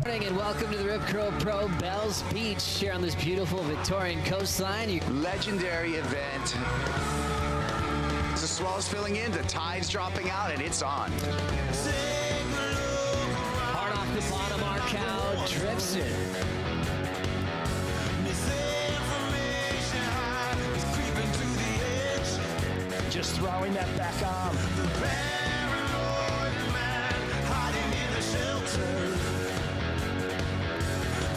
And welcome to the Rip Curl Pro Bells Beach here on this beautiful Victorian coastline. Legendary event. The swell's filling in, the tide's dropping out, and it's on. Hard off the bottom, our cow drifts it. Just throwing that back arm. The paranoid man hiding in the shelter.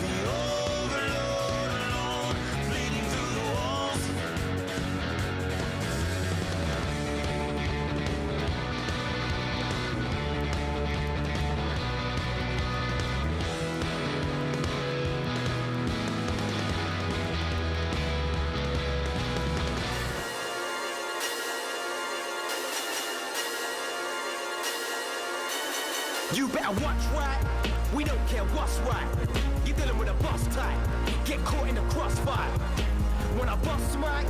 The overlord alone bleeding through the walls. You better watch right, we don't care what's right. You're dealing with a boss type, get caught in the crossfire. When I bust mic,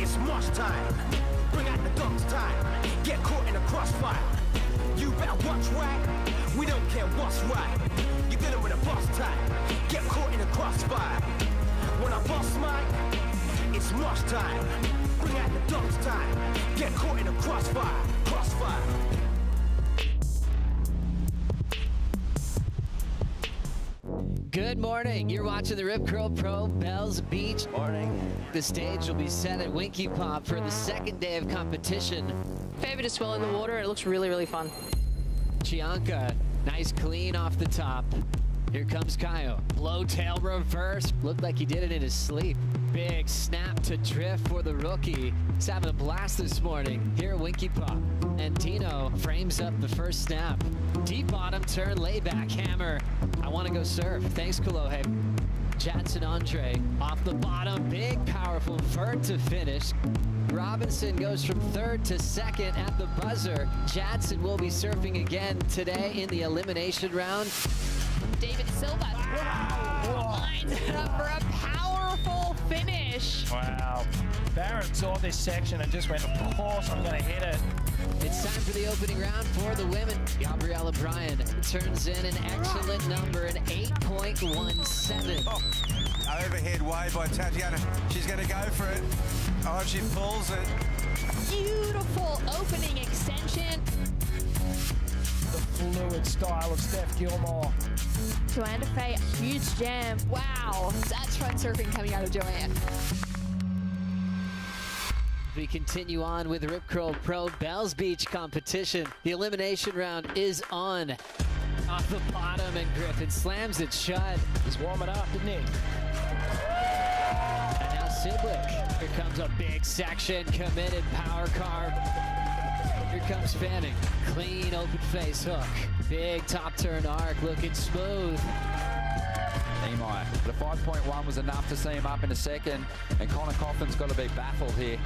it's march time. Bring out the dogs time, get caught in the crossfire. You better watch right, we don't care what's right. You're dealing with a boss type, get caught in the crossfire. When I bust mic, it's march time. Bring out the dogs time, get caught in the crossfire. Crossfire. Good morning. You're watching the Rip Curl Pro Bells Beach. Morning. The stage will be set at Winky Pop for the second day of competition. Favorite to swell in the water. It looks really, really fun. Chianca, nice clean off the top. Here comes Kaio. Blow tail reverse. Looked like he did it in his sleep. Big snap to drift for the rookie. He's having a blast this morning here at Winky Pop. And Tino frames up the first snap. Deep bottom turn, layback hammer. I want to go surf. Thanks, Kolohe. Jadson Andre off the bottom. Big, powerful vert to finish. Robinson goes from third to second at the buzzer. Jadson will be surfing again today in the elimination round. David Silva lines it up for a powerful finish. Wow. Barrett saw this section and just went, of course I'm going to hit it. It's time for the opening round for the women. Gabriella Bryan turns in an excellent number, an 8.17. Oh, overhead wave by Tatiana. She's going to go for it. Oh, she pulls it. Beautiful opening extension. The fluid style of Steph Gilmore. Joanna Fay, huge jam. Wow, that's fun surfing coming out of Joanne. We continue on with the Rip Curl Pro Bells Beach competition. The elimination round is on. Off the bottom, and Griffin slams it shut. He's warming up, didn't he? And now Sidwick. Here comes a big section, committed power carve. Here comes Fanning. Clean open face hook. Big top turn arc, looking smooth. Nehemiah. The 5.1 was enough to see him up in a second, and Connor Coffin's got to be baffled here.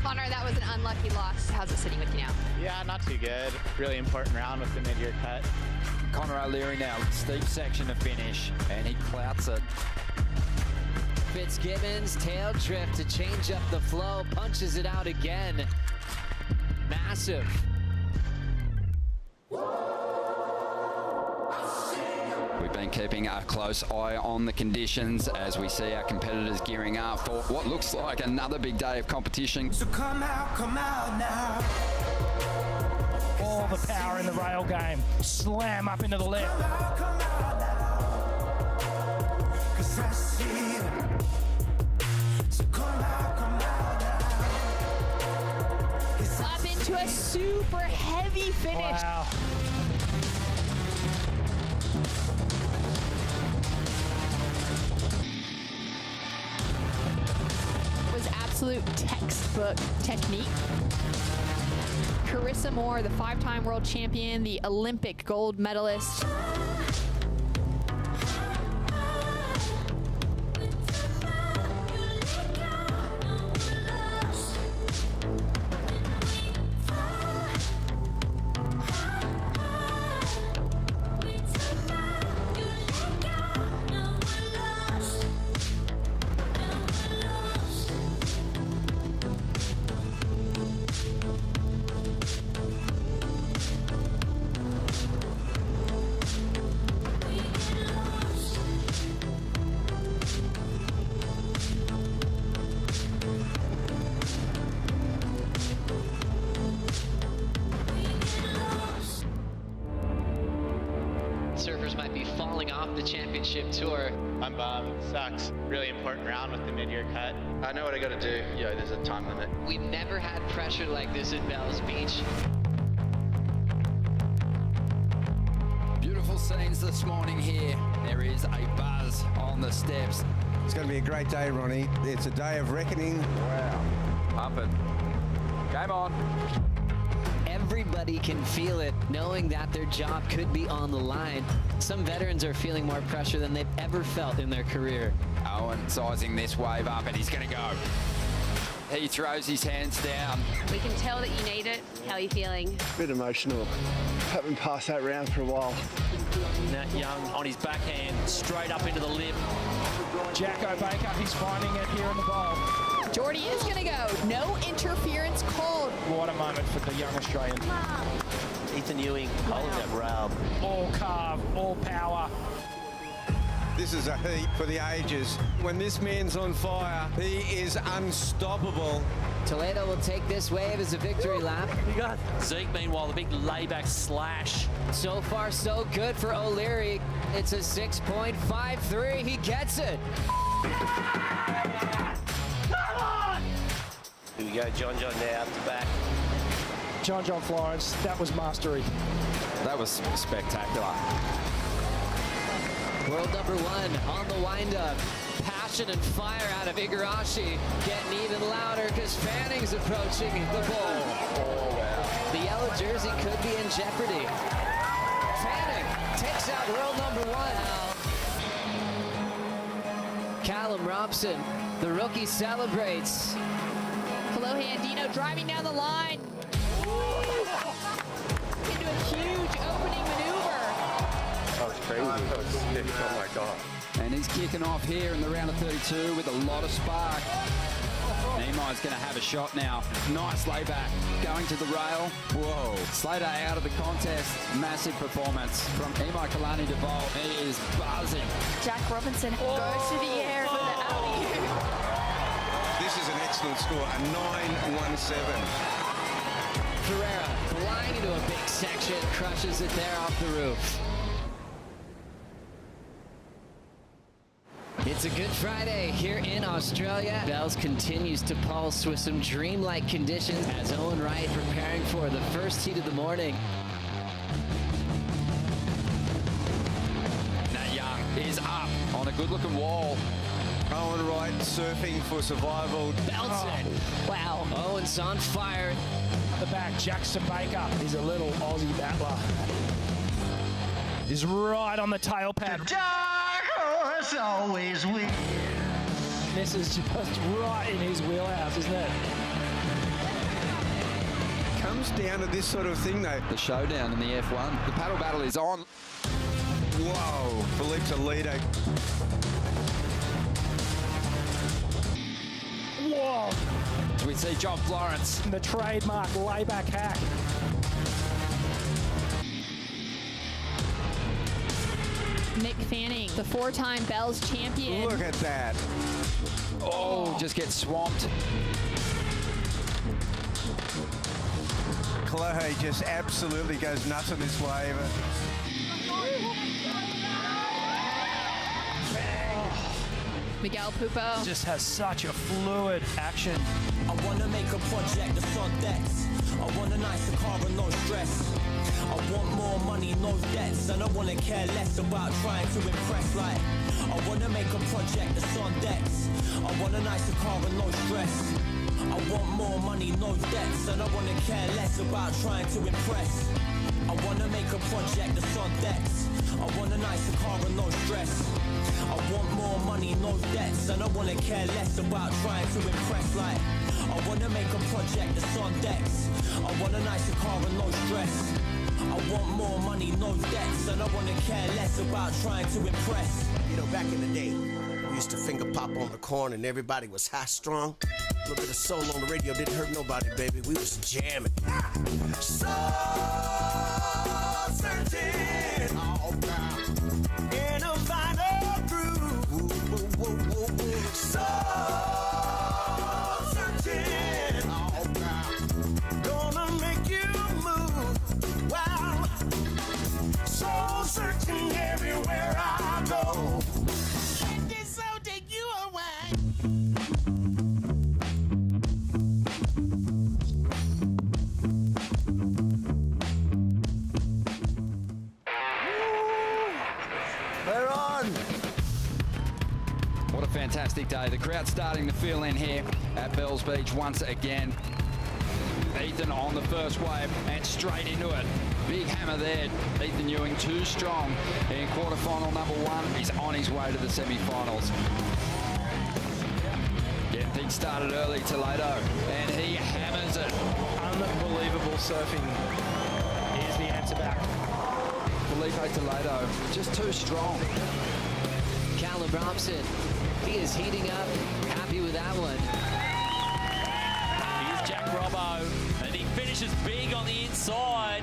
Connor, that was an unlucky loss. How's it sitting with you now? Yeah, not too good. Really important round with the mid-year cut. Connor O'Leary now, steep section to finish, and he clouts it. Fitzgibbons, tail drift to change up the flow, punches it out again. Massive. We've been keeping a close eye on the conditions as we see our competitors gearing up for what looks like another big day of competition. So come out now. All the power in the rail game. Slam up into the left. Come out now. 'Cause I see it. So come out now. Up into a super heavy finish. Wow. Was absolute textbook technique. Carissa Moore, the 5-time world champion, the Olympic gold medalist. surfers might be falling off the championship tour. I'm bummed. It sucks. Really important round with the mid-year cut. I know what I got to do. There's a time limit. We've never had pressure like this at Bells Beach. Beautiful scenes this morning here. There is a buzz on the steps. It's going to be a great day, Ronnie. It's a day of reckoning. Wow. Up it. Game on. Everybody can feel it, knowing that their job could be on the line. Some veterans are feeling more pressure than they've ever felt in their career. Owen sizing this wave up, and he's going to go. He throws his hands down. We can tell that you need it. How are you feeling? Bit emotional. Haven't passed that round for a while. Nat Young on his backhand, straight up into the lip. Jacko Baker, he's finding it here in the bowl. Jordy is going to go. No interference called. What a moment for the young Australian. Ethan Ewing holding that rail. All carve, all power. This is a heat for the ages. When this man's on fire, he is unstoppable. Toledo will take this wave as a victory lap. You got Zeke, meanwhile, the big layback slash. So far, so good for O'Leary. It's a 6.53. He gets it. Here we go, John now up the back. John Florence, that was mastery. That was spectacular. World number one on the windup. Passion and fire out of Igarashi. Getting even louder because Fanning's approaching the bowl. The yellow jersey could be in jeopardy. Fanning takes out world number one. Callum Robson, the rookie, celebrates. Dino driving down the line. Into a huge opening maneuver. That was crazy. Oh my God. And he's kicking off here in the round of 32 with a lot of spark. Nimoy's going to have a shot now. Nice layback. Going to the rail. Whoa. Slater out of the contest. Massive performance from Imai Kalani Deval. He is buzzing. Jack Robinson goes through the air for the alley-oop. This is an excellent score, a 9-1-7. Ferreira flying into a big section, crushes it there off the roof. It's a Good Friday here in Australia. Bells continues to pulse with some dreamlike conditions as Owen Wright preparing for the first heat of the morning. Nat Young is up on a good-looking wall. Owen Wright surfing for survival. Belts it. Wow. Owen's on fire. The back, Jackson Baker is a little Aussie battler. Is right on the tail pad. Dark horse always wins. This is just right in his wheelhouse, isn't it? Comes down to this sort of thing, though. The showdown in the F1. The paddle battle is on. Whoa, Philippe Toledo. Whoa! We see John Florence. The trademark layback hack. Mick Fanning, the four-time Bells champion. Look at that. Oh, just gets swamped. Clohe just absolutely goes nuts on this wave. Miguel Pupo. Just has such a fluid action. I wanna make a project that's on decks. I want a nicer car and no stress. I want more money, no debts, and I wanna care less about trying to impress. Like, I wanna make a project that's on decks. I want a nicer car and no stress. I want more money, no debts, and I wanna care less about trying to impress. I wanna make a project that's on decks. I want a nicer car and no stress. I want more money, no debts, and I wanna care less about trying to impress. Like, I wanna make a project that's on decks. I want a nicer car and no stress. I want more money, no debts, and I wanna care less about trying to impress. You know, back in the day, we used to finger pop on the corn and everybody was high strung. A little bit of soul on the radio didn't hurt nobody, baby. We was jamming. So certain, oh, in a vinyl groove. So certain, oh, gonna make you move. Wow, so certain, yeah. What a fantastic day. The crowd starting to feel in here at Bells Beach once again. Ethan on the first wave and straight into it. Big hammer there. Ethan Ewing too strong in quarterfinal number 1. He's on his way to the semi-finals. Getting things started early, Toledo, and he hammers it. Unbelievable surfing. Here's the answer back. Felipe Toledo, just too strong. Callum Robson, he is heating up. Happy with that one. Here's Jack Robbo, and he finishes big on the inside.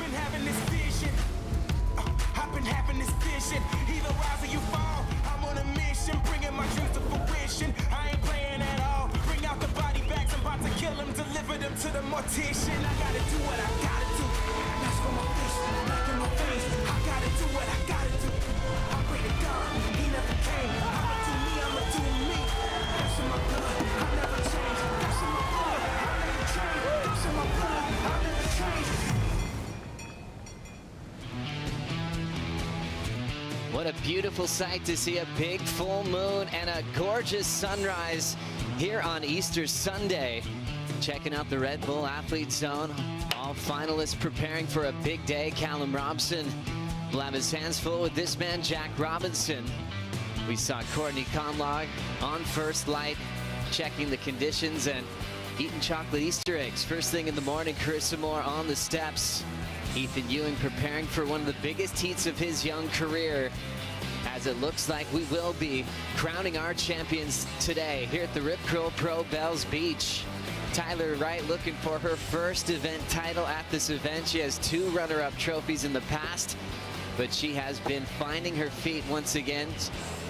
Having this vision, I've been having this vision. Either rise or you fall. I'm on a mission, bringing my dreams to fruition. I ain't playing at all. Bring out the body bags, I'm about to kill them, deliver them to the mortician. I gotta do what I gotta do. That's for my face, back in my face. I gotta do what I gotta do. I pray to God, he never came. I'ma do me, I'ma do me. That's in my blood, I never change. That's in my blood, I never change. That's in my blood, I never change. What a beautiful sight to see a big full moon and a gorgeous sunrise here on Easter Sunday. Checking out the Red Bull Athlete Zone. All finalists preparing for a big day. Callum Robson will have his hands full with this man, Jack Robinson. We saw Courtney Connollog on first light, checking the conditions and eating chocolate Easter eggs. First thing in the morning, Carissa Moore on the steps. Ethan Ewing preparing for one of the biggest heats of his young career, as it looks like we will be crowning our champions today here at the Rip Curl Pro Bells Beach. Tyler Wright looking for her first event title at this event. She has 2 runner-up trophies in the past, but she has been finding her feet once again.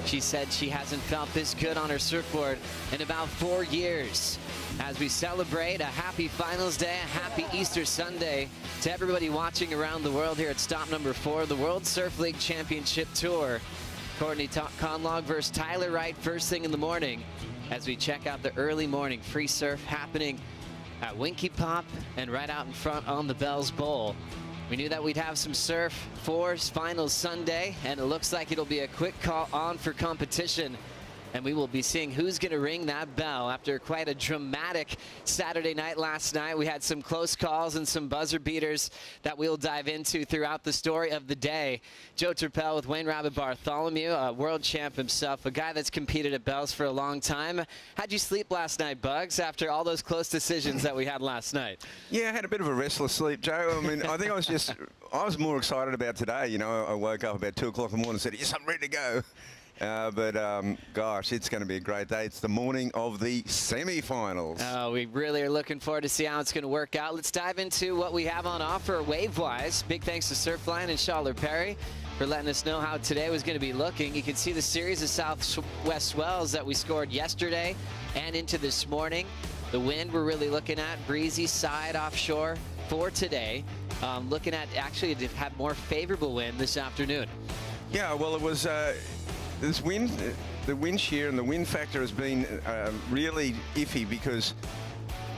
She said she hasn't felt this good on her surfboard in about 4 years. As we celebrate a happy finals day, a happy Easter Sunday to everybody watching around the world here at stop number 4, the World Surf League Championship Tour. Courtney Connollog versus Tyler Wright first thing in the morning as we check out the early morning free surf happening at Winky Pop and right out in front on the Bells Bowl. We knew that we'd have some surf for finals Sunday, and it looks like it'll be a quick call on for competition. And we will be seeing who's going to ring that bell after quite a dramatic Saturday night last night. We had some close calls and some buzzer beaters that we'll dive into throughout the story of the day. Joe Turpel with Wayne Rabbit Bartholomew, a world champ himself, a guy that's competed at Bells for a long time. How'd you sleep last night, Bugs, after all those close decisions that we had last night? Yeah, I had a bit of a restless sleep, Joe. I mean, I think I was more excited about today. You know, I woke up about 2 o'clock in the morning and said, yes, I'm ready to go. Gosh, it's going to be a great day. It's the morning of the semi-finals. Oh, we really are looking forward to see how it's going to work out. Let's dive into what we have on offer wave-wise. Big thanks to Surfline and Schaller Perry for letting us know how today was going to be looking. You can see the series of southwest swells that we scored yesterday and into this morning. The wind we're really looking at, breezy side offshore for today. Looking at actually to have more favorable wind this afternoon. Yeah, well, it was... this wind, the wind shear and the wind factor has been really iffy because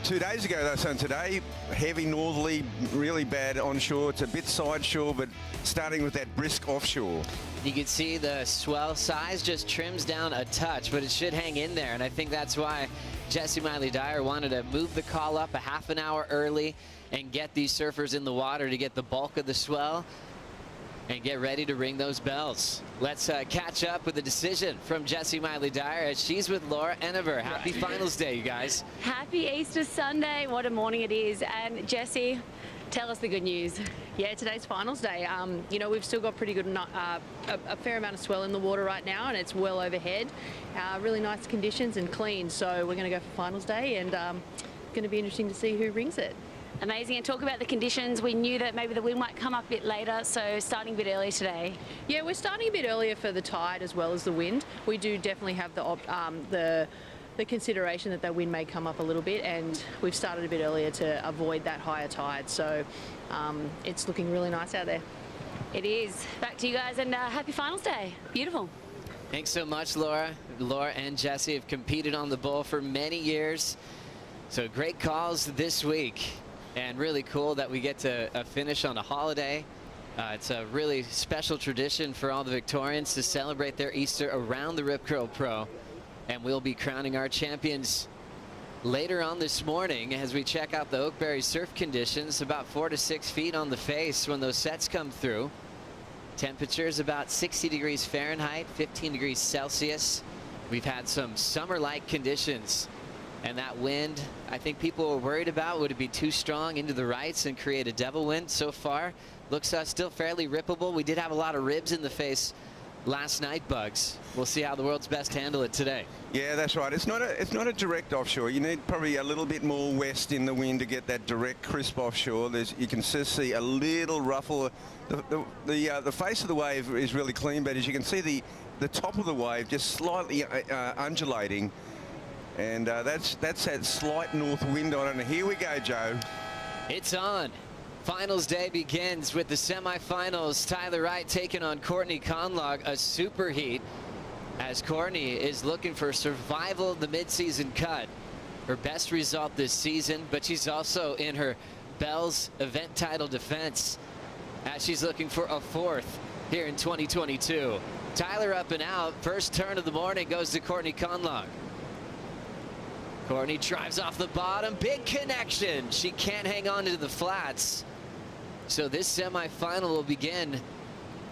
2 days ago, though, so today, heavy northerly, really bad onshore. It's a bit side shore, but starting with that brisk offshore. You can see the swell size just trims down a touch, but it should hang in there. And I think that's why Jesse Miley Dyer wanted to move the call up a half an hour early and get these surfers in the water to get the bulk of the swell. and get ready to ring those bells. Let's catch up with the decision from Jessie Miley Dyer as she's with Laura Enever. Happy finals day, you guys. Happy Easter Sunday. What a morning it is. And Jessie, tell us the good news. Yeah, today's finals day. You know, we've still got pretty good, a fair amount of swell in the water right now, and it's well overhead. Really nice conditions and clean. So we're going to go for finals day, and going to be interesting to see who rings it. Amazing. And talk about the conditions. We knew that maybe the wind might come up a bit later, so starting a bit early today. Yeah, we're starting a bit earlier for the tide as well as the wind. We do definitely have the consideration that wind may come up a little bit, and we've started a bit earlier to avoid that higher tide. So it's looking really nice out there. It is. Back to you guys, and happy finals day. Beautiful. Thanks so much, Laura. Laura and Jessie have competed on the bowl for many years. So great calls this week, and really cool that we get to finish on a holiday. It's a really special tradition for all the Victorians to celebrate their Easter around the Rip Curl Pro. And we'll be crowning our champions later on this morning as we check out the Oakberry surf conditions. About 4 to 6 feet on the face when those sets come through. Temperatures about 60 degrees Fahrenheit, 15 degrees Celsius. We've had some summer-like conditions. And that wind, I think people were worried about, would it be too strong into the rights and create a devil wind? So far, looks still fairly rippable. We did have a lot of ribs in the face last night, Bugs. We'll see how the world's best handle it today. Yeah, that's right. It's not a direct offshore. You need probably a little bit more west in the wind to get that direct crisp offshore. You can just see a little ruffle. The face of the wave is really clean, but as you can see, the top of the wave just slightly undulating. And that's that slight north wind on it. And here we go, Joe. It's on. Finals day begins with the semifinals. Tyler Wright taking on Courtney Connollog, a super heat, as Courtney is looking for survival of the midseason cut. Her best result this season, but she's also in her Bell's event title defense as she's looking for a 4th here in 2022. Tyler up and out. First turn of the morning goes to Courtney Connollog. Courtney drives off the bottom. Big connection. She can't hang on to the flats. So this semifinal will begin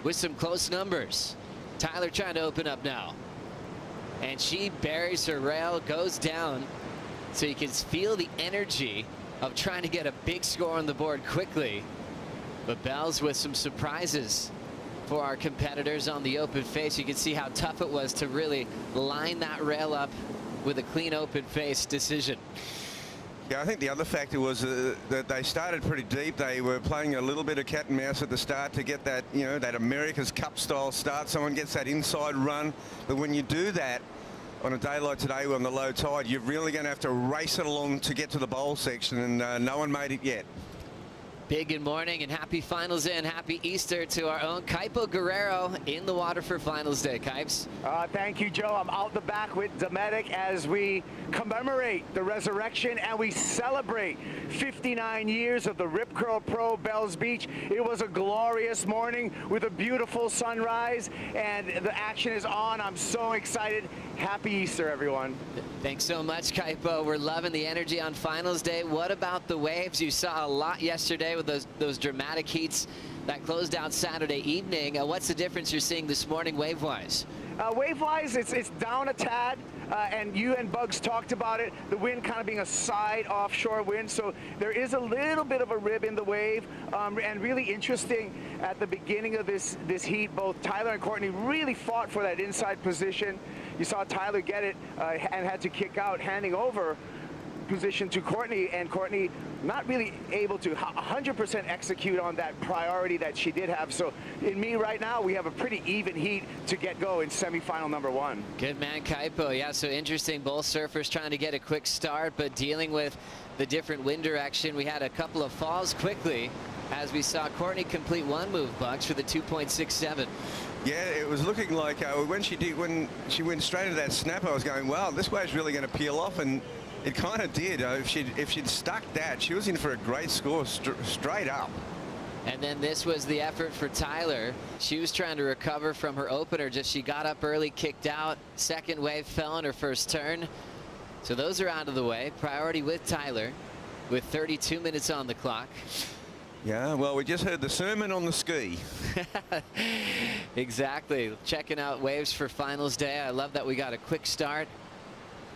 with some close numbers. Tyler trying to open up now. And she buries her rail, goes down. So you can feel the energy of trying to get a big score on the board quickly. But Bell's with some surprises for our competitors on the open face. You can see how tough it was to really line that rail up with a clean open face decision. Yeah, I think the other factor was that they started pretty deep. They were playing a little bit of cat and mouse at the start to get that, you know, that America's Cup style start. Someone gets that inside run. But when you do that on a day like today on the low tide, you're really going to have to race it along to get to the bowl section, and no one made it yet. Big good morning and happy finals day and happy Easter to our own Kaipo Guerrero in the water for finals day. Kipes. Thank you, Joe. I'm out the back with Dometic as we commemorate the resurrection and we celebrate 59 years of the Rip Curl Pro Bells Beach. It was a glorious morning with a beautiful sunrise, and the action is on. I'm so excited. Happy Easter, everyone. Thanks so much, Kaipo. We're loving the energy on finals day. What about the waves? You saw a lot yesterday with those dramatic heats that closed out Saturday evening. What's the difference you're seeing this morning wave-wise? Wave-wise, it's down a tad, and you and Bugs talked about it, the wind kind of being a side offshore wind, so there is a little bit of a rib in the wave, and really interesting at the beginning of this heat, both Tyler and Courtney really fought for that inside position. You saw Tyler get it and had to kick out, handing over position to Courtney, and Courtney not really able to 100% execute on that priority that she did have. So in me right now, we have a pretty even heat to get go in semifinal number 1. Good man, Kaipo. Yeah, so interesting. Both surfers trying to get a quick start, but dealing with the different wind direction. We had a couple of falls quickly as we saw Courtney complete one move, Bucks, for the 2.67. Yeah, it was looking like when she went straight into that snap, I was going, wow, this wave's really going to peel off, and it kind of did. If she'd stuck that, she was in for a great score straight up. And then this was the effort for Tyler. She was trying to recover from her opener. She got up early, kicked out. Second wave fell on her first turn. So those are out of the way. Priority with Tyler with 32 minutes on the clock. Yeah, well, we just heard the sermon on the ski. Exactly. Checking out waves for finals day. I love that we got a quick start.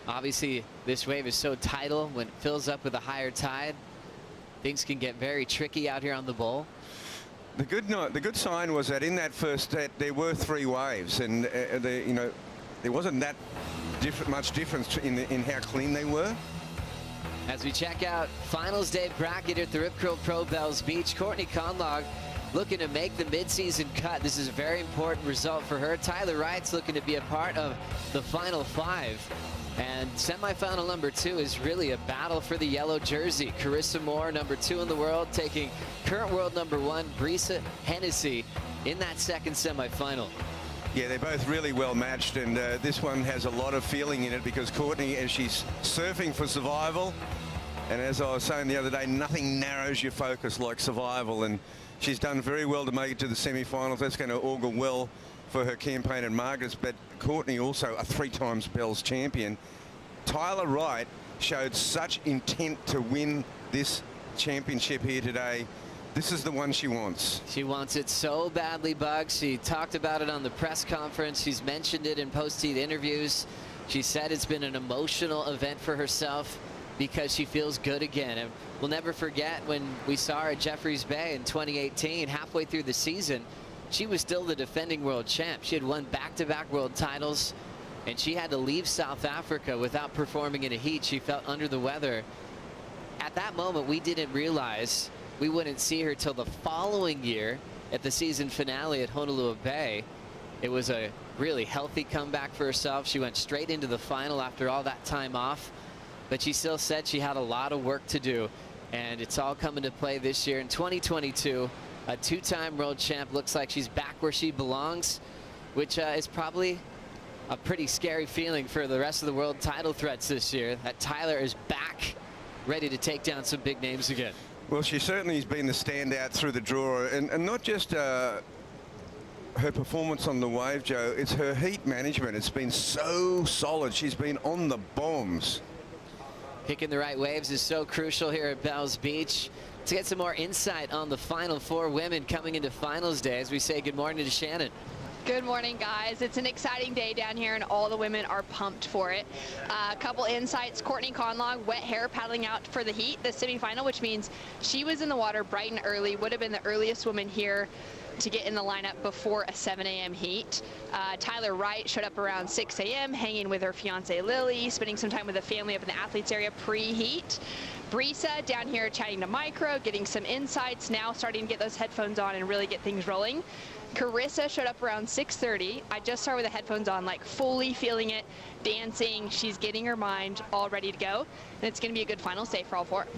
Obviously, this wave is so tidal. When it fills up with a higher tide, things can get very tricky out here on the bowl. The good sign was that in that first set there were 3 waves, and there wasn't that much difference in how clean they were. As we check out finals day bracket at the Rip Curl Pro Bells Beach, Courtney Connollog looking to make the midseason cut. This is a very important result for her. Tyler Wright's looking to be a part of the final 5. And semifinal number 2 is really a battle for the yellow jersey. Carissa Moore, number 2 in the world, taking current world number 1, Brisa Hennessy, in that second semifinal. Yeah, they're both really well matched, and this one has a lot of feeling in it because Courtney, as she's surfing for survival, and as I was saying the other day, nothing narrows your focus like survival, and she's done very well to make it to the semi-finals. That's going to augur well for her campaign at Margaret's, but Courtney also a 3-time Bells champion. Tyler Wright showed such intent to win this championship here today. This is the one she wants. She wants it so badly, Bugs. She talked about it on the press conference. She's mentioned it in post-heat interviews. She said it's been an emotional event for herself because she feels good again. And we'll never forget when we saw her at Jeffreys Bay in 2018, halfway through the season, she was still the defending world champ. She had won back-to-back world titles, and she had to leave South Africa without performing in a heat. She felt under the weather. At that moment, we didn't realize we wouldn't see her till the following year at the season finale at Honolulu Bay. It was a really healthy comeback for herself. She went straight into the final after all that time off, but she still said she had a lot of work to do, and it's all coming to play this year in 2022. A 2-time world champ. Looks like she's back where she belongs, which is probably a pretty scary feeling for the rest of the world title threats this year, that Tyler is back ready to take down some big names again. Well, she certainly has been the standout through the draw, and not just her performance on the wave, Joe. It's her heat management. It's been so solid. She's been on the bombs. Picking the right waves is so crucial here at Bells Beach. To get some more insight on the final 4 women coming into finals day, as we say good morning to Shannon. Good morning, guys. It's an exciting day down here, and all the women are pumped for it. A couple insights. Courtney Connollog, wet hair, paddling out for the heat, the semifinal, which means she was in the water bright and early, would have been the earliest woman here to get in the lineup before a 7 a.m. heat. Tyler Wright showed up around 6 a.m., hanging with her fiance Lily, spending some time with the family up in the athletes area pre-heat. Brisa down here chatting to Micro, getting some insights, now starting to get those headphones on and really get things rolling. Carissa showed up around 6:30. I just saw her with the headphones on, like fully feeling it, dancing. She's getting her mind all ready to go, and it's going to be a good finals day for all 4.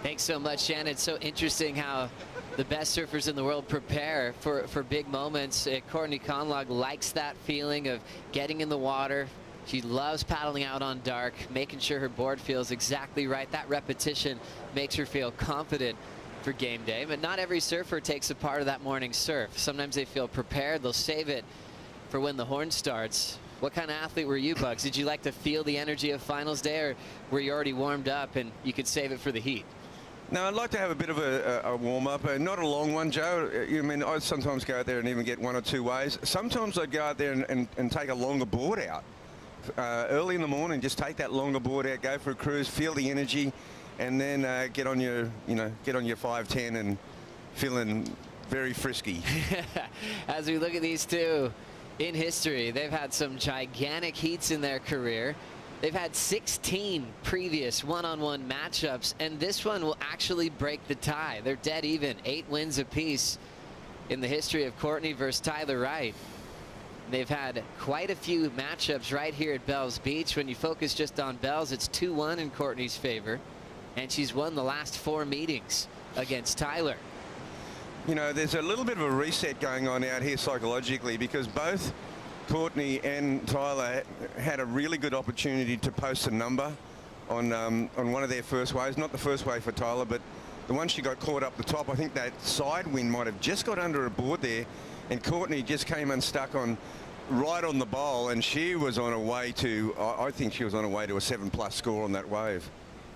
Thanks so much, Shannon. It's so interesting how the best surfers in the world prepare for big moments. Courtney Connollog likes that feeling of getting in the water. She loves paddling out on dark, making sure her board feels exactly right. That repetition makes her feel confident for game day, but not every surfer takes a part of that morning surf. Sometimes they feel prepared. They'll save it for when the horn starts. What kind of athlete were you, Bugs? Did you like to feel the energy of finals day, or were you already warmed up and you could save it for the heat? No, I'd like to have a bit of a warm-up, not a long one, Joe. I mean, I sometimes go out there and even get 1 or 2 waves. Sometimes I'd go out there and take a longer board out. Early in the morning, just take that longer board out, go for a cruise, feel the energy, and then get on your 510 and feeling very frisky. As we look at these two in history, they've had some gigantic heats in their career. They've had 16 previous one-on-one matchups, and this one will actually break the tie. They're dead even, 8 wins apiece in the history of Courtney versus Tyler Wright. They've had quite a few matchups right here at Bells Beach. When you focus just on Bells, it's 2-1 in Courtney's favor, and she's won the last 4 meetings against Tyler. You know, there's a little bit of a reset going on out here psychologically, because both Courtney and Tyler had a really good opportunity to post a number on one of their first waves. Not the first wave for Tyler, but the one she got caught up the top. I think that side wind might have just got under a board there, and Courtney just came unstuck on right on the bowl, and she was on her way to, I think she was on her way to a 7+ score on that wave.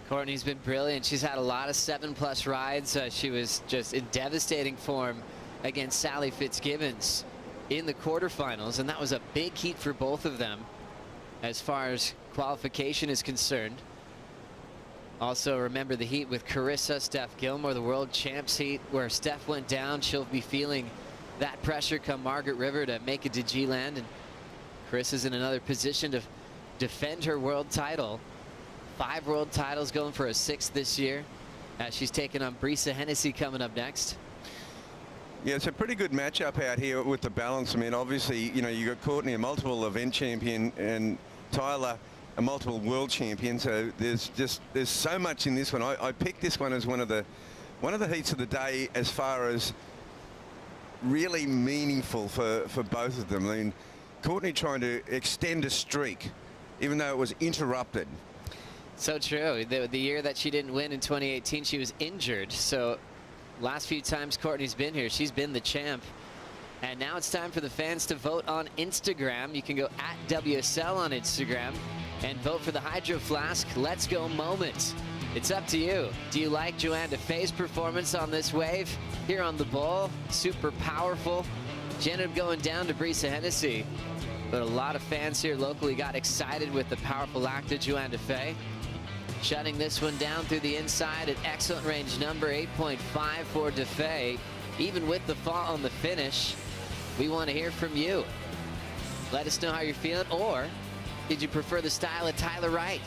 Courtney's been brilliant. She's had a lot of 7+ rides. She was just in devastating form against Sally Fitzgibbons in the quarterfinals, and that was a big heat for both of them as far as qualification is concerned. Also remember the heat with Carissa, Steph Gilmore, the world champs heat, where Steph went down. She'll be feeling that pressure come Margaret River to make it to G-Land, and Carissa's in another position to defend her world title. 5 world titles, going for a 6th this year. She's taking on Brisa Hennessy coming up next. Yeah, it's a pretty good matchup out here with the balance. I mean, obviously, you know, you got Courtney, a multiple event champion, and Tyler, a multiple world champion. So there's so much in this one. I picked this one as one of the heats of the day as far as really meaningful for both of them. I mean, Courtney trying to extend a streak, even though it was interrupted. So true. The year that she didn't win in 2018, she was injured. So last few times Courtney's been here, she's been the champ. And now it's time for the fans to vote on Instagram. You can go at WSL on Instagram and vote for the Hydro Flask Let's Go moment. It's up to you. Do you like Joanne DeFay's performance on this wave here on the bowl? Super powerful. She ended up going down to Brisa Hennessy, but a lot of fans here locally got excited with the powerful act of Joanne DeFay. Shutting this one down through the inside at excellent range number 8.5 for DeFay. Even with the fall on the finish, we want to hear from you. Let us know how you're feeling, or did you prefer the style of Tyler Wright?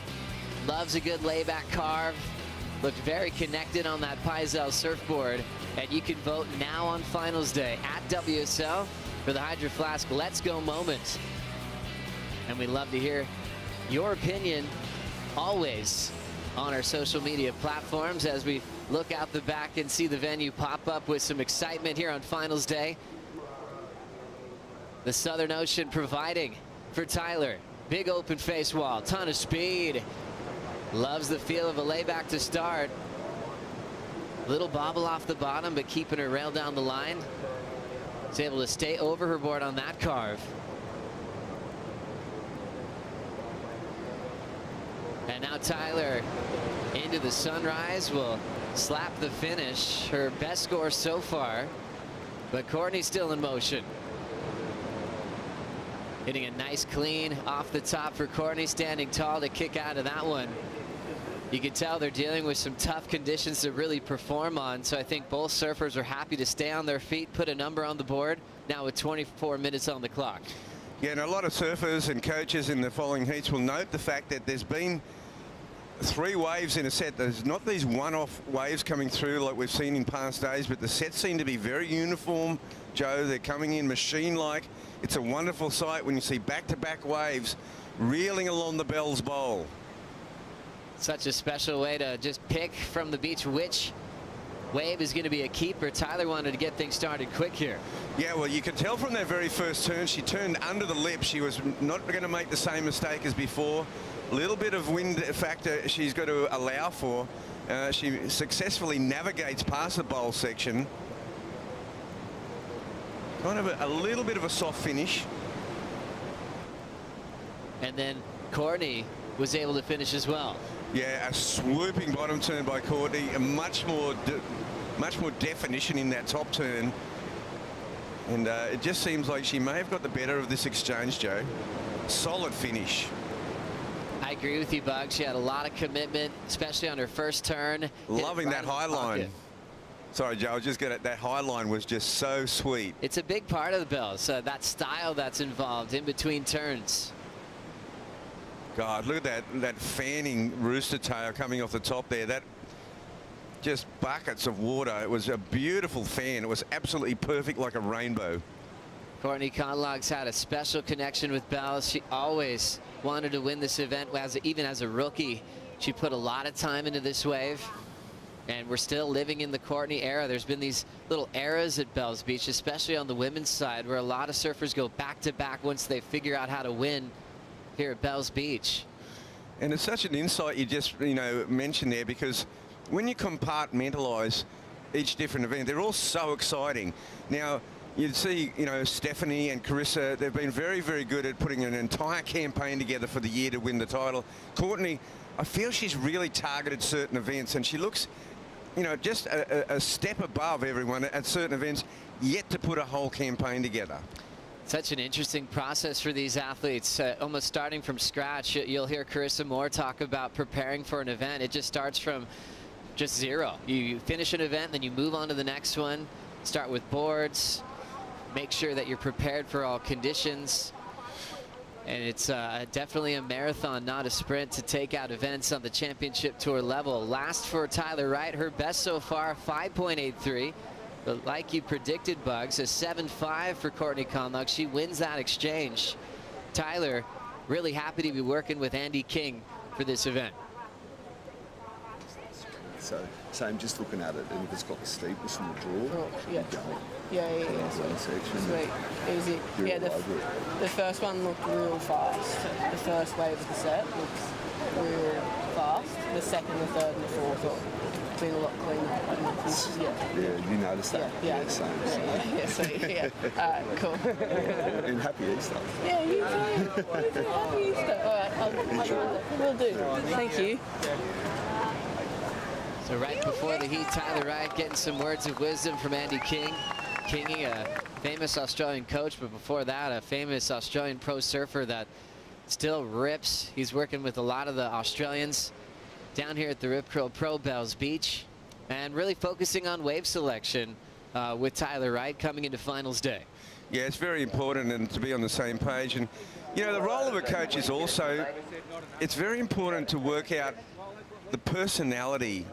Loves a good layback carve. Looked very connected on that Paizel surfboard. And you can vote now on finals day at WSL for the Hydro Flask Let's Go moment. And we love to hear your opinion always on our social media platforms as we look out the back and see the venue pop up with some excitement here on finals day. The Southern Ocean providing for Tyler. Big open face wall, ton of speed. Loves the feel of a layback to start. Little bobble off the bottom, but keeping her rail down the line. Is able to stay over her board on that carve. And now Tyler into the sunrise will slap the finish. Her best score so far, but Courtney's still in motion. Hitting a nice clean off the top for Courtney, standing tall to kick out of that one. You can tell they're dealing with some tough conditions to really perform on, so I think both surfers are happy to stay on their feet, put a number on the board, now with 24 minutes on the clock. Yeah, and a lot of surfers and coaches in the following heats will note the fact that there's been 3 waves in a set. There's not these one-off waves coming through like we've seen in past days, but the sets seem to be very uniform, Joe. They're coming in machine-like. It's a wonderful sight when you see back-to-back waves reeling along the Bell's Bowl. Such a special way to just pick from the beach which wave is going to be a keeper. Tyler wanted to get things started quick here. Yeah, well, you can tell from that very first turn, she turned under the lip. She was not going to make the same mistake as before. A little bit of wind factor she's got to allow for. She successfully navigates past the bowl section. Kind of a little bit of a soft finish. And then Courtney was able to finish as well. Yeah, a swooping bottom turn by Courtney, a much more definition in that top turn. And it just seems like she may have got the better of this exchange, Joe. Solid finish. I agree with you, Bug. She had a lot of commitment, especially on her first turn. Loving that high line. Sorry, Joe, I was just going to, that high line was just so sweet. It's a big part of the Bells, that style that's involved in between turns. God, look at that fanning rooster tail coming off the top there. That just buckets of water. It was a beautiful fan. It was absolutely perfect, like a rainbow. Courtney Connollog's had a special connection with Bells. She always wanted to win this event, even as a rookie. She put a lot of time into this wave. And we're still living in the Courtney era. There's been these little eras at Bells Beach, especially on the women's side, where a lot of surfers go back-to-back once they figure out how to win here at Bells Beach. And it's such an insight you just, mentioned there, because when you compartmentalize each different event, they're all so exciting. Now, you'd see, Stephanie and Carissa, they've been very, very good at putting an entire campaign together for the year to win the title. Courtney, I feel she's really targeted certain events, and she looks, you know, just a step above everyone at certain events, yet to put a whole campaign together. Such an interesting process for these athletes, almost starting from scratch. You'll hear Carissa Moore talk about preparing for an event. It just starts from just zero. You finish an event, then you move on to the next one, start with boards, make sure that you're prepared for all conditions. And it's definitely a marathon, not a sprint, to take out events on the championship tour level. Last for Tyler Wright, her best so far, 5.83. But like you predicted, Bugs, a 7.5 for Courtney Connollog. She wins that exchange. Tyler, really happy to be working with Andy King for this event. So, same, just looking at it, and if it's got the steepness in the draw, yeah. Yeah. One section. Sweet, easy. Yeah, the first one looked real fast. The first wave of the set looks real fast. The second, the third, and the fourth have been a lot cleaner. Yeah, you noticed that? Yeah. Same. Yeah, sweet. Yeah. All right, cool. And happy Easter. Yeah, you too. Happy Easter. All right, we'll do. Thank you. So right before the heat, Tyler Wright getting some words of wisdom from Andy King. Kingy, a famous Australian coach, but before that, a famous Australian pro surfer that still rips. He's working with a lot of the Australians down here at the Rip Curl Pro Bells Beach, and really focusing on wave selection with Tyler Wright coming into finals day. Yeah, it's very important and to be on the same page. And, you know, the role of a coach is also, it's very important to work out the personality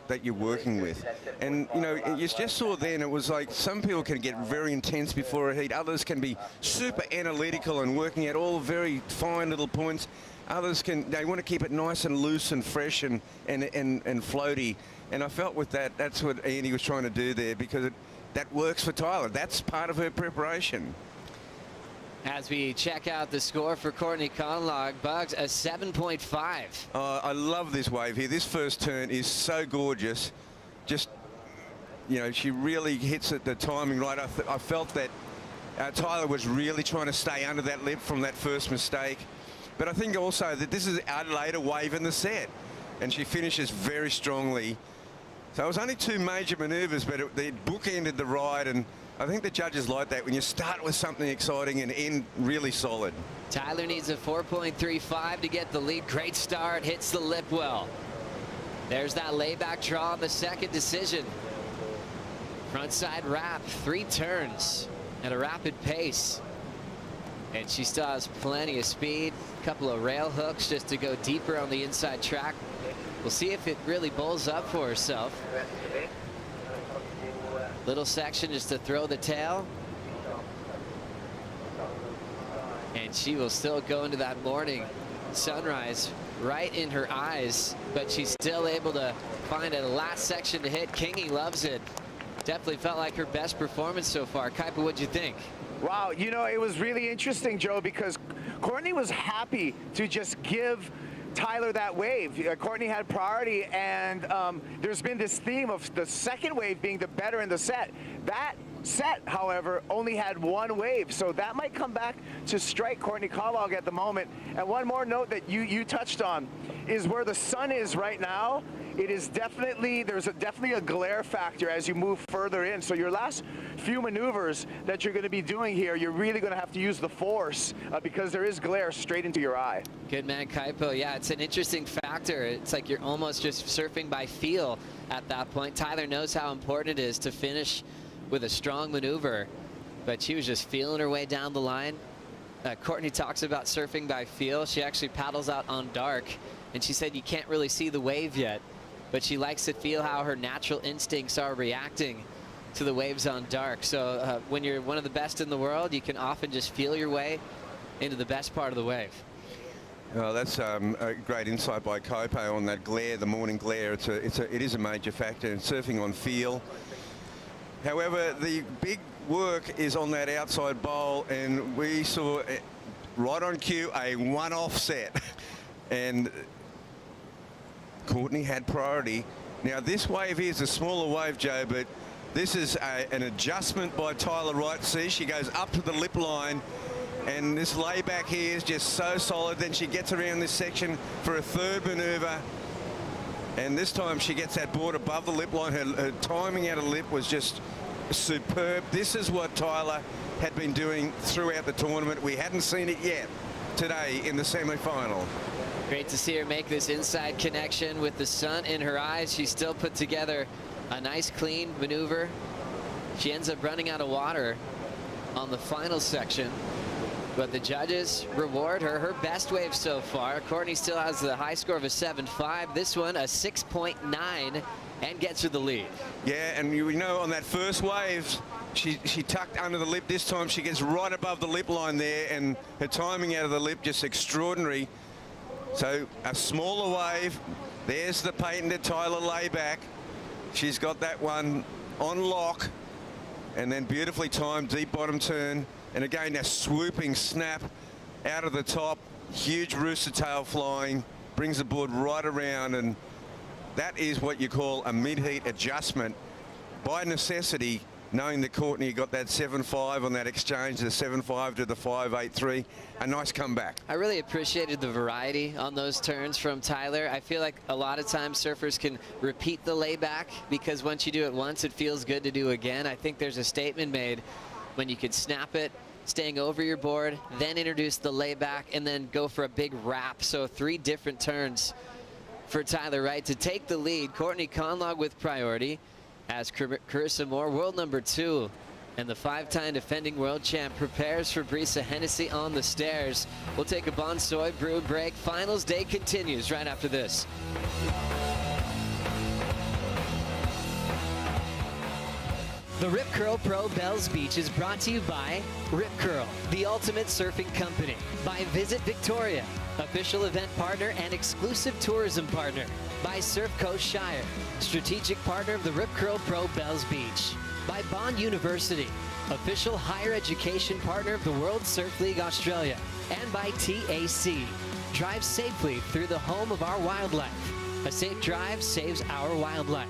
that you're working with. And, you know, you just saw then, it was like some people can get very intense before a heat. Others can be super analytical and working out all very fine little points. Others they want to keep it nice and loose and fresh and floaty. And I felt with that, that's what Andy was trying to do there, because that works for Tyler. That's part of her preparation. As we check out the score for Courtney Connollog, Bugs, a 7.5. I love this wave here. This first turn is so gorgeous. Just, you know, she really hits it, the timing right. I felt that Tyler was really trying to stay under that lip from that first mistake. But I think also that this is a later wave in the set, and she finishes very strongly. So it was only two major maneuvers, but they bookended the ride, and I think the judges like that when you start with something exciting and end really solid. Tyler needs a 4.35 to get the lead. Great start, hits the lip well. There's that layback draw on the second decision. Frontside wrap, 3 turns at a rapid pace. And she still has plenty of speed. A couple of rail hooks just to go deeper on the inside track. We'll see if it really bowls up for herself. Little section just to throw the tail. And she will still go into that morning sunrise right in her eyes, but she's still able to find a last section to hit. Kingy loves it. Definitely felt like her best performance so far. Kaipa, what'd you think? Wow, you know, it was really interesting, Joe, because Courtney was happy to just give Tyler that wave. Courtney had priority, and there's been this theme of the second wave being the better in the set. That set, however, only had 1 wave, so that might come back to strike Courtney Connollog at the moment. And one more note that you touched on is where the sun is right now. It is definitely, definitely a glare factor as you move further in. So your last few maneuvers that you're going to be doing here, you're really going to have to use the force because there is glare straight into your eye. Good man, Kaipo. Yeah, it's an interesting factor. It's like you're almost just surfing by feel at that point. Tyler knows how important it is to finish with a strong maneuver, but she was just feeling her way down the line. Courtney talks about surfing by feel. She actually paddles out on dark, and she said you can't really see the wave yet, but she likes to feel how her natural instincts are reacting to the waves on dark. So when you're one of the best in the world, you can often just feel your way into the best part of the wave. Well, that's a great insight by Kopo on that glare, the morning glare. It is a major factor in surfing on feel. However, the big work is on that outside bowl, and we saw right on cue a one-off set. And Courtney had priority. Now this wave here is a smaller wave, Joe, but this is an adjustment by Tyler Wright. See, she goes up to the lip line, And this layback here is just so solid. Then she gets around this section for a third maneuver. And this time she gets that board above the lip line. Her timing out of the lip was just superb. This is what Tyler had been doing throughout the tournament. We hadn't seen it yet today in the semi-final. Great to see her make this inside connection with the sun in her eyes. She still put together a nice clean maneuver. She ends up running out of water on the final section, but the judges reward her her best wave so far. Courtney still has the high score of a 7.5. This one a 6.9 and gets her the lead. Yeah, and you know on that first wave, she tucked under the lip. This time she gets right above the lip line there, and her timing out of the lip just extraordinary. So a smaller wave. There's the patented Tyler layback. She's got that one on lock, and then beautifully timed deep bottom turn. And again, that swooping snap out of the top, huge rooster tail flying, brings the board right around, and that is what you call a mid-heat adjustment by necessity, knowing that Courtney got that 7.5 on that exchange, the 7.5 to the 5.83. A nice comeback. I really appreciated the variety on those turns from Tyler. I feel like a lot of times surfers can repeat the layback because once you do it once, it feels good to do again. I think there's a statement made when you could snap it, staying over your board, then introduce the layback, and then go for a big wrap. So 3 different turns for Tyler Wright to take the lead. Courtney Connollog with priority as Carissa Moore, world number 2, and the 5-time defending world champ, prepares for Brisa Hennessy on the stairs. We'll take a Bonsoy brew break. Finals day continues right after this. The Rip Curl Pro Bells Beach is brought to you by Rip Curl, the ultimate surfing company, by Visit Victoria, official event partner and exclusive tourism partner, by Surf Coast Shire, strategic partner of the Rip Curl Pro Bells Beach, by Bond University, official higher education partner of the World Surf League Australia, and by TAC. Drive safely through the home of our wildlife. A safe drive saves our wildlife.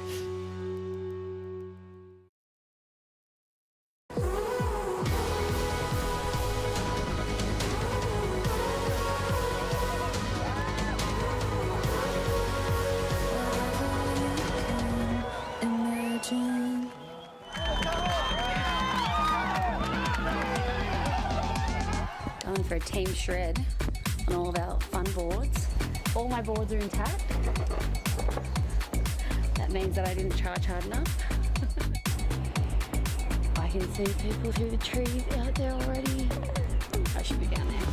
Going for a team shred on all of our fun boards. All my boards are intact. That means that I didn't charge hard enough. I can see people through the trees out there already. I should be down there.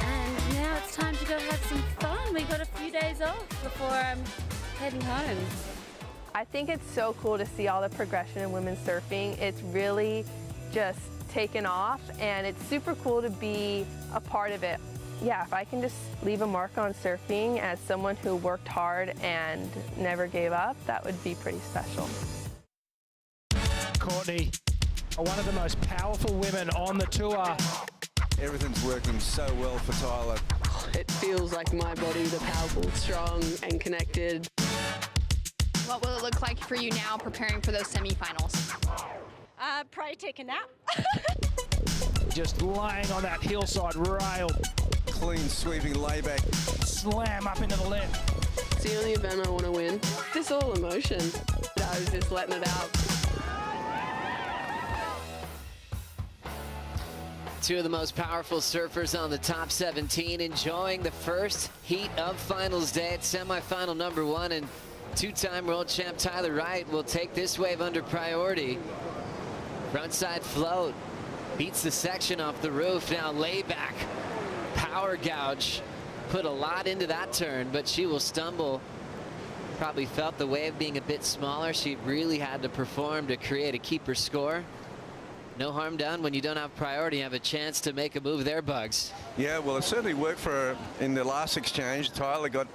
And now it's time to go have some fun. We got a few days off before I'm heading home. I think it's so cool to see all the progression in women's surfing. It's really just taken off, and it's super cool to be a part of it. Yeah, if I can just leave a mark on surfing as someone who worked hard and never gave up, that would be pretty special. Courtney, one of the most powerful women on the tour. Everything's working so well for Tyler. It feels like my body, the powerful, strong and connected. What will it look like for you now preparing for those semifinals? Probably take a nap. Just laying on that hillside rail. Clean sweeping layback. Slam up into the left. It's the only event I want to win. This all emotion. I was just letting it out. Two of the most powerful surfers on the top 17 enjoying the first heat of finals day at semifinal number 1, and 2-time world champ Tyler Wright will take this wave under priority. Frontside float, beats the section off the roof. Now layback, power gouge, put a lot into that turn, but she will stumble. Probably felt the wave being a bit smaller. She really had to perform to create a keeper score. No harm done when you don't have priority. You have a chance to make a move there, Bugs. Yeah, well, it certainly worked for her in the last exchange. Tyler got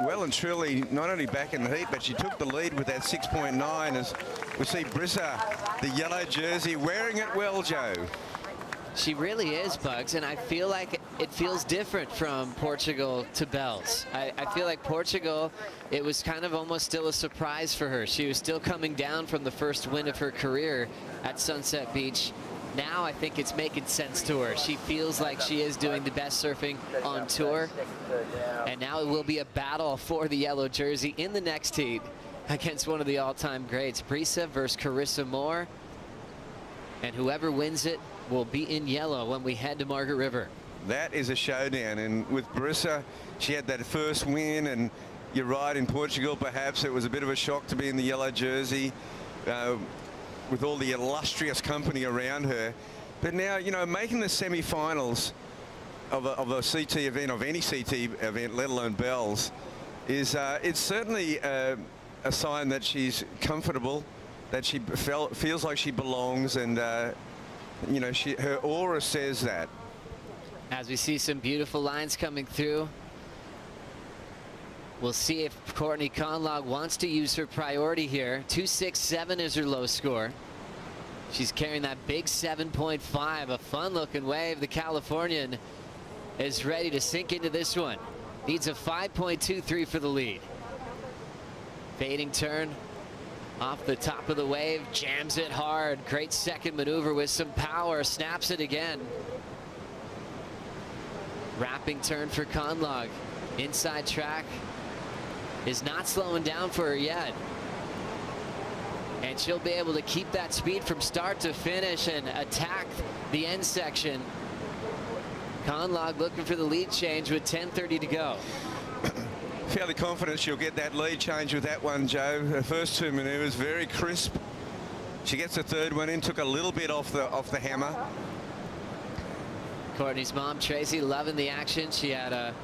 well and truly not only back in the heat, but she took the lead with that 6.9 as we see Brisa, the yellow jersey, wearing it well, Joe. She really is, Bugs, and I feel like it feels different from Portugal to Bells. I feel like Portugal, it was kind of almost still a surprise for her. She was still coming down from the first win of her career at Sunset Beach. now I think it's making sense to her. She feels like she is doing the best surfing on tour. And now it will be a battle for the yellow jersey in the next heat against one of the all-time greats, Brisa versus Carissa Moore. And whoever wins it will be in yellow when we head to Margaret River. That is a showdown, and with Brisa, she had that first win, and you're right, in Portugal perhaps it was a bit of a shock to be in the yellow jersey with all the illustrious company around her. But now, you know, making the semi-finals of a CT event, of any CT event, let alone Bells, is it's certainly a sign that she's comfortable, that she feels like she belongs, and you know, her aura says that. As we see some beautiful lines coming through, we'll see if Courtney Connollog wants to use her priority here. 2.67 is her low score. She's carrying that big 7.5, a fun-looking wave. The Californian is ready to sink into this one. Needs a 5.23 for the lead. Fading turn off the top of the wave, jams it hard. Great second maneuver with some power, snaps it again. Wrapping turn for Conlog. Inside track is not slowing down for her yet. And she'll be able to keep that speed from start to finish and attack the end section. Conlog looking for the lead change with 10:30 to go. Fairly confident she'll get that lead change with that one, Joe. Her first two maneuvers very crisp. She gets the third one in, took a little bit off the hammer. Courtney's mom, Tracy, loving the action. She had a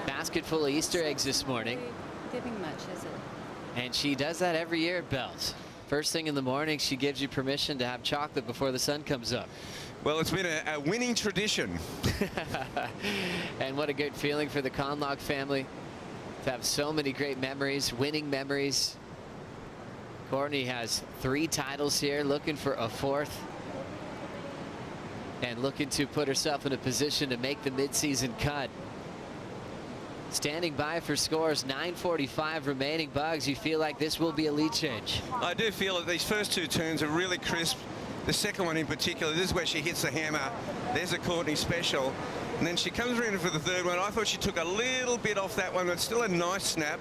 basket full of Easter eggs this morning. Giving much, is it? And she does that every year at Bells. First thing in the morning, she gives you permission to have chocolate before the sun comes up. Well, it's been a winning tradition. And what a good feeling for the Conlog family to have so many great memories, winning memories. Courtney has 3 titles here, looking for a 4th. And looking to put herself in a position to make the midseason cut. Standing by for scores, 9:45 remaining. Bugs, you feel like this will be a lead change? I do feel that these first two turns are really crisp. The second one in particular, this is where she hits the hammer. There's a Courtney special. And then she comes around for the third one. I thought she took a little bit off that one, but still a nice snap.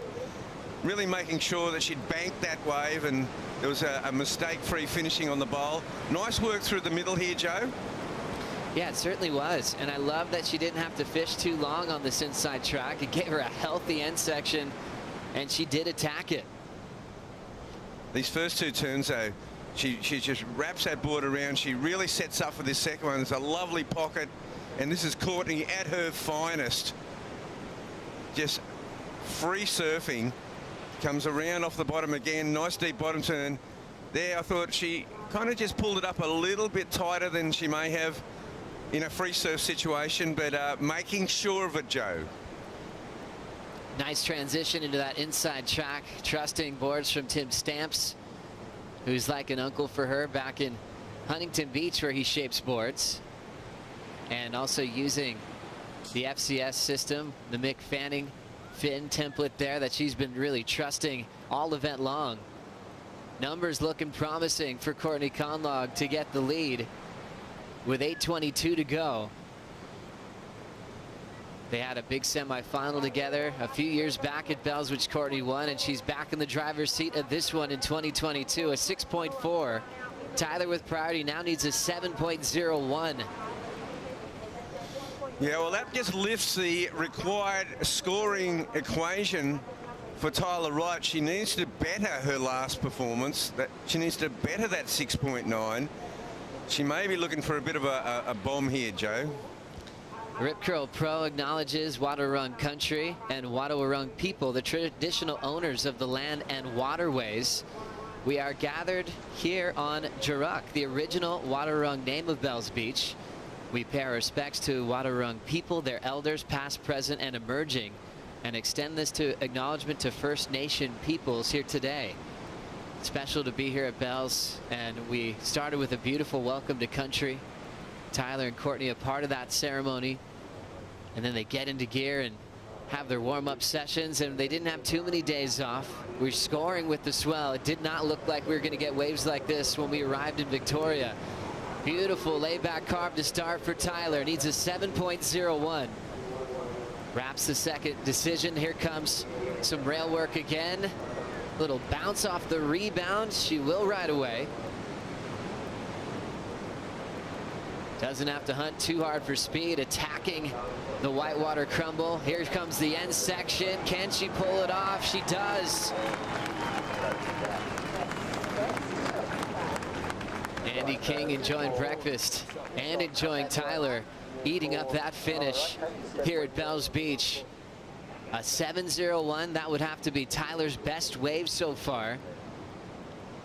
Really making sure that she'd banked that wave, and there was a mistake-free finishing on the bowl. Nice work through the middle here, Joe. Yeah, it certainly was. And I love that she didn't have to fish too long on this inside track. It gave her a healthy end section, and she did attack it. These first two turns, though, she just wraps that board around. She really sets up for this second one. It's a lovely pocket, and this is Courtney at her finest. Just free surfing. Comes around off the bottom again. Nice deep bottom turn. There, I thought she kind of just pulled it up a little bit tighter than she may have in a free surf situation, but making sure of it, Joe. Nice transition into that inside track, trusting boards from Tim Stamps, who's like an uncle for her back in Huntington Beach, where he shapes boards. And also using the FCS system, the Mick Fanning fin template there that she's been really trusting all event long. Numbers looking promising for Courtney Connollog to get the lead with 8:22 to go. They had a big semifinal together a few years back at Bells, which Courtney won, and she's back in the driver's seat of this one in 2022, a 6.4. Tyler with priority now needs a 7.01. Yeah, well, that just lifts the required scoring equation for Tyler Wright. She needs to better her last performance. She needs to better that 6.9. She may be looking for a bit of a bomb here, Joe. Rip Curl Pro acknowledges Wadawurrung country and Wadawurrung people, the traditional owners of the land and waterways. We are gathered here on Juruk, the original Wadawurrung name of Bells Beach. We pay our respects to Wadawurrung people, their elders, past, present, and emerging, and extend this to acknowledgement to First Nation peoples here today. Special to be here at Bells, and we started with a beautiful welcome to country. Tyler and Courtney a part of that ceremony, and then they get into gear and have their warm-up sessions, and they didn't have too many days off. We're scoring with the swell. It did not look like we were going to get waves like this when we arrived in Victoria. Beautiful layback carve to start for Tyler. Needs a 7.01. Wraps the second decision. Here comes some rail work again. Little bounce off the rebound. She will ride away. Doesn't have to hunt too hard for speed. Attacking the whitewater crumble. Here comes the end section. Can she pull it off? She does. Andy King enjoying breakfast and enjoying Tyler eating up that finish here at Bells Beach. A 7.01, that would have to be Tyler's best wave so far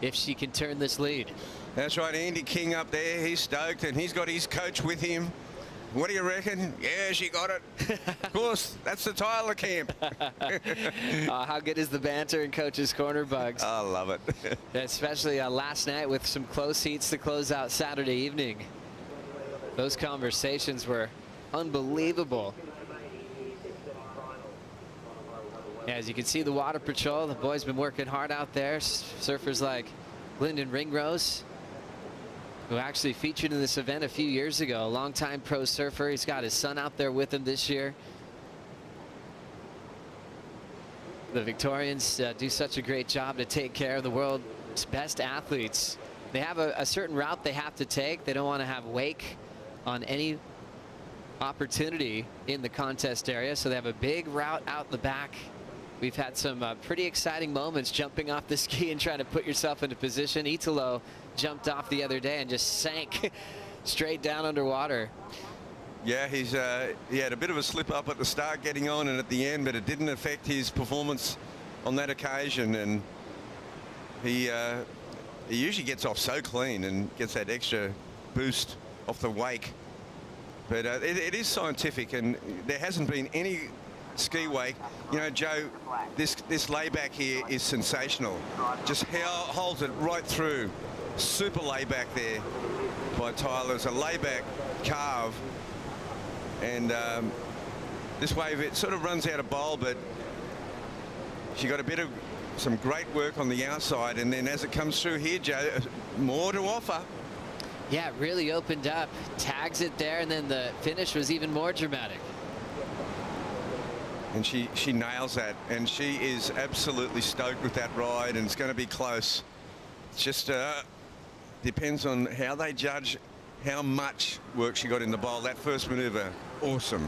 if she can turn this lead. That's right, Andy King up there. He's stoked, and he's got his coach with him. What do you reckon? Yeah, she got it. Of course, that's the Tyler camp. How good is the banter in Coach's Corner, Bugs? I love it. Especially last night with some close heats to close out Saturday evening. Those conversations were unbelievable. As you can see, the Water Patrol, the boys been working hard out there. Surfers like Lyndon Ringrose, who actually featured in this event a few years ago, a longtime pro surfer. He's got his son out there with him this year. The Victorians do such a great job to take care of the world's best athletes. They have a certain route they have to take. They don't want to have wake on any opportunity in the contest area, so they have a big route out the back. We've had some pretty exciting moments jumping off the ski and trying to put yourself into position. Italo jumped off the other day and just sank straight down underwater. Yeah, he had a bit of a slip up at the start getting on and at the end, but it didn't affect his performance on that occasion. And he usually gets off so clean and gets that extra boost off the wake. But it is scientific, and there hasn't been any ski wake. You know, Joe, this layback here is sensational. Just holds it right through. Super layback there by Tyler. It's a layback carve, and this wave, it sort of runs out of bowl, but she got a bit of some great work on the outside, and then as it comes through here, Joe, more to offer. Yeah, it really opened up, tags it there, and then the finish was even more dramatic. And she nails that, and she is absolutely stoked with that ride, and it's going to be close. It's just depends on how they judge how much work she got in the bowl. That first maneuver, awesome.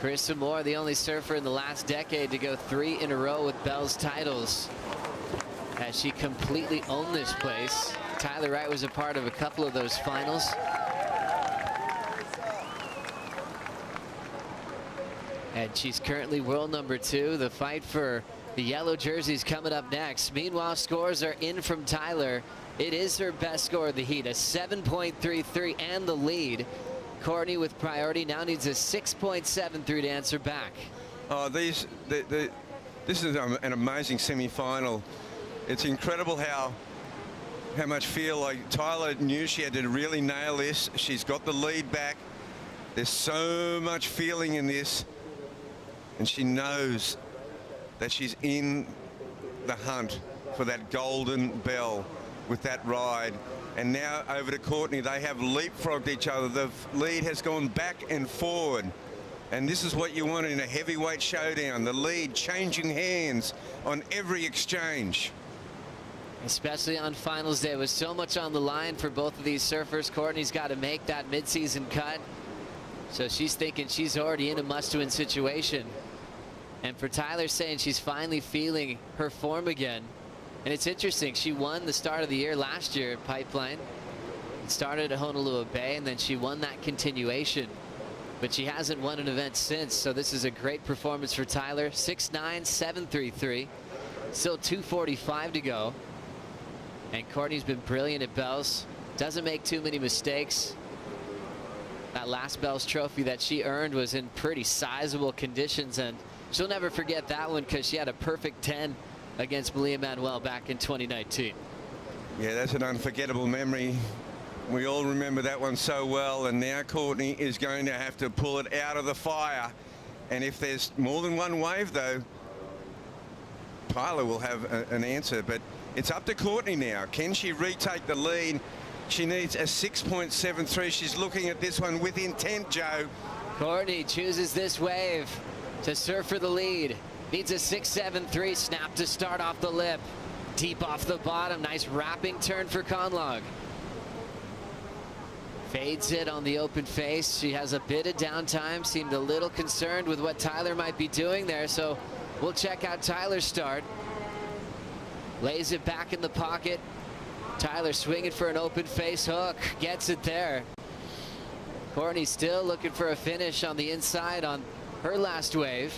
Carissa Moore, the only surfer in the last decade to go 3 in a row with Bell's titles, as she completely owned this place. Tyler Wright was a part of a couple of those finals. And she's currently world number 2. The fight for the yellow jerseys coming up next. Meanwhile, scores are in from Tyler. It is her best score of the heat, a 7.33 and the lead. Courtney with priority now needs a 6.73 to answer back. Oh, this is an amazing semi-final. It's incredible how much feel like Tyler knew she had to really nail this. She's got the lead back. There's so much feeling in this, and she knows that she's in the hunt for that golden bell with that ride. And now over to Courtney. They have leapfrogged each other. The lead has gone back and forward, and this is what you want in a heavyweight showdown, the lead changing hands on every exchange. Especially on finals day with so much on the line for both of these surfers. Courtney's got to make that midseason cut, so she's thinking she's already in a must-win situation. And for Tyler, saying she's finally feeling her form again. And it's interesting, she won the start of the year last year at Pipeline. It started at Honolulu Bay, and then she won that continuation. But she hasn't won an event since, so this is a great performance for Tyler. 6.9, 7.33. Still 2:45 to go. And Courtney's been brilliant at Bells. Doesn't make too many mistakes. That last Bells trophy that she earned was in pretty sizable conditions, and she'll never forget that one because she had a perfect 10 against Malia Manuel back in 2019. Yeah, that's an unforgettable memory. We all remember that one so well, and now Courtney is going to have to pull it out of the fire. And if there's more than one wave, though, Tyler will have an answer. But it's up to Courtney now. Can she retake the lead? She needs a 6.73. She's looking at this one with intent, Joe. Courtney chooses this wave to surf for the lead. Needs a 6.73 snap to start off the lip. Deep off the bottom. Nice wrapping turn for Conlog. Fades it on the open face. She has a bit of downtime. Seemed a little concerned with what Tyler might be doing there. So we'll check out Tyler's start. Lays it back in the pocket. Tyler swinging for an open face hook. Gets it there. Courtney still looking for a finish on the inside on her last wave.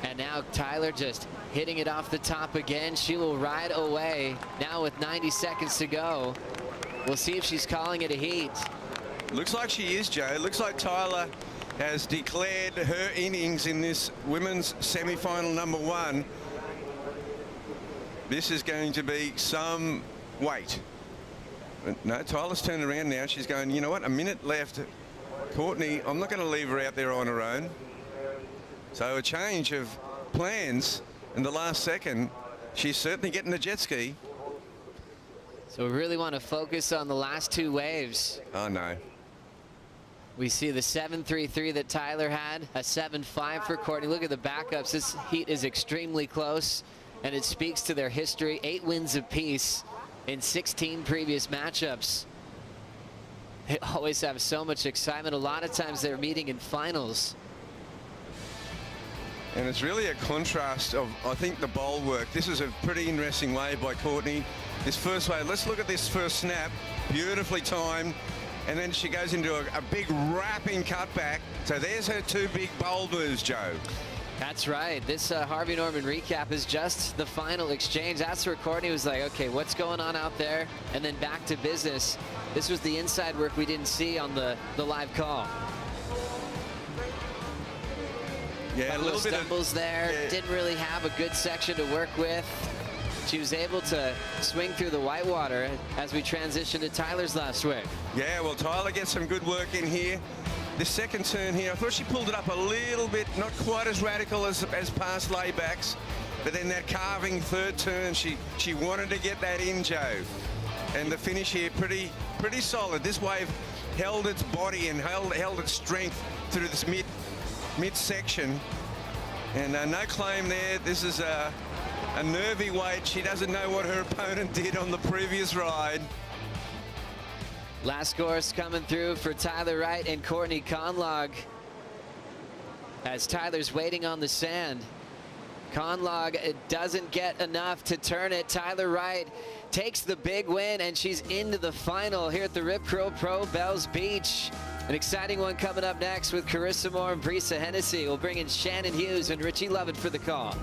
And now Tyler just hitting it off the top again. She will ride away now with 90 seconds to go. We'll see if she's calling it a heat. Looks like she is, Joe. Looks like Tyler has declared her innings in this women's semi-final number 1. This is going to be some weight. No, Tyler's turned around now. She's going, you know what, a minute left. Courtney, I'm not going to leave her out there on her own. So a change of plans in the last second. She's certainly getting the jet ski. So we really want to focus on the last 2 waves. Oh, no. We see the 7.33 that Tyler had, a 7.5 for Courtney. Look at the backups. This heat is extremely close, and it speaks to their history. 8 wins apiece in 16 previous matchups. They always have so much excitement. A lot of times they're meeting in finals. And it's really a contrast of, I think, the bowl work. This is a pretty interesting wave by Courtney. This first wave, let's look at this first snap. Beautifully timed. And then she goes into a big wrapping cutback. So there's her 2 big bowl moves, Joe. That's right. This Harvey Norman recap is just the final exchange. That's where Courtney was like, okay, what's going on out there? And then back to business. This was the inside work we didn't see on the live call. Yeah, a little bit of stumbles there. Yeah. Didn't really have a good section to work with. She was able to swing through the whitewater as we transition to Tyler's last wave. Yeah, well, Tyler gets some good work in here. The second turn here, I thought she pulled it up a little bit, not quite as radical as past laybacks, but then that carving third turn, she wanted to get that in, Joe. And the finish here, pretty solid. This wave held its body and held its strength through this midsection. And no claim there. This is a nervy weight. She doesn't know what her opponent did on the previous ride. Last scores coming through for Tyler Wright and Courtney Connollog as Tyler's waiting on the sand. Conlog doesn't get enough to turn it. Tyler Wright takes the big win, and she's into the final here at the Rip Curl Pro Bells Beach. An exciting one coming up next with Carissa Moore and Brisa Hennessy. We'll bring in Shannon Hughes and Richie Lovett for the call.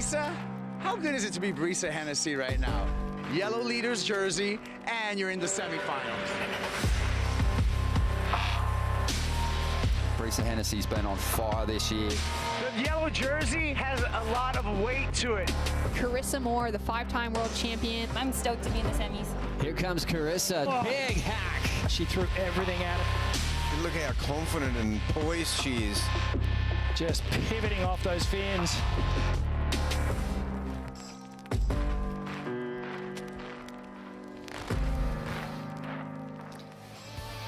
Brisa? How good is it to be Brisa Hennessy right now? Yellow leader's jersey, and you're in the semifinals. Brisa Hennessy's been on fire this year. The yellow jersey has a lot of weight to it. Carissa Moore, the 5-time world champion. I'm stoked to be in the semis. Here comes Carissa. Oh. Big hack. She threw everything at it. Look how confident and poised she is. Just pivoting off those fins.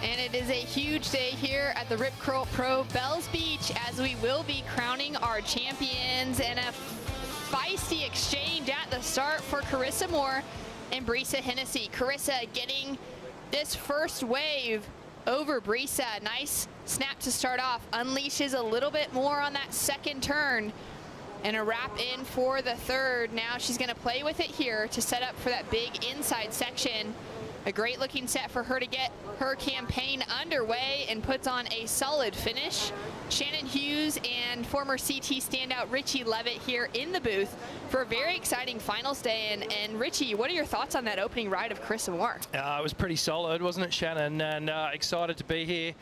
And it is a huge day here at the Rip Curl Pro Bells Beach as we will be crowning our champions, and a feisty exchange at the start for Carissa Moore and Brisa Hennessy. Carissa getting this first wave over Brisa. Nice snap to start off. Unleashes a little bit more on that second turn. And a wrap in for the third. Now she's going to play with it here to set up for that big inside section. A great looking set for her to get her campaign underway, and puts on a solid finish. Shannon Hughes and former CT standout Richie Levitt here in the booth for a very exciting finals day. And Richie, what are your thoughts on that opening ride of Carissa Moore? It was pretty solid, wasn't it, Shannon? And excited to be here.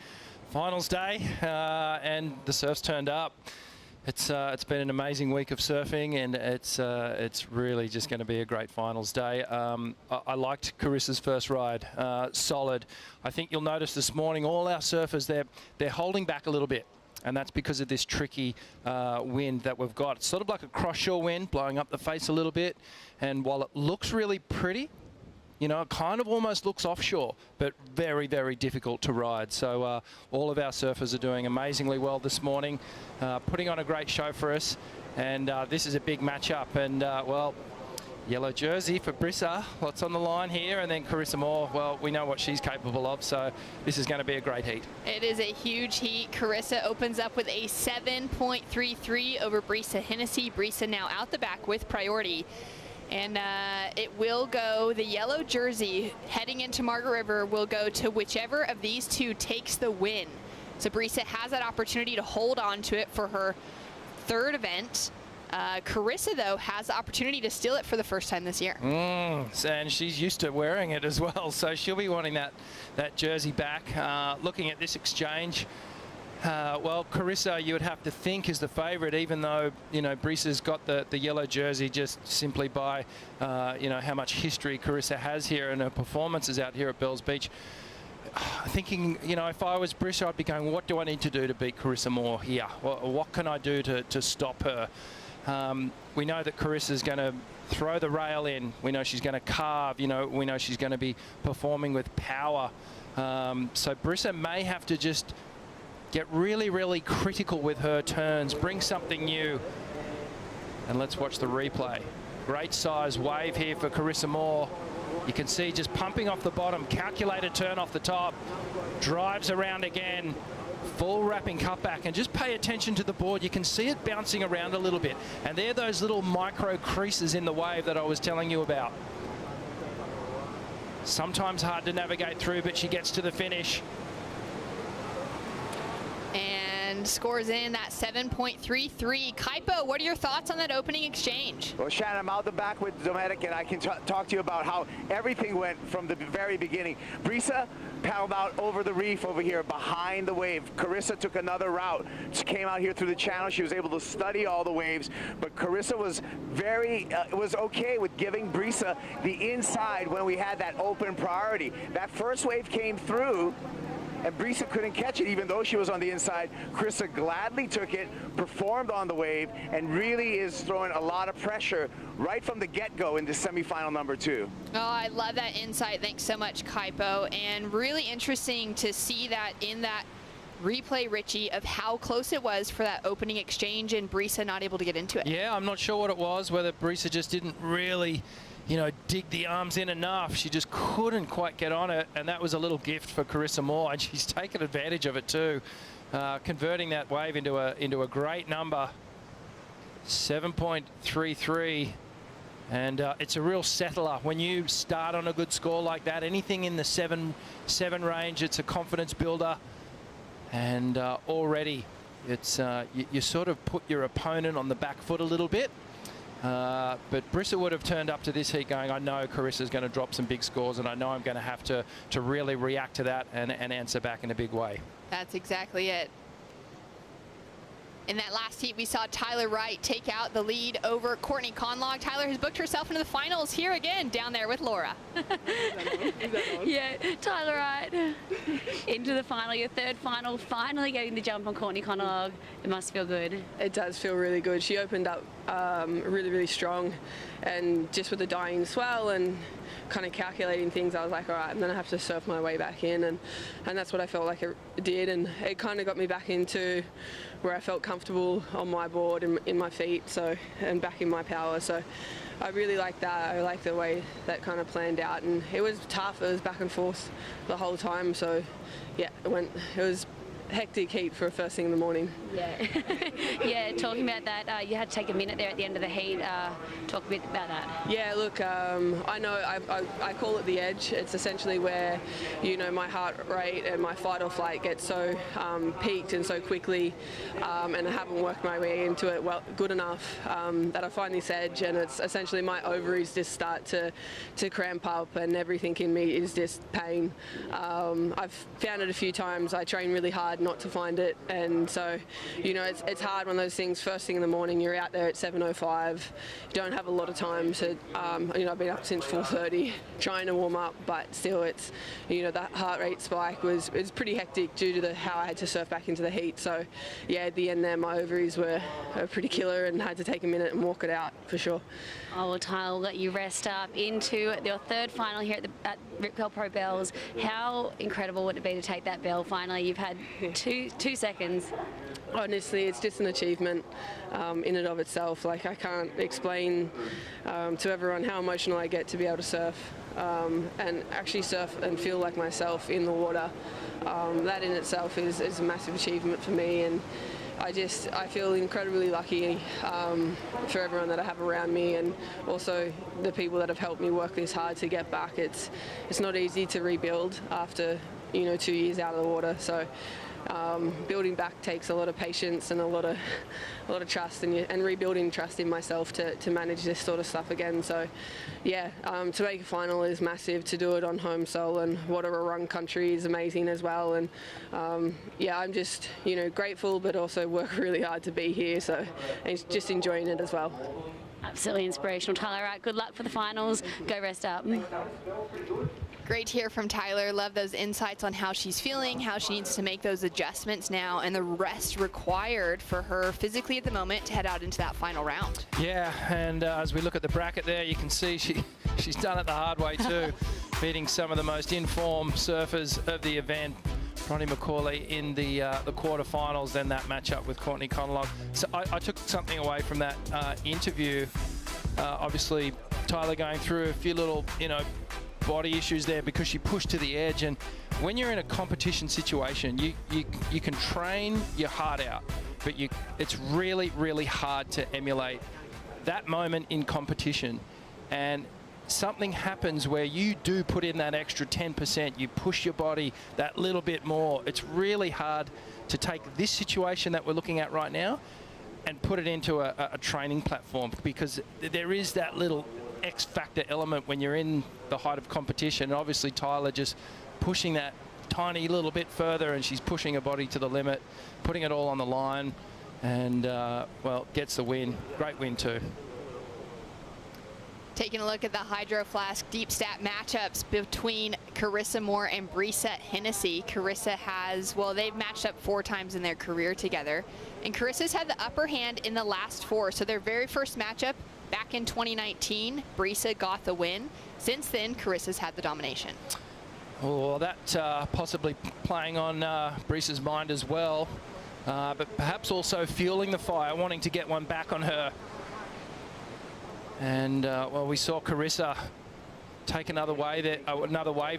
Finals day, and the surf's turned up. It's been an amazing week of surfing, and it's really just going to be a great finals day. I liked Carissa's first ride, solid. I think you'll notice this morning all our surfers, they're holding back a little bit, and that's because of this tricky wind that we've got. It's sort of like a cross-shore wind blowing up the face a little bit, and while it looks really pretty, you know, it kind of almost looks offshore, but very, very difficult to ride. So all of our surfers are doing amazingly well this morning, putting on a great show for us. And this is a big matchup. And, well, yellow jersey for Brisa. What's on the line here? And then Carissa Moore, well, we know what she's capable of. So this is going to be a great heat. It is a huge heat. Carissa opens up with a 7.33 over Brisa Hennessy. Brisa now out the back with priority. And it will go, the yellow jersey heading into Margaret River will go to whichever of these two takes the win. So Brisa has that opportunity to hold on to it for her third event. Carissa, though, has the opportunity to steal it for the first time this year. And she's used to wearing it as well, so she'll be wanting that jersey back. Looking at this exchange, well, Carissa, you would have to think, is the favourite, even though, you know, Brisa's got the yellow jersey just simply by, you know, how much history Carissa has here and her performances out here at Bells Beach. Thinking, you know, if I was Brisa, I'd be going, what do I need to do to beat Carissa Moore here? What can I do to stop her? We know that Carissa's going to throw the rail in. We know she's going to carve. You know, we know she's going to be performing with power. So Brisa may have to just get really, really critical with her turns, bring something new. And let's watch the replay. Great size wave here for Carissa Moore. You can see just pumping off the bottom, calculated turn off the top, drives around again, full wrapping cutback, and just pay attention to the board. You can see it bouncing around a little bit. And they're those little micro creases in the wave that I was telling you about. Sometimes hard to navigate through, but she gets to the finish. And scores in that 7.33. Kaipo, what are your thoughts on that opening exchange? Well, Shannon, I'm out the back with Dometic, and I can talk to you about how everything went from the very beginning. Brisa paddled out over the reef over here behind the wave. Carissa took another route. She came out here through the channel. She was able to study all the waves, but Carissa was was okay with giving Brisa the inside when we had that open priority. That first wave came through, and Brisa couldn't catch it, even though she was on the inside. Carissa gladly took it, performed on the wave, and really is throwing a lot of pressure right from the get-go in the semifinal number 2. Oh, I love that insight. Thanks so much, Kaipo. And really interesting to see that in that replay, Richie, of how close it was for that opening exchange and Brisa not able to get into it. Yeah, I'm not sure what it was, whether Brisa just didn't really, you know, dig the arms in enough. She just couldn't quite get on it, and that was a little gift for Carissa Moore, and she's taken advantage of it too, converting that wave into a great number, 7.33, and it's a real settler. When you start on a good score like that, anything in the 7 range, it's a confidence builder, and already it's you sort of put your opponent on the back foot a little bit. But Brisa would have turned up to this heat going, I know Carissa's going to drop some big scores, and I know I'm going to have to really react to that and answer back in a big way. That's exactly it. In that last heat, we saw Tyler Wright take out the lead over Courtney Connollog. Tyler has booked herself into the finals here again, down there with Laura. Yeah, Tyler Wright into the final, your third final, finally getting the jump on Courtney Connollog. It must feel good. It does feel really good. She opened up really, really strong, and just with the dying swell and kind of calculating things, I was like, all right, I'm going to have to surf my way back in, and that's what I felt like it did, and it kind of got me back into where I felt comfortable on my board and in my feet, so, and back in my power. So I really like that. I like the way that kind of planned out, and it was tough. It was back and forth the whole time. So yeah, it was hectic heat for first thing in the morning. Yeah, yeah. Talking about that, you had to take a minute there at the end of the heat. Talk a bit about that. Yeah, look, I know I call it the edge. It's essentially where, you know, my heart rate and my fight or flight gets so peaked and so quickly, and I haven't worked my way into it good enough that I find this edge, and it's essentially my ovaries just start to cramp up, and everything in me is just pain. I've found it a few times. I train really hard not to find it, and so, you know, it's hard when those things first thing in the morning, you're out there at 7:05, you don't have a lot of time to, you know, I've been up since 4:30 trying to warm up, but still it's, you know, that heart rate spike was pretty hectic due to how I had to surf back into the heat. So yeah, at the end there, my ovaries were pretty killer, and had to take a minute and walk it out for sure. Oh, well, Tyler, we'll let you rest up into your third final here at Rip Curl Pro Bells. How incredible would it be to take that bell finally? You've had two seconds. Honestly, it's just an achievement in and of itself. Like, I can't explain to everyone how emotional I get to be able to surf and actually surf and feel like myself in the water. That in itself is a massive achievement for me, and I feel incredibly lucky for everyone that I have around me, and also the people that have helped me work this hard to get back. It's not easy to rebuild after, you know, 2 years out of the water. So building back takes a lot of patience and a lot of trust, and rebuilding trust in myself to manage this sort of stuff again. So yeah, to make a final is massive. To do it on home soil and water run country is amazing as well. And yeah, I'm just, you know, grateful, but also work really hard to be here. So and just enjoying it as well. Absolutely inspirational, Tyler. Right, good luck for the finals. Go rest up. Great to hear from Tyler. Love those insights on how she's feeling, how she needs to make those adjustments now, and the rest required for her physically at the moment to head out into that final round. Yeah, and as we look at the bracket there, you can see she's done it the hard way too, beating some of the most in-form surfers of the event. Ronnie McCauley in the quarterfinals, then that matchup with Courtney Connollog. So I took something away from that interview. Obviously, Tyler going through a few little, you know, body issues there because she pushed to the edge, and when you're in a competition situation, you can train your heart out, but it's really hard to emulate that moment in competition. And something happens where you do put in that extra 10%, you push your body that little bit more. It's really hard to take this situation that we're looking at right now and put it into a training platform, because there is that little X factor element when you're in the height of competition. And obviously Tyler just pushing that tiny little bit further, and she's pushing her body to the limit, putting it all on the line, and well, gets the win. Great win too. Taking a look at the Hydro Flask Deep Stat matchups between Carissa Moore and Brisa Hennessy. Carissa has, well, they've matched up 4 times in their career together, and Carissa's had the upper hand in the last 4. So their very first matchup back in 2019, Brisa got the win. Since then, Carissa's had the domination. Well, that possibly playing on Brisa's mind as well, but perhaps also fueling the fire, wanting to get one back on her. And well, we saw Carissa take another wave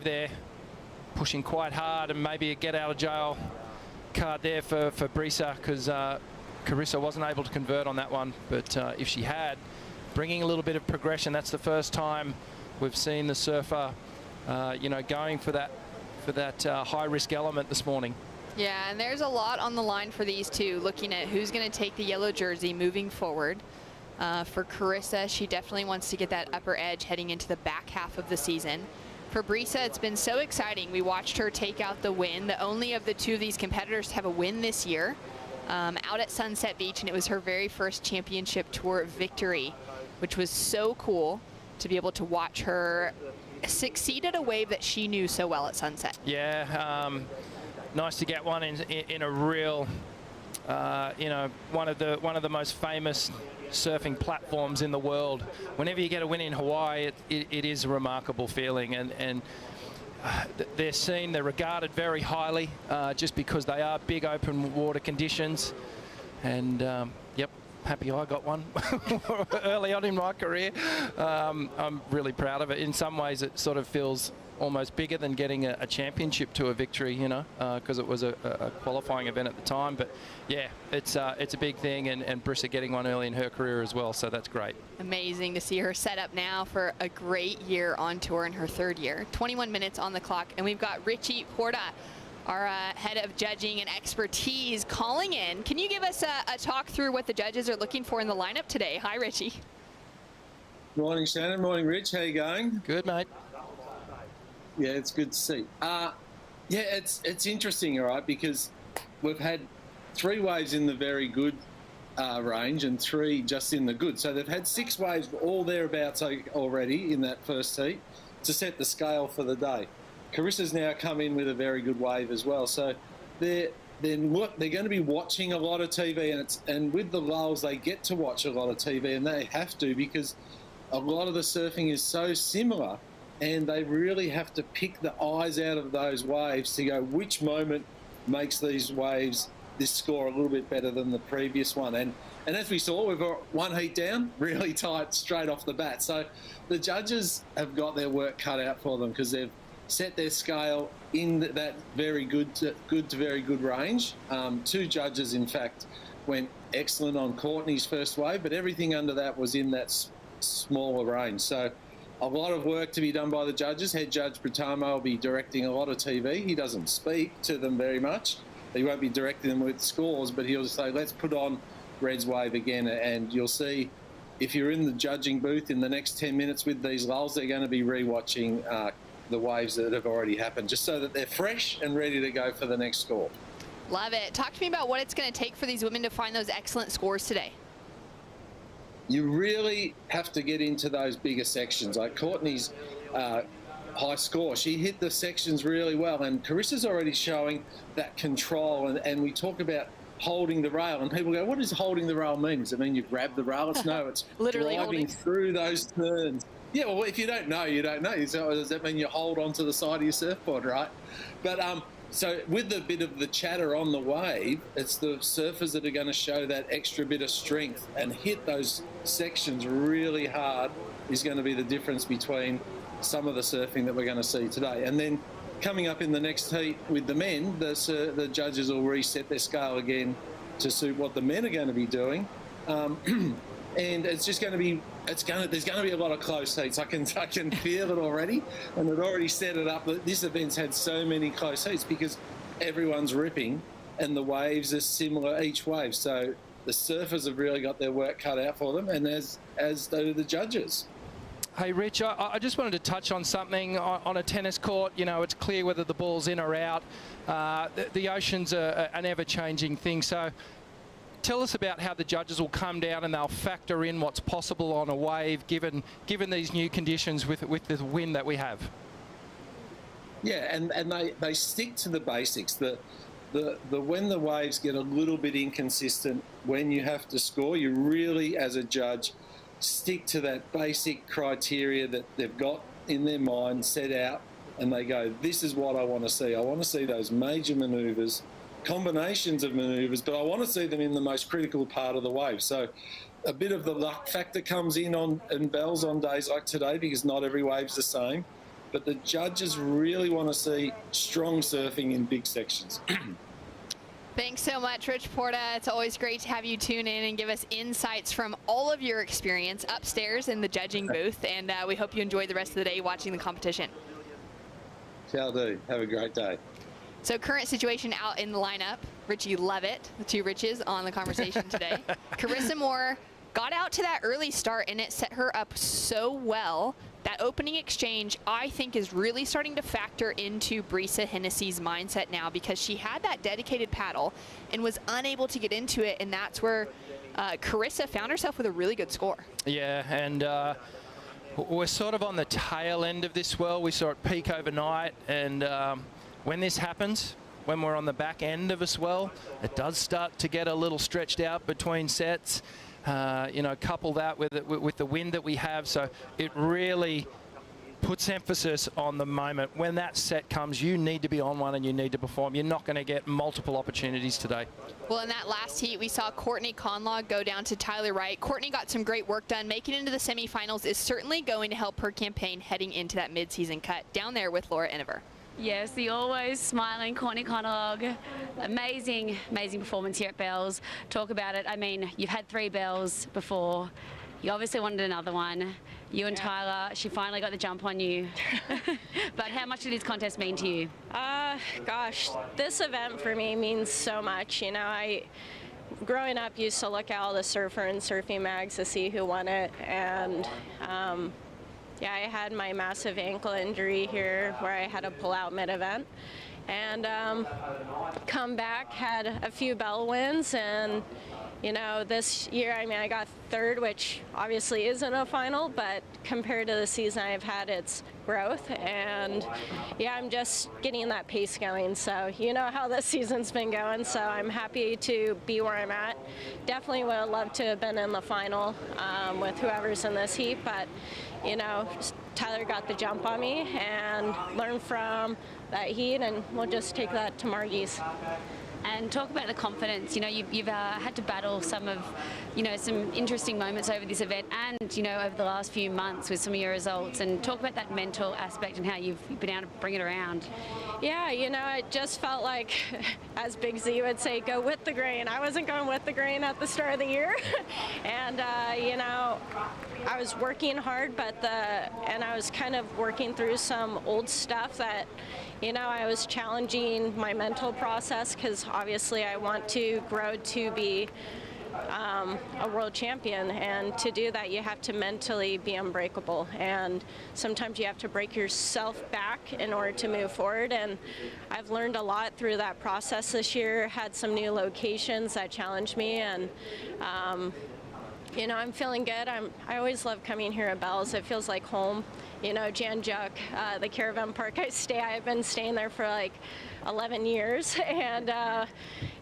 there, pushing quite hard, and maybe a get out of jail card there for Brisa, because Carissa wasn't able to convert on that one. But if she had, bringing a little bit of progression, that's the first time we've seen the surfer, you know, going for that high risk element this morning. Yeah, and there's a lot on the line for these two, looking at who's going to take the yellow jersey moving forward. For Carissa, she definitely wants to get that upper edge heading into the back half of the season. For Brisa, it's been so exciting. We watched her take out the win, the only of the two of these competitors to have a win this year, out at Sunset Beach, and it was her very first championship tour victory, which was so cool to be able to watch her succeed at a wave that she knew so well at Sunset. Yeah, nice to get one in a real, you know, one of the most famous surfing platforms in the world. Whenever you get a win in Hawaii, it is a remarkable feeling, and they're regarded very highly just because they are big open water conditions. And yep, happy I got one early on in my career. I'm really proud of it. In some ways, it sort of feels almost bigger than getting a championship tour victory, you know, because it was a qualifying event at the time. But yeah, it's a big thing, and Brisa getting one early in her career as well, so that's great. Amazing to see her set up now for a great year on tour in her third year. 21 minutes on the clock, and we've got Richie Porta, our head of judging and expertise, calling in. Can you give us a talk through what the judges are looking for in the lineup today? Hi, Richie. Morning, Shannon. Morning, Rich. How you going? Good, mate. Yeah, it's good to see. Yeah, it's interesting, all right, because we've had 3 waves in the very good range and 3 just in the good. So they've had 6 waves all thereabouts already in that first heat to set the scale for the day. Carissa's now come in with a very good wave as well. So they're going to be watching a lot of TV, and with the lulls, they get to watch a lot of TV, and they have to, because a lot of the surfing is so similar, and they really have to pick the eyes out of those waves to go which moment makes these waves, this score, a little bit better than the previous one. And as we saw, we've got 1 heat down, really tight straight off the bat. So the judges have got their work cut out for them, because they've set their scale in that very good to very good range. 2 judges, in fact, went excellent on Courtney's first wave, but everything under that was in that smaller range. So a lot of work to be done by the judges. Head Judge Britamo will be directing a lot of TV. He doesn't speak to them very much. He won't be directing them with scores, but he'll say, let's put on Red's wave again. And you'll see, if you're in the judging booth in the next 10 minutes with these lulls, they're going to be rewatching the waves that have already happened, just so that they're fresh and ready to go for the next score. Love it. Talk to me about what it's going to take for these women to find those excellent scores today. You really have to get into those bigger sections. Like Courtney's high score, she hit the sections really well, and Carissa's already showing that control, and we talk about holding the rail, and people go, what does holding the rail mean? Does it mean you grab the rail? No, it's literally driving through those turns. Yeah, well, if you don't know, you don't know. So does that mean you hold onto the side of your surfboard, right? But so with the bit of the chatter on the wave, it's the surfers that are going to show that extra bit of strength and hit those sections really hard is going to be the difference between some of the surfing that we're going to see today. And then coming up in the next heat with the men, the judges will reset their scale again to suit what the men are going to be doing. And it's just going to be, there's going to be a lot of close heats. I can feel it already, and it already set it up. This event's had so many close heats because everyone's ripping, and the waves are similar each wave. So the surfers have really got their work cut out for them, and as do the judges. Hey, Rich, I just wanted to touch on something on a tennis court. You know, it's clear whether the ball's in or out. The ocean's an ever-changing thing. So tell us about how the judges will come down and they'll factor in what's possible on a wave given these new conditions with the wind that we have. Yeah, and they stick to the basics. When the waves get a little bit inconsistent, when you have to score, you really, as a judge, stick to that basic criteria that they've got in their mind set out, and they go, this is what I want to see. I want to see those major manoeuvres, combinations of manoeuvres, but I want to see them in the most critical part of the wave. So a bit of the luck factor comes in and bells on days like today, because not every wave's the same. But the judges really want to see strong surfing in big sections. Thanks so much, Rich Porta. It's always great to have you tune in and give us insights from all of your experience upstairs in the judging booth. And we hope you enjoy the rest of the day watching the competition. Shall do. Have a great day. So current situation out in the lineup, Richie Levitt, the 2 Riches on the conversation today. Carissa Moore, got out to that early start, and it set her up so well. That opening exchange, I think, is really starting to factor into Brisa Hennessy's mindset now, because she had that dedicated paddle and was unable to get into it, and that's where Carissa found herself with a really good score. Yeah, and we're sort of on the tail end of this swell. We saw it peak overnight, and when this happens, when we're on the back end of a swell, it does start to get a little stretched out between sets. You know, couple that with the wind that we have, so it really puts emphasis on the moment. When that set comes, you need to be on one and you need to perform. You're not going to get multiple opportunities today. Well, in that last heat, we saw Courtney Connollog go down to Tyler Wright. Courtney got some great work done. Making it into the semifinals is certainly going to help her campaign heading into that mid-season cut down there with Laura Eniver. Yes, the always smiling Courtney Connollog. Amazing, amazing performance here at Bells. Talk about it. I mean, you've had 3 bells before. You obviously wanted another one. You and Tyler, she finally got the jump on you. But how much did this contest mean to you? Gosh, this event for me means so much. You know, growing up, used to look at all the surfer and surfing mags to see who won it, and yeah, I had my massive ankle injury here where I had to pull out mid-event, and come back, had a few bell wins, and you know, this year, I mean, I got 3rd, which obviously isn't a final, but compared to the season I've had, it's growth, and yeah, I'm just getting that pace going. So you know how this season's been going, so I'm happy to be where I'm at. Definitely would have loved to have been in the final with whoever's in this heat, but you know, Tyler got the jump on me and learned from that heat, and we'll just take that to Margie's. And talk about the confidence. You know, you've had to battle some of, you know, some interesting moments over this event, and you know, over the last few months with some of your results. And talk about that mental aspect and how you've been able to bring it around. Yeah, you know, it just felt like, as Big Z would say, go with the grain. I wasn't going with the grain at the start of the year, and you know, I was working hard, and I was kind of working through some old stuff that, you know, I was challenging my mental process, because obviously I want to grow to be a world champion, and to do that you have to mentally be unbreakable, and sometimes you have to break yourself back in order to move forward, and I've learned a lot through that process this year. Had some new locations that challenged me, and you know, I'm feeling good. I always love coming here at Bells. It feels like home. You know, Jan Juk, the caravan park I've been staying there for like 11 years, and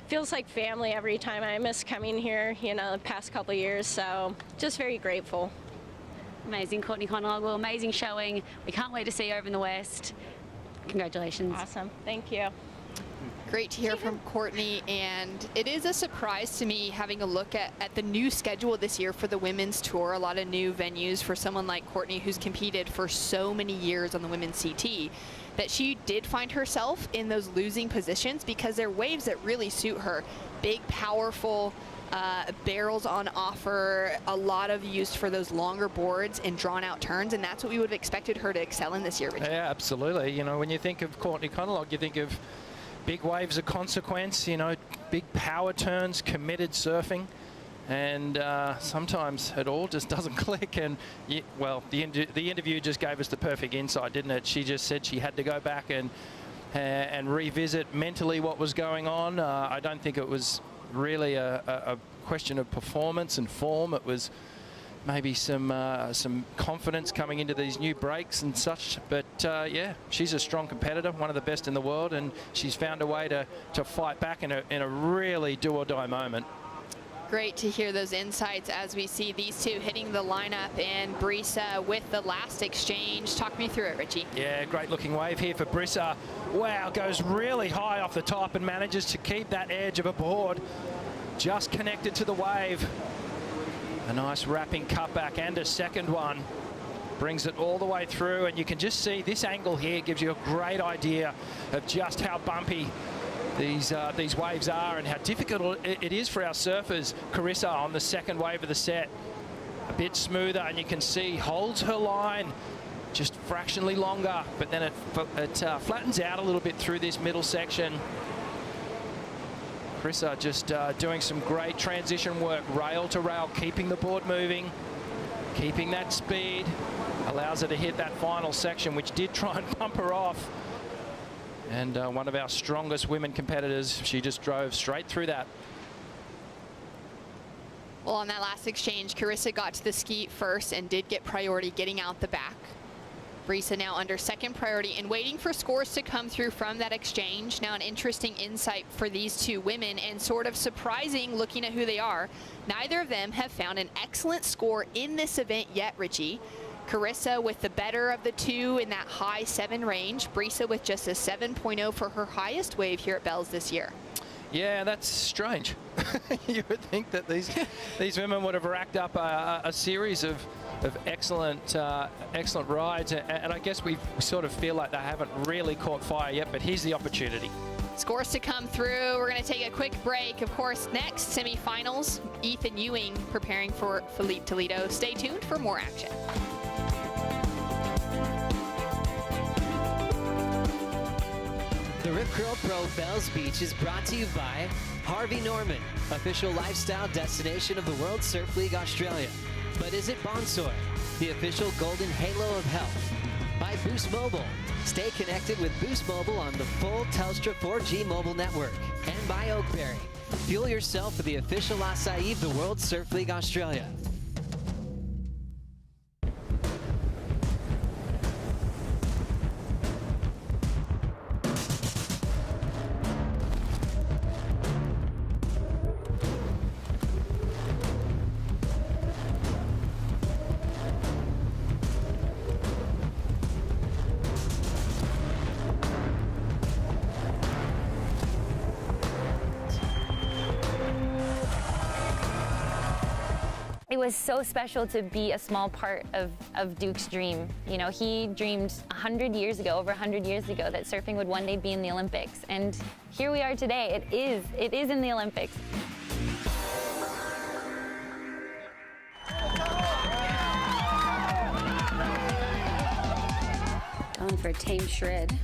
feels like family every time. I miss coming here, you know, the past couple of years, so just very grateful. Amazing, Courtney Connollog. Well, amazing showing. We can't wait to see you over in the West. Congratulations. Awesome. Thank you. Great to hear from Courtney, and it is a surprise to me having a look at the new schedule this year for the women's tour. A lot of new venues for someone like Courtney, who's competed for so many years on the women's CT, that she did find herself in those losing positions because they're waves that really suit her. Big, powerful barrels on offer, a lot of use for those longer boards and drawn out turns, and that's what we would have expected her to excel in this year, Richie. Yeah, absolutely. You know, when you think of Courtney Connollog, you think of big waves of consequence, you know, big power turns, committed surfing, and sometimes it all just doesn't click. And well, the interview just gave us the perfect insight, didn't it? She just said she had to go back and revisit mentally what was going on. I don't think it was really a question of performance and form. It was maybe some confidence coming into these new breaks and such, but yeah, she's a strong competitor, one of the best in the world, and she's found a way to fight back in a really do or die moment. Great to hear those insights as we see these two hitting the lineup, and Brisa with the last exchange. Talk me through it, Richie. Yeah, great looking wave here for Brisa. Wow, goes really high off the top and manages to keep that edge of a board just connected to the wave. A nice wrapping cutback and a second one. Brings it all the way through, and you can just see this angle here gives you a great idea of just how bumpy these waves are and how difficult it is for our surfers. Carissa on the second wave of the set, a bit smoother, and you can see holds her line just fractionally longer, but then it flattens out a little bit through this middle section. Brisa just doing some great transition work, rail to rail, keeping the board moving, keeping that speed, allows her to hit that final section, which did try and bump her off. And one of our strongest women competitors, she just drove straight through that. Well, on that last exchange, Carissa got to the ski first and did get priority getting out the back. Brisa now under second priority and waiting for scores to come through from that exchange. Now an interesting insight for these two women, and sort of surprising looking at who they are. Neither of them have found an excellent score in this event yet, Richie. Carissa with the better of the two in that high 7 range. Brisa with just a 7.0 for her highest wave here at Bells this year. Yeah, that's strange. You would think that these women would have racked up a series of excellent excellent rides, and I guess we sort of feel like they haven't really caught fire yet, but here's the opportunity. Scores to come through. We're going to take a quick break. Of course, next semifinals, Ethan Ewing preparing for Philippe Toledo. Stay tuned for more action. The Rip Curl Pro Bells Beach is brought to you by Harvey Norman, official lifestyle destination of the World Surf League Australia. But is it Bonsoy, the official golden halo of health? By Boost Mobile. Stay connected with Boost Mobile on the full Telstra 4G mobile network. And by Oakberry. Fuel yourself with the official acai of the World Surf League Australia. It was so special to be a small part of Duke's dream. You know, he dreamed 100 years ago, over 100 years ago, that surfing would one day be in the Olympics. And here we are today. It is in the Olympics. Going for a team shred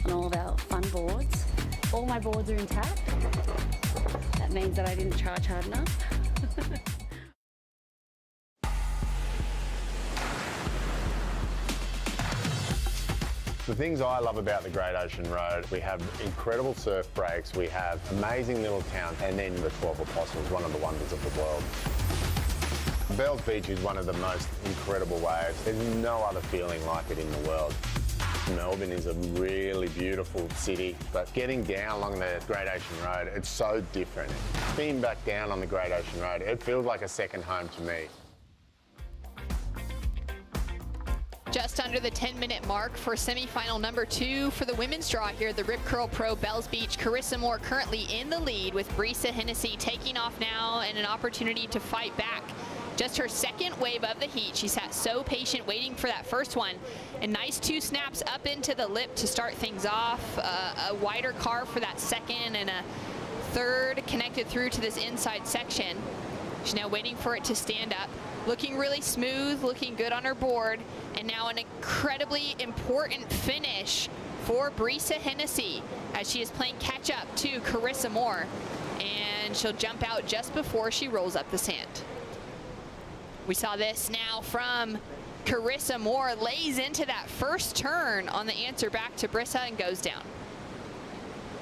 on all of our fun boards. All my boards are intact. That means that I didn't charge hard enough. The things I love about the Great Ocean Road, we have incredible surf breaks, we have amazing little towns, and then the 12 Apostles, one of the wonders of the world. Bells Beach is one of the most incredible waves. There's no other feeling like it in the world. Melbourne is a really beautiful city, but getting down along the Great Ocean Road, it's so different. Being back down on the Great Ocean Road, it feels like a second home to me. Just under the 10-minute mark for semifinal number 2 for the women's draw here at the Rip Curl Pro Bells Beach. Carissa Moore currently in the lead with Brisa Hennessy taking off now and an opportunity to fight back. Just her second wave of the heat. She sat so patient waiting for that first one. And nice 2 snaps up into the lip to start things off. A wider carve for that second and a third connected through to this inside section. She's now waiting for it to stand up. Looking really smooth, looking good on her board. And now an incredibly important finish for Brisa Hennessy as she is playing catch up to Carissa Moore. And she'll jump out just before she rolls up the sand. We saw this now from Carissa Moore, lays into that first turn on the answer back to Brisa and goes down.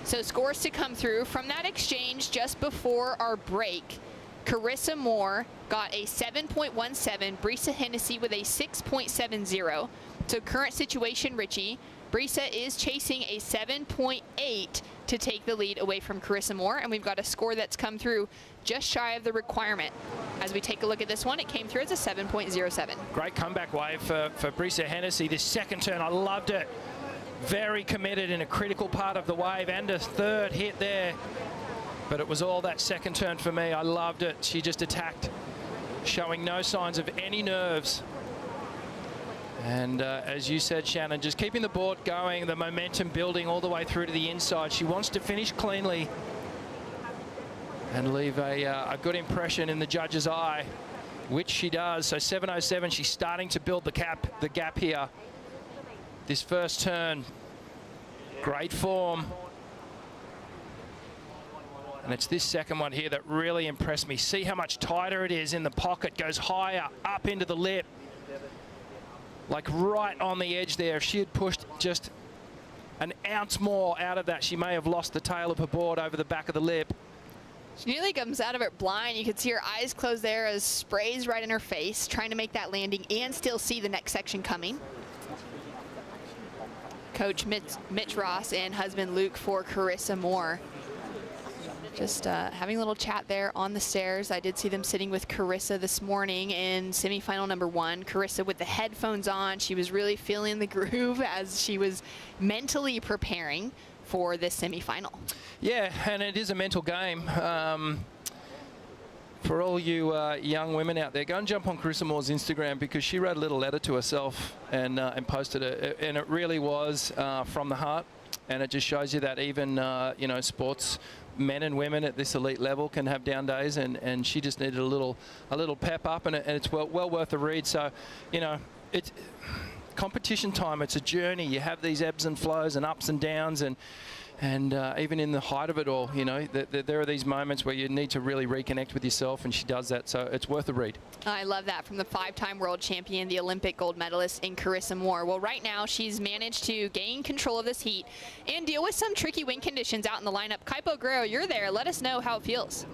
So scores to come through from that exchange just before our break. Carissa Moore got a 7.17, Brisa Hennessy with a 6.70. So current situation, Richie, Brisa is chasing a 7.8 to take the lead away from Carissa Moore, and we've got a score that's come through just shy of the requirement. As we take a look at this one, it came through as a 7.07. Great comeback wave for Brisa Hennessy. This second turn, I loved it. Very committed in a critical part of the wave, and a third hit there. But it was all that second turn for me. I loved it. She just attacked, showing no signs of any nerves. And as you said, Shannon, just keeping the board going, the momentum building all the way through to the inside. She wants to finish cleanly and leave a good impression in the judge's eye, which she does. So 7.07, she's starting to build the gap here. This first turn, great form. And it's this second one here that really impressed me. See how much tighter it is in the pocket, goes higher, up into the lip. Like right on the edge there. If she had pushed just an ounce more out of that, she may have lost the tail of her board over the back of the lip. She nearly comes out of it blind. You could see her eyes close there as sprays right in her face, trying to make that landing and still see the next section coming. Coach Mitch Ross and husband Luke for Carissa Moore. Just having a little chat there on the stairs. I did see them sitting with Carissa this morning in semifinal number 1. Carissa with the headphones on. She was really feeling the groove as she was mentally preparing for this semifinal. Yeah, and it is a mental game. For all you young women out there, go and jump on Carissa Moore's Instagram, because she wrote a little letter to herself and posted it, and it really was from the heart. And it just shows you that even you know, sports men and women at this elite level can have down days, and she just needed a little pep up, and it's well worth the read. So, you know, it's competition time. It's a journey. You have these ebbs and flows and ups and downs, and even in the height of it all, you know, there are these moments where you need to really reconnect with yourself, and she does that. So it's worth a read. I love that from the 5-time world champion, the Olympic gold medalist in Carissa Moore. Well, right now she's managed to gain control of this heat and deal with some tricky wind conditions out in the lineup. Kaipo Guerrero, you're there. Let us know how it feels.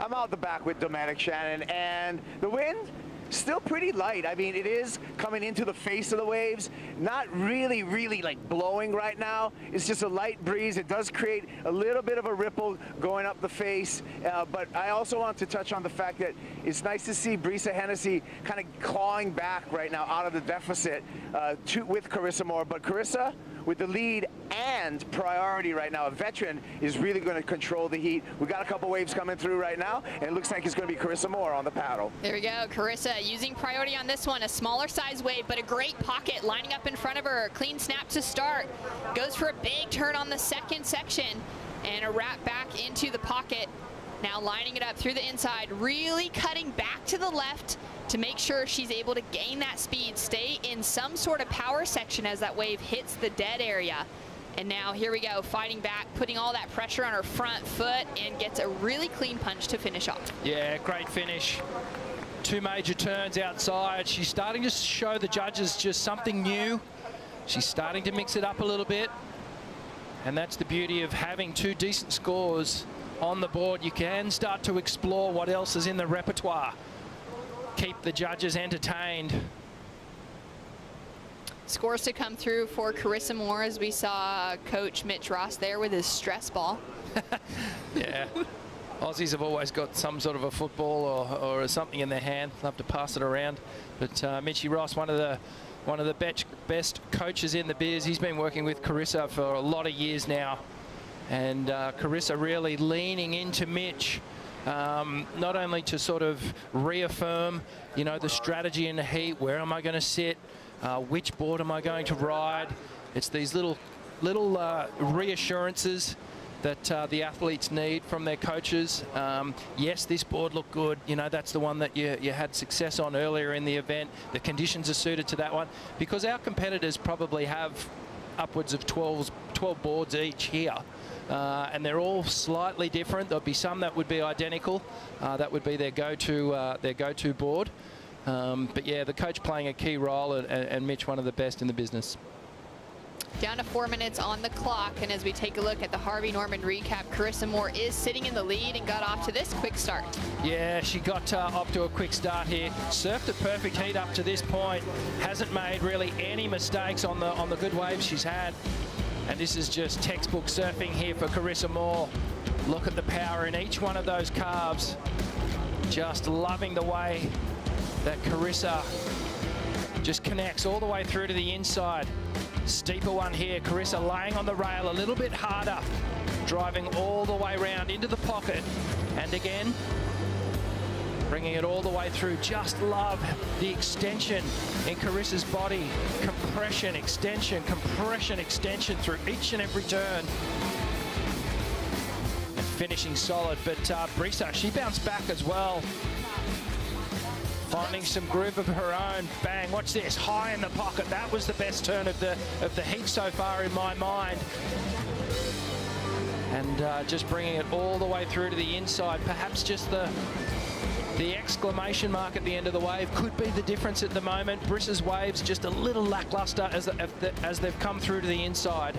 I'm out the back with Dominic Shannon, and the wind still pretty light. I mean, it is coming into the face of the waves, not really like blowing right now. It's just a light breeze. It does create a little bit of a ripple going up the face, but I also want to touch on the fact that it's nice to see Brisa Hennessy kind of clawing back right now out of the deficit with Carissa Moore. But Carissa, with the lead and priority right now, a veteran, is really going to control the heat. We got a couple waves coming through right now, and it looks like it's going to be Carissa Moore on the paddle. There we go. Carissa using priority on this one. A smaller size wave, but a great pocket lining up in front of her. Clean snap to start. Goes for a big turn on the second section, and a wrap back into the pocket. Now lining it up through the inside, really cutting back to the left to make sure she's able to gain that speed, stay in some sort of power section as that wave hits the dead area. And now here we go, fighting back, putting all that pressure on her front foot, and gets a really clean punch to finish off. Yeah, great finish. 2 major turns outside. She's starting to show the judges just something new. She's starting to mix it up a little bit. And that's the beauty of having 2 decent scores on the board. You can start to explore what else is in the repertoire. Keep the judges entertained. Scores to come through for Carissa Moore, as we saw Coach Mitch Ross there with his stress ball. Yeah. Aussies have always got some sort of a football or something in their hand. Love to pass it around. But Mitchy Ross, one of the best coaches in the biz. He's been working with Carissa for a lot of years now. And Carissa really leaning into Mitch, not only to sort of reaffirm, you know, the strategy in the heat. Where am I going to sit? Which board am I going to ride? It's these little reassurances that the athletes need from their coaches. Yes, this board looked good. You know, that's the one that you had success on earlier in the event. The conditions are suited to that one, because our competitors probably have upwards of 12 boards each here. And they're all slightly different. There'll be some that would be identical. That would be their go-to board. But yeah, the coach playing a key role, and Mitch, one of the best in the business. Down to 4 minutes on the clock, and as we take a look at the Harvey Norman recap, Carissa Moore is sitting in the lead and got off to this quick start. Yeah, she got off to a quick start here. Surfed a perfect heat up to this point. Hasn't made really any mistakes on the good waves she's had. And this is just textbook surfing here for Carissa Moore. Look at the power in each one of those calves. Just loving the way that Carissa just connects all the way through to the inside. Steeper one here. Carissa laying on the rail a little bit harder. Driving all the way round into the pocket. And again, bringing it all the way through. Just love the extension in Carissa's body. Compression, extension through each and every turn. And finishing solid, but Brisa, she bounced back as well. Finding some groove of her own. Bang, watch this, high in the pocket. That was the best turn of the heat so far in my mind. and just bringing it all the way through to the inside. Perhaps just the exclamation mark at the end of the wave could be the difference at the moment. Brisa's waves just a little lackluster as they've come through to the inside.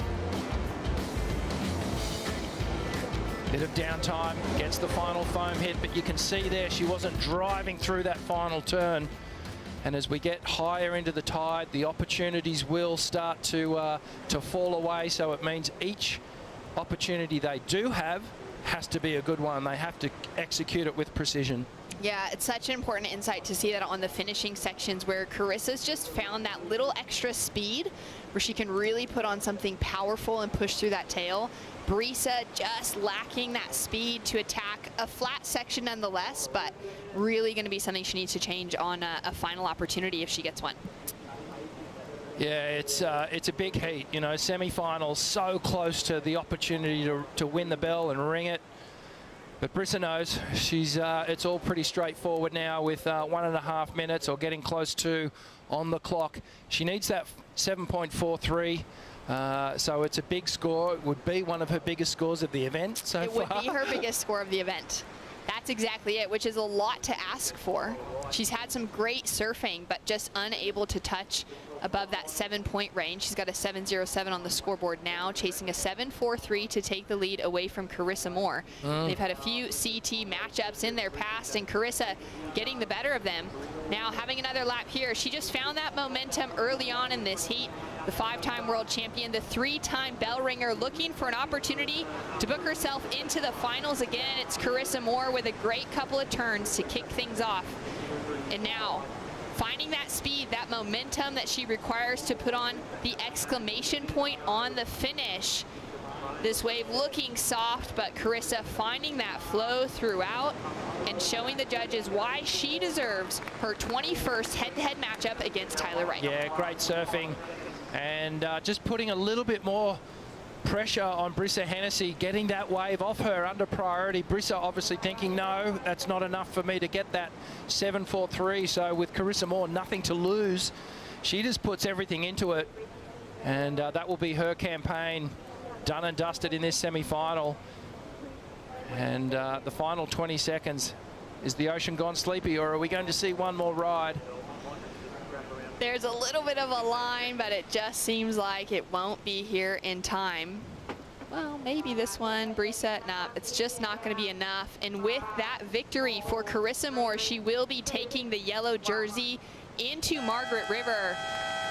Bit of downtime, gets the final foam hit, but you can see there she wasn't driving through that final turn. And as we get higher into the tide, the opportunities will start to fall away. So it means each opportunity they do have has to be a good one. They have to execute it with precision. Yeah, it's such an important insight to see that on the finishing sections where Carissa's just found that little extra speed where she can really put on something powerful and push through that tail. Brisa just lacking that speed to attack a flat section nonetheless, but really going to be something she needs to change on a final opportunity if she gets one. Yeah, it's a big heat, you know, semi-finals, so close to the opportunity to win the bell and ring it. But Brisa knows it's all pretty straightforward now with 1.5 minutes or getting close to on the clock. She needs that 7.43. So it's a big score. It would be one of her biggest scores of the event so far. It would be her biggest score of the event. That's exactly it, which is a lot to ask for. She's had some great surfing, but just unable to touch above that 7-point range. She's got a 7.07 on the scoreboard now, chasing a 7.43 to take the lead away from Carissa Moore. They've had a few CT matchups in their past, and Carissa getting the better of them. Now having another lap here, she just found that momentum early on in this heat. The 5-time world champion, the 3-time bell ringer, looking for an opportunity to book herself into the finals again. It's Carissa Moore with a great couple of turns to kick things off. And now, finding that speed, that momentum that she requires to put on the exclamation point on the finish. This wave looking soft, but Carissa finding that flow throughout and showing the judges why she deserves her 21st head-to-head matchup against Tyler Wright. Yeah, great surfing. And just putting a little bit more pressure on Brisa Hennessy, getting that wave off her under priority. Brisa obviously thinking, no, that's not enough for me to get that 7.43. So with Carissa Moore, nothing to lose. She just puts everything into it. And that will be her campaign done and dusted in this semi-final. And the final 20 seconds. Is the ocean gone sleepy, or are we going to see one more ride? There's a little bit of a line, but it just seems like it won't be here in time. Well, maybe this one, Brisa, nah, it's just not going to be enough. And with that victory for Carissa Moore, she will be taking the yellow jersey into Margaret River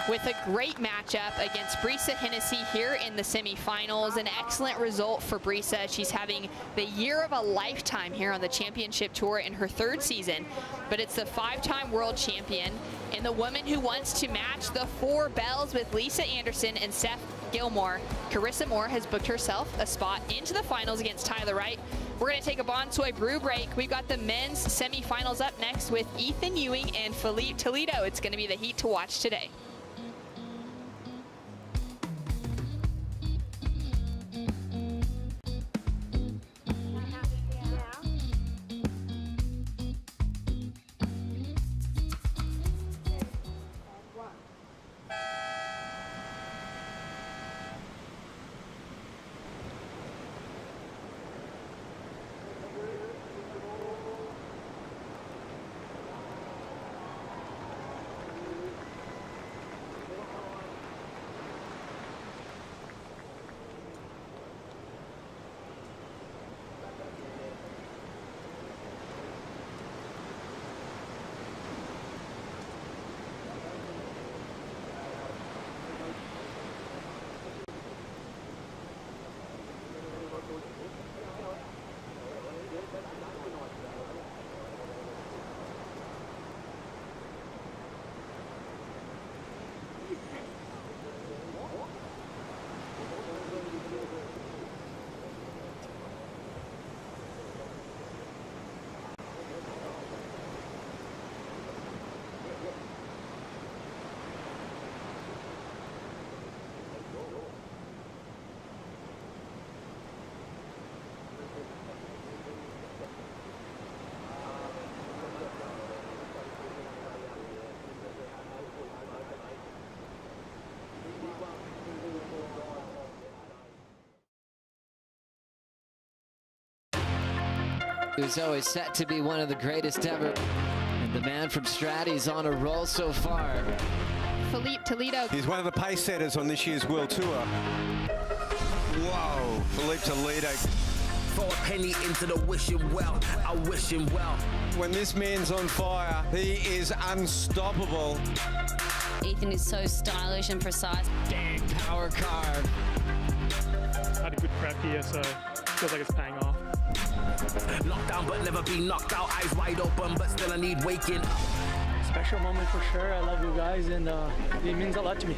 with a great matchup against Brisa Hennessy here in the semifinals. An excellent result for Brisa. She's having the year of a lifetime here on the championship tour in her 3rd season, but it's the 5-time world champion and the woman who wants to match the 4 bells with Lisa Anderson and Seth Gilmore. Carissa Moore has booked herself a spot into the finals against Tyler Wright. We're going to take a Bonsoy brew break. We've got the men's semifinals up next with Ethan Ewing and Philippe Toledo. It's going to be the heat to watch today. who's always set to be one of the greatest ever. And the man from Stratty's on a roll so far. Philippe Toledo. He's one of the pace setters on this year's World Tour. Whoa, Philippe Toledo. For a penny into the wishing well, I wish him well. When this man's on fire, he is unstoppable. Ethan is so stylish and precise. Dang power car. Had a good prep here, so feels like it's paying off. Knocked down but never be knocked out, eyes wide open but still I need waking up. Special moment for sure. I love you guys, and it means a lot to me.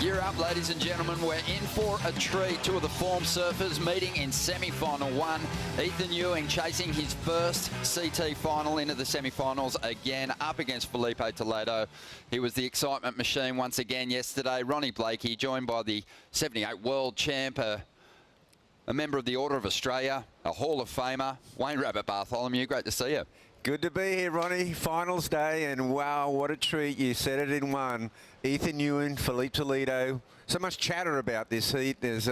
Gear up, ladies and gentlemen. We're in for a treat. Two of the form surfers meeting in semi-final one. Ethan Ewing chasing his first CT final into the semi-finals again, up against Philippe Toledo. He was the excitement machine once again yesterday. Ronnie Blakey, joined by the 78 world champ, a member of the Order of Australia, a Hall of Famer, Wayne Rabbit Bartholomew. Great to see you. Good to be here, Ronnie. Finals day, and wow, what a treat. You said it in one. Ethan Ewing, Philippe Toledo. So much chatter about this heat. There's,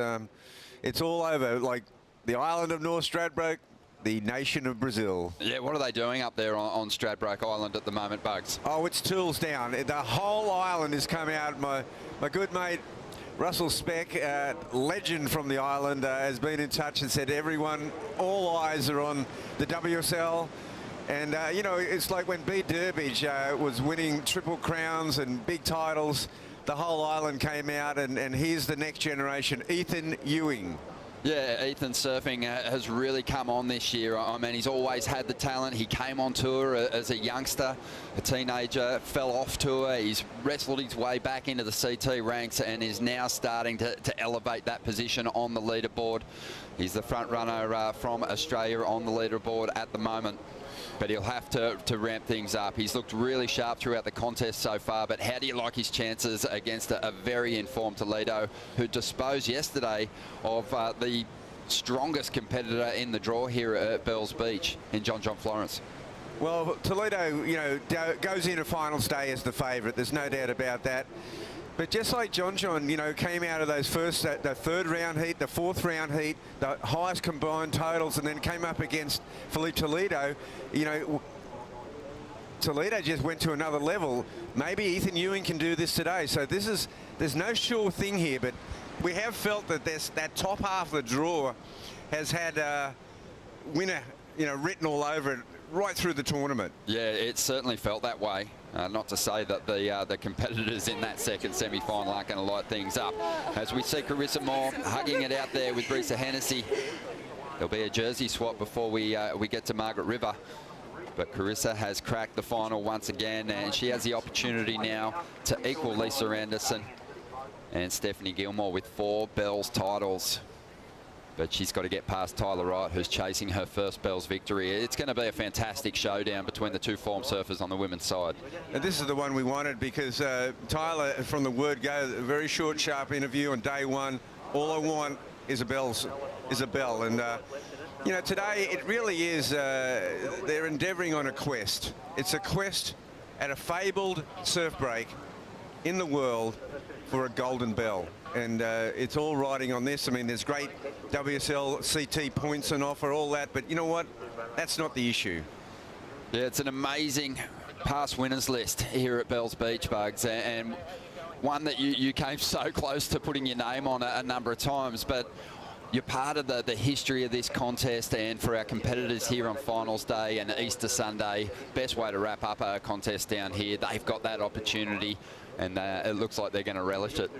it's all over, like the island of North Stradbroke, the nation of Brazil. Yeah, what are they doing up there on Stradbroke Island at the moment, Bugs? Oh, it's tools down. The whole island has come out. My good mate, Russell Speck, legend from the island, has been in touch and said everyone, all eyes are on the WSL. And, you know, it's like when Bede Durbridge was winning Triple Crowns and big titles, the whole island came out, and here's the next generation, Ethan Ewing. Yeah, Ethan surfing has really come on this year. I mean, he's always had the talent. He came on tour as a youngster, a teenager, fell off tour. He's wrestled his way back into the CT ranks and is now starting to elevate that position on the leaderboard. He's the front runner from Australia on the leaderboard at the moment. But he'll have to ramp things up. He's looked really sharp throughout the contest so far, but how do you like his chances against a very informed Toledo, who disposed yesterday of the strongest competitor in the draw here at Bells Beach in John Florence? Well, Toledo, you know, goes into finals day as the favourite. There's no doubt about that. But just like John, you know, came out of those the third round heat, the fourth round heat, the highest combined totals, and then came up against Philippe Toledo, you know, Toledo just went to another level. Maybe Ethan Ewing can do this today. So there's no sure thing here, but we have felt that that top half of the draw has had winner, you know, written all over it right through the tournament. Yeah, it certainly felt that way. Not to say that the competitors in that second semi-final aren't going to light things up. As we see Carissa Moore hugging it out there with Brisa Hennessy. There'll be a jersey swap before we get to Margaret River. But Carissa has cracked the final once again, and she has the opportunity now to equal Lisa Anderson and Stephanie Gilmore with 4 Bells titles. But she's got to get past Tyler Wright, who's chasing her first Bells victory. It's going to be a fantastic showdown between the two form surfers on the women's side. And this is the one we wanted, because Tyler, from the word go, a very short, sharp interview on day one. All I want is a bell. And, you know, today it really is, they're endeavouring on a quest. It's a quest at a fabled surf break in the world for a golden bell. And it's all riding on this. I mean, there's great WSL CT points on offer, all that, but you know what? That's not the issue. Yeah, it's an amazing past winners list here at Bells Beach, Bugs, and one that you came so close to putting your name on a number of times, but you're part of the history of this contest, and for our competitors here on finals day and Easter Sunday, best way to wrap up a contest down here. They've got that opportunity, and it looks like they're going to relish it.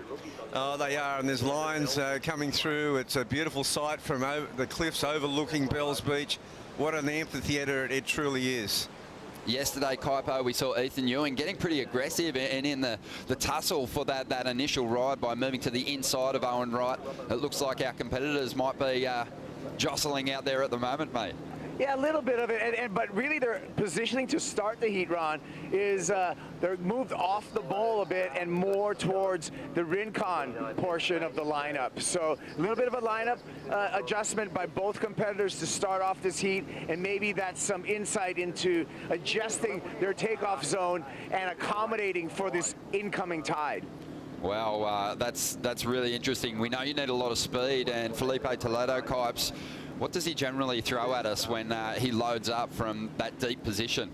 Oh, they are, and there's lines coming through. It's a beautiful sight from the cliffs overlooking Bells Beach. What an amphitheatre it truly is. Yesterday, Kaipo, we saw Ethan Ewing getting pretty aggressive and in the tussle for that initial ride by moving to the inside of Owen Wright. It looks like our competitors might be jostling out there at the moment, mate. Yeah, a little bit of it, but really their positioning to start the heat, Ron, is they're moved off the bowl a bit and more towards the Rincon portion of the lineup. So a little bit of a lineup adjustment by both competitors to start off this heat, and maybe that's some insight into adjusting their takeoff zone and accommodating for this incoming tide. Well, that's really interesting. We know you need a lot of speed, and Philippe Toledo, Kipes, what does he generally throw at us when he loads up from that deep position?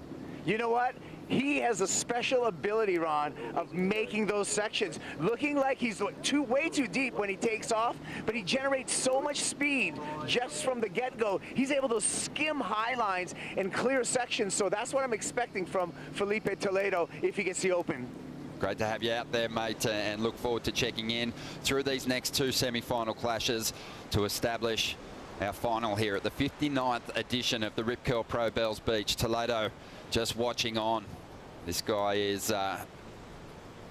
You know what? He has a special ability, Ron, of making those sections looking like he's way too deep when he takes off, but he generates so much speed just from the get-go. He's able to skim high lines and clear sections, so that's what I'm expecting from Philippe Toledo if he gets the open. Great to have you out there, mate, and look forward to checking in through these next two semi-final clashes to establish our final here at the 59th edition of the Rip Curl Pro Bells Beach. Toledo just watching on. This guy is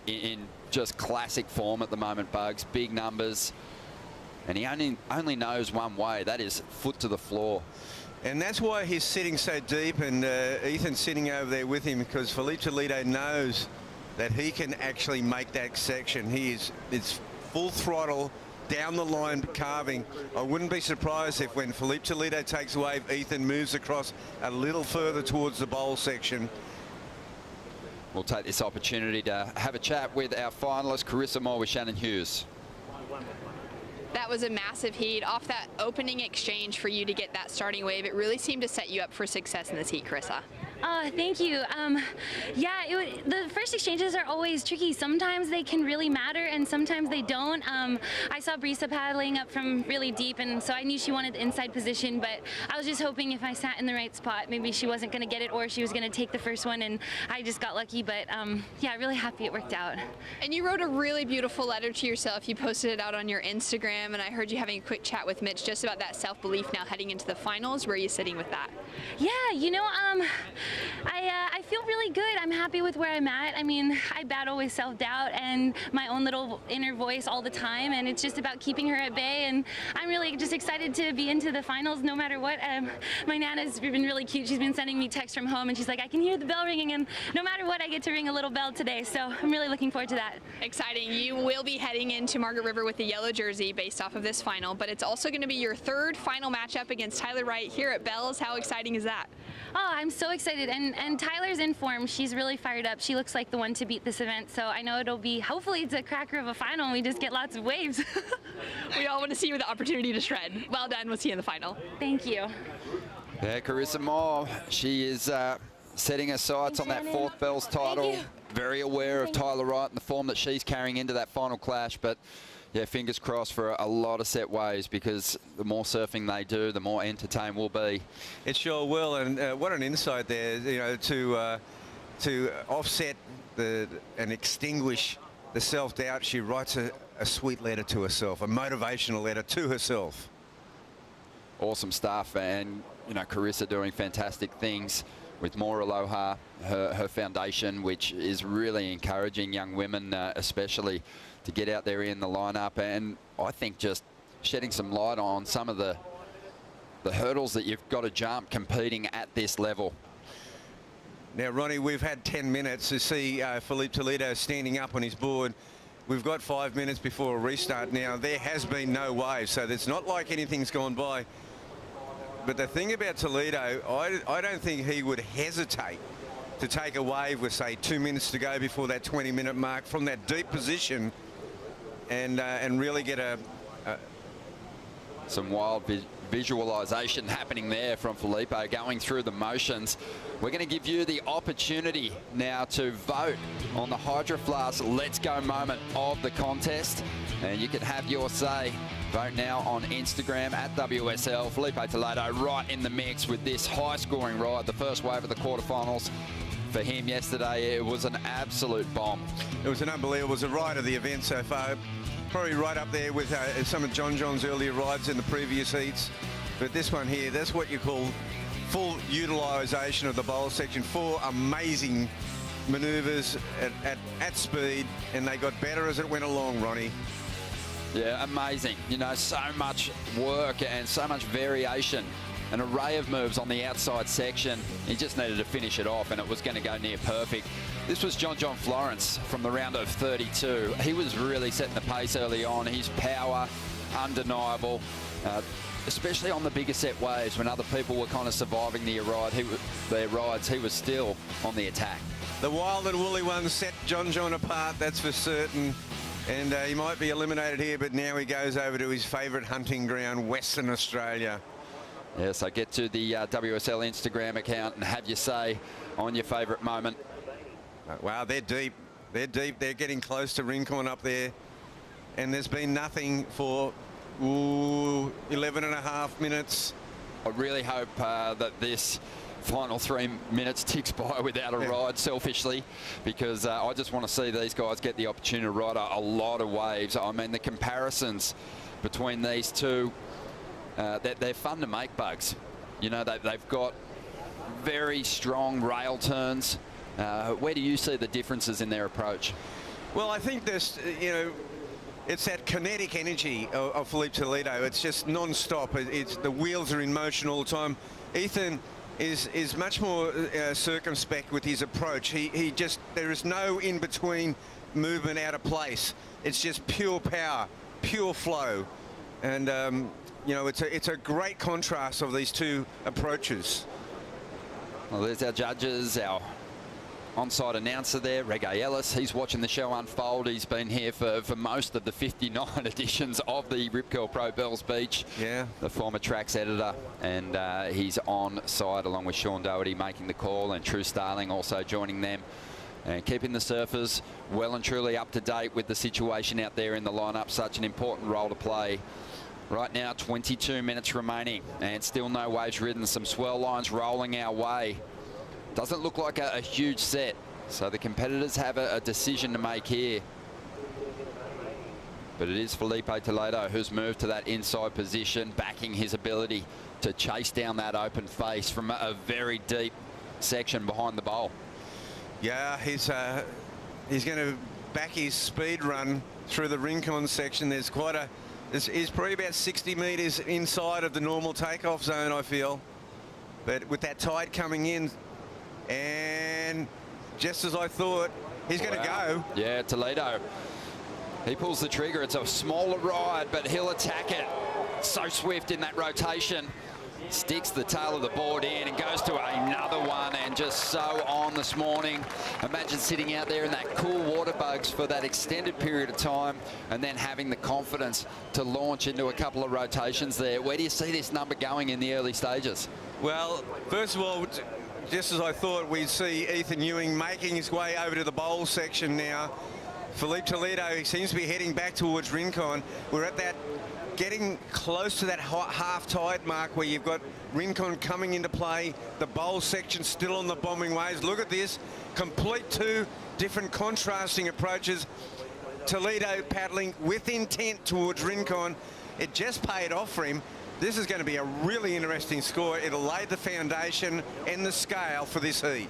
in just classic form at the moment, Bugs. Big numbers. And he only knows one way. That is foot to the floor. And that's why he's sitting so deep, and Ethan's sitting over there with him, because Philippe Toledo knows that he can actually make that section. It's full throttle, down the line carving. I wouldn't be surprised if when Philippe Toledo takes a wave, Ethan moves across a little further towards the bowl section. We'll take this opportunity to have a chat with our finalist, Carissa Moore with Shannon Hughes. That was a massive heat. Off that opening exchange for you to get that starting wave, it really seemed to set you up for success in this heat, Carissa. Thank you. Yeah, the first exchanges are always tricky. Sometimes they can really matter and sometimes they don't. I saw Brisa paddling up from really deep, and so I knew she wanted the inside position, but I was just hoping if I sat in the right spot, maybe she wasn't going to get it or she was going to take the first one, and I just got lucky. But yeah, really happy it worked out. And you wrote a really beautiful letter to yourself. You posted it out on your Instagram, and I heard you having a quick chat with Mitch just about that self-belief now heading into the finals. Where are you sitting with that? Yeah, you know, I feel really good. I'm happy with where I'm at. I mean, I battle with self-doubt and my own little inner voice all the time, and it's just about keeping her at bay, and I'm really just excited to be into the finals no matter what. My Nana's been really cute. She's been sending me texts from home, and she's like, I can hear the bell ringing, and no matter what, I get to ring a little bell today, so I'm really looking forward to that. Exciting. You will be heading into Margaret River with the yellow jersey based off of this final, but it's also going to be your third final matchup against Tyler Wright here at Bells. How exciting is that? Oh, I'm so excited, and Tyler's in form. She's really fired up. She looks like the one to beat this event, so I know it'll be, hopefully it's a cracker of a final and we just get lots of waves. We all want to see you with the opportunity to shred. Well done. We'll see you in the final. Thank you. Yeah, Carissa Moore, she is setting her sights on that fourth Bells title. Very aware of Tyler Wright and the form that she's carrying into that final clash, but yeah, fingers crossed for a lot of set waves, because the more surfing they do, the more entertained we'll be. It sure will, and what an insight there, you know, to offset and extinguish the self-doubt. She writes a sweet letter to herself, a motivational letter to herself. Awesome stuff, and you know, Carissa doing fantastic things with More Aloha, her foundation, which is really encouraging young women, especially, to get out there in the lineup, and I think just shedding some light on some of the hurdles that you've got to jump competing at this level. Now, Ronnie, we've had 10 minutes to see Philippe Toledo standing up on his board. We've got 5 minutes before a restart now. There has been no wave, so it's not like anything's gone by. But the thing about Toledo, I don't think he would hesitate to take a wave with, say, 2 minutes to go before that 20-minute mark from that deep position, and really get some wild visualization happening there from Felipe, going through the motions. We're going to give you the opportunity now to vote on the Hydro Flask Let's Go moment of the contest, and you can have your say. Vote now on Instagram at WSL. Felipe Toledo right in the mix with this high-scoring ride, the first wave of the quarterfinals. For him yesterday, it was an absolute bomb. It was an unbelievable, it was a ride of the event so far. Probably right up there with some of John John's earlier rides in the previous heats. But this one here, that's what you call full utilisation of the bowl section. 4 amazing manoeuvres at speed, and they got better as it went along, Ronnie. Yeah, amazing. You know, so much work and so much variation. An array of moves on the outside section. He just needed to finish it off, and it was going to go near perfect. This was John Florence from the round of 32. He was really setting the pace early on. His power, undeniable, especially on the bigger set waves when other people were kind of surviving their rides. He was still on the attack. The wild and woolly ones set John apart, that's for certain. And he might be eliminated here, but now he goes over to his favourite hunting ground, Western Australia. Yeah, so get to the WSL Instagram account and have your say on your favourite moment. Wow, they're deep. They're deep. They're getting close to Rincon up there. And there's been nothing for 11 and a half minutes. I really hope that this final 3 minutes ticks by without a ride, selfishly, because I just want to see these guys get the opportunity to ride a lot of waves. I mean, the comparisons between these two, they're fun to make, Bugs. You know, they've got very strong rail turns. Where do you see the differences in their approach? Well, I think there's, you know, it's that kinetic energy of Philippe Toledo. It's just non-stop. It's the wheels are in motion all the time. Ethan is much more circumspect with his approach. He just, there is no in-between movement out of place. It's just pure power, pure flow. And, you know, it's a great contrast of these two approaches. Well, there's our judges, our on-site announcer there, Reggae Ellis. He's watching the show unfold. He's been here for most of the 59 editions of the Rip Curl Pro Bells Beach. Yeah. The former tracks editor, and he's on site along with Sean Doherty making the call, and True Starling also joining them and keeping the surfers well and truly up to date with the situation out there in the lineup. Such an important role to play. Right now, 22 minutes remaining and still no waves ridden. Some swell lines rolling our way. Doesn't look like a huge set, so the competitors have a decision to make here. But it is Philippe Toledo who's moved to that inside position, backing his ability to chase down that open face from a very deep section behind the bowl. Yeah, he's going to back his speed run through the Rincon section. There's quite a, he's probably about 60 metres inside of the normal takeoff zone, I feel. But with that tide coming in, and just as I thought, he's going to go. Yeah, Toledo. He pulls the trigger. It's a smaller ride, but he'll attack it. So swift in that rotation. Sticks the tail of the board in and goes to another one, and just so on this morning. Imagine sitting out there in that cool water, Bugs, for that extended period of time and then having the confidence to launch into a couple of rotations there. Where do you see this number going in the early stages? Well, first of all, just as I thought, we'd see Ethan Ewing making his way over to the bowl section now. Philippe Toledo, he seems to be heading back towards Rincon. We're at that, getting close to that half tide mark where you've got Rincon coming into play. The bowl section still on the bombing waves. Look at this, complete two different contrasting approaches. Toledo paddling with intent towards Rincon. It just paid off for him. This is going to be a really interesting score. It'll lay the foundation and the scale for this heat.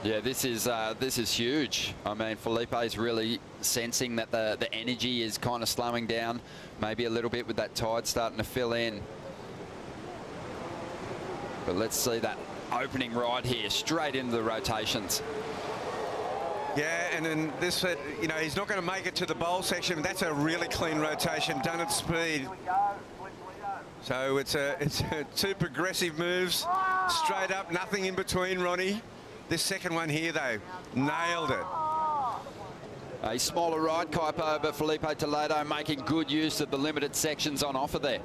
Yeah, this is huge. I mean, Felipe's really sensing that the energy is kind of slowing down, maybe a little bit with that tide starting to fill in. But let's see that opening ride here, straight into the rotations. Yeah, and then this, you know, he's not going to make it to the bowl section. That's a really clean rotation, done at speed. So it's two progressive moves, straight up, nothing in between, Ronnie. This second one here, though, nailed it. A smaller ride, Kaipo, but Felipe Toledo making good use of the limited sections on offer there.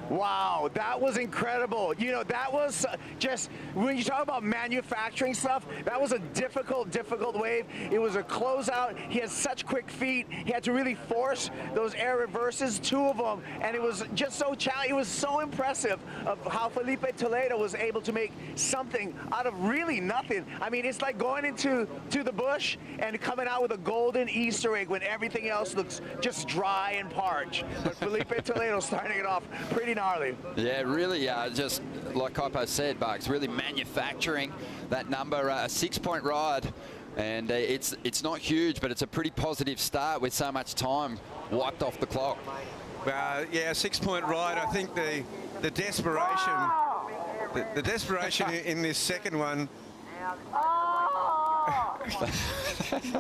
Wow, that was incredible. You know, that was just, when you talk about manufacturing stuff, that was a difficult wave. It was a closeout. He had such quick feet. He had to really force those air reverses, two of them, and it was just so challenging. It was so impressive of how Philippe Toledo was able to make something out of really nothing. I mean, it's like going into the bush and coming out with a golden Easter egg when everything else looks just dry and parched. But Philippe Toledo starting it off pretty gnarly. Yeah, really, just like Kaipo said, Bugs, really manufacturing that number, a 6-point ride. And it's not huge, but it's a pretty positive start with so much time wiped off the clock. Yeah, 6-point ride. I think the desperation, the desperation in this second one.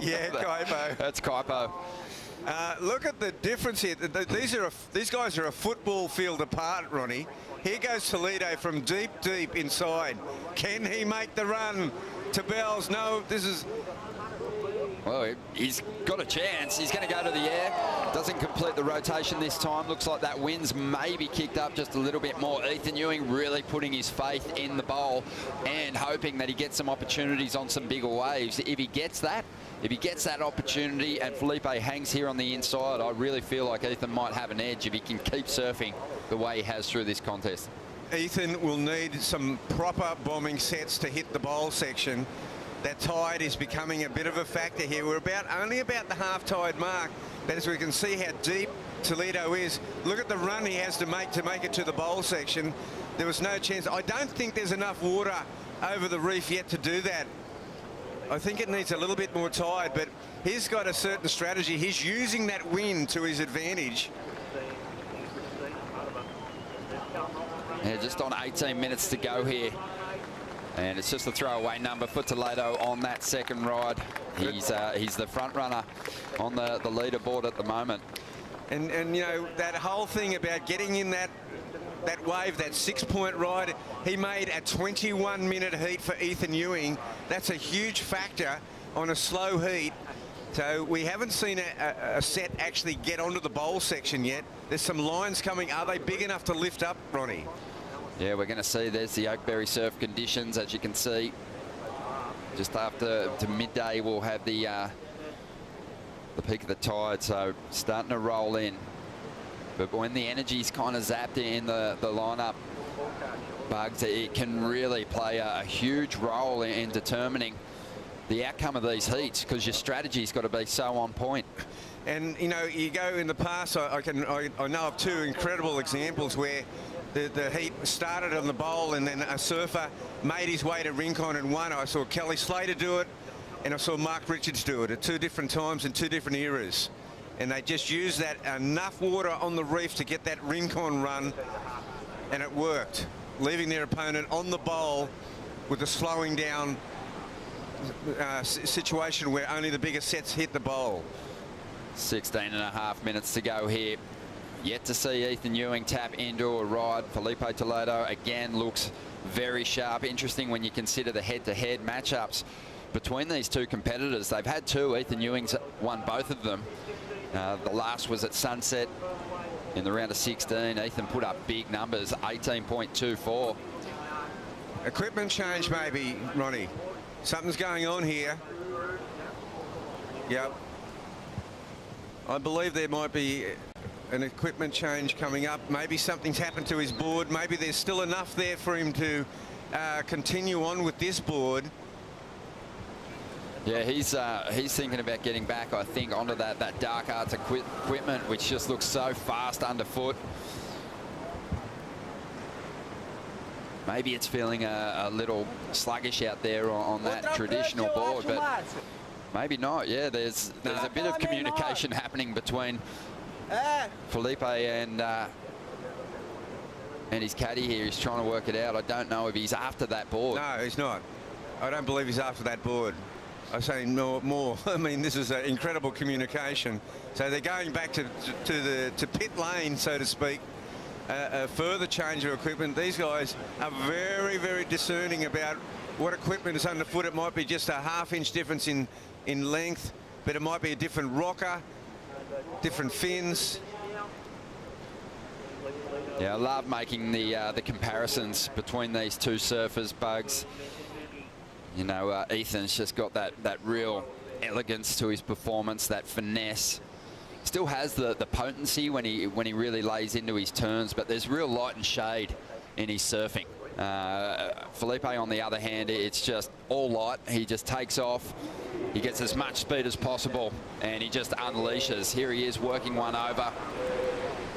Yeah, Kaipo. That's Kaipo. Look at the difference here. These guys are a football field apart, Ronnie. Here goes Toledo from deep inside. Can he make the run to Bells? No, this is Well, he's got a chance. He's going to go to the air. Doesn't complete the rotation this time. Looks like that wind's maybe kicked up just a little bit more. Ethan Ewing really putting his faith in the bowl and hoping that he gets some opportunities on some bigger waves. If he gets that opportunity and Felipe hangs here on the inside, I really feel like Ethan might have an edge if he can keep surfing the way he has through this contest. Ethan will need some proper bombing sets to hit the bowl section. That tide is becoming a bit of a factor here. We're only about the half tide mark, but as we can see how deep Toledo is, look at the run he has to make it to the bowl section. There was no chance. I don't think there's enough water over the reef yet to do that. I think it needs a little bit more tide, but he's got a certain strategy. He's using that wind to his advantage. Yeah, just on 18 minutes to go here. And it's just a throwaway number for Toledo on that second ride. He's the front runner on the leaderboard at the moment. And you know, that whole thing about getting in that wave, that 6-point ride, he made a 21-minute heat for Ethan Ewing. That's a huge factor on a slow heat. So we haven't seen a set actually get onto the bowl section yet. There's some lines coming. Are they big enough to lift up, Ronnie? Yeah, we're going to see there's the Oakberry surf conditions, as you can see. Just after midday, we'll have the peak of the tide, so starting to roll in. But when the energy's kind of zapped in the lineup, Bugs, it can really play a huge role in determining the outcome of these heats, because your strategy's got to be so on point. And you know, you go in the past, I know of two incredible examples where the heat started on the bowl and then a surfer made his way to Rincon and won. I saw Kelly Slater do it and I saw Mark Richards do it at 2 different times in 2 different eras. And they just used that enough water on the reef to get that Rincon run, and it worked, leaving their opponent on the bowl with a slowing down situation where only the bigger sets hit the bowl. 16.5 minutes to go here. Yet to see Ethan Ewing tap into a ride. Philippe Toledo again looks very sharp. Interesting when you consider the head-to-head matchups between these two competitors. They've had 2. Ethan Ewing's won both of them. The last was at Sunset in the round of 16. Ethan put up big numbers, 18.24. Equipment change maybe, Ronnie. Something's going on here. Yep. I believe there might be an equipment change coming up. Maybe something's happened to his board. Maybe there's still enough there for him to continue on with this board. Yeah, he's thinking about getting back, I think, onto that dark arts equipment, which just looks so fast underfoot. Maybe it's feeling a little sluggish out there on that traditional board, but maybe not. Yeah, there's a bit of communication happening between Felipe and his caddy here. He's trying to work it out. I don't know if he's after that board. No, he's not. I don't believe he's after that board. I say more. I mean, this is incredible communication. So they're going back to pit lane, so to speak. A further change of equipment. These guys are very, very discerning about what equipment is underfoot. It might be just a half-inch difference in length, but it might be a different rocker, different fins. Yeah, I love making the comparisons between these two surfers, Bugs. You know, Ethan's just got that real elegance to his performance, that finesse. Still has the potency when he really lays into his turns, but there's real light and shade in his surfing. Felipe, on the other hand, it's just all light. He just takes off. He gets as much speed as possible, and he just unleashes. Here he is working one over.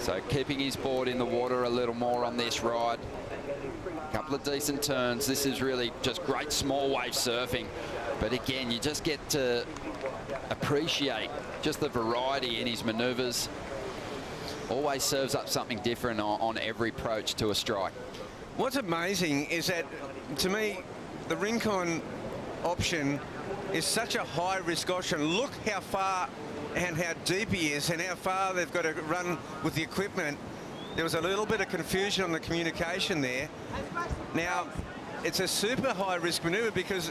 So keeping his board in the water a little more on this ride. A couple of decent turns. This is really just great small wave surfing. But again, you just get to appreciate just the variety in his maneuvers. Always serves up something different on every approach to a strike. What's amazing is that, to me, the Rincon option is such a high-risk option. Look how far and how deep he is and how far they've got to run with the equipment. There was a little bit of confusion on the communication there. Now, it's a super high-risk maneuver because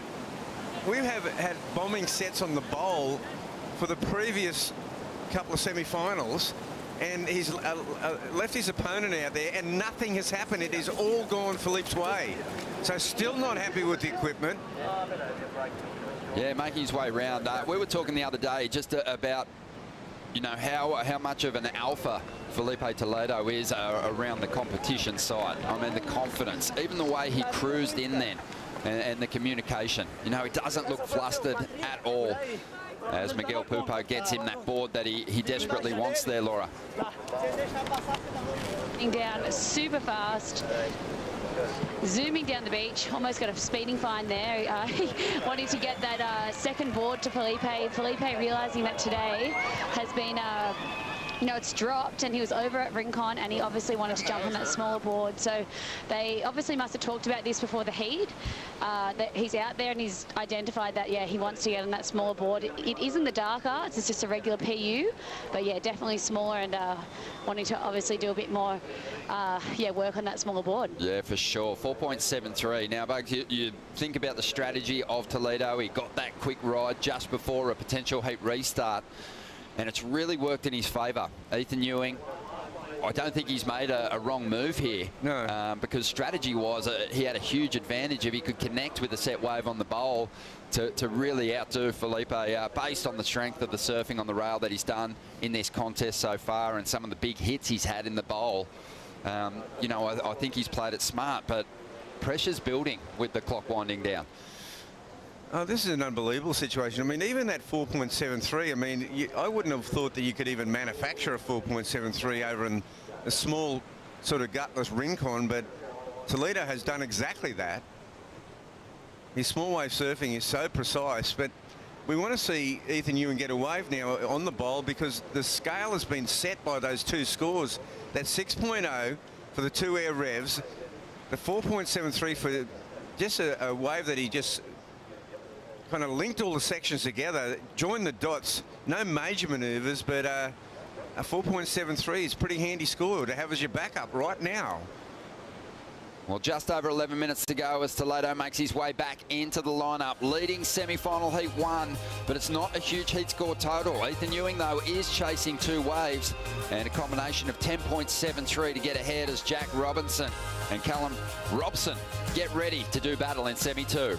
we have had bombing sets on the bowl for the previous couple of semi-finals, and he's left his opponent out there, and nothing has happened. It is all gone Philippe's way. So still not happy with the equipment. Yeah, making his way around. We were talking the other day just about, you know, how much of an alpha Philippe Toledo is around the competition side. I mean, the confidence, even the way he cruised in then, and the communication. You know, he doesn't look flustered at all, as Miguel Pupo gets him that board that he desperately wants there, Laura. Down super fast. Zooming down the beach, almost got a speeding fine there. Wanting to get that second board to Felipe. Felipe realizing that today has been, you know, it's dropped, and he was over at Rincon, and he obviously wanted to jump on that smaller board. So they obviously must have talked about this before the heat. That he's out there and he's identified that, yeah, he wants to get on that smaller board. It isn't the dark arts, it's just a regular PU, but yeah, definitely smaller, and wanting to obviously do a bit more, yeah, work on that smaller board. Yeah, for sure. 4.73. Now, Bugs, you think about the strategy of Toledo. He got that quick ride just before a potential heat restart, and it's really worked in his favour. Ethan Ewing, I don't think he's made a wrong move here. No. Because strategy-wise, he had a huge advantage if he could connect with a set wave on the bowl to really outdo Felipe, based on the strength of the surfing on the rail that he's done in this contest so far and some of the big hits he's had in the bowl. You know, I think he's played it smart, but pressure's building with the clock winding down. Oh, this is an unbelievable situation. I mean, even that 4.73, I mean, I wouldn't have thought that you could even manufacture a 4.73 over in a small, sort of gutless Rincon, but Toledo has done exactly that. His small wave surfing is so precise, but we want to see Ethan Ewing get a wave now on the bowl, because the scale has been set by those two scores. That 6.0 for the two air revs, the 4.73 for just a wave that he just kind of linked all the sections together, joined the dots, no major manoeuvres, but a 4.73 is a pretty handy score to have as your backup right now. Well, just over 11 minutes to go as Toledo makes his way back into the lineup, leading semi-final heat 1, but it's not a huge heat score total. Ethan Ewing, though, is chasing two waves, and a combination of 10.73 to get ahead as Jack Robinson and Callum Robson get ready to do battle in semi-2.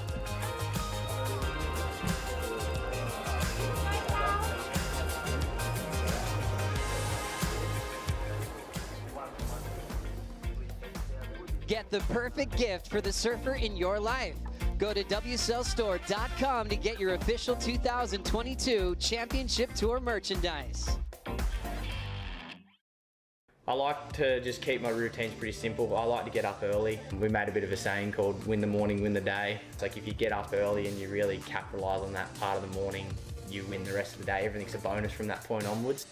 Get the perfect gift for the surfer in your life. Go to WSellStore.com to get your official 2022 Championship Tour merchandise. I like to just keep my routines pretty simple. I like to get up early. We made a bit of a saying called win the morning, win the day. It's like if you get up early and you really capitalise on that part of the morning, you win the rest of the day. Everything's a bonus from that point onwards.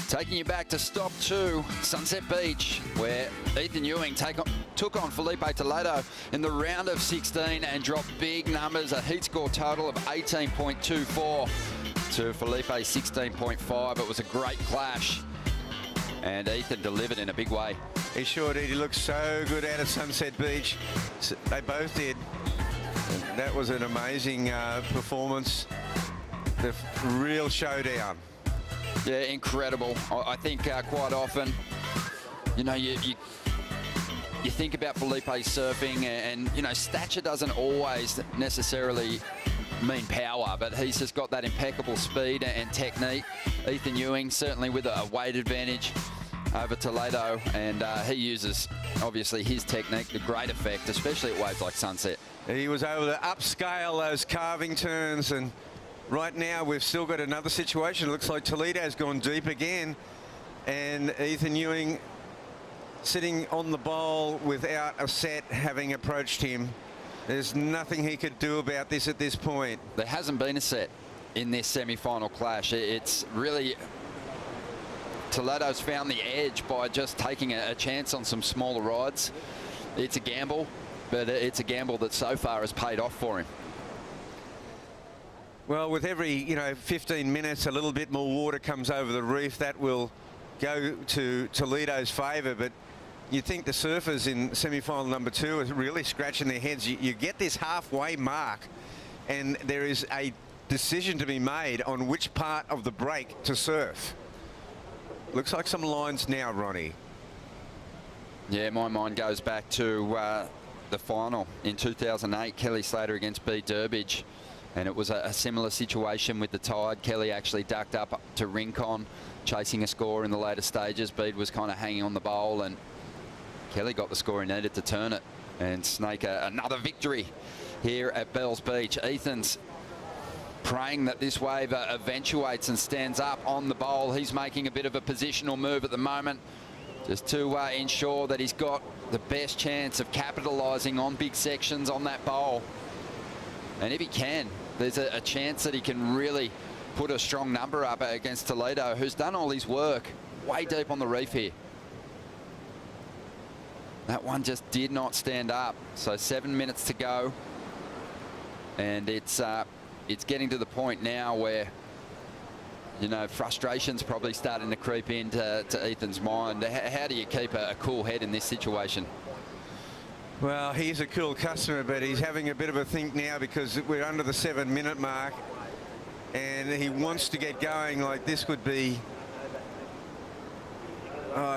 Taking you back to stop 2, Sunset Beach, where Ethan Ewing took on Felipe Toledo in the round of 16 and dropped big numbers, a heat score total of 18.24 to Felipe's 16.5. It was a great clash, and Ethan delivered in a big way. He sure did. He looked so good out at Sunset Beach. They both did. That was an amazing performance. The real showdown. Yeah, incredible. I think quite often, you know, you think about Felipe's surfing, and you know, stature doesn't always necessarily mean power, but he's just got that impeccable speed and technique. Ethan Ewing certainly with a weight advantage over Toledo, and he uses obviously his technique to great effect, especially at waves like Sunset. He was able to upscale those carving turns, and right now we've still got another situation. It looks like Toledo's gone deep again, and Ethan Ewing sitting on the bowl without a set, having approached him. There's nothing he could do about this at this point. There hasn't been a set in this semi-final clash. It's really, Toledo's found the edge by just taking a chance on some smaller rides. It's a gamble, but it's a gamble that so far has paid off for him. Well, with every 15 minutes, a little bit more water comes over the reef. That will go to Toledo's favour, but you think the surfers in semi-final number 2 are really scratching their heads. You get this halfway mark, and there is a decision to be made on which part of the break to surf. Looks like some lines now, Ronnie. Yeah, my mind goes back to the final in 2008, Kelly Slater against B. Durbidge. And it was a similar situation with the tide. Kelly actually ducked up to Rincon, chasing a score in the later stages. Bede was kind of hanging on the bowl, and Kelly got the score he needed to turn it and snake another victory here at Bells Beach. Ethan's praying that this wave eventuates and stands up on the bowl. He's making a bit of a positional move at the moment, just to ensure that he's got the best chance of capitalising on big sections on that bowl. And if he can, there's a chance that he can really put a strong number up against Toledo, who's done all his work way deep on the reef here. That one just did not stand up. So 7 minutes to go, and it's getting to the point now where, frustration's probably starting to creep into Ethan's mind. How do you keep a cool head in this situation? Well, he's a cool customer, but he's having a bit of a think now because we're under the 7-minute mark, and he wants to get going. Like, this would be,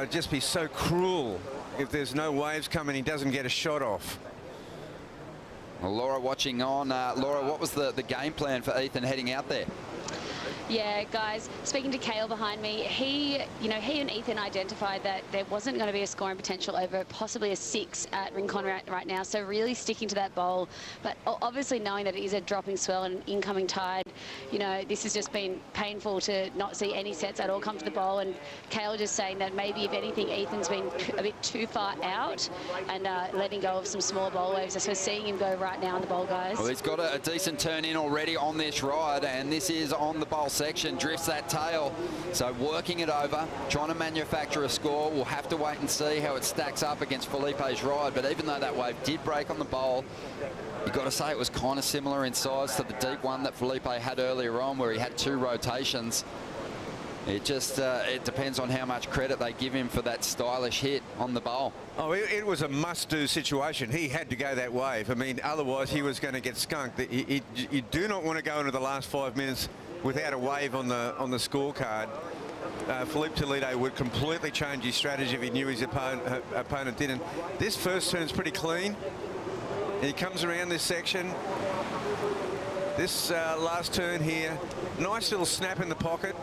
just be so cruel if there's no waves coming, he doesn't get a shot off. Well, Laura watching on. Laura, what was the game plan for Ethan heading out there? Yeah, guys, speaking to Cale behind me, he and Ethan identified that there wasn't going to be a scoring potential over possibly a 6 at Rincon right now, so really sticking to that bowl. But obviously knowing that it is a dropping swell and an incoming tide, this has just been painful to not see any sets at all come to the bowl. And Cale just saying that maybe, if anything, Ethan's been a bit too far out and letting go of some small bowl waves. So we're seeing him go right now on the bowl, guys. Well, he's got a decent turn in already on this ride, and this is on the bowl section, drifts that tail, so working it over, trying to manufacture a score. We'll have to wait and see how it stacks up against Felipe's ride, but even though that wave did break on the bowl, you've got to say it was kind of similar in size to the deep one that Felipe had earlier on, where he had 2 rotations. It just it depends on how much credit they give him for that stylish hit on the bowl. Oh, it was a must-do situation. He had to go that wave. I mean, otherwise he was going to get skunked. You do not want to go into the last 5 minutes without a wave on the scorecard. Philippe Toledo would completely change his strategy if he knew his opponent didn't. This first turn's pretty clean. He comes around this section. This last turn here, nice little snap in the pocket.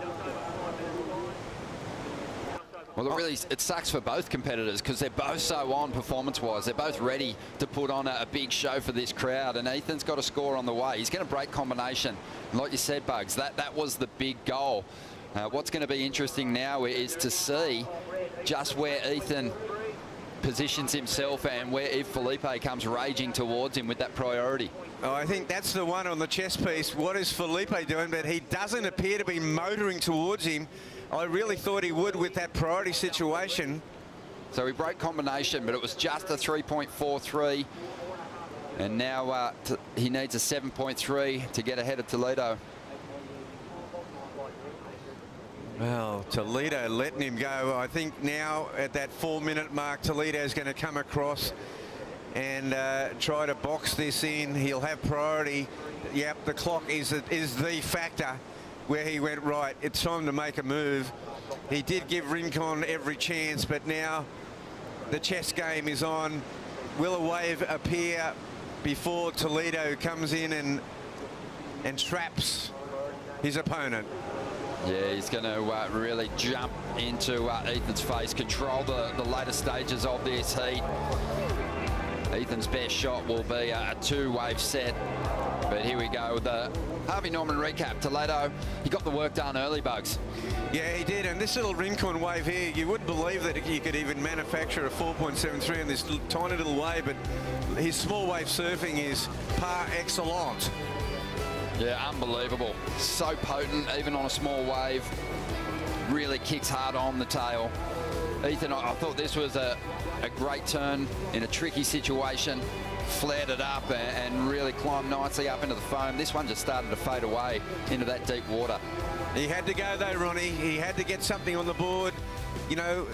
Well, it sucks for both competitors because they're both so on performance-wise. They're both ready to put on a big show for this crowd, and Ethan's got a score on the way. He's going to break combination. And like you said, Bugs, that was the big goal. What's going to be interesting now is to see just where Ethan positions himself and where if Felipe comes raging towards him with that priority. Oh, I think that's the one on the chess piece. What is Felipe doing? But he doesn't appear to be motoring towards him. I really thought he would with that priority situation. So he broke combination, but it was just a 3.43. And now he needs a 7.3 to get ahead of Toledo. Well, Toledo letting him go. I think now at that 4-minute mark, Toledo's going to come across and try to box this in. He'll have priority. Yep, the clock is the factor where he went right. It's time to make a move. He did give Rincon every chance, but now the chess game is on. Will a wave appear before Toledo comes in and traps his opponent? Yeah, he's going to really jump into Ethan's face, control the later stages of this heat. Ethan's best shot will be a 2-wave set. But here we go with the Harvey Norman recap. Toledo, he got the work done early, Bugs. Yeah, he did. And this little Rincon wave here, you wouldn't believe that you could even manufacture a 4.73 in this tiny little wave, but his small wave surfing is par excellence. Yeah, unbelievable. So potent, even on a small wave. Really kicks hard on the tail. Ethan, I thought this was a great turn in a tricky situation. Flared it up and really climbed nicely up into the foam. This one just started to fade away into that deep water. He had to go though, Ronnie. He had to get something on the board. You know,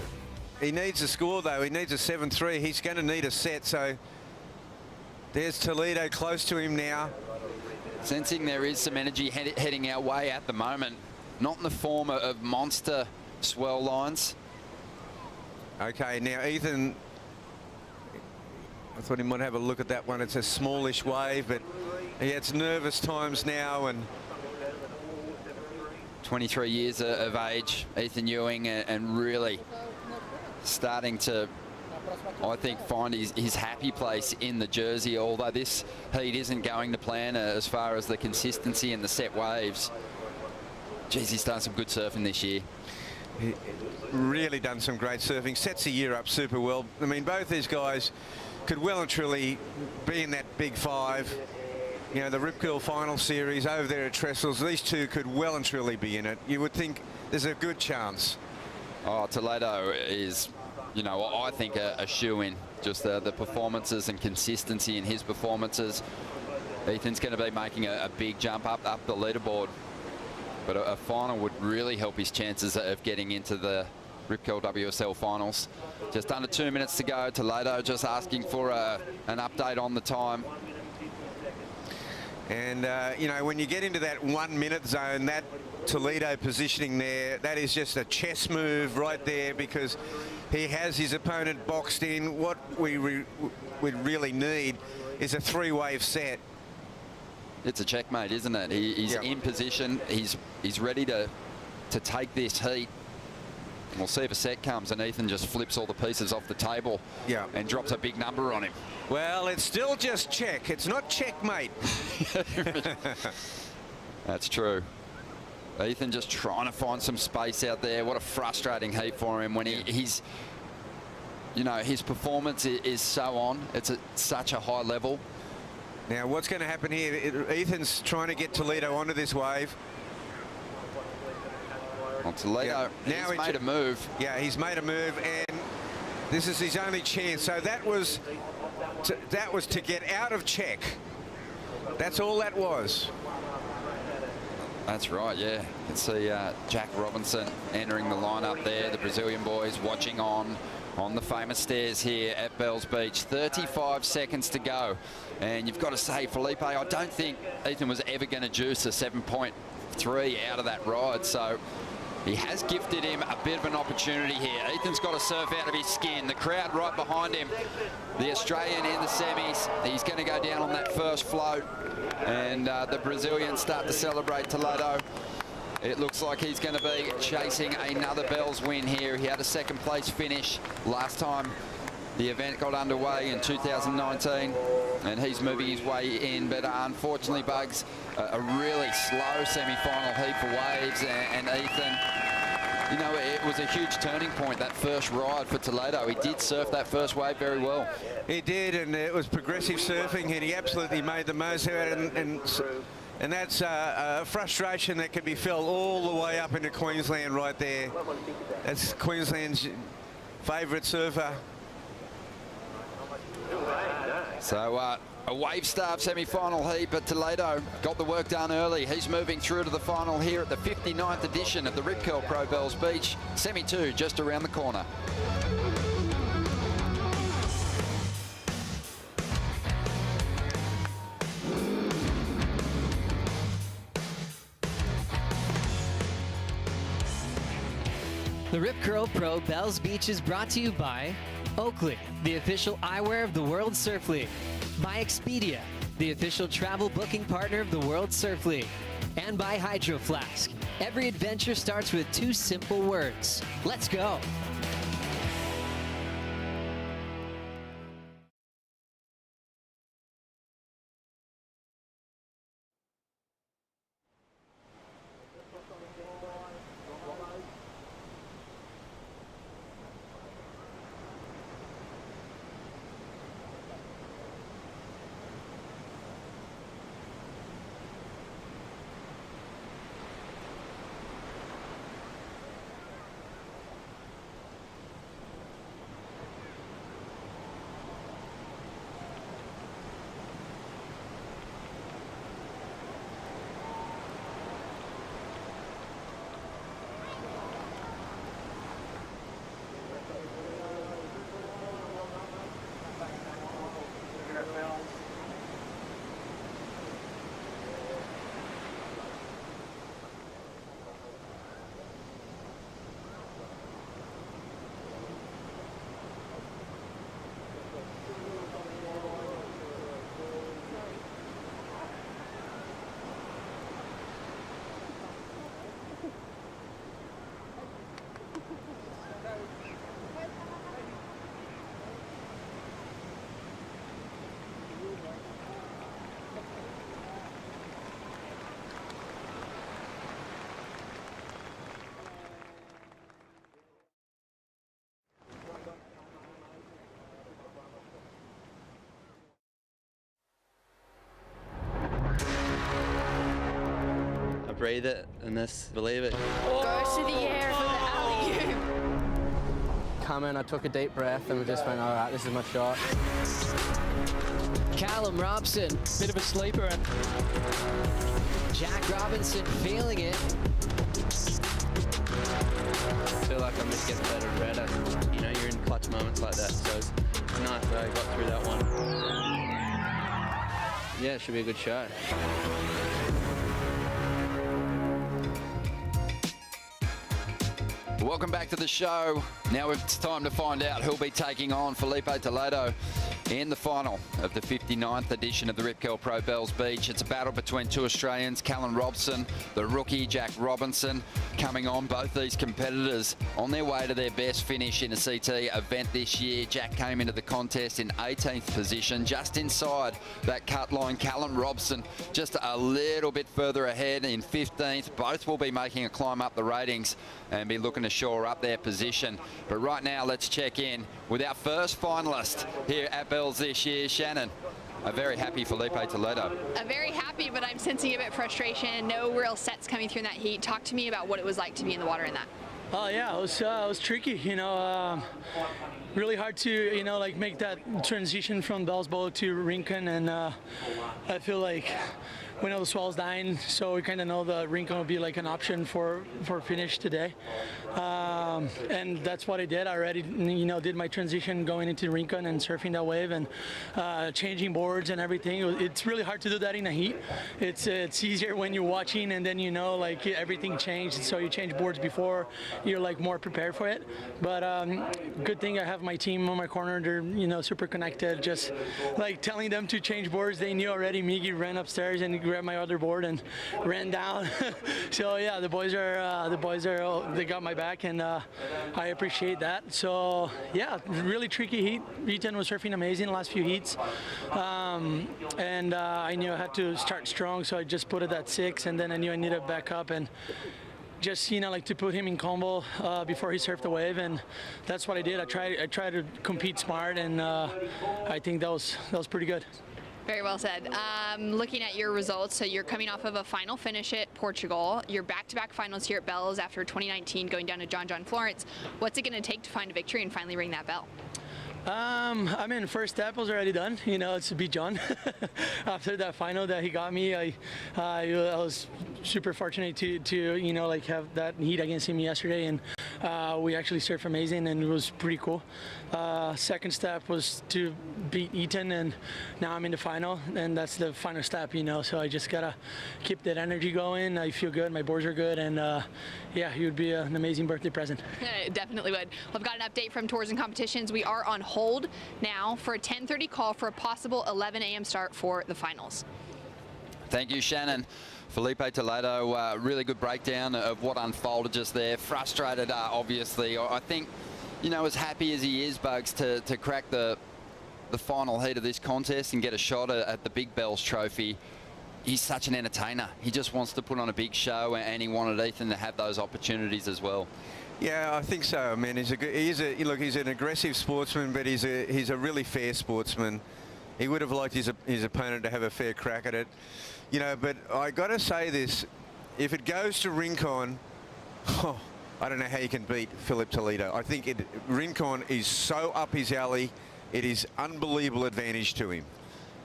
he needs a score though. He needs a 7-3. He's going to need a set. So there's Toledo close to him now. Sensing there is some energy heading our way at the moment. Not in the form of monster swell lines. Okay, now Ethan, I thought he might have a look at that one. It's a smallish wave, but he has nervous times now. And 23 years of age, Ethan Ewing, and really starting to, I think, find his happy place in the jersey, although this heat isn't going to plan as far as the consistency and the set waves. Geez, he's done some good surfing this year. He really done some great surfing. Sets the year up super well. I mean, both these guys could well and truly be in that big five. You know, the Rip Curl final series over there at Trestles, these two could well and truly be in it. You would think there's a good chance. Oh, Toledo is, you know, I think a shoe-in. Just the performances and consistency in his performances. Ethan's going to be making a big jump up the leaderboard. But a final would really help his chances of getting into the Rip Curl WSL finals. Just under 2 minutes to go. Toledo just asking for an update on the time. And, you know, when you get into that 1 minute zone, that Toledo positioning there, that is just a chess move right there, because he has his opponent boxed in. What we really need is a 3-wave set. It's a checkmate, isn't it? He's in position. He's ready to take this heat. And we'll see if a set comes and Ethan just flips all the pieces off the table and drops a big number on him. Well, it's still just check. It's not checkmate. That's true. Ethan just trying to find some space out there. What a frustrating heat for him when he's, you know, his performance is so on. It's at such a high level. Now, what's going to happen here? Ethan's trying to get Toledo onto this wave. Well, Toledo, he's made a move. Yeah, he's made a move, and this is his only chance. So that was to get out of check. That's all that was. That's right, yeah. You can see Jack Robinson entering the lineup there. The Brazilian boys watching on the famous stairs here at Bells Beach. 35 seconds to go. And you've got to say, Felipe, I don't think Ethan was ever going to juice a 7.3 out of that ride. So he has gifted him a bit of an opportunity here. Ethan's got to surf out of his skin. The crowd right behind him. The Australian in the semis. He's going to go down on that first float. And the Brazilians start to celebrate Toledo. It looks like he's going to be chasing another Bells win here. He had a second place finish last time the event got underway in 2019, and he's moving his way in. But unfortunately, Bugs, a really slow semi-final heat for waves, and Ethan, you know, it was a huge turning point, that first ride for Toledo. He did surf that first wave very well. He did, and it was progressive surfing, and he absolutely made the most of it. And that's a frustration that can be felt all the way up into Queensland right there. That's Queensland's favourite surfer. So a wave-starved semi-final heat, but Toledo got the work done early. He's moving through to the final here at the 59th edition of the Rip Curl Pro Bells Beach. Semi-2 just around the corner. The Rip Curl Pro Bells Beach is brought to you by Oakley, the official eyewear of the World Surf League. By Expedia, the official travel booking partner of the World Surf League. And by Hydro Flask. Every adventure starts with 2 simple words. Let's go. breathe it and just believe it. Goes to the air for the alley-oop. Come in, I took a deep breath and just went, all right, this is my shot. Callum Robson, bit of a sleeper. Jack Robinson feeling it. I feel like I'm just getting better and better. You know, you're in clutch moments like that, so it's nice that I got through that one. Yeah, it should be a good show. Welcome back to the show. Now it's time to find out who'll be taking on Philippe Toledo in the final of the 59th edition of the Rip Curl Pro Bells Beach. It's a battle between two Australians, Callum Robson, the rookie Jack Robinson, coming on. Both these competitors on their way to their best finish in a CT event this year. Jack came into the contest in 18th position, just inside that cut line. Callum Robson just a little bit further ahead in 15th. Both will be making a climb up the ratings and be looking to shore up their position. But right now, let's check in with our first finalist here at Bells this year, Shannon. A very happy Philippe Toledo. Very happy, but I'm sensing a bit of frustration. No real sets coming through in that heat. Talk to me about what it was like to be in the water in that. Oh yeah, it was tricky, you know, really hard to, you know, like make that transition from Bell's Bowl to Rincon, and I feel like we know the swell's dying, so we kind of know the Rincon will be like an option for finish today, and that's what I did. I already, you know, did my transition going into Rincon and surfing that wave and changing boards and everything. It's really hard to do that in the heat. It's easier when you're watching and then you know like everything changed, so you change boards before. You're like more prepared for it, but good thing I have my team on my corner. They're, you know, super connected. Just like telling them to change boards, they knew already. Miggy ran upstairs and grabbed my other board and ran down. So yeah, the boys they got my back, and I appreciate that. So yeah, really tricky heat. Ethan was surfing amazing the last few heats, and I knew I had to start strong, so I just put it at 6, and then I knew I needed to back up and just, you know, like to put him in combo before he surfed the wave, and that's what I did. I tried to compete smart, and I think that was pretty good. Very well said. Looking at your results, so you're coming off of a final finish at Portugal. You're back-to-back finals here at Bells after 2019 going down to John Florence. What's it going to take to find a victory and finally ring that bell? I mean, first step was already done. You know, it's to beat John. After that final that he got me, I was super fortunate to you know, like have that heat against him yesterday, and we actually surfed amazing, and it was pretty cool. Second step was to beat Ethan, and now I'm in the final, and that's the final step, you know. So I just gotta keep that energy going. I feel good. My boards are good, and yeah, he would be an amazing birthday present. It definitely would. Well, I've got an update from Tours and Competitions. We are on hold now for a 10:30 call for a possible 11 a.m. start for the finals. Thank you, Shannon. Philippe Toledo, really good breakdown of what unfolded just there. Frustrated, obviously. I think, you know, as happy as he is, Bugs, to crack the final heat of this contest and get a shot at the Big Bells trophy. He's such an entertainer. He just wants to put on a big show, and he wanted Ethan to have those opportunities as well. Yeah, I think so. I mean, he's an aggressive sportsman, but he's a really fair sportsman. He would have liked his opponent to have a fair crack at it, you know. But I got to say this: if it goes to Rincon, I don't know how you can beat Philippe Toledo. I think Rincon is so up his alley. It is unbelievable advantage to him.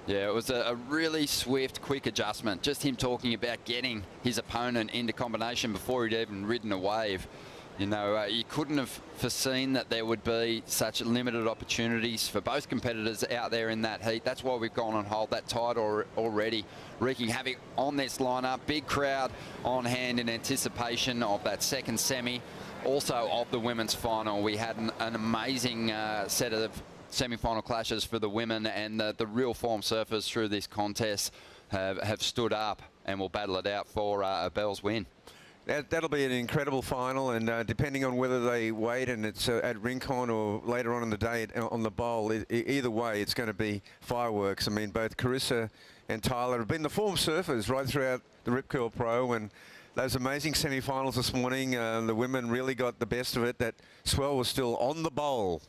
Yeah, it was a really swift, quick adjustment. Just him talking about getting his opponent into combination before he'd even ridden a wave. You know, you couldn't have foreseen that there would be such limited opportunities for both competitors out there in that heat. That's why we've gone on hold. That tide already wreaking havoc on this lineup. Big crowd on hand in anticipation of that second semi. Also of the women's final. We had an amazing set of semi-final clashes for the women, and the real form surfers through this contest have stood up and will battle it out for a Bells win. That'll be an incredible final, and depending on whether they wait and it's at Rincon or later on in the day on the bowl, either way, it's going to be fireworks. I mean, both Carissa and Tyler have been the form surfers right throughout the Rip Curl Pro, and those amazing semi-finals this morning, the women really got the best of it. That swell was still on the bowl.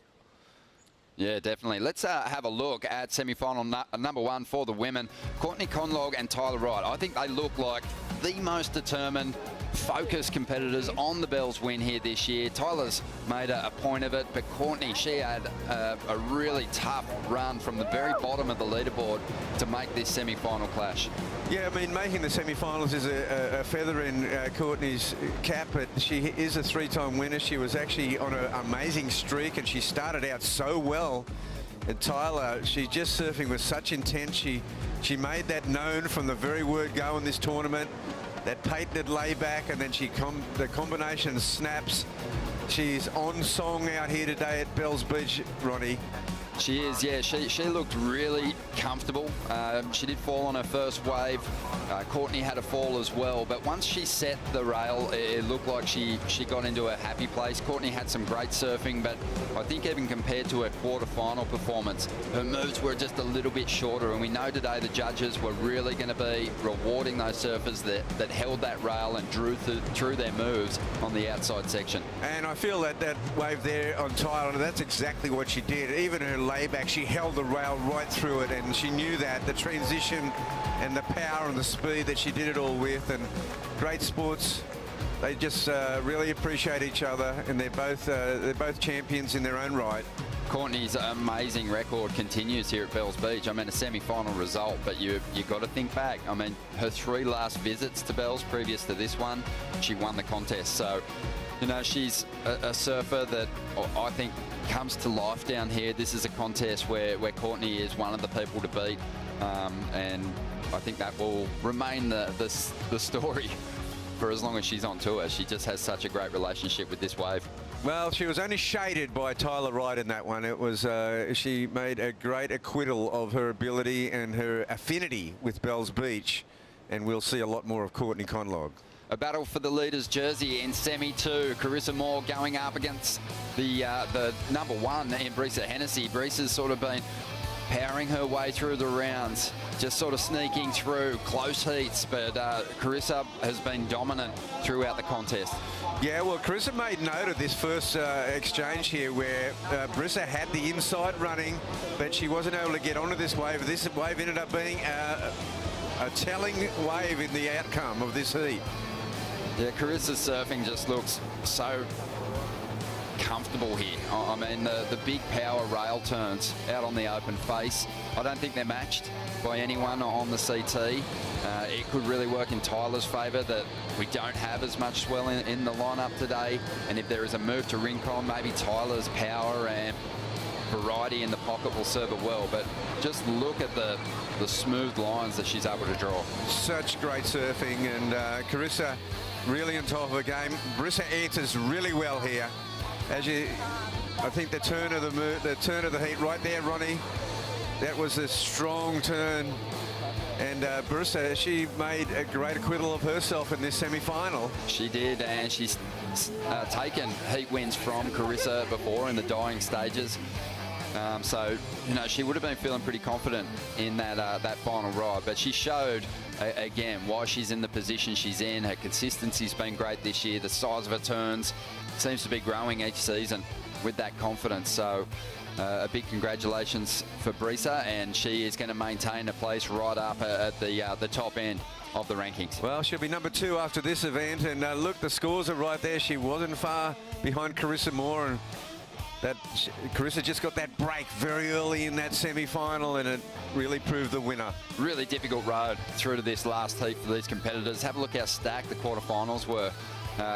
Yeah, definitely. Let's have a look at semi-final number 1 for the women. Courtney Connollog and Tyler Wright. I think they look like the most determined, focused competitors on the Bells win here this year. Tyler's made a point of it, but Courtney, she had a really tough run from the very bottom of the leaderboard to make this semi-final clash. Yeah, I mean, making the semi-finals is a feather in Courtney's cap, but she is a 3-time winner. She was actually on an amazing streak, and she started out so well. And Tyler, she's just surfing with such intent. She made that known from the very word go in this tournament. That patented layback, and then the combination snaps. She's on song out here today at Bells Beach, Ronnie. She is, yeah. She looked really comfortable. She did fall on her first wave. Courtney had a fall as well, but once she set the rail, it looked like she got into a happy place. Courtney had some great surfing, but I think even compared to her quarter-final performance, her moves were just a little bit shorter, and we know today the judges were really going to be rewarding those surfers that held that rail and drew their moves on the outside section. And I feel that wave there on Tyler, that's exactly what she did. Even her layback, she held the rail right through it, and she knew that the transition and the power and the speed that she did it all with. And great sports, they just really appreciate each other, and they're both champions in their own right. Courtney's amazing record continues here at Bells Beach. I mean, a semi-final result, but you got to think back. I mean, her 3 last visits to Bells previous to this one, she won the contest. So, you know, she's a surfer that I think comes to life down here. This is a contest where Courtney is one of the people to beat, and I think that will remain the story for as long as she's on tour. She just has such a great relationship with this wave. Well, she was only shaded by Tyler Wright in that one. It was she made a great acquittal of her ability and her affinity with Bells Beach, and we'll see a lot more of Courtney Connollog. A battle for the leader's jersey in semi-2. Carissa Moore going up against the number 1 in Brisa, Hennessy. Brisa's sort of been powering her way through the rounds, just sort of sneaking through close heats, but Carissa has been dominant throughout the contest. Yeah, well, Carissa made note of this first exchange here where Brisa had the inside running, but she wasn't able to get onto this wave. This wave ended up being a telling wave in the outcome of this heat. Yeah, Carissa's surfing just looks so comfortable here. I mean, the big power rail turns out on the open face, I don't think they're matched by anyone on the CT. It could really work in Tyler's favour that we don't have as much swell in the lineup today, and if there is a move to Rincon, maybe Tyler's power and variety in the pocket will serve it well. But just look at the smooth lines that she's able to draw. Such great surfing, and Carissa really on top of her game. Brisa answers really well here. I think the turn of the heat right there, Ronnie, that was a strong turn. And Brisa, she made a great acquittal of herself in this semi-final. She did, and she's taken heat wins from Carissa before in the dying stages. So, you know, she would have been feeling pretty confident in that final ride, but she showed again why she's in the position she's in. Her consistency's been great this year. The size of her turns seems to be growing each season with that confidence. So a big congratulations for Brisa, and she is going to maintain a place right up at the top end of the rankings. Well, she'll be number 2 after this event, and look, the scores are right there. She wasn't far behind Carissa Moore, and Carissa just got that break very early in that semi-final, and it really proved the winner. Really difficult road through to this last heat for these competitors. Have a look how stacked the quarterfinals were.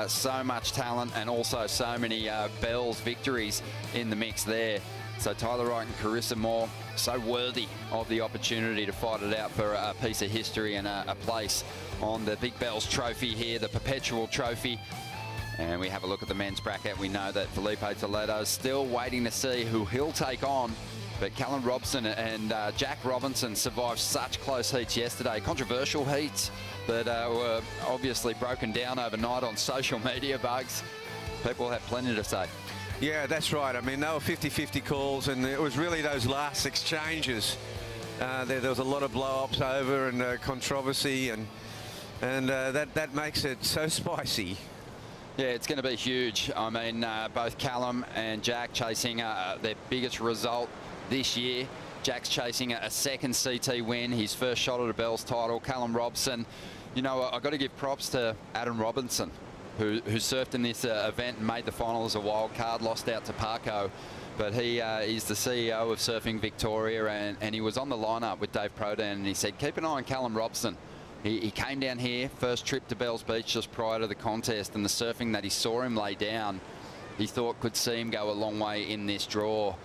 So much talent, and also so many Bells victories in the mix there. So Tyler Wright and Carissa Moore, so worthy of the opportunity to fight it out for a piece of history and a place on the Big Bells trophy here, the perpetual trophy. And we have a look at the men's bracket. We know that Philippe Toledo is still waiting to see who he'll take on. But Callum Robson and Jack Robinson survived such close heats yesterday. Controversial heats that were obviously broken down overnight on social media, Bugs. People have plenty to say. Yeah, that's right. I mean, they were 50-50 calls, and it was really those last exchanges. There was a lot of blow-ups over and controversy, and that makes it so spicy. Yeah, it's going to be huge. I mean, both Callum and Jack chasing their biggest result this year. Jack's chasing a second CT win, his first shot at a Bells title. Callum Robson You know, I've got to give props to Adam Robinson, who surfed in this event and made the final as a wild card, lost out to Parko. But he is the CEO of Surfing Victoria, and he was on the lineup with Dave Prodan, and he said, keep an eye on Callum Robson. He came down here, first trip to Bells Beach just prior to the contest, and the surfing that he saw him lay down, he thought could see him go a long way in this draw.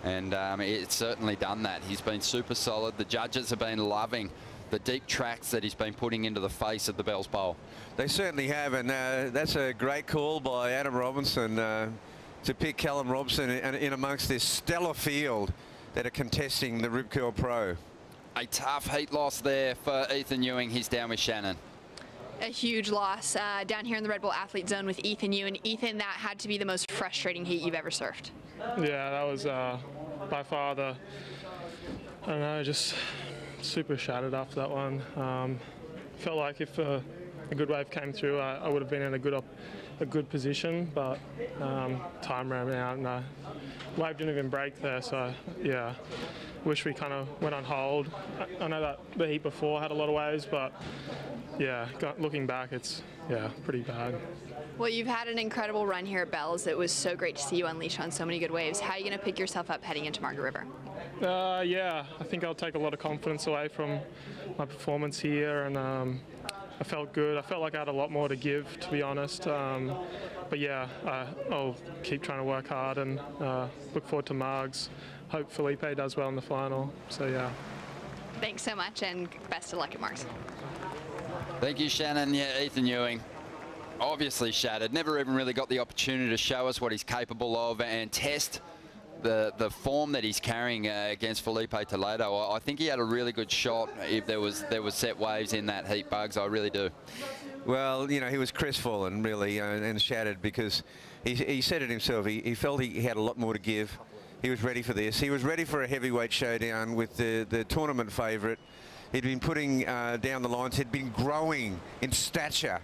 And it's certainly done that. He's been super solid. The judges have been loving the deep tracks that he's been putting into the face of the Bells Bowl. They certainly have, and that's a great call by Adam Robinson to pick Callum Robson in amongst this stellar field that are contesting the Rip Curl Pro. A tough heat loss there for Ethan Ewing. He's down with Shannon. A huge loss down here in the Red Bull Athlete Zone with Ethan Ewing. Ethan, that had to be the most frustrating heat you've ever surfed. Yeah, that was by far I don't know, just super shattered after that one. Felt like if a good wave came through, I would have been in a good position, but time ran out and wave didn't even break there, so yeah, wish we kind of went on hold. I know that the heat before had a lot of waves, but yeah, looking back, it's pretty bad. Well, you've had an incredible run here at Bells. It was so great to see you unleash on so many good waves. How are you going to pick yourself up heading into Margaret River? Yeah, I think I'll take a lot of confidence away from my performance here, and I felt good. I felt like I had a lot more to give, to be honest. But yeah, I'll keep trying to work hard and look forward to Margs. Hope Felipe does well in the final. So yeah. Thanks so much, and best of luck at Margs. Thank you, Shannon. Yeah, Ethan Ewing, obviously shattered. Never even really got the opportunity to show us what he's capable of and test the form that he's carrying against Philippe Toledo. I think he had a really good shot if there was set waves in that heat, Bugs. I really do. Well, you know, he was crestfallen really and shattered because he said it himself. He felt he had a lot more to give. He was ready for this. He was ready for a heavyweight showdown with the tournament favourite. He'd been putting down the lines. He'd been growing in stature,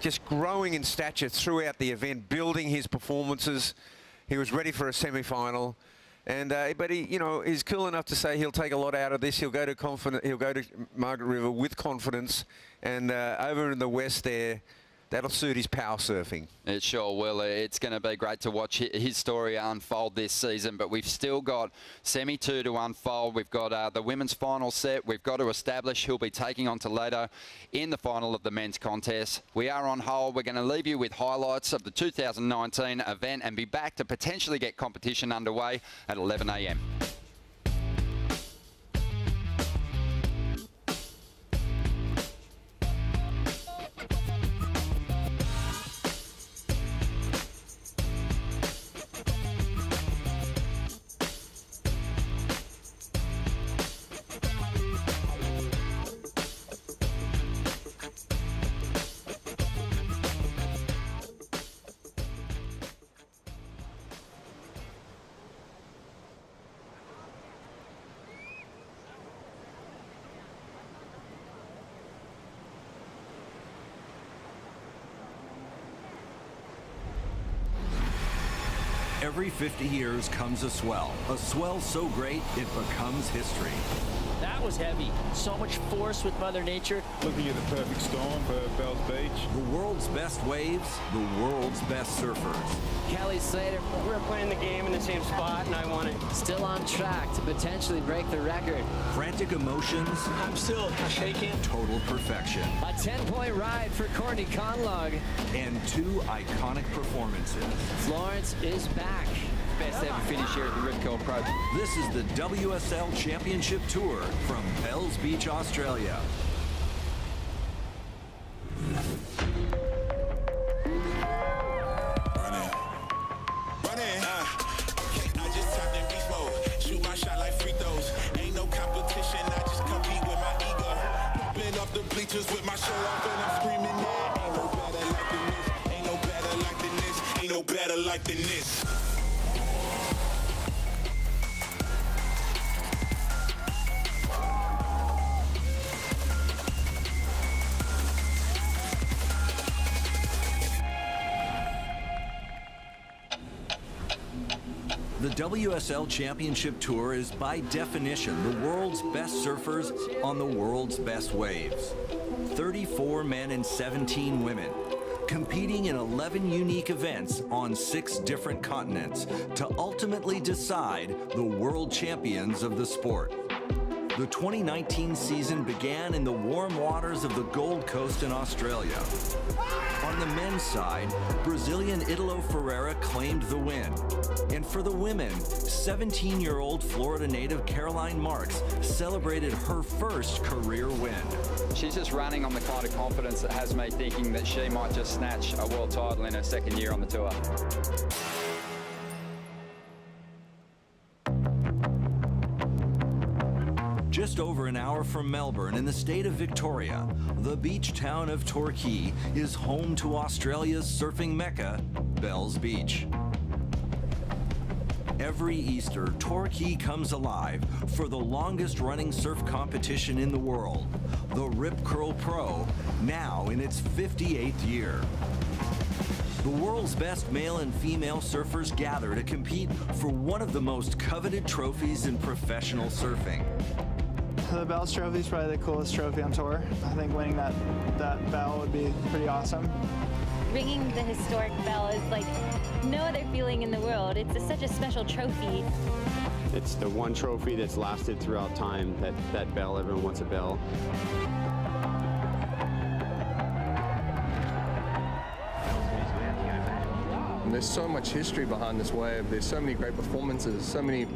just growing in stature throughout the event, building his performances. He was ready for a semi-final, and but he, you know, is cool enough to say he'll take a lot out of this. He'll go to Margaret River with confidence, and over in the west there, that'll suit his power surfing. It sure will. It's going to be great to watch his story unfold this season, but we've still got semi-2 to unfold. We've got the women's final set. We've got to establish who'll be taking on Toledo in the final of the men's contest. We are on hold. We're going to leave you with highlights of the 2019 event and be back to potentially get competition underway at 11 a.m. Every 50 years comes a swell so great it becomes history. That was heavy. So much force with Mother Nature. Looking at the perfect storm for Bells Beach. The world's best waves, the world's best surfers. Kelly Slater, we were playing the game in the same spot and I won it. Still on track to potentially break the record. Frantic emotions. I'm still shaking. Total perfection. A 10-point ride for Courtney Connollog. And 2 iconic performances. Florence is back. Best ever finish here at the Rip Curl Pro. This is the WSL Championship Tour from Bells Beach, Australia. Shoot my shot like free throws. Ain't no competition, I just compete with my ego. Been off the bleachers with my show off and I'm screaming, yeah. Ain't no better like than this. Ain't no better like than this. Ain't no better like than this. The WSL Championship Tour is by definition the world's best surfers on the world's best waves. 34 men and 17 women, competing in 11 unique events on 6 different continents to ultimately decide the world champions of the sport. The 2019 season began in the warm waters of the Gold Coast in Australia. On the men's side, Brazilian Italo Ferreira claimed the win. And for the women, 17-year-old Florida native Caroline Marks celebrated her first career win. She's just running on the kind of confidence that has me thinking that she might just snatch a world title in her second year on the tour. Just over an hour from Melbourne in the state of Victoria, the beach town of Torquay is home to Australia's surfing mecca, Bells Beach. Every Easter, Torquay comes alive for the longest running surf competition in the world, the Rip Curl Pro, now in its 58th year. The world's best male and female surfers gather to compete for one of the most coveted trophies in professional surfing. The Bells Trophy is probably the coolest trophy on tour. I think winning that bell would be pretty awesome. Ringing the historic bell is like no other feeling in the world. It's such a special trophy. It's the one trophy that's lasted throughout time, that bell. Everyone wants a bell. And there's so much history behind this wave. There's so many great performances, so many,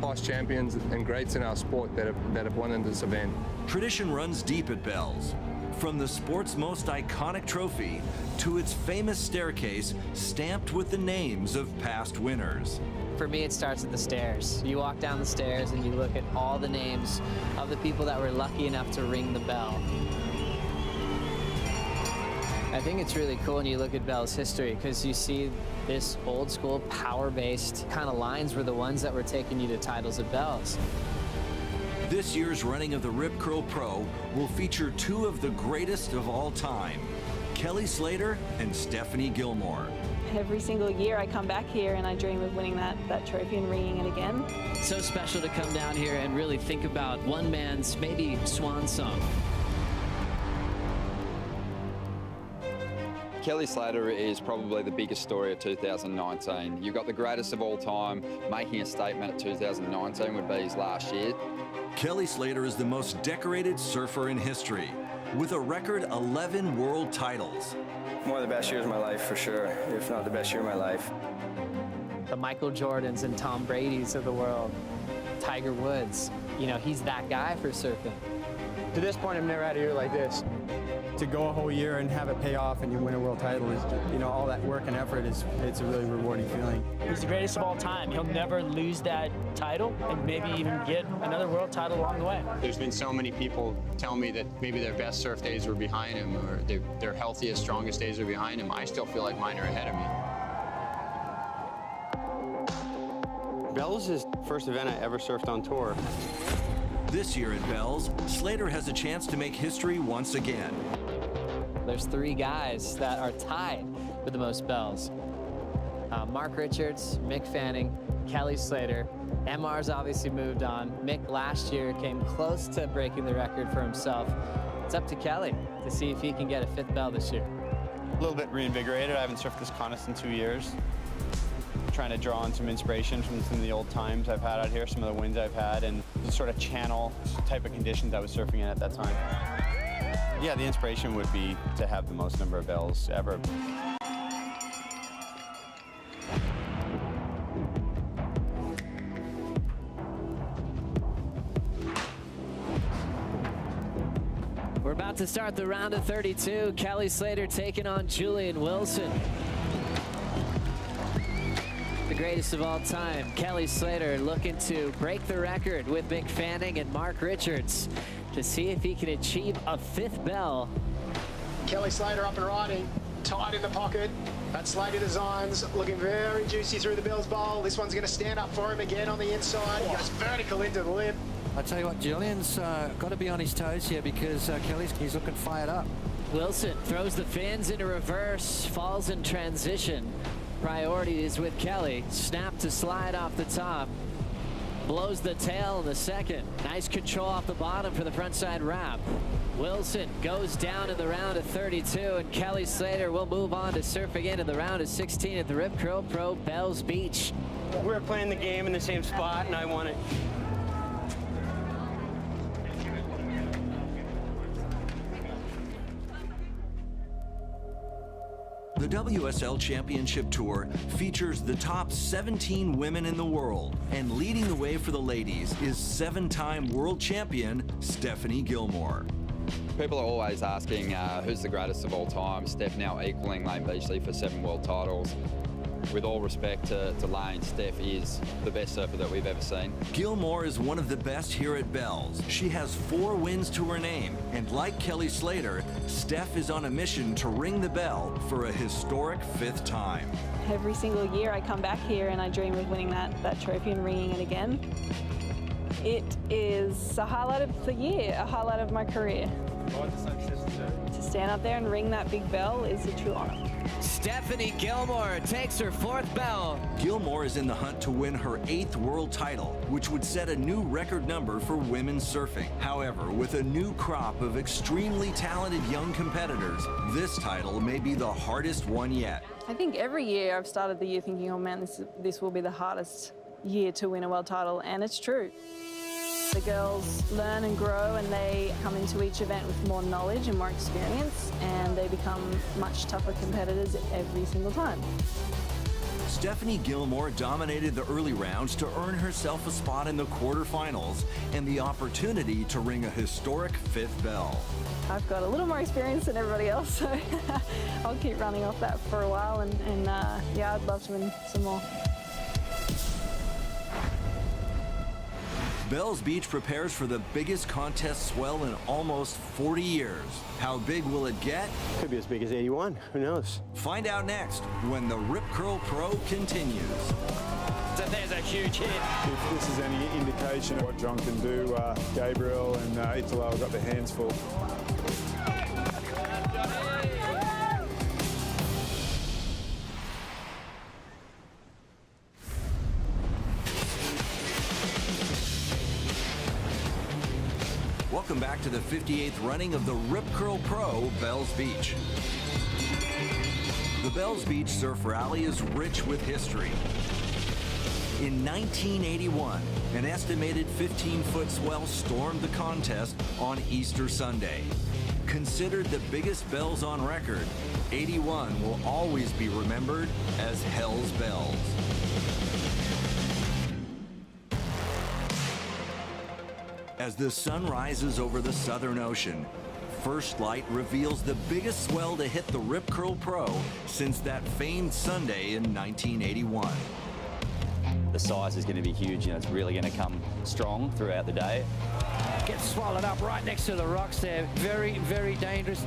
past champions and greats in our sport that have won in this event. Tradition runs deep at Bells. From the sport's most iconic trophy to its famous staircase stamped with the names of past winners. For me, it starts at the stairs. You walk down the stairs and you look at all the names of the people that were lucky enough to ring the bell. I think it's really cool when you look at Bell's history because you see this old school power-based kind of lines were the ones that were taking you to titles at Bell's. This year's running of the Rip Curl Pro will feature 2 of the greatest of all time, Kelly Slater and Stephanie Gilmore. Every single year I come back here and I dream of winning that trophy and ringing it again. So special to come down here and really think about one man's maybe swan song. Kelly Slater is probably the biggest story of 2019. You've got the greatest of all time making a statement at 2019 would be his last year. Kelly Slater is the most decorated surfer in history, with a record 11 world titles. One of the best years of my life, for sure, if not the best year of my life. The Michael Jordans and Tom Brady's of the world, Tiger Woods, he's that guy for surfing. To this point, I've never had a year like this. To go a whole year and have it pay off and you win a world title is, all that work and effort it's a really rewarding feeling. He's the greatest of all time. He'll never lose that title and maybe even get another world title along the way. There's been so many people tell me that maybe their best surf days were behind him or their healthiest, strongest days are behind him. I still feel like mine are ahead of me. Bells is the first event I ever surfed on tour. This year at Bells, Slater has a chance to make history once again. There's 3 guys that are tied with the most bells. Mark Richards, Mick Fanning, Kelly Slater. MR's obviously moved on. Mick last year came close to breaking the record for himself. It's up to Kelly to see if he can get a 5th bell this year. A little bit reinvigorated. I haven't surfed this contest in 2 years. Trying to draw on some inspiration from some of the old times I've had out here, some of the wins I've had, and just sort of channel the type of conditions I was surfing in at that time. Yeah, the inspiration would be to have the most number of bells ever. We're about to start the round of 32. Kelly Slater taking on Julian Wilson. The greatest of all time, Kelly Slater looking to break the record with Mick Fanning and Mark Richards to see if he can achieve a 5th bell. Kelly Slater up and riding, tight in the pocket. That Slater Designs looking very juicy through the Bells Bowl. This one's going to stand up for him again on the inside. He goes vertical into the lip. I tell you what, Julian's got to be on his toes here because he's looking fired up. Wilson throws the fins into reverse, falls in transition. Priority is with Kelly. Snap to slide off the top. Blows the tail in the second. Nice control off the bottom for the frontside wrap. Wilson goes down in the round of 32, and Kelly Slater will move on to surf again in the round of 16 at the Rip Curl Pro Bells Beach. We were playing the game in the same spot, and I won it. The WSL Championship Tour features the top 17 women in the world, and leading the way for the ladies is 7-time world champion Stephanie Gilmore. People are always asking who's the greatest of all time. Steph now equaling Lane Beachley for 7 world titles. With all respect to Lane, Steph is the best surfer that we've ever seen. Gilmore is one of the best here at Bells. She has 4 wins to her name, and like Kelly Slater, Steph is on a mission to ring the bell for a historic 5th time. Every single year I come back here and I dream of winning that trophy and ringing it again. It is a highlight of the year, a highlight of my career. To stand up there and ring that big bell is a true honor. Stephanie Gilmore takes her 4th bell. Gilmore is in the hunt to win her 8th world title, which would set a new record number for women's surfing. However, with a new crop of extremely talented young competitors, this title may be the hardest one yet. I think every year I've started the year thinking, oh man, this will be the hardest year to win a world title, and it's true. The girls learn and grow, and they come into each event with more knowledge and more experience, and they become much tougher competitors every single time. Stephanie Gilmore dominated the early rounds to earn herself a spot in the quarterfinals and the opportunity to ring a historic 5th bell. I've got a little more experience than everybody else, so I'll keep running off that for a while, and yeah, I'd love to win some more. Bells Beach prepares for the biggest contest swell in almost 40 years. How big will it get? Could be as big as 81. Who knows? Find out next when the Rip Curl Pro continues. So there's a huge hit. If this is any indication of what John can do, Gabriel and Italo have got their hands full. Welcome back to the 58th running of the Rip Curl Pro Bells Beach. The Bells Beach Surf Rally is rich with history. In 1981, an estimated 15-foot swell stormed the contest on Easter Sunday. Considered the biggest bells on record, 81 will always be remembered as Hell's Bells. As the sun rises over the Southern Ocean, first light reveals the biggest swell to hit the Rip Curl Pro since that famed Sunday in 1981. The size is going to be huge. It's really going to come strong throughout the day. Gets swallowed up right next to the rocks there. Very, very dangerous.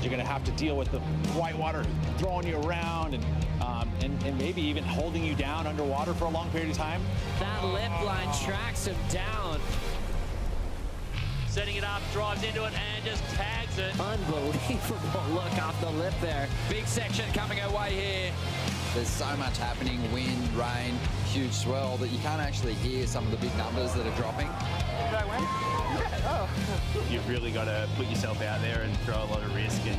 You're going to have to deal with the white water throwing you around and maybe even holding you down underwater for a long period of time. That lip line tracks him down. Setting it up, drives into it, and just tags it. Unbelievable look off the lip there. Big section coming our way here. There's so much happening, wind, rain, huge swell, that you can't actually hear some of the big numbers that are dropping. Did I win? Yeah. Oh. You've really got to put yourself out there and throw a lot of risk and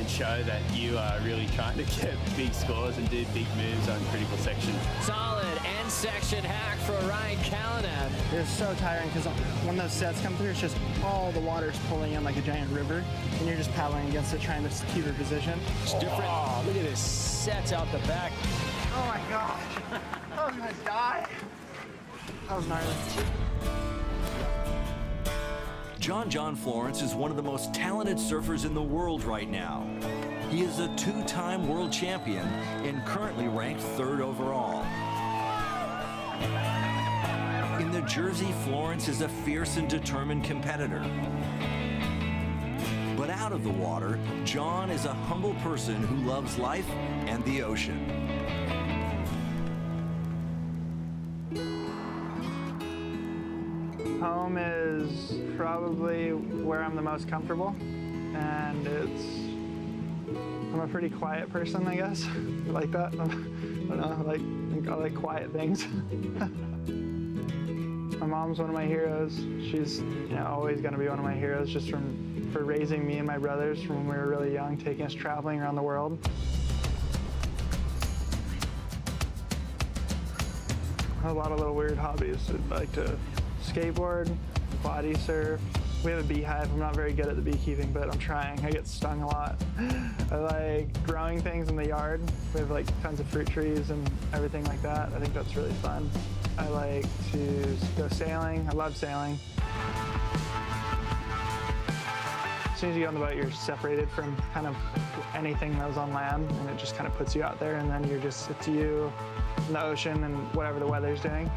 show that you are really trying to get big scores and do big moves on critical sections. Solid end section hack for Ryan Callanan. It's so tiring because when those sets come through, it's just all the water's pulling in like a giant river, and you're just paddling against it, trying to keep your position. It's different. Oh, look at this. Sets out the back. Oh my gosh. I was gonna die. That was gnarly. John Florence is one of the most talented surfers in the world right now. He is a 2-time world champion and currently ranked 3rd overall. In the Jersey, Florence is a fierce and determined competitor. But out of the water, John is a humble person who loves life and the ocean. Home is probably where I'm the most comfortable, and I'm a pretty quiet person, I guess. I like that. I don't know, I like quiet things. My mom's one of my heroes. She's always going to be one of my heroes just for raising me and my brothers from when we were really young, taking us traveling around the world. I have a lot of little weird hobbies. I like to skateboard, body surf. We have a beehive. I'm not very good at the beekeeping, but I'm trying. I get stung a lot. I like growing things in the yard. We have like tons of fruit trees and everything like that. I think that's really fun. I like to go sailing. I love sailing. As soon as you get on the boat, you're separated from kind of anything that was on land, and it just kind of puts you out there, and then it's you in the ocean and whatever the weather's doing.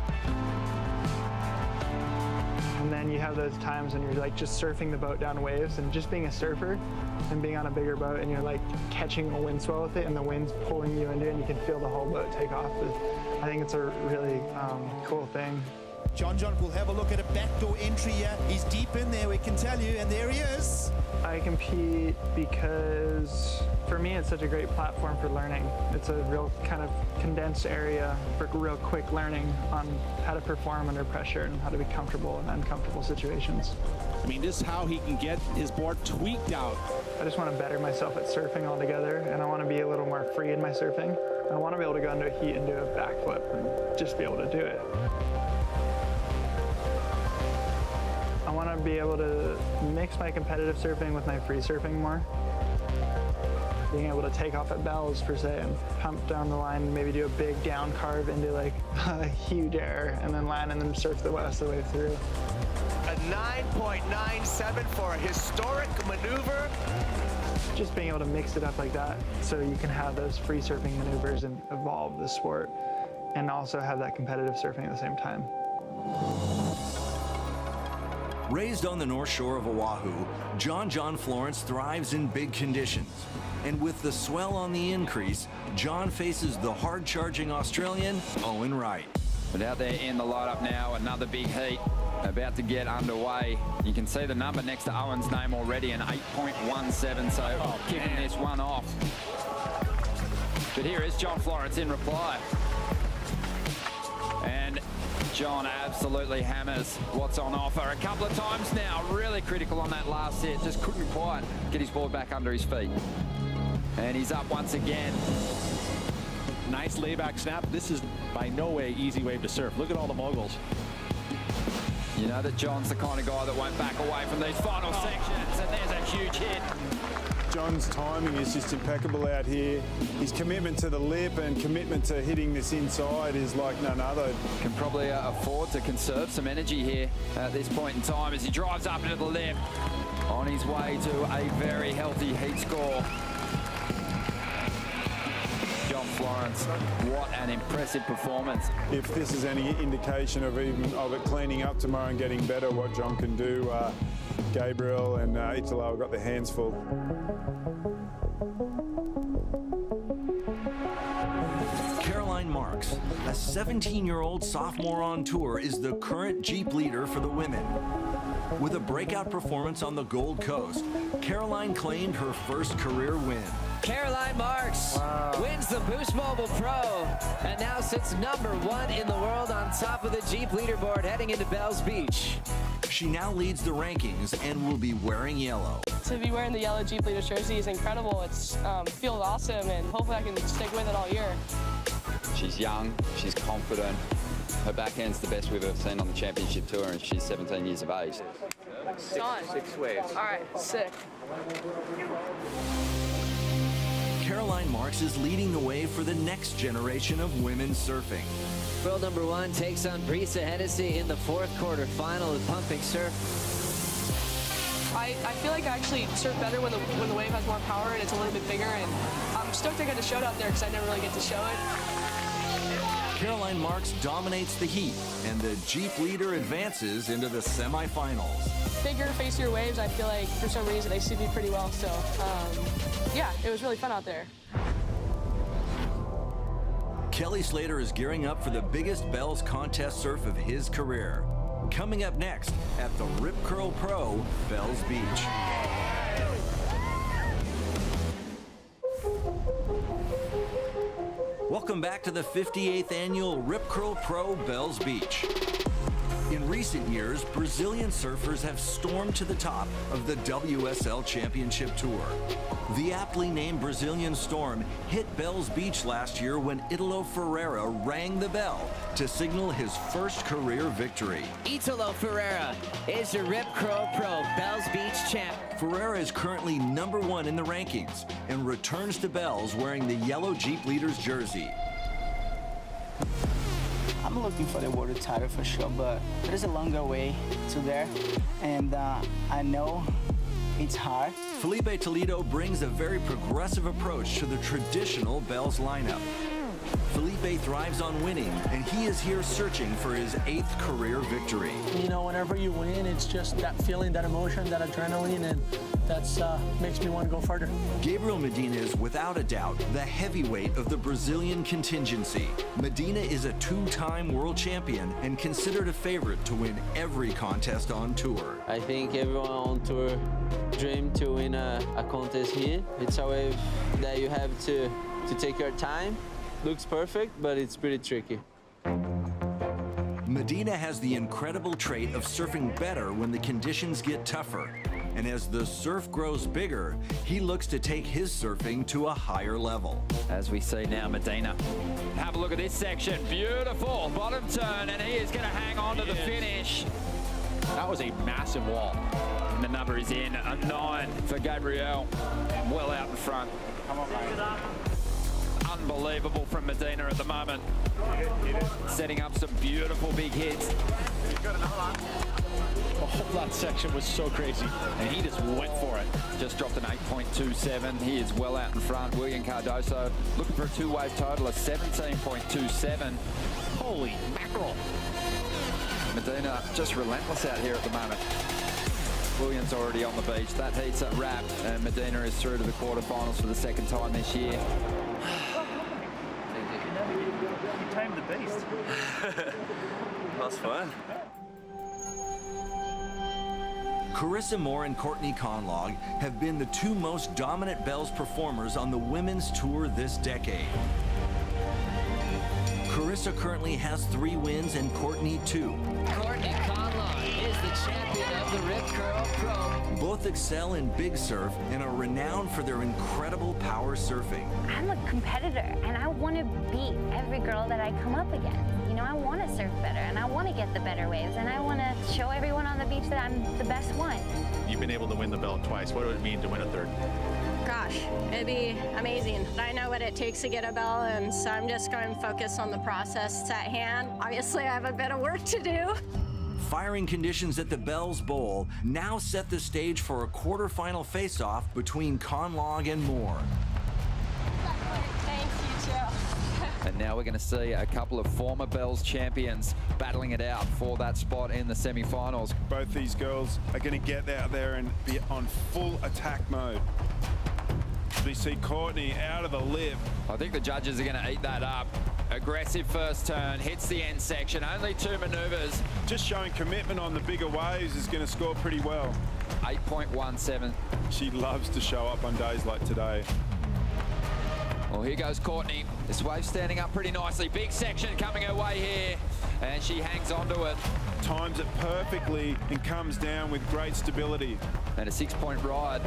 And then you have those times when you're like just surfing the boat down waves, and just being a surfer and being on a bigger boat, and you're like catching a wind swell with it, and the wind's pulling you into it, and you can feel the whole boat take off. I think it's a really cool thing. John will have a look at a backdoor entry here. He's deep in there, we can tell you, and there he is. I compete because for me it's such a great platform for learning. It's a real kind of condensed area for real quick learning on how to perform under pressure and how to be comfortable in uncomfortable situations. I mean, this is how he can get his board tweaked out. I just want to better myself at surfing altogether, and I want to be a little more free in my surfing. I want to be able to go into a heat and do a backflip and just be able to do it. I want to be able to mix my competitive surfing with my free surfing more. Being able to take off at bells, per se, and pump down the line and maybe do a big down carve into like a huge air and then land and then surf the rest of the way through. A 9.97 for a historic maneuver. Just being able to mix it up like that so you can have those free surfing maneuvers and evolve the sport and also have that competitive surfing at the same time. Raised on the north shore of Oahu, John Florence thrives in big conditions. And with the swell on the increase, John faces the hard-charging Australian, Wright. But out there in the light-up now, another big heat about to get underway. You can see the number next to Owen's name already, an 8.17, so kicking this one off. But here is John Florence in reply. And John absolutely hammers what's on offer a couple of times now. Really critical on that last hit. Just couldn't quite get his board back under his feet. And he's up once again. Nice layback snap. This is by no way easy wave to surf. Look at all the moguls. You know that John's the kind of guy that won't back away from these final sections. And there's a huge hit. John's timing is just impeccable out here. His commitment to the lip and commitment to hitting this inside is like none other. Can probably afford to conserve some energy here at this point in time as he drives up into the lip on his way to a very healthy heat score. John Florence, what an impressive performance. If this is any indication of it cleaning up tomorrow and getting better, what John can do, Gabriel and Italo have got their hands full. Caroline Marks, a 17-year-old sophomore on tour, is the current Jeep leader for the women. With a breakout performance on the Gold Coast, Caroline claimed her first career win. Caroline Marks wins the Boost Mobile Pro and now sits #1 in the world on top of the Jeep leaderboard heading into Bells Beach. She now leads the rankings and will be wearing yellow. To be wearing the yellow Jeep Leaders jersey is incredible. It's feels awesome, and hopefully I can stick with it all year. She's young, she's confident. Her backhand's the best we've ever seen on the championship tour, and she's 17 years of age. Six waves. All right, sick. Caroline Marks is leading the way for the next generation of women surfing. World #1 takes on Brisa Hennessy in the fourth quarterfinal of pumping surf. I feel like I actually surf better when the wave has more power and it's a little bit bigger, and I'm stoked I got to show it out there because I never really get to show it. Caroline Marks dominates the heat, and the Jeep leader advances into the semifinals. Bigger, facier waves, I feel like for some reason they suit me pretty well, so yeah, it was really fun out there. Kelly Slater is gearing up for the biggest Bells contest surf of his career. Coming up next at the Rip Curl Pro, Bells Beach. Welcome back to the 58th annual Rip Curl Pro Bells Beach. In recent years, Brazilian surfers have stormed to the top of the WSL Championship Tour. The aptly named Brazilian Storm hit Bells Beach last year when Italo Ferreira rang the bell to signal his first career victory. Italo Ferreira is the Rip Curl Pro Bells Beach champ. Ferreira is currently #1 in the rankings and returns to Bells wearing the yellow Jeep Leaders jersey. I'm looking for the world title for sure, but there's a longer way to there, and I know it's hard. Philippe Toledo brings a very progressive approach to the traditional Bells lineup. Felipe thrives on winning, and he is here searching for his 8th career victory. You know, whenever you win, it's just that feeling, that emotion, that adrenaline, and that's makes me want to go further. Gabriel Medina is without a doubt the heavyweight of the Brazilian contingency. Medina is a 2-time world champion and considered a favorite to win every contest on tour. I think everyone on tour dreams to win a contest here. It's a wave that you have to take your time. Looks perfect, but it's pretty tricky. Medina has the incredible trait of surfing better when the conditions get tougher. And as the surf grows bigger, he looks to take his surfing to a higher level. As we see now, Medina. Have a look at this section. Beautiful bottom turn, and he is going to hang on to the finish. That was a massive wall. And the number is in, a 9 for Gabriel. Well out in front. Come on, mate. Unbelievable from Medina at the moment. Setting up some beautiful big hits. Oh, that section was so crazy, and he just went for it. Just dropped an 8.27. He is well out in front. William Cardoso looking for a 2-wave total of 17.27. Holy mackerel. Medina just relentless out here at the moment. Williams already on the beach. That heat's a wrap, and Medina is through to the quarterfinals for the 2nd time this year. You tamed the beast. That's fun. Carissa Moore and Courtney Connollog have been the 2 most dominant Bells performers on the women's tour this decade. Carissa currently has 3 wins and Courtney 2. Courtney Connollog is the champion of the Rip Curl Pro. Both excel in big surf and are renowned for their incredible power surfing. I'm a competitor, and I want to beat every girl that I come up against. You know, I want to surf better, and I want to get the better waves, and I want to show everyone on the beach that I'm the best one. You've been able to win the belt twice. What would it mean to win a 3rd? Gosh, it'd be amazing. I know what it takes to get a bell, and so I'm just going to focus on the process at hand. Obviously, I have a bit of work to do. Firing conditions at the Bells Bowl now set the stage for a quarterfinal face-off between Conlog and Moore. Thanks, you too. And now we're going to see a couple of former Bells champions battling it out for that spot in the semi-finals. Both these girls are going to get out there and be on full attack mode. We see Courtney out of the lip. I think the judges are going to eat that up. Aggressive first turn, hits the end section, only 2 maneuvers. Just showing commitment on the bigger waves is going to score pretty well. 8.17. She loves to show up on days like today. Well, here goes Courtney. This wave standing up pretty nicely. Big section coming her way here, and she hangs onto it. Times it perfectly and comes down with great stability. And a 6-point ride.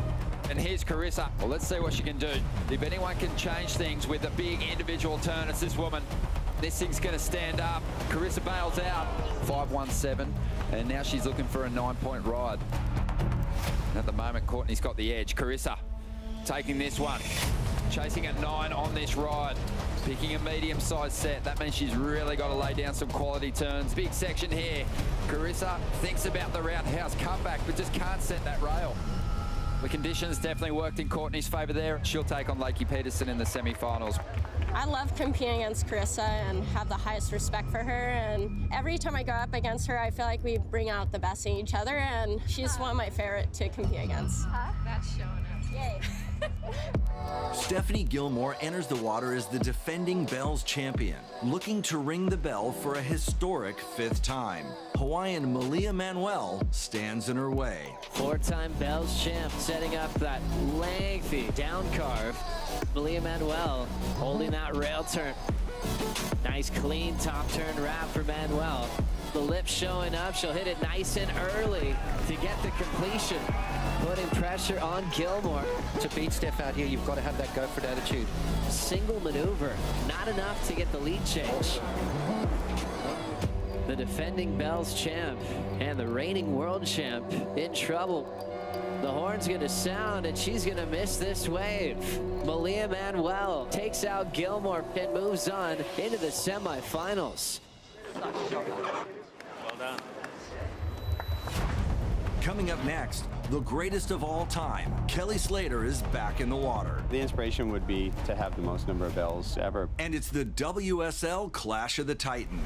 And here's Carissa. Well, let's see what she can do. If anyone can change things with a big individual turn, it's this woman. This thing's going to stand up. Carissa bails out. 5.17. And now she's looking for a 9-point ride. At the moment, Courtney's got the edge. Carissa taking this one. Chasing a 9 on this ride. Picking a medium-sized set. That means she's really got to lay down some quality turns. Big section here. Carissa thinks about the roundhouse comeback, but just can't set that rail. The conditions definitely worked in Courtney's favour there. She'll take on Lakey Peterson in the semi-finals. I love competing against Carissa and have the highest respect for her. And every time I go up against her, I feel like we bring out the best in each other. And she's one of my favorite to compete against. That's showing up. Yay. Stephanie Gilmore enters the water as the defending Bells champion, looking to ring the bell for a historic 5th time. Hawaiian Malia Manuel stands in her way. 4-time Bells champ, setting up that lengthy down carve. Malia Manuel holding that rail turn. Nice clean top turn wrap for Manuel. The lip showing up. She'll hit it nice and early to get the completion. Putting pressure on Gilmore. To beat Steph out here, you've got to have that go for it attitude. Single maneuver, not enough to get the lead change. The defending Bells champ and the reigning world champ in trouble. The horn's gonna sound and she's gonna miss this wave. Malia Manuel takes out Gilmore and moves on into the semifinals. Well done. Coming up next, the greatest of all time, Kelly Slater is back in the water. The inspiration would be to have the most number of bells ever. And it's the WSL Clash of the Titans.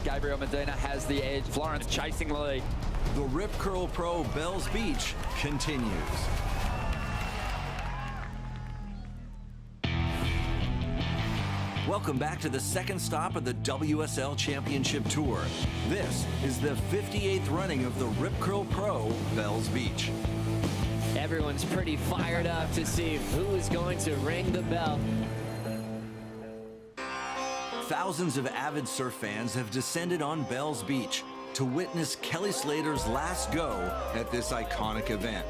Gabriel Medina has the edge. Florence chasing the lead. The Rip Curl Pro Bells Beach continues. Welcome back to the second stop of the WSL Championship Tour. This is the 58th running of the Rip Curl Pro Bells Beach. Everyone's pretty fired up to see who is going to ring the bell. Thousands of avid surf fans have descended on Bells Beach to witness Kelly Slater's last go at this iconic event.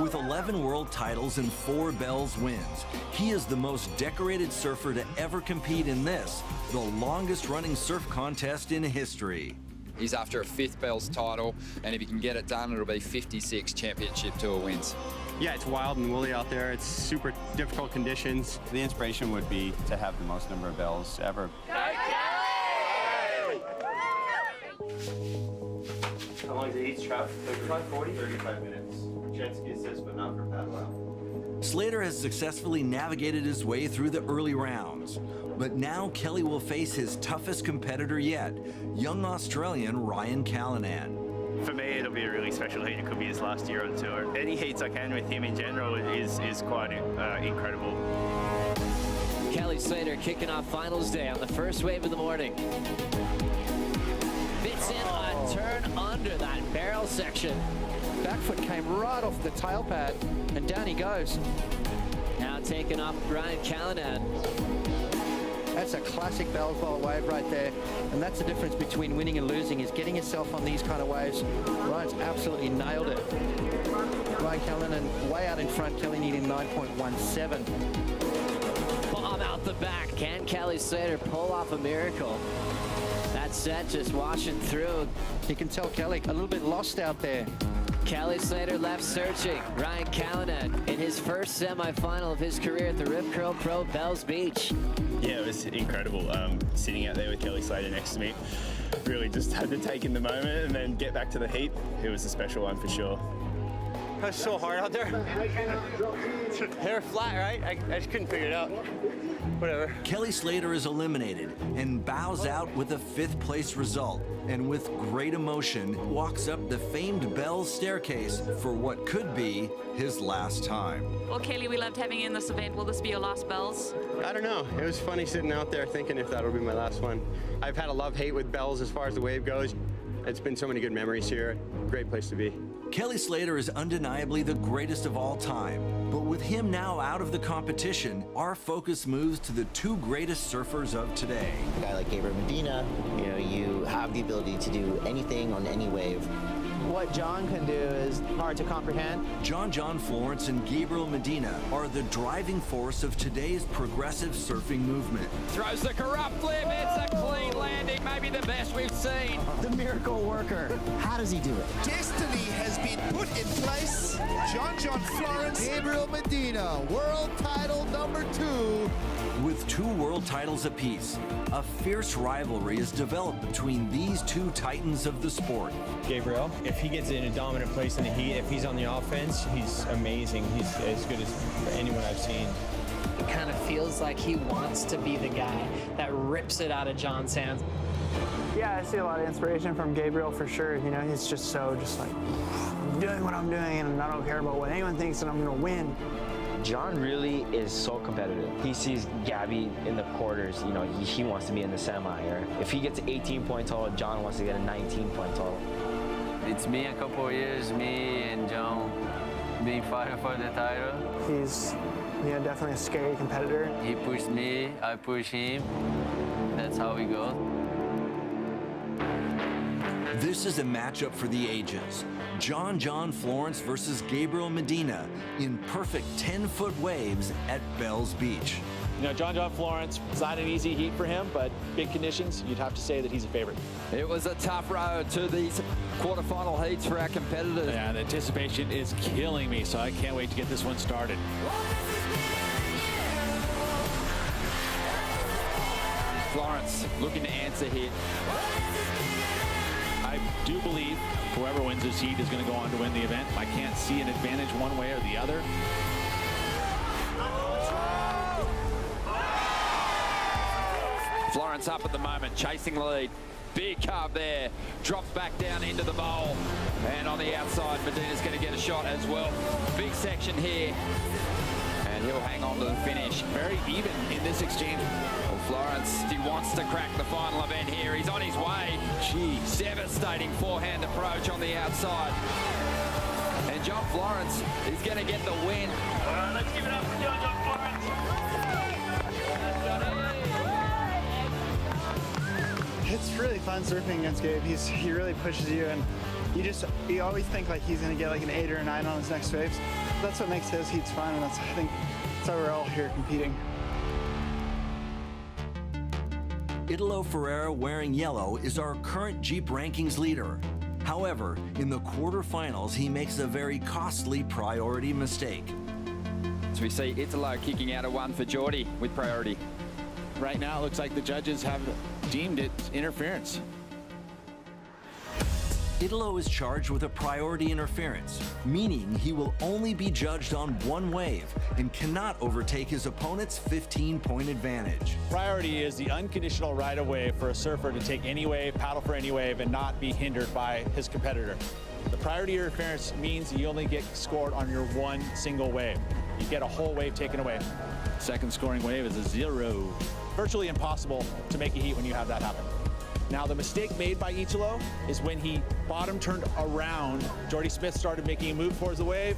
With 11 world titles and 4 Bells wins, he is the most decorated surfer to ever compete in this, the longest running surf contest in history. He's after a 5th Bells title, and if he can get it done, it'll be 56 Championship Tour wins. Yeah, it's wild and woolly out there. It's super difficult conditions. The inspiration would be to have the most number of bells ever. How long is it each trap? 35, 40? 35 minutes. Jet ski assist, but not for paddle out. Slater has successfully navigated his way through the early rounds, but now Kelly will face his toughest competitor yet, young Australian Ryan Callanan. For me, it'll be a really special heat. It could be his last year on tour. Any heats I can with him in general is quite incredible. Kelly Slater kicking off finals day on the first wave of the morning. Fits in a turn under that barrel section. Back foot came right off the tail pad, and down he goes. Now taking off Ryan Callanan. That's a classic Bells Bowl wave right there, and that's the difference between winning and losing, is getting yourself on these kind of waves. Ryan's absolutely nailed it. Ryan Callanan way out in front, Kelly needing 9.17. Bomb out the back. Can Kelly Slater pull off a miracle? That set just washing through. You can tell Kelly a little bit lost out there. Kelly Slater left searching. Ryan Callanan in his first semifinal of his career at the Rip Curl Pro Bells Beach. Yeah, it was incredible. Sitting out there with Kelly Slater next to me, really just had to take in the moment and then get back to the heat. It was a special one for sure. It was so hard out there. Hair flat, right? I just couldn't figure it out. Whatever. Kelly Slater is eliminated and bows out with a 5th place result, and with great emotion walks up the famed Bells staircase for what could be his last time. Well, Kelly, we loved having you in this event. Will this be your last Bells? I don't know. It was funny sitting out there thinking if that'll be my last one. I've had a love-hate with Bells as far as the wave goes. It's been so many good memories here. Great place to be. Kelly Slater is undeniably the greatest of all time, but with him now out of the competition, our focus moves to the 2 greatest surfers of today. A guy like Gabriel Medina, you have the ability to do anything on any wave. What John can do is hard to comprehend. John Florence and Gabriel Medina are the driving force of today's progressive surfing movement. Throws the corrupt flip. It's a clean landing, maybe the best we've seen. The miracle worker. How does he do it? Destiny has been put in place. John Florence, Gabriel Medina, world title number 2. With 2 world titles apiece, a fierce rivalry is developed between these 2 titans of the sport. Gabriel, if he gets in a dominant place in the heat, if he's on the offense, he's amazing. He's as good as anyone I've seen. It kind of feels like he wants to be the guy that rips it out of John's hands. Yeah, I see a lot of inspiration from Gabriel for sure. He's just like, I'm doing what I'm doing and I don't care about what anyone thinks and I'm gonna win. John really is so competitive. He sees Gabby in the quarters, he wants to be in the semi, or if he gets 18 point total, John wants to get a 19 point total. It's been a couple of years, me and John being fighting for the title. He's You know, definitely a scary competitor. He pushed me, I push him. That's how we go. This is a matchup for the ages. John Florence versus Gabriel Medina in perfect 10-foot waves at Bells Beach. You know, John Florence, it's not an easy heat for him, but big conditions, you'd have to say that he's a favorite. It was a tough road to these quarterfinal heats for our competitors. Yeah, the anticipation is killing me, so I can't wait to get this one started. Florence looking to answer here. I do believe whoever wins this heat is going to go on to win the event. I can't see an advantage one way or the other. Florence up at the moment, chasing the lead. Big carve there, drops back down into the bowl. And on the outside, Medina's going to get a shot as well. Big section here. And he'll hang on to the finish. Very even in this exchange. Well, Florence, he wants to crack the final event here. He's on his way. Gee, devastating forehand approach on the outside. And John Florence is going to get the win. Let's give it up for John Florence. It's really fun surfing against Gabe. He really pushes you, and you always think like he's gonna get like an 8 or a 9 on his next waves. That's what makes his heats fun, and I think that's why we're all here competing. Italo Ferreira, wearing yellow, is our current Jeep rankings leader. However, in the quarterfinals, he makes a very costly priority mistake. So we see Italo kicking out a one for Geordie with priority. Right now, it looks like the judges have deemed it interference. Italo is charged with a priority interference, meaning he will only be judged on one wave and cannot overtake his opponent's 15-point advantage. Priority is the unconditional right-of-way for a surfer to take any wave, paddle for any wave, and not be hindered by his competitor. The priority interference means you only get scored on your one single wave. You get a whole wave taken away. Second scoring wave is a 0. Virtually impossible to make a heat when you have that happen. Now, the mistake made by Italo is when he bottom turned around. Jordy Smith started making a move towards the wave.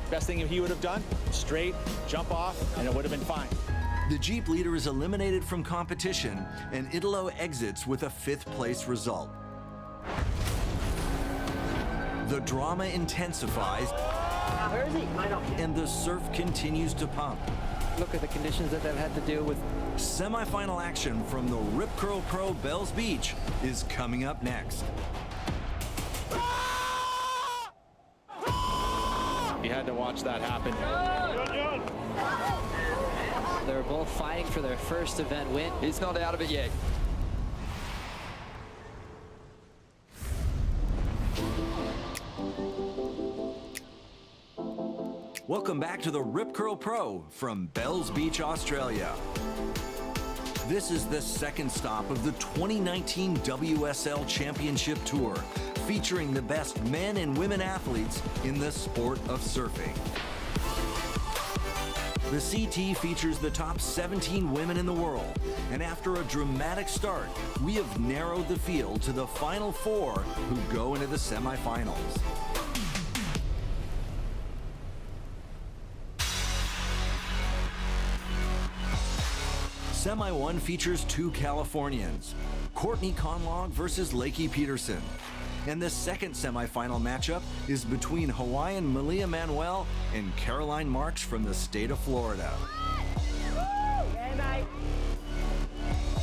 Best thing he would have done, straight, jump off, and it would have been fine. The Jeep leader is eliminated from competition, and Italo exits with a 5th place result. The drama intensifies, Where is he? and the surf continues to pump. Look at the conditions that they've had to deal with. Semi-final action from the Rip Curl Pro Bells Beach is coming up next. You had to watch that happen. They're both fighting for their first event win. He's not out of it yet. Welcome back to the Rip Curl Pro from Bells Beach, Australia. This is the second stop of the 2019 WSL Championship Tour, featuring the best men and women athletes in the sport of surfing. The CT features the top 17 women in the world, and after a dramatic start, we have narrowed the field to the final 4 who go into the semifinals. Semi 1 features 2 Californians, Courtney Connollog versus Lakey Peterson. And the second semifinal matchup is between Hawaiian Malia Manuel and Caroline Marks from the state of Florida. Yeah, mate.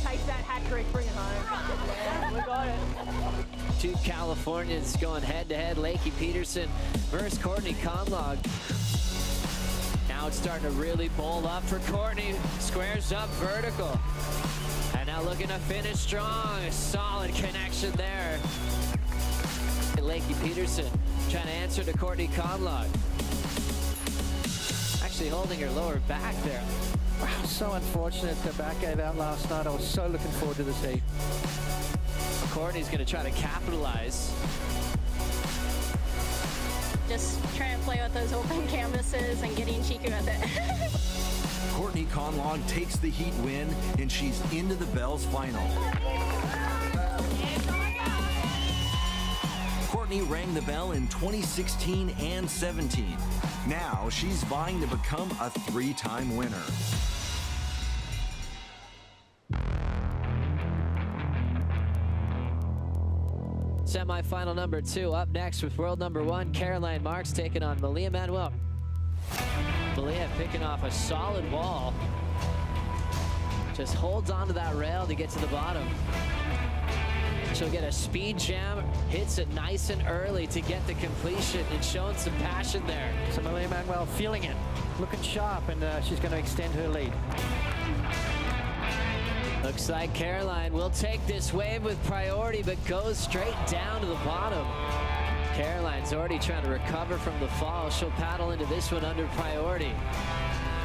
Take that hat trick, bring it home. Yeah, we got it. 2 Californians going head-to-head, Lakey Peterson versus Courtney Conlog. Now it's starting to really bowl up for Courtney. Squares up vertical. And now looking to finish strong. A solid connection there. Lakey Peterson trying to answer to Courtney Conlog. Actually holding her lower back there. Wow, so unfortunate the back gave out last night. I was so looking forward to this heat. Courtney's going to try to capitalize. Just trying to play with those open canvases and getting cheeky with it. Courtney Conlog takes the heat win, and she's into the Bells final. Courtney rang the bell in 2016 and 17. Now she's vying to become a 3-time winner. Semi-final number 2 up next with world number 1, Caroline Marks taking on Malia Manuel. Malia picking off a solid wall. Just holds onto that rail to get to the bottom. She'll get a speed jam, hits it nice and early to get the completion and showing some passion there. So Malia Manuel feeling it, looking sharp, and she's going to extend her lead. Looks like Caroline will take this wave with priority, but goes straight down to the bottom. Caroline's already trying to recover from the fall. She'll paddle into this one under priority.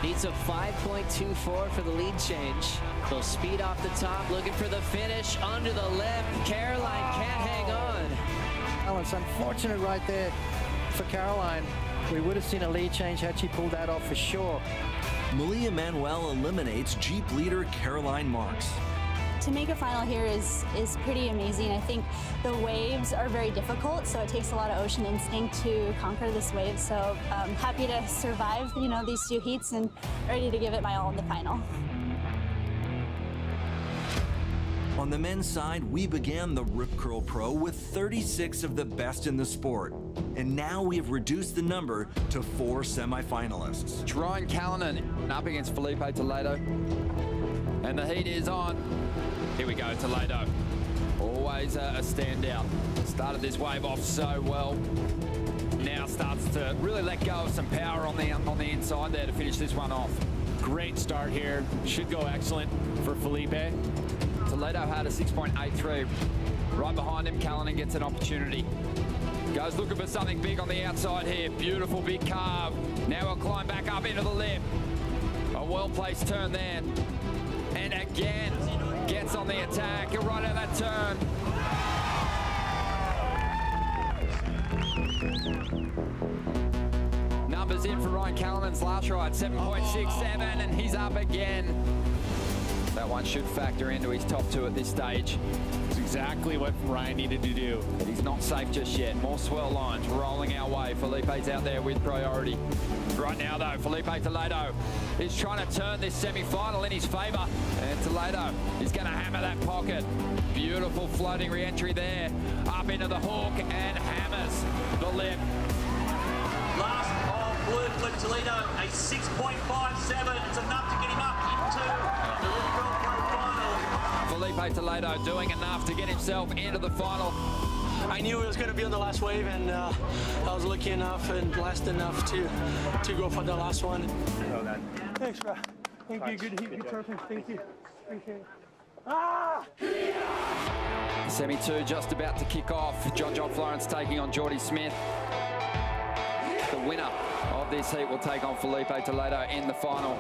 Needs a 5.24 for the lead change. They'll speed off the top, looking for the finish under the lip. Caroline can't hang on. Oh, it's unfortunate right there for Caroline. We would have seen a lead change had she pulled that off for sure. Malia Manuel eliminates Jeep leader Caroline Marks. To make a final here is pretty amazing. I think the waves are very difficult, so it takes a lot of ocean instinct to conquer this wave. So I'm happy to survive, these 2 heats and ready to give it my all in the final. On the men's side, we began the Rip Curl Pro with 36 of the best in the sport. And now we have reduced the number to 4 semifinalists. Ryan Callanan up against Felipe Toledo. And the heat is on. Here we go, Toledo. Always a standout. Started this wave off so well. Now starts to really let go of some power on the inside there to finish this one off. Great start here. Should go excellent for Felipe. Toledo had a 6.83. Right behind him, Callanan gets an opportunity. Goes looking for something big on the outside here. Beautiful big carve. Now we'll climb back up into the lip. A well-placed turn there. And again, gets on the attack. You're right out that turn. Numbers in for Ryan Callanan's last ride, 7.67, and he's up again. That one should factor into his top 2 at this stage. It's exactly what Ryan needed to do. But he's not safe just yet. More swell lines rolling our way. Felipe's out there with priority. Right now, though, Felipe Toledo is trying to turn this semi-final in his favour. And Toledo is going to hammer that pocket. Beautiful floating re-entry there. Up into the hook and hammers the lip. Last of blue, Felipe Toledo, a 6.57. It's enough to get him up into the Rip Curl Pro final. Felipe Toledo doing enough to get himself into the final. I knew it was going to be on the last wave, and I was lucky enough and blessed enough to go for the last one. Well done. Thanks, bro. Thank you. Good heat. Good perfect. Thank you. Appreciate it. Ah! Semi 2 just about to kick off. John Florence taking on Jordy Smith. The winner of this heat will take on Felipe Toledo in the final.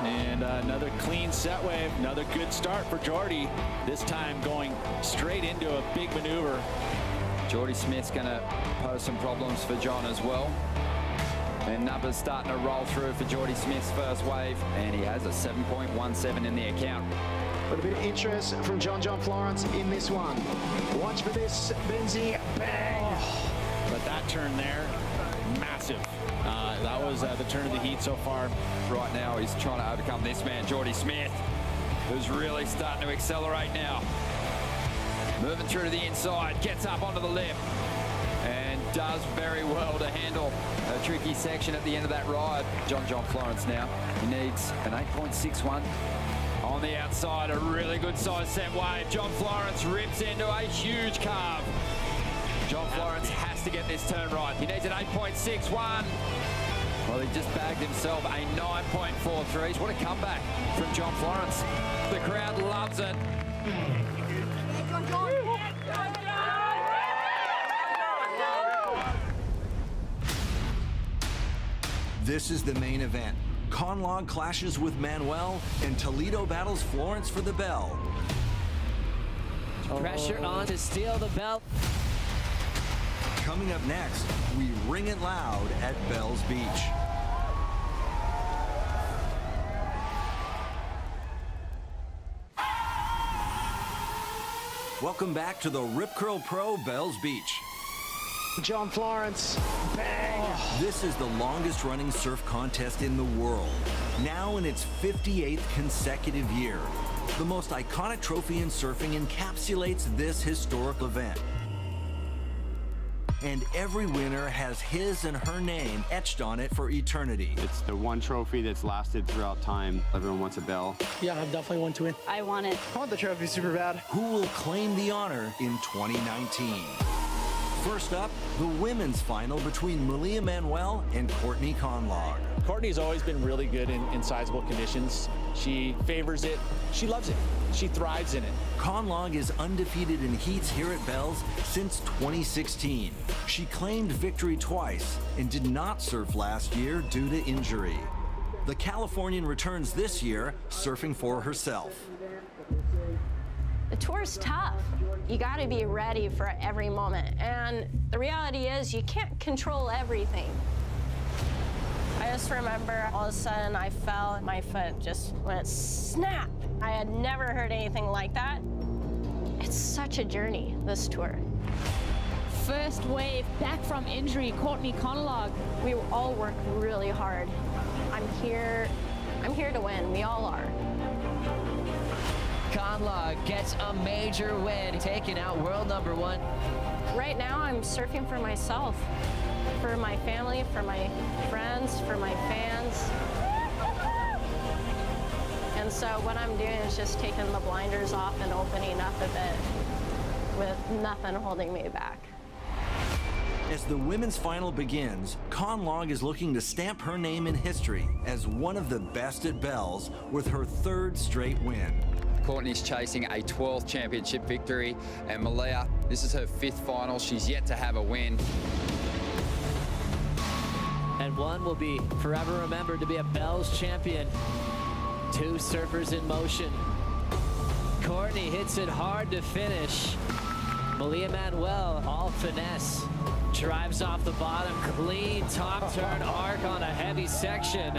And another clean set wave, another good start for Jordy. This time going straight into a big maneuver. Jordy Smith's going to pose some problems for John as well. And numbers starting to roll through for Jordy Smith's first wave, and he has a 7.17 in the account. But a bit of interest from John Florence in this one. Watch for this, Benzie, bang! Oh, but that turn there, massive. That was the turn of the heat so far. Right now, he's trying to overcome this man, Jordy Smith, who's really starting to accelerate now. Moving through to the inside, gets up onto the lip, and does very well to handle a tricky section at the end of that ride. John Florence now, he needs an 8.61. On the outside, a really good size set wave. John Florence rips into a huge carve. John Florence has to get this turn right. He needs an 8.61. Well, he just bagged himself a 9.43. What a comeback from John Florence. The crowd loves it. This is the main event. Conlog clashes with Manuel, and Toledo battles Florence for the bell. Pressure on to steal the belt. Coming up next, we ring it loud at Bells Beach. Welcome back to the Rip Curl Pro Bells Beach. John Florence, bang! This is the longest running surf contest in the world, now in its 58th consecutive year. The most iconic trophy in surfing encapsulates this historic event. And every winner has his and her name etched on it for eternity. It's the one trophy that's lasted throughout time. Everyone wants a bell. Yeah, I definitely want to win. I want it. I want the trophy super bad. Who will claim the honor in 2019? First up, the women's final between Malia Manuel and Courtney Connollog. Courtney's always been really good in sizable conditions. She favors it. She loves it. She thrives in it. Conlog is undefeated in heats here at Bell's since 2016. She claimed victory twice and did not surf last year due to injury. The Californian returns this year, surfing for herself. The tour's tough. You got to be ready for every moment. And the reality is you can't control everything. I just remember all of a sudden I fell and my foot just went snap. I had never heard anything like that. It's such a journey, this tour. First wave back from injury, Courtney Connollog. We all work really hard. I'm here to win. We all are. Conlog gets a major win, taking out world number 1. Right now, I'm surfing for myself, for my family, for my friends, for my fans. And so what I'm doing is just taking the blinders off and opening up a bit with nothing holding me back. As the women's final begins, Conlog is looking to stamp her name in history as one of the best at Bell's with her 3rd straight win. Courtney's chasing a 12th championship victory, and Malia, this is her 5th final. She's yet to have a win. And one will be forever remembered to be a Bell's champion. 2 surfers in motion. Courtney hits it hard to finish. Malia Manuel, all finesse. Drives off the bottom, clean top turn arc on a heavy section.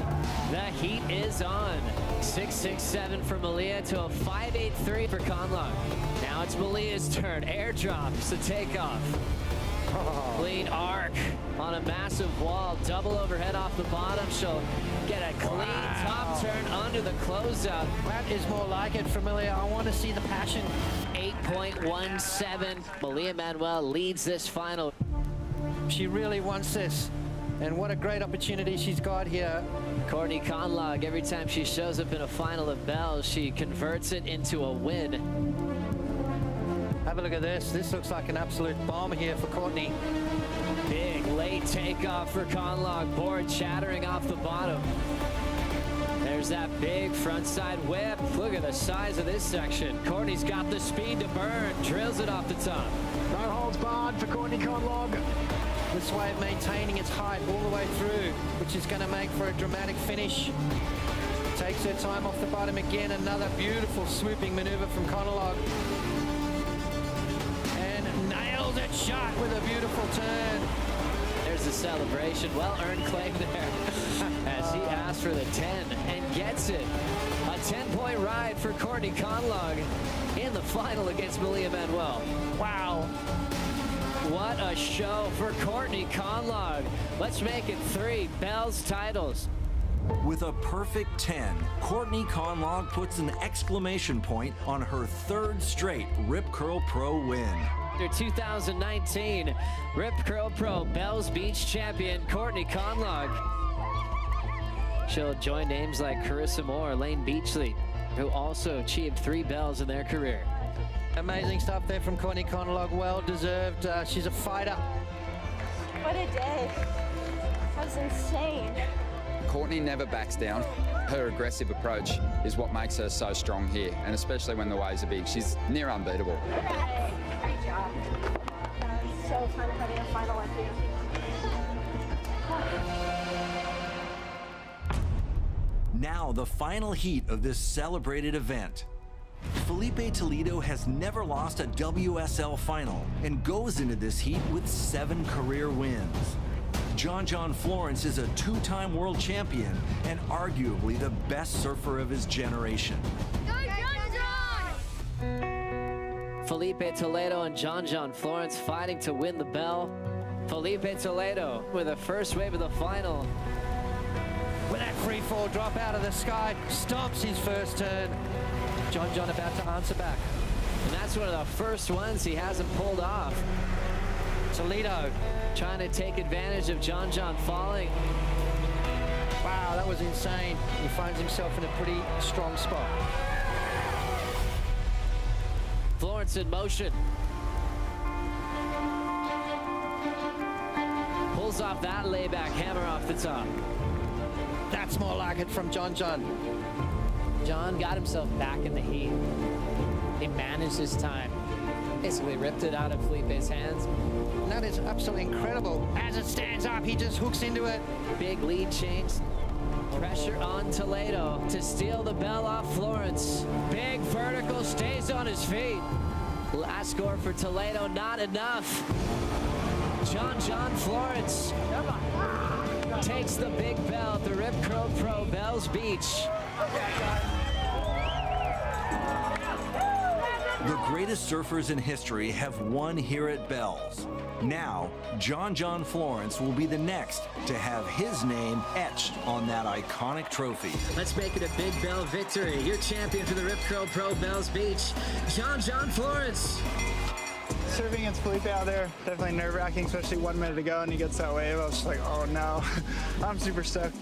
The heat is on. 6.67 for Malia to a 5.83 for Conlog. Now it's Malia's turn. Airdrops the takeoff. Clean arc on a massive wall. Double overhead off the bottom. She'll get a clean top turn under the closeout. That is more like it for Malia. I want to see the passion. 8.17. Malia Manuel leads this final. She really wants this. And what a great opportunity she's got here. Courtney Connollog, every time she shows up in a final of Bell's, she converts it into a win. Have a look at this. This looks like an absolute bomb here for Courtney. Big late takeoff for Conlog. Board chattering off the bottom. There's that big frontside whip. Look at the size of this section. Courtney's got the speed to burn. Drills it off the top. No holds barred for Courtney Connollog. This wave maintaining its height all the way through, which is going to make for a dramatic finish. Takes her time off the bottom again. Another beautiful swooping maneuver from Connollog. And nails it shot with a beautiful turn. There's the celebration. Well-earned claim there as he asked for the 10 and gets it. A 10-point ride for Courtney Connollog in the final against Malia Manuel. Wow. What a show for Courtney Connollog. Let's make it 3 Bell's titles. With a perfect 10, Courtney Connollog puts an exclamation point on her 3rd straight Rip Curl Pro win. After 2019 Rip Curl Pro Bell's Beach champion Courtney Connollog. She'll join names like Carissa Moore, Lane Beachley, who also achieved 3 Bells in their career. Amazing stuff there from Courtney Connollog. Well deserved. She's a fighter. What a day. That was insane. Courtney never backs down. Her aggressive approach is what makes her so strong here, and especially when the waves are big. She's near unbeatable. Great job. So fun having a final with you. Now the final heat of this celebrated event. Philippe Toledo has never lost a WSL final and goes into this heat with 7 career wins. John Florence is a 2-time world champion and arguably the best surfer of his generation. Philippe Toledo and John Florence fighting to win the Bell. Philippe Toledo with the first wave of the final. With that free fall drop out of the sky, stops his first turn. John about to answer back. And that's one of the first ones he hasn't pulled off. Toledo trying to take advantage of John falling. Wow, that was insane. He finds himself in a pretty strong spot. Florence in motion. Pulls off that layback hammer off the top. That's more like it from John. John got himself back in the heat. He managed his time. Basically ripped it out of Felipe's hands. And that is absolutely incredible. As it stands up, he just hooks into it. Big lead change. Pressure on Toledo to steal the bell off Florence. Big vertical, stays on his feet. Last score for Toledo, not enough. John Florence takes the big bell at the Rip Curl Pro Bells Beach. The greatest surfers in history have won here at Bells. Now, John Florence will be the next to have his name etched on that iconic trophy. Let's make it a big bell victory. Your champion for the Rip Curl Pro Bells Beach, John Florence. Surfing against Felipe out there, definitely nerve-wracking, especially 1 minute to go and he gets that wave. I was just like, oh no, I'm super stoked.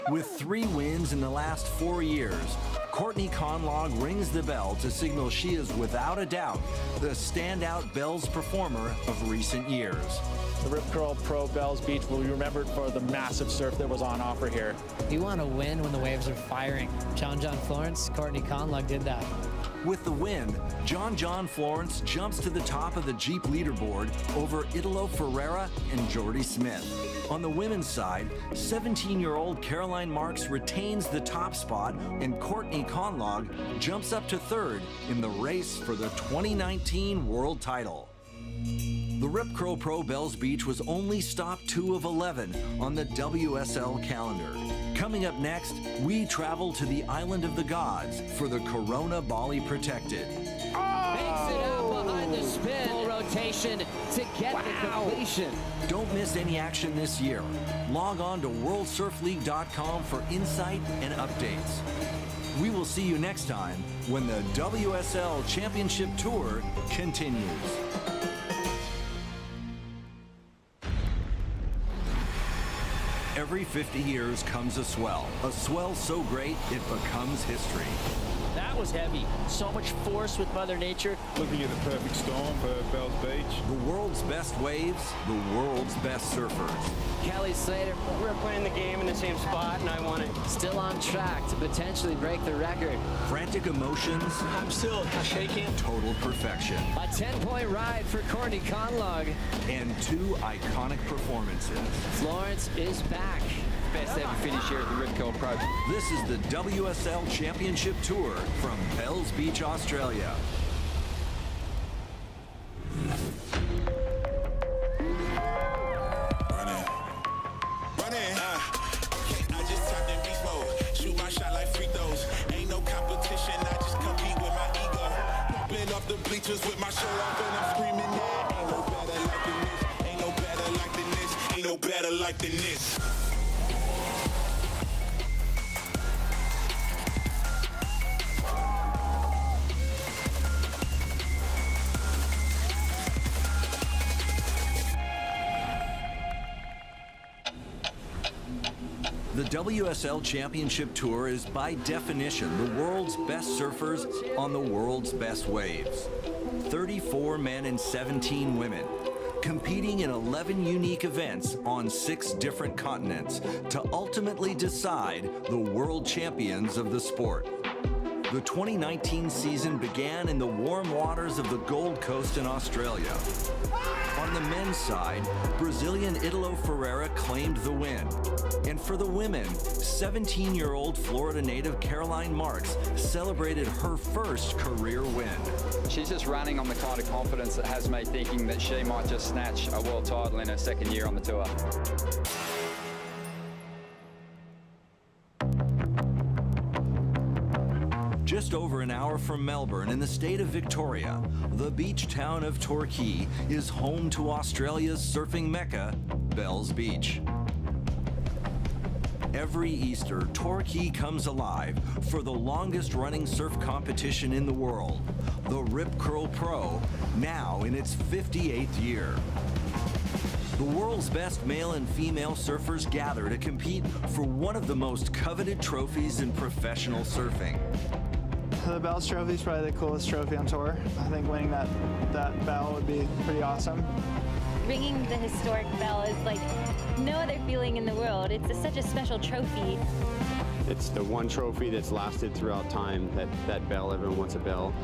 With 3 wins in the last 4 years, Courtney Connollog rings the bell to signal she is without a doubt the standout Bells performer of recent years. The Rip Curl Pro Bells Beach will be remembered for the massive surf that was on offer here. You want to win when the waves are firing. John Florence, Courtney Connollog did that. With the win, John Florence jumps to the top of the Jeep leaderboard over Italo Ferreira and Jordy Smith. On the women's side, 17-year-old Caroline Marks retains the top spot and Courtney Connollog jumps up to third in the race for the 2019 world title. The Rip Curl Pro Bells Beach was only stop 2 of 11 on the WSL calendar. Coming up next, we travel to the Island of the Gods for the Corona Bali Protected. Makes it out behind the spin. Full rotation to get the completion. Don't miss any action this year. Log on to WorldSurfLeague.com for insight and updates. We will see you next time when the WSL Championship Tour continues. Every 50 years comes a swell so great it becomes history. That was heavy. So much force with Mother Nature. Looking at the perfect storm for Bells Beach. The world's best waves, the world's best surfers. Kelly Slater. We're playing the game in the same spot and I won it. Still on track to potentially break the record. Frantic emotions. I'm still shaking. Total perfection. A 10-point ride for Courtney Connollog. And 2 iconic performances. Florence is back. Best ever finish here at the Rip Curl Pro. This is the WSL Championship Tour from Bells Beach, Australia. The bleachers with my shirt off and I'm screaming that ain't no better like than this, ain't no better like than this, ain't no better like than this. The WSL Championship Tour is by definition the world's best surfers on the world's best waves. 34 men and 17 women, competing in 11 unique events on 6 different continents to ultimately decide the world champions of the sport. The 2019 season began in the warm waters of the Gold Coast in Australia. On the men's side, Brazilian Italo Ferreira claimed the win. And for the women, 17-year-old Florida native Caroline Marks celebrated her first career win. She's just running on the kind of confidence that has me thinking that she might just snatch a world title in her second year on the tour. Just over an hour from Melbourne in the state of Victoria, the beach town of Torquay is home to Australia's surfing mecca, Bells Beach. Every Easter, Torquay comes alive for the longest running surf competition in the world, the Rip Curl Pro, now in its 58th year. The world's best male and female surfers gather to compete for one of the most coveted trophies in professional surfing. The Bells Trophy is probably the coolest trophy on tour. I think winning that bell would be pretty awesome. Ringing the historic bell is like no other feeling in the world. It's such a special trophy. It's the one trophy that's lasted throughout time, that bell, everyone wants a bell.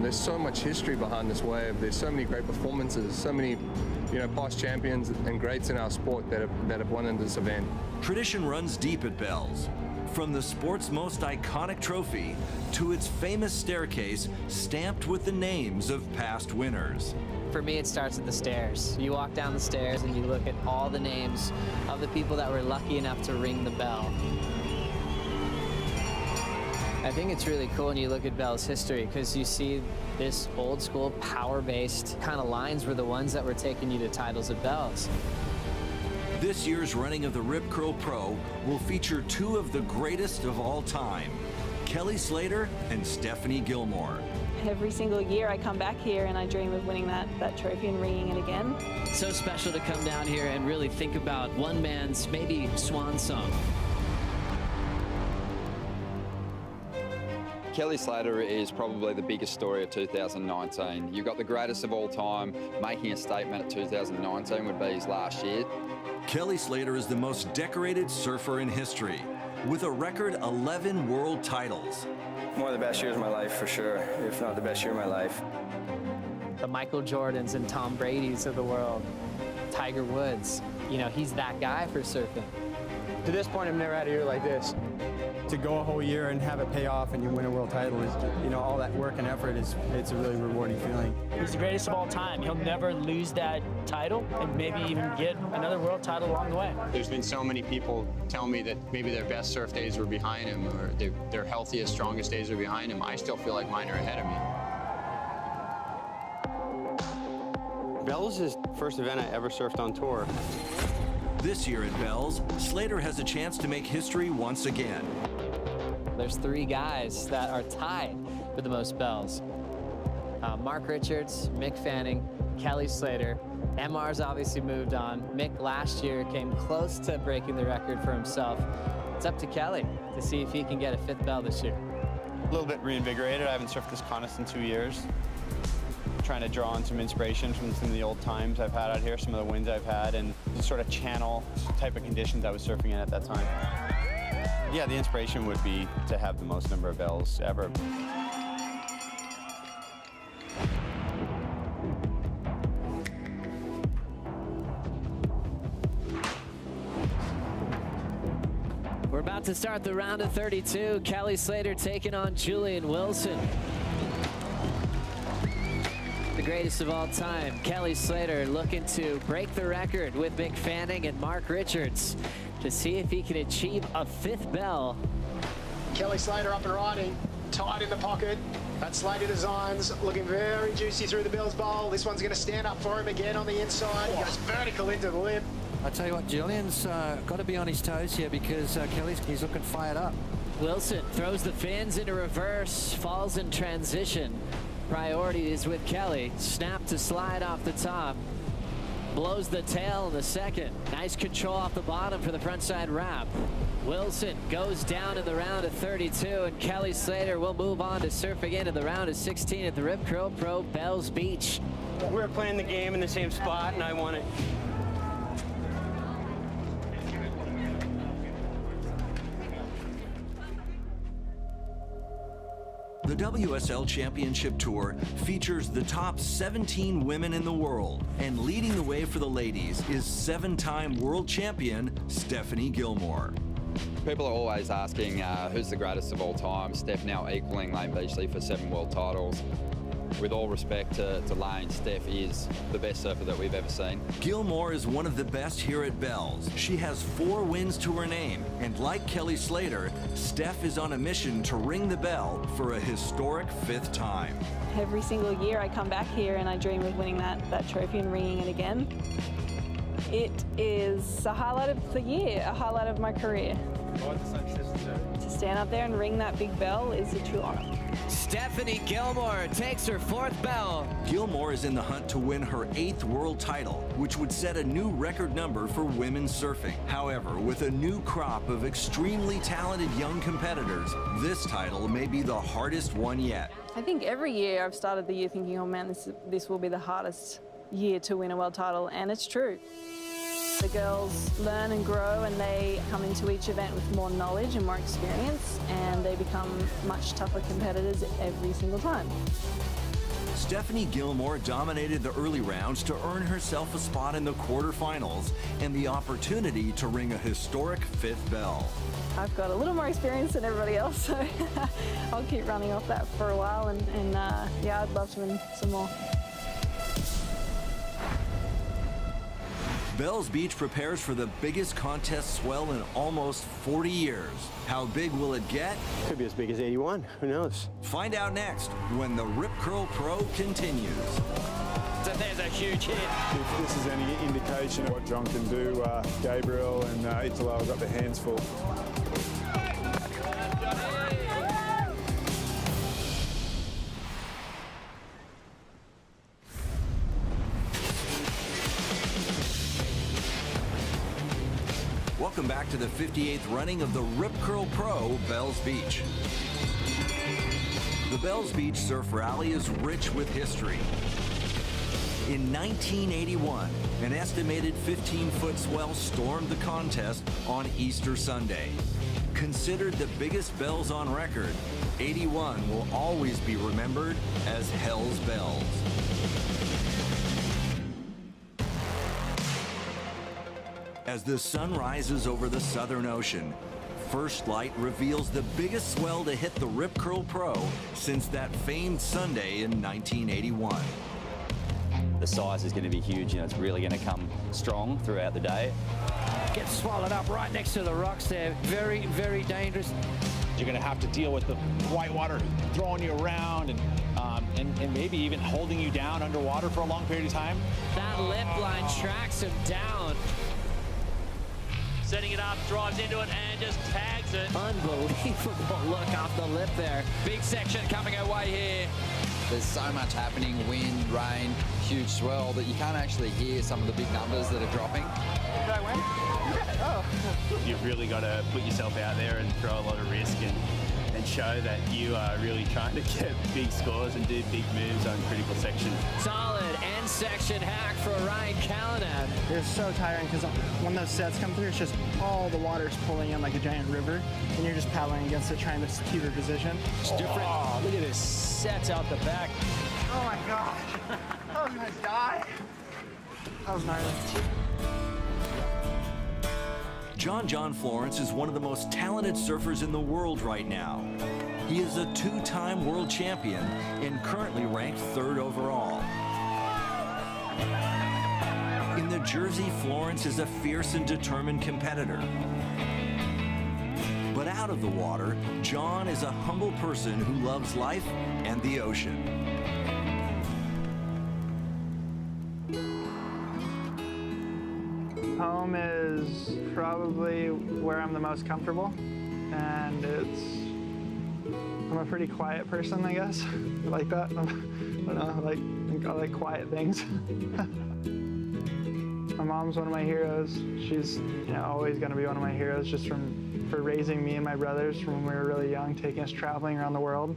There's so much history behind this wave. There's so many great performances, so many, past champions and greats in our sport that have won in this event. Tradition runs deep at Bells. From the sport's most iconic trophy to its famous staircase stamped with the names of past winners. For me, it starts at the stairs. You walk down the stairs and you look at all the names of the people that were lucky enough to ring the bell. I think it's really cool when you look at Bell's history because you see this old school power-based kind of lines were the ones that were taking you to titles at Bells. This year's running of the Rip Curl Pro will feature two of the greatest of all time, Kelly Slater and Stephanie Gilmore. Every single year I come back here and I dream of winning that trophy and ringing it again. So special to come down here and really think about one man's maybe swan song. Kelly Slater is probably the biggest story of 2019. You've got the greatest of all time making a statement at 2019 would be his last year. Kelly Slater is the most decorated surfer in history, with a record 11 world titles. One of the best years of my life, for sure, if not the best year of my life. The Michael Jordans and Tom Brady's of the world. Tiger Woods, he's that guy for surfing. To this point, I've never had a year like this. To go a whole year and have it pay off and you win a world title is, all that work and effort it's a really rewarding feeling. He's the greatest of all time. He'll never lose that title and maybe even get another world title along the way. There's been so many people tell me that maybe their best surf days were behind him or their healthiest, strongest days are behind him. I still feel like mine are ahead of me. Bells is the first event I ever surfed on tour. This year at Bells, Slater has a chance to make history once again. There's three guys that are tied for the most bells. Mark Richards, Mick Fanning, Kelly Slater. MR's obviously moved on. Mick last year came close to breaking the record for himself. It's up to Kelly to see if he can get a fifth bell this year. A little bit reinvigorated. I haven't surfed this contest in 2 years. Trying to draw on some inspiration from some of the old times I've had out here, some of the wins I've had, and just sort of channel the type of conditions I was surfing in at that time. Yeah, the inspiration would be to have the most number of bells ever. We're about to start the round of 32. Kelly Slater taking on Julian Wilson. The greatest of all time, Kelly Slater looking to break the record with Mick Fanning and Mark Richards to see if he can achieve a fifth bell. Kelly Slater up and riding, tight in the pocket. That Slater Designs looking very juicy through the Bells Bowl. This one's going to stand up for him again on the inside. He goes vertical into the lip. I tell you what, Julian's got to be on his toes here because he's looking fired up. Wilson throws the fins into reverse, falls in transition. Priority is with Kelly. Snap to slide off the top. Blows the tail in the second. Nice control off the bottom for the frontside wrap. Wilson goes down in the round of 32, and Kelly Slater will move on to surf again in the round of 16 at the Rip Curl Pro Bells Beach. We were playing the game in the same spot, and I won it. The WSL Championship Tour features the top 17 women in the world, and leading the way for the ladies is 7-time world champion Stephanie Gilmore. People are always asking who's the greatest of all time. Steph now equaling Lane Beachley for 7 world titles. with all respect to Lane, Steph is the best surfer that we've ever seen. Gilmore is one of the best here at Bells. She has 4 wins to her name, and like Kelly Slater, Steph is on a mission to ring the bell for a historic 5th time. Every single year I come back here and I dream of winning that trophy and ringing it again. It is a highlight of the year, a highlight of my career. To stand up there and ring that big bell is a true honor. Stephanie Gilmore takes her 4th bell. Gilmore is in the hunt to win her 8th world title, which would set a new record number for women's surfing. However, with a new crop of extremely talented young competitors, this title may be the hardest one yet. I think every year I've started the year thinking, oh man, this will be the hardest year to win a world title, and it's true. The girls learn and grow, and they come into each event with more knowledge and more experience, and they become much tougher competitors every single time. Stephanie Gilmore dominated the early rounds to earn herself a spot in the quarterfinals and the opportunity to ring a historic 5th bell. I've got a little more experience than everybody else, so I'll keep running off that for a while, and yeah, I'd love to win some more. Bells Beach prepares for the biggest contest swell in almost 40 years. How big will it get? Could be as big as 81. Who knows? Find out next when the Rip Curl Pro continues. So there's a huge hit. If this is any indication of what John can do, Gabriel and Italo have got their hands full. Welcome back to the 58th running of the Rip Curl Pro Bells Beach. The Bells Beach Surf Rally is rich with history. In 1981, an estimated 15-foot swell stormed the contest on Easter Sunday. Considered the biggest bells on record, 81 will always be remembered as Hell's Bells. As the sun rises over the Southern Ocean, first light reveals the biggest swell to hit the Rip Curl Pro since that famed Sunday in 1981. The size is going to be huge, it's really going to come strong throughout the day. Gets swallowed up right next to the rocks there. Very, very dangerous. You're going to have to deal with the white water throwing you around and maybe even holding you down underwater for a long period of time. That lip line tracks him down. Setting it up, drives into it, and just tags it. Unbelievable look off the lip there. Big section coming our way here. There's so much happening, wind, rain, huge swell, that you can't actually hear some of the big numbers that are dropping. Did I win? Oh. You've really got to put yourself out there and throw a lot of risk and show that you are really trying to get big scores and do big moves on critical sections. Solid end section hack for Ryan Callanan. It's so tiring because when those sets come through, it's just all the water's pulling in like a giant river, and you're just paddling against it, trying to keep your position. It's different. Oh, look at this sets out the back. Oh my God. I was gonna die. That was gnarly. John Florence is one of the most talented surfers in the world right now. He is a 2-time world champion and currently ranked 3rd overall. In the Jersey, Florence is a fierce and determined competitor. But out of the water, John is a humble person who loves life and the ocean. Home is probably where I'm the most comfortable, and I'm a pretty quiet person, I guess. I like that. I don't know, I like quiet things. My mom's one of my heroes. She's always going to be one of my heroes, just for raising me and my brothers from when we were really young, taking us traveling around the world.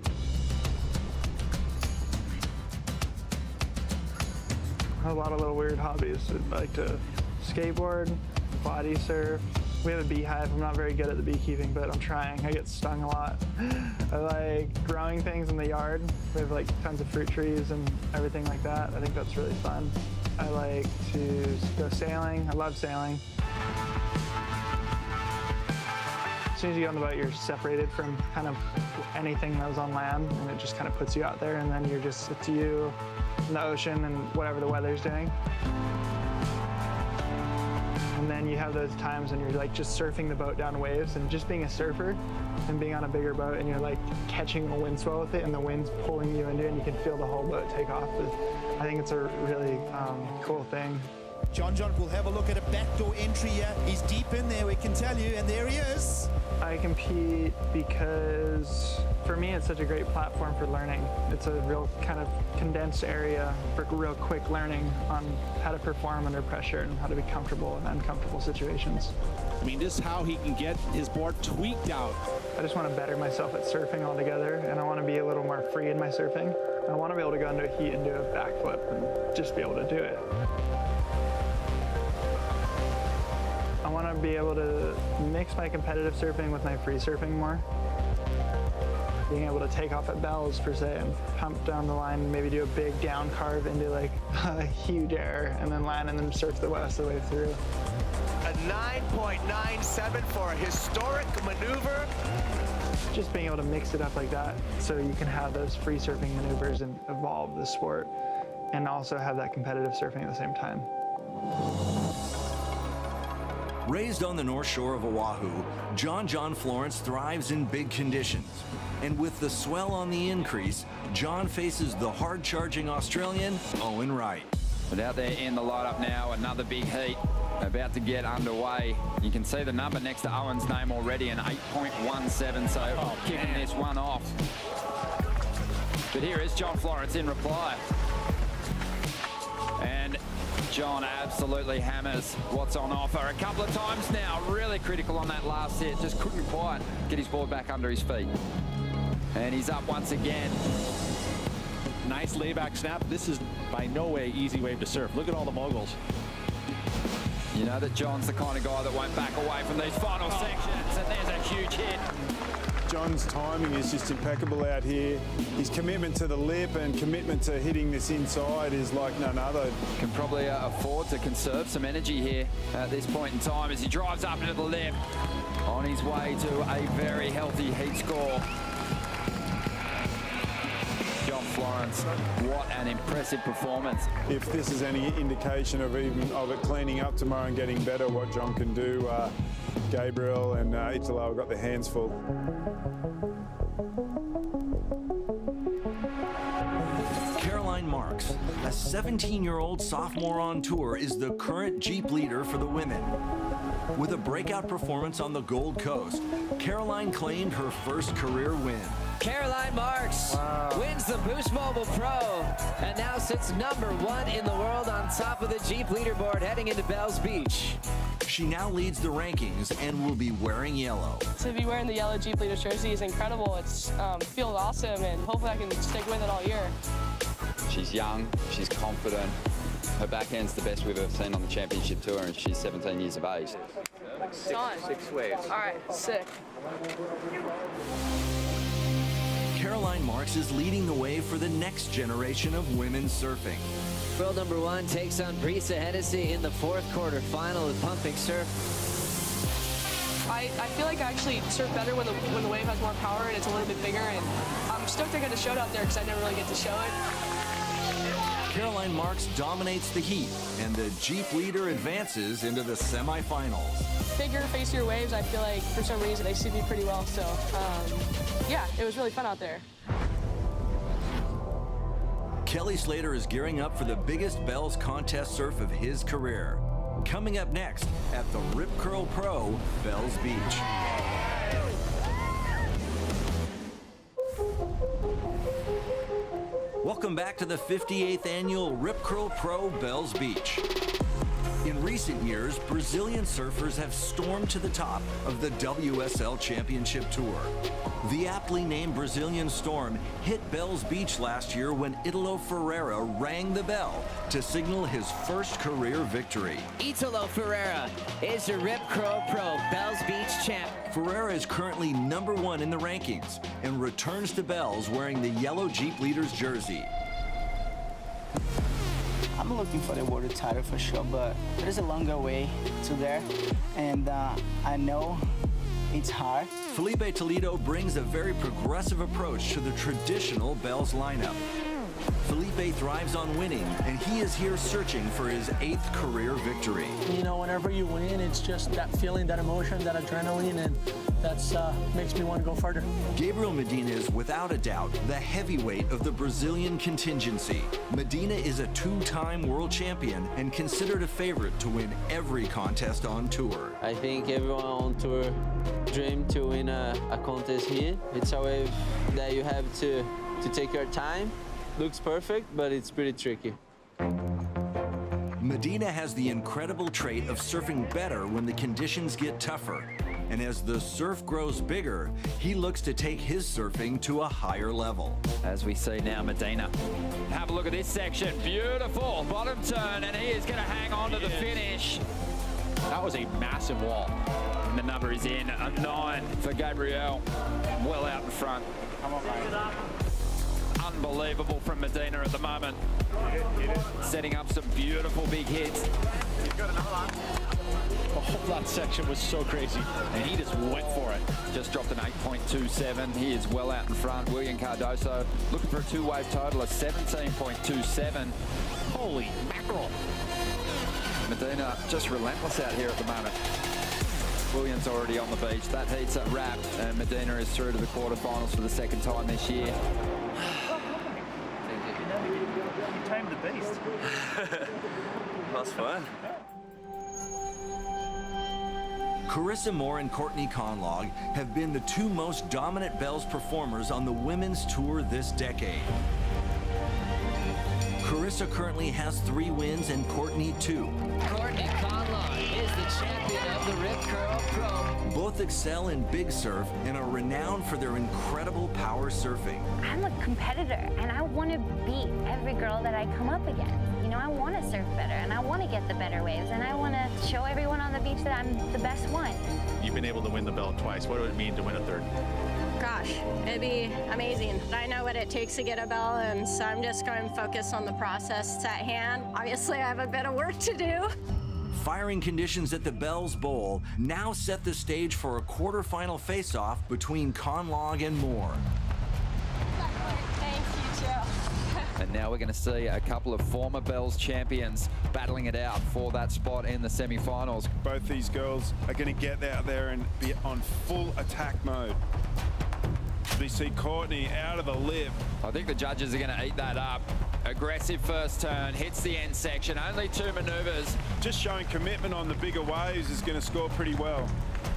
I have a lot of little weird hobbies. I like to skateboard, body surf. We have a beehive. I'm not very good at the beekeeping, but I'm trying. I get stung a lot. I like growing things in the yard. We have like tons of fruit trees and everything like that. I think that's really fun. I like to go sailing. I love sailing. As soon as you get on the boat, you're separated from kind of anything that was on land, and it just kind of puts you out there, and then it's you in the ocean and whatever the weather's doing. And then you have those times when you're like just surfing the boat down waves, and just being a surfer and being on a bigger boat, and you're like catching a wind swell with it, and the wind's pulling you into it, and you can feel the whole boat take off. I think it's a really cool thing. John will have a look at a backdoor entry here. He's deep in there, we can tell you, and there he is. I compete because for me it's such a great platform for learning. It's a real kind of condensed area for real quick learning on how to perform under pressure and how to be comfortable in uncomfortable situations. I mean, this is how he can get his board tweaked out. I just want to better myself at surfing altogether, and I want to be a little more free in my surfing. I want to be able to go into a heat and do a backflip and just be able to do it. I want to be able to mix my competitive surfing with my free surfing more. Being able to take off at bells, per se, and pump down the line and maybe do a big down carve into like a huge air and then land and then surf the rest of the way through. A 9.97 for a historic maneuver. Just being able to mix it up like that so you can have those free surfing maneuvers and evolve the sport and also have that competitive surfing at the same time. Raised on the north shore of Oahu, John Florence thrives in big conditions. And with the swell on the increase, John faces the hard-charging Australian, Wright. But out there in the light-up now, another big heat about to get underway. You can see the number next to Owen's name already, an 8.17, so kicking this one off. But here is John Florence in reply. And John absolutely hammers what's on offer a couple of times now. Really critical on that last hit. Just couldn't quite get his board back under his feet. And he's up once again. Nice layback snap. This is by no way easy wave to surf. Look at all the moguls. You know that John's the kind of guy that won't back away from these final sections. And there's a huge hit. John's timing is just impeccable out here. His commitment to the lip and commitment to hitting this inside is like none other. Can probably afford to conserve some energy here at this point in time as he drives up into the lip on his way to a very healthy heat score. John Florence, what an impressive performance. If this is any indication of it cleaning up tomorrow and getting better, what John can do, Gabriel and Italo have got their hands full. Caroline Marks, a 17-year-old sophomore on tour, is the current Jeep leader for the women. With a breakout performance on the Gold Coast, Caroline claimed her first career win. Caroline Marks wins the Boost Mobile Pro and now sits #1 in the world on top of the Jeep leaderboard heading into Bells Beach. She now leads the rankings and will be wearing yellow. To be wearing the yellow Jeep Leaders jersey is incredible. It's feels awesome, and hopefully I can stick with it all year. She's young, she's confident. Her backhand's the best we've ever seen on the championship tour, and she's 17 years of age. Six waves. All right, sick. Caroline Marks is leading the way for the next generation of women's surfing. World #1 takes on Brisa Hennessy in the 4th quarterfinal of pumping surf. I feel like I actually surf better when the wave has more power and it's a little bit bigger, and I'm stoked I get to show it out there because I never really get to show it. Caroline Marks dominates the heat, and the Jeep leader advances into the semifinals. Bigger, facier waves, I feel like for some reason they see me pretty well, so yeah, it was really fun out there. Kelly Slater is gearing up for the biggest Bells contest surf of his career. Coming up next at the Rip Curl Pro, Bells Beach. Welcome back to the 58th annual Rip Curl Pro, Bells Beach. In recent years, Brazilian surfers have stormed to the top of the WSL Championship Tour. The aptly named Brazilian Storm hit Bells Beach last year when Italo Ferreira rang the bell to signal his first career victory. Italo Ferreira is your Rip Curl Pro Bells Beach champ. Ferreira is currently #1 in the rankings and returns to Bells wearing the yellow Jeep leader's jersey. I'm looking for the world title for sure, but there's a longer way to there, and I know it's hard. Philippe Toledo brings a very progressive approach to the traditional bells lineup. Felipe thrives on winning, and he is here searching for his 8th career victory. You know, whenever you win, it's just that feeling, that emotion, that adrenaline, and that's makes me want to go further. Gabriel Medina is without a doubt the heavyweight of the Brazilian contingency. Medina is a 2-time world champion and considered a favorite to win every contest on tour. I think everyone on tour dream to win a contest here. It's a wave that you have to take your time. Looks perfect, but it's pretty tricky. Medina has the incredible trait of surfing better when the conditions get tougher. And as the surf grows bigger, he looks to take his surfing to a higher level. As we see now, Medina. Have a look at this section. Beautiful bottom turn, and he is going to hang on to the finish. That was a massive wall. And the number is in, a 9 for Gabriel. Well out in front. Come on, mate. Unbelievable from Medina at the moment. Setting up some beautiful big hits. He's got another one. Oh, that section was so crazy, and he just went for it. Just dropped an 8.27. He is well out in front. William Cardoso looking for a 2-wave total of 17.27. Holy mackerel. Medina just relentless out here at the moment. Williams already on the beach. That heat's a wrap, and Medina is through to the quarterfinals for the 2nd time this year. You tamed the beast. That's fun. Carissa Moore and Courtney Connollog have been the 2 most dominant bells performers on the women's tour this decade. Carissa currently has 3 wins and Courtney 2. Courtney Connollog is the champion of the Rip Curl Pro. Both excel in big surf and are renowned for their incredible power surfing. I'm a competitor, and I want to beat every girl that I come up against. You know, I want to surf better, and I want to get the better waves, and I want to show everyone on the beach that I'm the best one. You've been able to win the belt twice. What would it mean to win a 3rd? Gosh, it'd be amazing. I know what it takes to get a belt, and so I'm just going to focus on the process at hand. Obviously, I have a bit of work to do. Firing conditions at the Bells Bowl now set the stage for a quarterfinal face-off between Conlog and Moore. Thank you, Joe. And now we're going to see a couple of former Bells champions battling it out for that spot in the semi-finals. Both these girls are going to get out there and be on full attack mode. We see Courtney out of the lip. I think the judges are going to eat that up. Aggressive first turn, hits the end section, only 2 maneuvers. Just showing commitment on the bigger waves is going to score pretty well.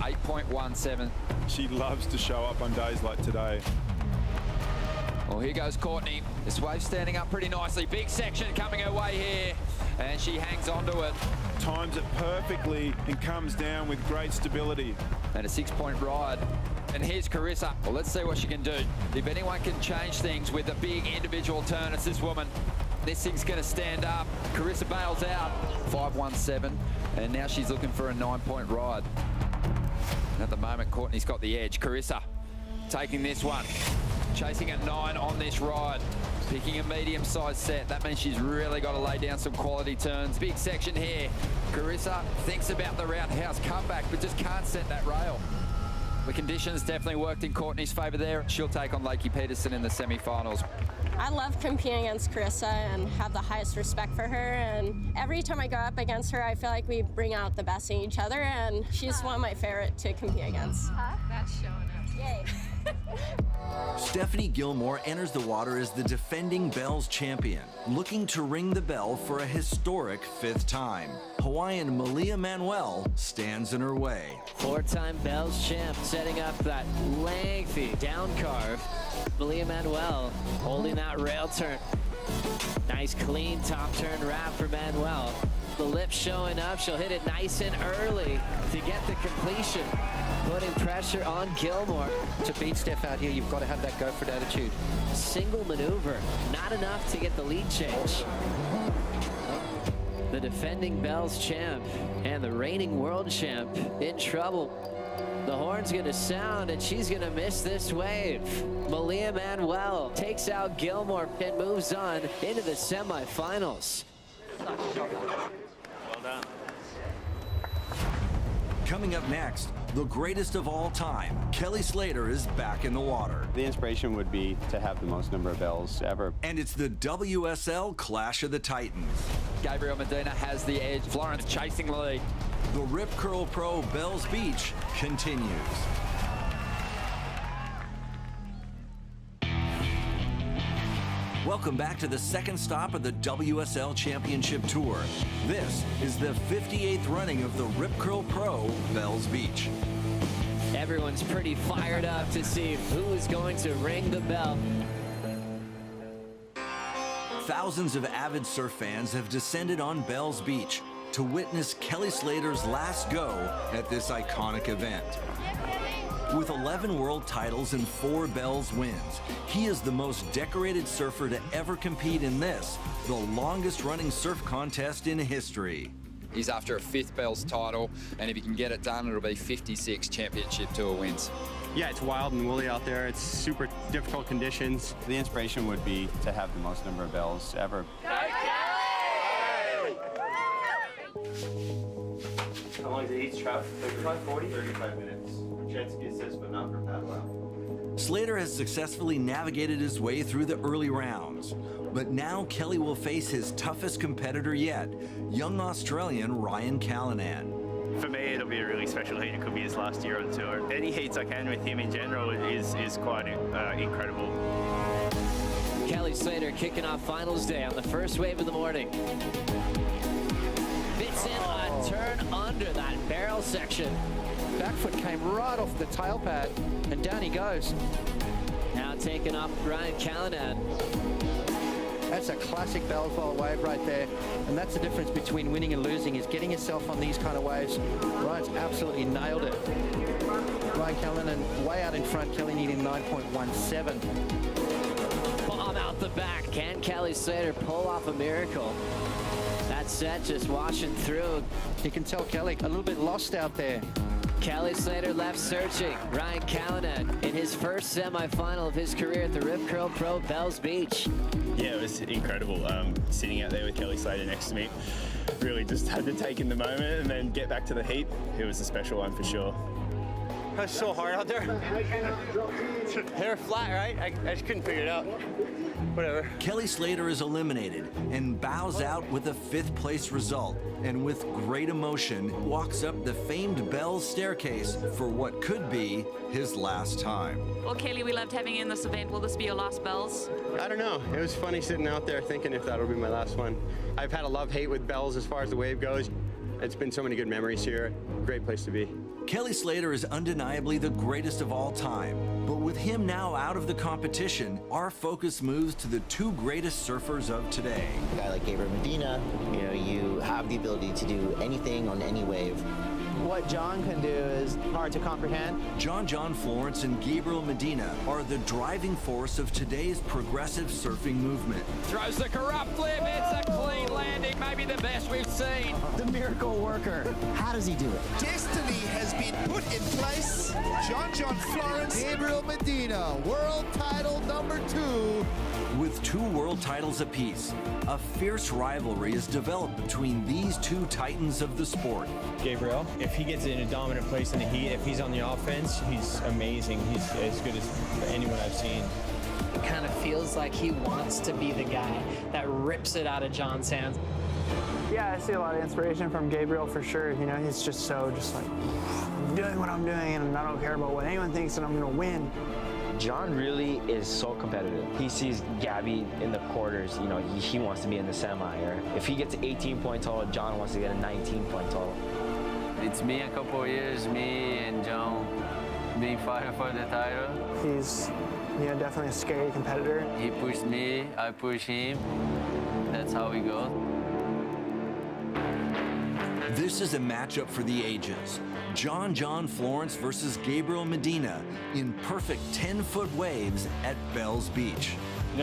8.17. She loves to show up on days like today. Well, here goes Courtney. This wave standing up pretty nicely. Big section coming her way here, and she hangs onto it. Times it perfectly and comes down with great stability. And a 6-point ride. And here's Carissa. Well, let's see what she can do. If anyone can change things with a big individual turn, it's this woman. This thing's going to stand up. Carissa bails out. 5.17. And now she's looking for a 9-point ride. And at the moment, Courtney's got the edge. Carissa taking this one. Chasing a 9 on this ride. Picking a medium-sized set. That means she's really got to lay down some quality turns. Big section here. Carissa thinks about the roundhouse comeback, but just can't set that rail. The conditions definitely worked in Courtney's favour there. She'll take on Lakey Peterson in the semi-finals. I love competing against Carissa and have the highest respect for her. And every time I go up against her, I feel like we bring out the best in each other. And she's one of my favorite to compete against. That's showing up. Yay. Stephanie Gilmore enters the water as the defending Bells champion, looking to ring the bell for a historic 5th time. Hawaiian Malia Manuel stands in her way. 4-time Bells champ, setting up that lengthy down carve. Malia Manuel holding that rail turn. Nice clean top turn wrap for Manuel. The lip showing up, she'll hit it nice and early to get the completion. Putting pressure on Gilmore. To beat Steph out here, you've got to have that go for it attitude. Single maneuver, not enough to get the lead change. The defending Bells champ and the reigning world champ in trouble. The horn's gonna sound and she's gonna miss this wave. Malia Manuel takes out Gilmore and moves on into the semifinals. Well done. Coming up next, The greatest of all time, Kelly Slater is back in the water. The inspiration would be to have the most number of bells ever. And it's the WSL Clash of the Titans. Gabriel Medina has the edge. Florence chasing the lead. The Rip Curl Pro Bells Beach continues. Welcome back to the second stop of the WSL Championship Tour. This is the 58th running of the Rip Curl Pro Bells Beach. Everyone's pretty fired up to see who is going to ring the bell. Thousands of avid surf fans have descended on Bells Beach to witness Kelly Slater's last go at this iconic event. With 11 world titles and 4 Bells wins, he is the most decorated surfer to ever compete in this, the longest running surf contest in history. He's after a 5th Bells title, and if he can get it done, it'll be 56 Championship Tour wins. Yeah, it's wild and woolly out there. It's super difficult conditions. The inspiration would be to have the most number of bells ever. How long is it each, Trav? 35, 40? 35 minutes. Jet ski assist, but not for paddle. Slater has successfully navigated his way through the early rounds, but now Kelly will face his toughest competitor yet, young Australian Ryan Callanan. For me, it'll be a really special heat. It could be his last year on the tour. Any heats I can with him in general is quite incredible. Kelly Slater kicking off finals day on the first wave of the morning. Fits in a turn under that barrel section. Back foot came right off the tail pad, and down he goes. Now taking off Ryan Callanan. That's a classic Bells Bowl wave right there, and that's the difference between winning and losing, is getting yourself on these kind of waves. Ryan's absolutely nailed it. Ryan Callanan way out in front, Kelly needing 9.17. Bomb out the back. Can Kelly Slater pull off a miracle? That set just washing through. You can tell Kelly a little bit lost out there. Kelly Slater left searching. Ryan Callanan in his first semifinal of his career at the Rip Curl Pro Bells Beach. Yeah, it was incredible. Sitting out there with Kelly Slater next to me, really just had to take in the moment and then get back to the heat. It was a special one for sure. It was so hard out there. Hair flat, right? I just couldn't figure it out. Whatever. Kelly Slater is eliminated and bows out with a 5th place result, and with great emotion walks up the famed Bells staircase for what could be his last time. Well, Kelly, we loved having you in this event. Will this be your last Bells? I don't know. It was funny sitting out there thinking if that'll be my last one. I've had a love-hate with Bells as far as the wave goes. It's been so many good memories here. Great place to be. Kelly Slater is undeniably the greatest of all time, but with him now out of the competition, our focus moves to the 2 greatest surfers of today. A guy like Gabriel Medina, you have the ability to do anything on any wave. What John can do is hard to comprehend. John Florence and Gabriel Medina are the driving force of today's progressive surfing movement. Throws the corrupt flip. It's a clean landing, maybe the best we've seen. The miracle worker. How does he do it? Destiny has been put in place. John Florence, Gabriel Medina, world title number 2. With 2 world titles apiece, a fierce rivalry is developed between these 2 titans of the sport. Gabriel, if he gets in a dominant place in the heat, if he's on the offense, he's amazing. He's as good as anyone I've seen. It kind of feels like he wants to be the guy that rips it out of John's hands. Yeah, I see a lot of inspiration from Gabriel for sure. He's just like, I'm doing what I'm doing, and I don't care about what anyone thinks, and I'm gonna win. John really is so competitive. He sees Gabby in the quarters, he wants to be in the semi, or if he gets an 18-point total, John wants to get a 19-point total. It's been a couple of years, me and John being fighting for the title. He's definitely a scary competitor. He pushed me, I push him. That's how we go. This is a matchup for the ages. John Florence versus Gabriel Medina in perfect 10-foot waves at Bells Beach.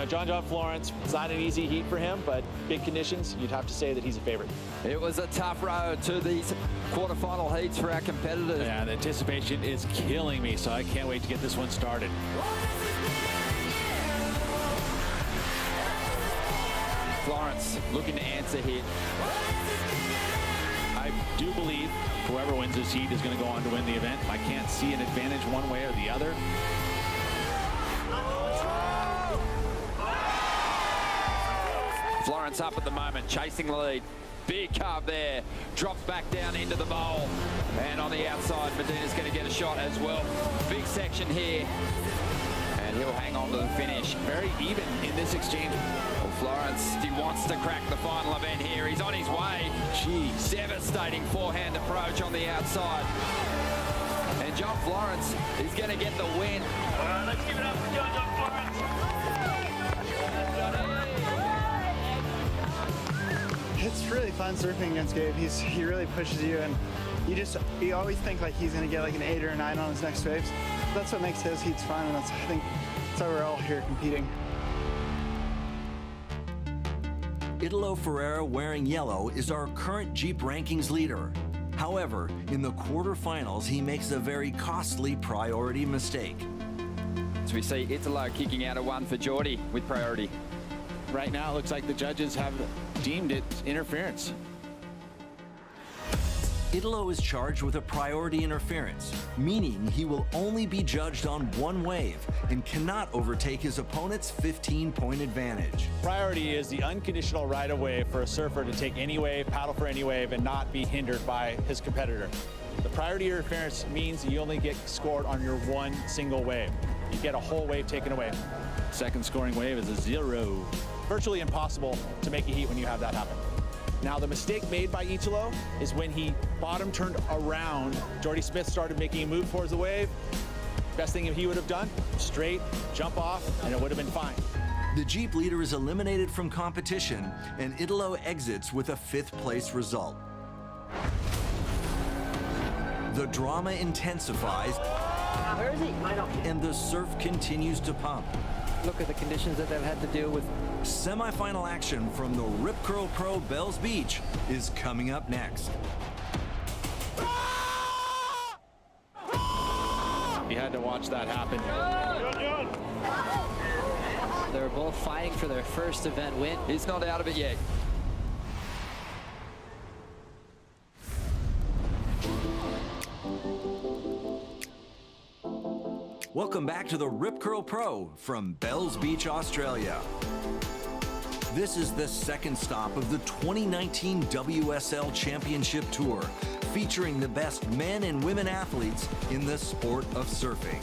John Florence, it's not an easy heat for him, but big conditions, you'd have to say that he's a favorite. It was a tough road to these quarterfinal heats for our competitors. Yeah, the anticipation is killing me, so I can't wait to get this one started. Florence looking to answer here. I do believe whoever wins this heat is going to go on to win the event. I can't see an advantage one way or the other. Florence up at the moment, chasing the lead. Big carve there, drops back down into the bowl. And on the outside, Medina's going to get a shot as well. Big section here. And he'll hang on to the finish. Very even in this exchange. Well, Florence, he wants to crack the final event here. He's on his way. Jeez. Devastating forehand approach on the outside. And John Florence is going to get the win. Let's give it up for John Florence. It's really fun surfing against Gabe. He really pushes you, and you always think like he's gonna get like an 8 or a 9 on his next waves. That's what makes his heats fun, and I think that's why we're all here competing. Italo Ferreira, wearing yellow, is our current Jeep rankings leader. However, in the quarterfinals, he makes a very costly priority mistake. So we see Italo kicking out a 1 for Geordie with priority. Right now, it looks like the judges have deemed it interference. Italo is charged with a priority interference, meaning he will only be judged on one wave and cannot overtake his opponent's 15-point advantage. Priority is the unconditional right-of-way for a surfer to take any wave, paddle for any wave, and not be hindered by his competitor. The priority interference means you only get scored on your one single wave. You get a whole wave taken away. Second scoring wave is a 0. Virtually impossible to make a heat when you have that happen. Now, the mistake made by Italo is when he bottom turned around, Jordy Smith started making a move towards the wave. Best thing he would have done, straight, jump off, and it would have been fine. The Jeep leader is eliminated from competition, and Italo exits with a 5th place result. The drama intensifies, Where is he? and the surf continues to pump. Look at the conditions that they've had to deal with. Semi-final action from the Rip Curl Pro Bells Beach is coming up next. You had to watch that happen. They're both fighting for their first event win. He's not out of it yet. Welcome back to the Rip Curl Pro from Bells Beach, Australia. This is the second stop of the 2019 WSL Championship Tour, featuring the best men and women athletes in the sport of surfing.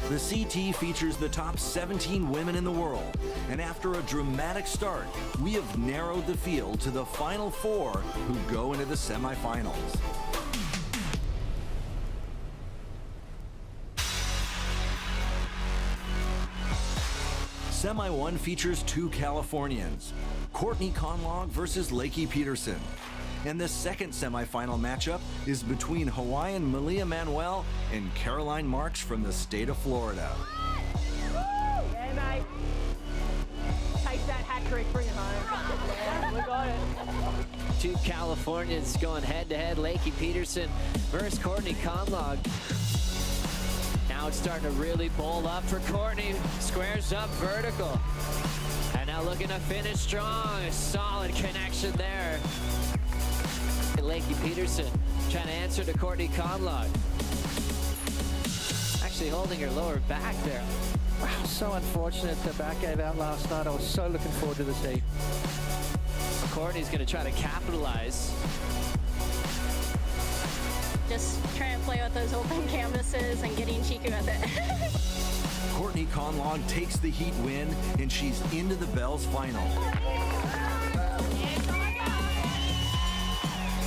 The CT features the top 17 women in the world, and after a dramatic start, we have narrowed the field to the final 4 who go into the semifinals. Semi 1 features 2 Californians, Courtney Connollog versus Lakey Peterson. And the second semifinal matchup is between Hawaiian Malia Manuel and Caroline Marks from the state of Florida. Yeah, mate. Take that hat trick, bring it home. Yeah, we got it. 2 Californians going head-to-head, Lakey Peterson versus Courtney Conlog. Now it's starting to really bowl up for Courtney. Squares up vertical. And now looking to finish strong. A solid connection there. Lakey Peterson trying to answer to Courtney Conlog. Actually holding her lower back there. Wow, so unfortunate the back gave out last night. I was so looking forward to this heat. Courtney's going to try to capitalize. Just trying to play with those open canvases and getting cheeky with it. Courtney Connollog takes the heat win, and she's into the Bells final.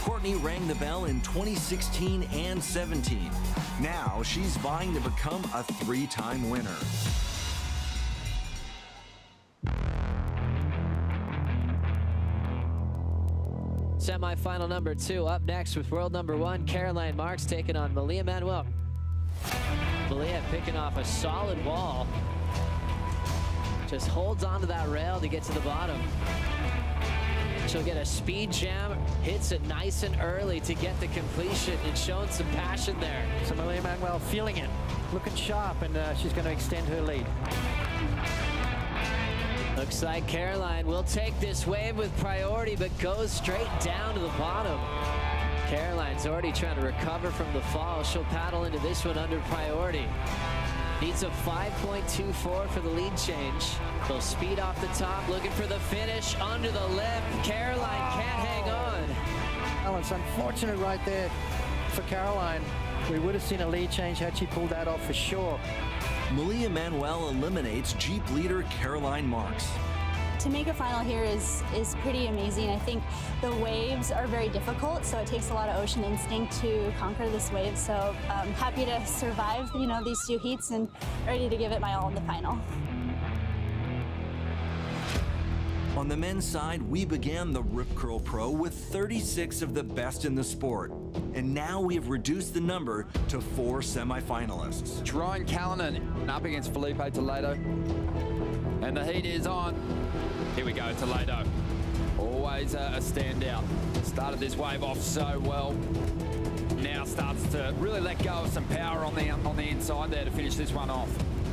Courtney rang the bell in 2016 and 17. Now she's vying to become a 3-time winner. Semi-final number 2 up next with world number 1, Caroline Marks taking on Malia Manuel. Malia picking off a solid wall. Just holds onto that rail to get to the bottom. She'll get a speed jam, hits it nice and early to get the completion and showing some passion there. So Malia Manuel feeling it, looking sharp, and she's going to extend her lead. Looks like Caroline will take this wave with priority, but goes straight down to the bottom. Caroline's already trying to recover from the fall. She'll paddle into this one under priority. Needs a 5.24 for the lead change. They'll speed off the top, looking for the finish under the lip. Caroline can't hang on. Oh, it's unfortunate right there for Caroline. We would have seen a lead change had she pulled that off for sure. Malia Manuel eliminates Jeep leader Caroline Marks. To make a final here is pretty amazing. I think the waves are very difficult, so it takes a lot of ocean instinct to conquer this wave. So I'm happy to survive, these 2 heats and ready to give it my all in the final. On the men's side, we began the Rip Curl Pro with 36 of the best in the sport. And now we have reduced the number to 4 semifinalists. Ryan Callanan up against Felipe Toledo. And the heat is on. Here we go, Toledo. Always a standout. Started this wave off so well. Now starts to really let go of some power on the inside there to finish this one off.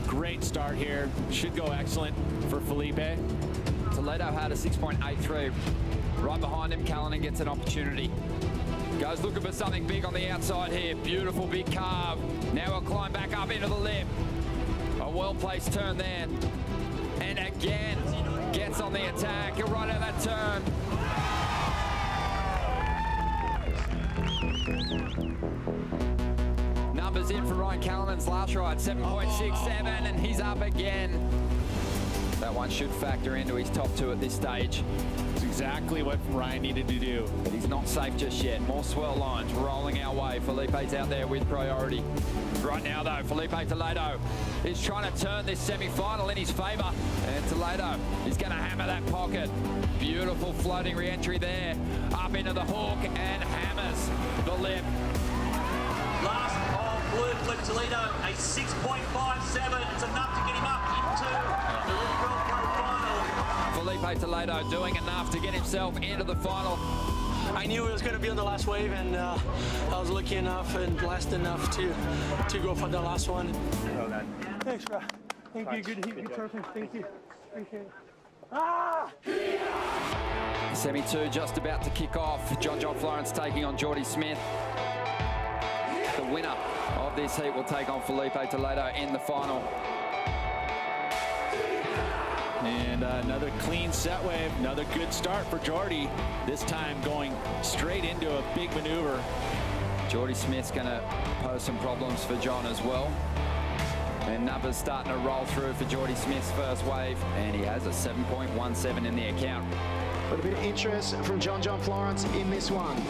Great start here. Should go excellent for Felipe. Toledo had a 6.83. Right behind him, Callanan gets an opportunity. Goes looking for something big on the outside here. Beautiful big carve. Now we'll climb back up into the lip. A well-placed turn there. And again, gets on the attack. He'll right out that turn. Numbers in for Ryan Callanan's last ride, 7.67, and he's up again. That one should factor into his top 2 at this stage. It's exactly what Ryan needed to do. But he's not safe just yet. More swell lines rolling our way. Felipe's out there with priority. Right now, though, Felipe Toledo is trying to turn this semi-final in his favour. And Toledo is going to hammer that pocket. Beautiful floating re-entry there. Up into the hook and hammers the lip. Last of blue, Philippe Toledo, a 6.57. It's enough to get him up into the Rip Curl Pro final. Felipe Toledo doing enough to get himself into the final. I knew it was going to be on the last wave, and I was lucky enough and blessed enough to go for the last one. Thanks, bro. Thank you. Good heat, good surfing. Thank you. Appreciate it. Semi 2 just about to kick off. John Florence taking on Jordy Smith. The winner of this heat will take on Felipe Toledo in the final. And another clean set wave, another good start for Jordy. This time going straight into a big maneuver. Jordy Smith's going to pose some problems for John as well. And numbers starting to roll through for Jordy Smith's first wave, and he has a 7.17 in the account. But a bit of interest from John Florence in this one.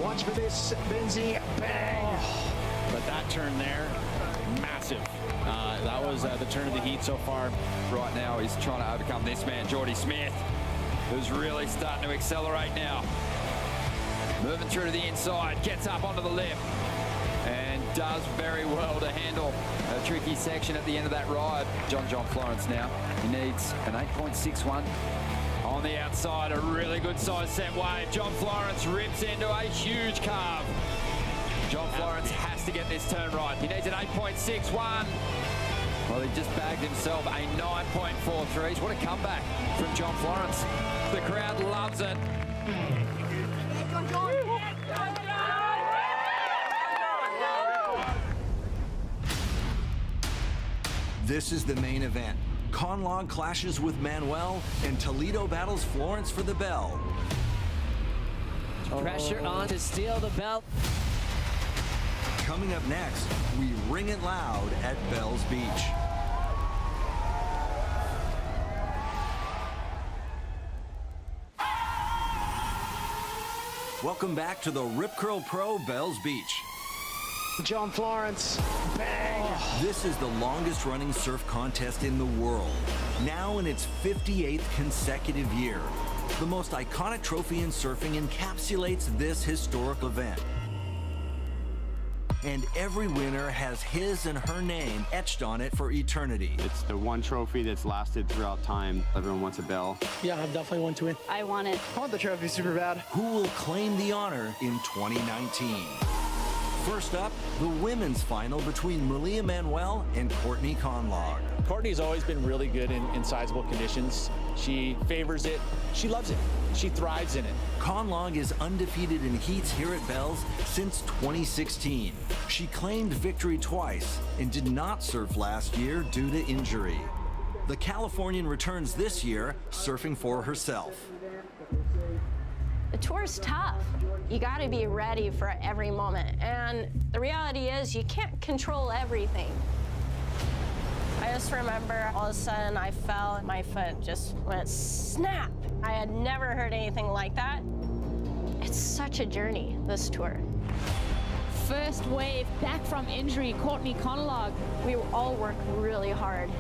Watch for this, Benzie, bang! Oh, but that turn there, massive. That was the turn of the heat so far. Right now, he's trying to overcome this man, Jordy Smith, who's really starting to accelerate now. Moving through to the inside, gets up onto the lip, and does very well to handle a tricky section at the end of that ride. John Florence now, he needs an 8.61. On the outside, a really good size set wave. John Florence rips into a huge carve. John Florence has to get this turn right. He needs an 8.61. Well, he just bagged himself a 9.43. What a comeback from John Florence. The crowd loves it. This is the main event. Conlog clashes with Manuel, and Toledo battles Florence for the bell. Pressure on to steal the belt. Coming up next, we ring it loud at Bells Beach. Welcome back to the Rip Curl Pro Bells Beach. John Florence, bang! This is the longest running surf contest in the world, now in its 58th consecutive year. The most iconic trophy in surfing encapsulates this historic event. And every winner has his and her name etched on it for eternity. It's the one trophy that's lasted throughout time. Everyone wants a bell. Yeah, I definitely want to win. I want it. I want the trophy super bad. Who will claim the honor in 2019? First up, the women's final between Malia Manuel and Courtney Connollog. Courtney's always been really good in sizable conditions. She favors it. She loves it. She thrives in it. Conlog is undefeated in heats here at Bells since 2016. She claimed victory twice and did not surf last year due to injury. The Californian returns this year, surfing for herself. The tour's tough. You got to be ready for every moment. And the reality is you can't control everything. I just remember all of a sudden I fell and my foot just went snap. I had never heard anything like that. It's such a journey, this tour. First wave back from injury, Courtney Connollog. We all work really hard.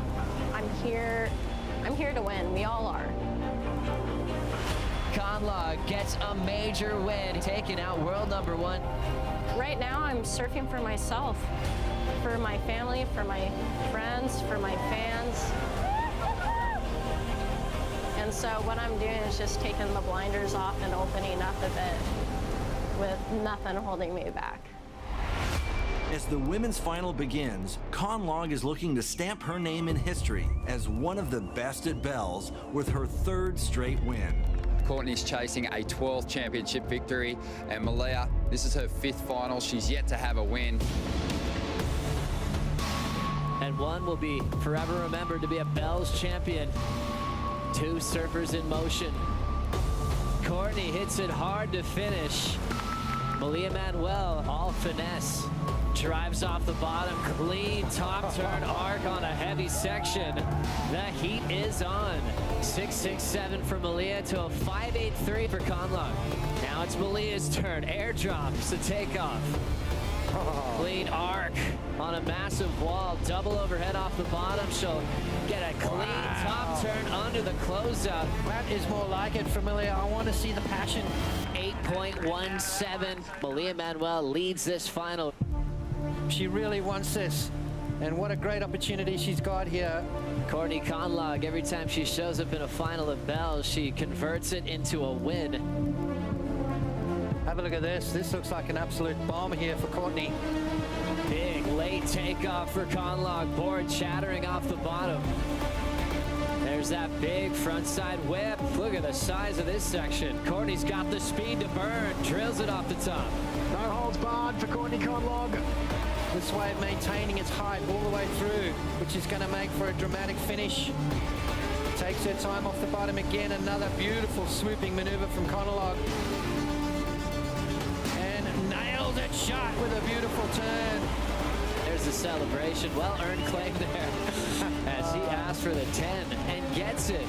I'm here to win. We all are. Conlog gets a major win, taking out world number 1. Right now, I'm surfing for myself, for my family, for my friends, for my fans. And so what I'm doing is just taking the blinders off and opening up a bit with nothing holding me back. As the women's final begins, Conlog is looking to stamp her name in history as one of the best at Bells with her 3rd straight win. Courtney's chasing a 12th championship victory, and Malia, this is her 5th final. She's yet to have a win. And one will be forever remembered to be a Bells champion. 2 surfers in motion. Courtney hits it hard to finish. Malia Manuel, all finesse. Drives off the bottom, clean top turn arc on a heavy section. The heat is on. 6.67 for Malia to a 5.83 for Conlog. Now it's Malia's turn. Airdrops to take off. Clean arc on a massive wall. Double overhead off the bottom. She'll get a clean top turn under the closeout. That is more like it, Familiar. I want to see the passion. 8.17. Malia Manuel leads this final. She really wants this, and what a great opportunity she's got here. Courtney Connollog, every time she shows up in a final of Bells, she converts it into a win. Have a look at this. This looks like an absolute bomb here for Courtney. Big late takeoff for Conlog, board chattering off the bottom. There's that big frontside whip. Look at the size of this section. Courtney's got the speed to burn, drills it off the top. No holds barred for Courtney Connollog. This wave maintaining its height all the way through, which is going to make for a dramatic finish. Takes her time off the bottom again. Another beautiful swooping maneuver from Conlog. And nails it shut with a beautiful turn. There's the celebration. Well-earned claim there as he asked for the 10 and gets it.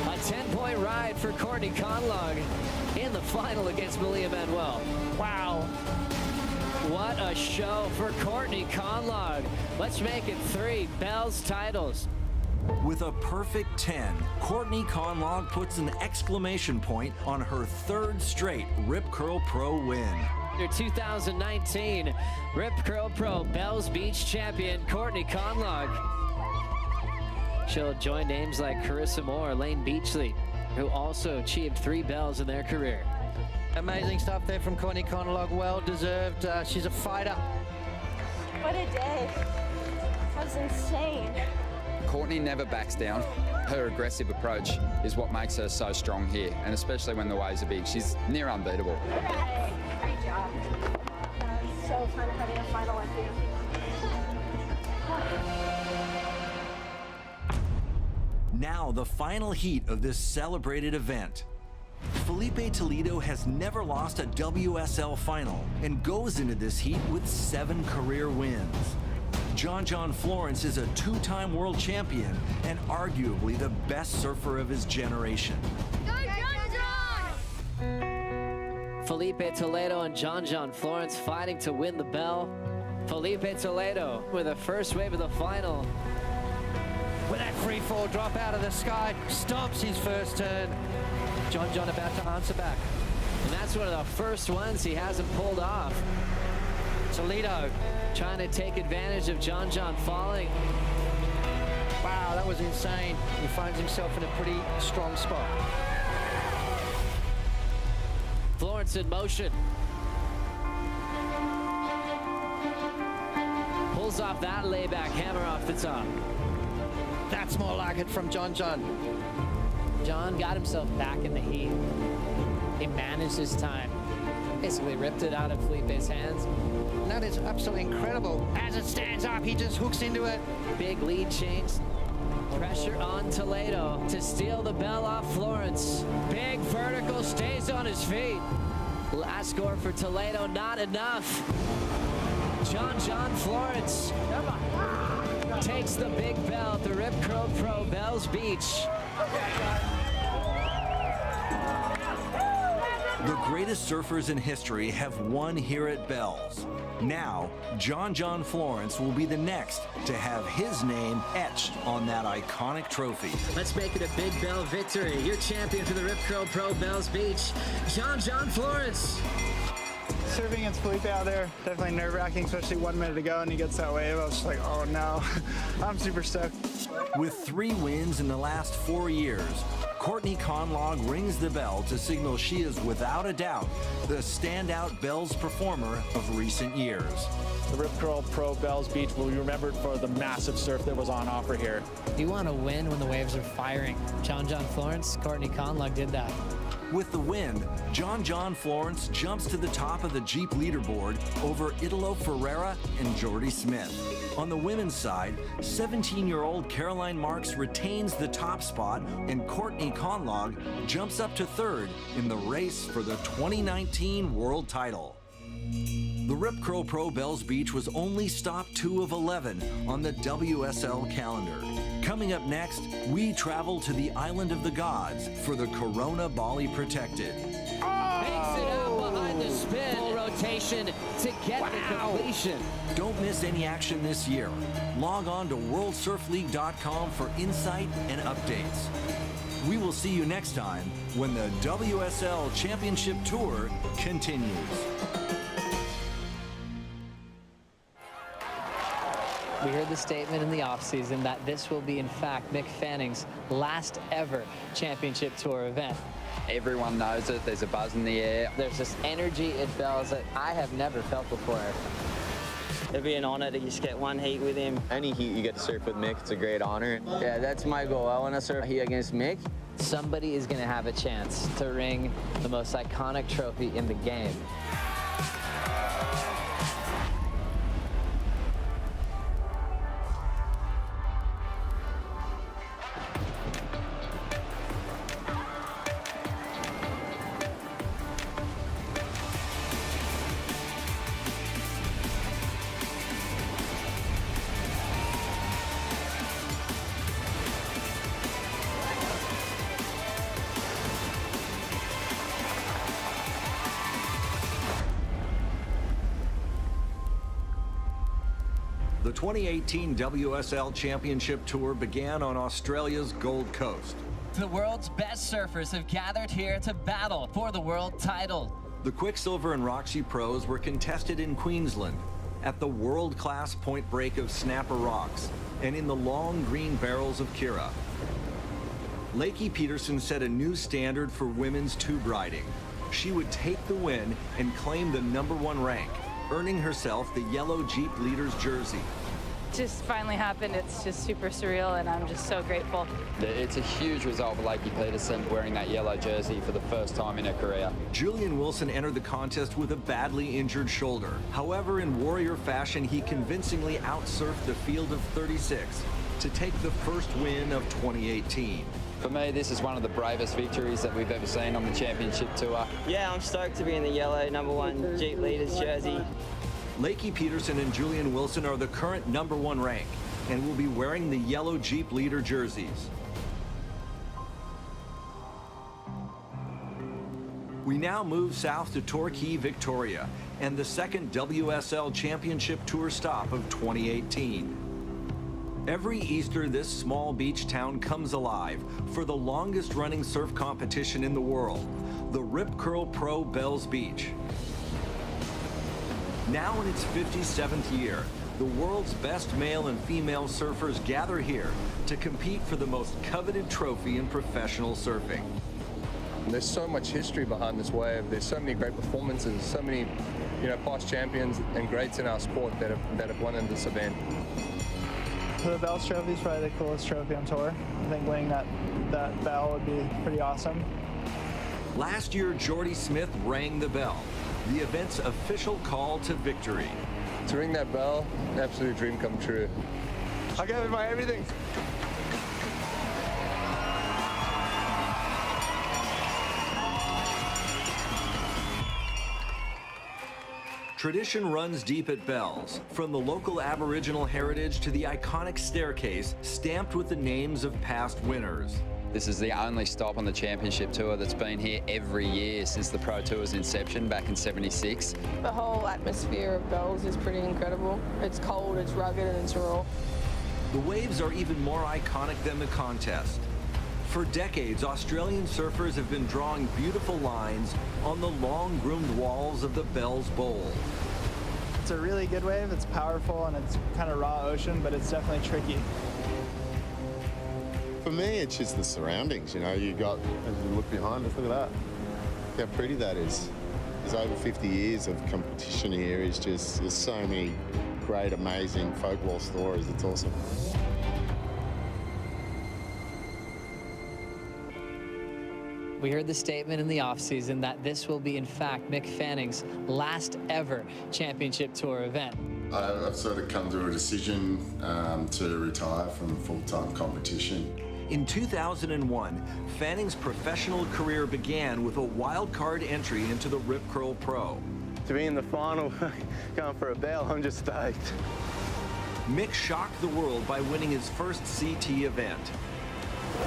A 10-point ride for Courtney Connollog in the final against Malia Manuel. Wow. What a show for Courtney Connollog. Let's make it 3 Bells titles. With a perfect 10, Courtney Connollog puts an exclamation point on her 3rd straight Rip Curl Pro win. Your 2019 Rip Curl Pro Bells Beach champion, Courtney Connollog. She'll join names like Carissa Moore, Lane Beachley, who also achieved 3 Bells in their career. Amazing stuff there from Courtney Connollog. Well deserved. She's a fighter. What a day. That was insane. Courtney never backs down. Her aggressive approach is what makes her so strong here, and especially when the waves are big. She's near unbeatable. Great job. So fun having a final with you. Now the final heat of this celebrated event. Philippe Toledo has never lost a WSL final and goes into this heat with 7 career wins. John Florence is a 2-time world champion and arguably the best surfer of his generation. Philippe Toledo and John Florence fighting to win the bell. Felipe Toledo with the first wave of the final. With that free fall drop out of the sky, stomps his first turn. John about to answer back. And that's one of the first ones he hasn't pulled off. Toledo trying to take advantage of John falling. Wow, that was insane. He finds himself in a pretty strong spot. Florence in motion. pulls off that layback hammer off the top. That's more like it from John. John got himself back in the heat. He managed his time. Basically ripped it out of Felipe's hands. That is absolutely incredible. As it stands up, he just hooks into it. Big lead change. Pressure on Toledo to steal the bell off Florence. Big vertical, stays on his feet. Last score for Toledo, not enough. John Florence takes the big bell at the Rip Curl Pro Bells Beach. The greatest surfers in history have won here at Bells. Now, John Florence will be the next to have his name etched on that iconic trophy. Let's make it a big bell victory. Your champion for the Rip Curl Pro Bells Beach, John Florence. Surfing against Felipe out there, definitely nerve-wracking, especially 1 minute to go and he gets that wave. I was just like, oh no. I'm super stoked. With 3 wins in the last 4 years, Courtney Connollog rings the bell to signal she is without a doubt the standout Bells performer of recent years. The Rip Curl Pro Bells Beach will be remembered for the massive surf that was on offer here. You want to win when the waves are firing. John Florence, Courtney Connollog did that. With the win, John Florence jumps to the top of the Jeep leaderboard over Italo Ferreira and Jordy Smith. On the women's side, 17-year-old Caroline Marks retains the top spot and Courtney Connollog jumps up to 3rd in the race for the 2019 world title. The Rip Curl Pro Bells Beach was only stop 2 of 11 on the WSL calendar. Coming up next, we travel to the Island of the Gods for the Corona Bali Protected. Makes it out behind the spin. Full rotation to get the completion. Don't miss any action this year. Log on to WorldSurfLeague.com for insight and updates. We will see you next time when the WSL Championship Tour continues. We heard the statement in the offseason that this will be, in fact, Mick Fanning's last ever championship tour event. Everyone knows it. There's a buzz in the air. There's this energy at Bells that I have never felt before. It'd be an honor to just get one heat with him. Any heat you get to surf with Mick, it's a great honor. Yeah, that's my goal. I want to surf here against Mick. Somebody is going to have a chance to ring the most iconic trophy in the game. The 2018 WSL Championship Tour began on Australia's Gold Coast. The world's best surfers have gathered here to battle for the world title. The Quicksilver and Roxy Pros were contested in Queensland at the world-class point break of Snapper Rocks and in the long green barrels of Kira. Lakey Peterson set a new standard for women's tube riding. She would take the win and claim the #1 rank, earning herself the yellow Jeep Leaders jersey. Just finally happened. It's just super surreal, and I'm just so grateful. It's a huge result for Lakey Peterson wearing that yellow jersey for the first time in her career. Julian Wilson entered the contest with a badly injured shoulder. However, in warrior fashion, he convincingly outsurfed the field of 36 to take the first win of 2018. For me, this is one of the bravest victories that we've ever seen on the championship tour. Yeah, I'm stoked to be in the yellow #1 Jeep Leaders jersey. Lakey Peterson and Julian Wilson are the current #1 rank and will be wearing the yellow Jeep Leader jerseys. We now move south to Torquay, Victoria, and the second WSL Championship Tour stop of 2018. Every Easter, this small beach town comes alive for the longest running surf competition in the world, the Rip Curl Pro Bells Beach. Now in its 57th year, the world's best male and female surfers gather here to compete for the most coveted trophy in professional surfing. There's so much history behind this wave. There's so many great performances, so many, past champions and greats in our sport that have won in this event. The Bells Trophy is probably the coolest trophy on tour. I think winning that bell would be pretty awesome. Last year, Jordy Smith rang the bell, the event's official call to victory. To ring that bell, absolute dream come true. I gave it my everything. Tradition runs deep at Bells, from the local Aboriginal heritage to the iconic staircase stamped with the names of past winners. This is the only stop on the championship tour that's been here every year since the Pro Tour's inception back in '76. The whole atmosphere of Bells is pretty incredible. It's cold, it's rugged, and it's raw. The waves are even more iconic than the contest. For decades, Australian surfers have been drawing beautiful lines on the long-groomed walls of the Bells Bowl. It's a really good wave, it's powerful, and it's kind of raw ocean, but it's definitely tricky. For me, it's just the surroundings, you got, as you look behind us, look at that. How pretty that is. There's over 50 years of competition here. There's so many great, amazing folklore stories. It's awesome. We heard the statement in the offseason that this will be, in fact, Mick Fanning's last ever championship tour event. I've sort of come to a decision to retire from full-time competition. In 2001, Fanning's professional career began with a wild card entry into the Rip Curl Pro. To be in the final, going for a bell, I'm just stoked. Mick shocked the world by winning his first CT event.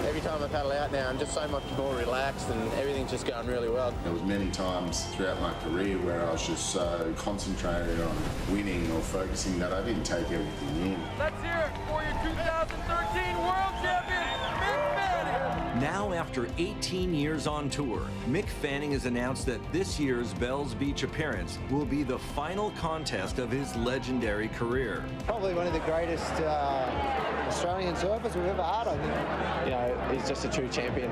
Every time I paddle out now, I'm just so much more relaxed and everything's just going really well. There was many times throughout my career where I was just so concentrated on winning or focusing that I didn't take everything in. Let's hear it for your 2013 World Champion, Mick Fanning! Now, after 18 years on tour, Mick Fanning has announced that this year's Bells Beach appearance will be the final contest of his legendary career. Probably one of the greatest Australian surfers we've ever had, I think. He's just a true champion.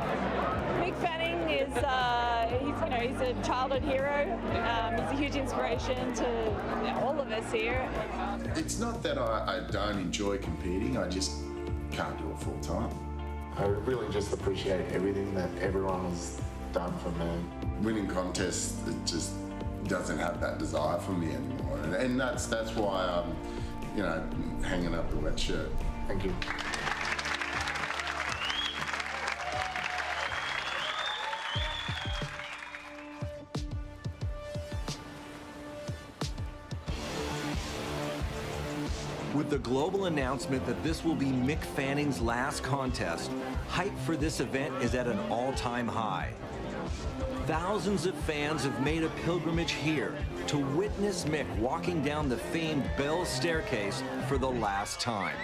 Mick Fanning is, he's a childhood hero. He's a huge inspiration to all of us here. It's not that I don't enjoy competing, I just can't do it full time. I really just appreciate everything that everyone has done for me. Winning contests, it just doesn't have that desire for me anymore. And that's why I'm, hanging up the wet shirt. Thank you. With the global announcement that this will be Mick Fanning's last contest, hype for this event is at an all-time high. Thousands of fans have made a pilgrimage here to witness Mick walking down the famed Bell staircase for the last time.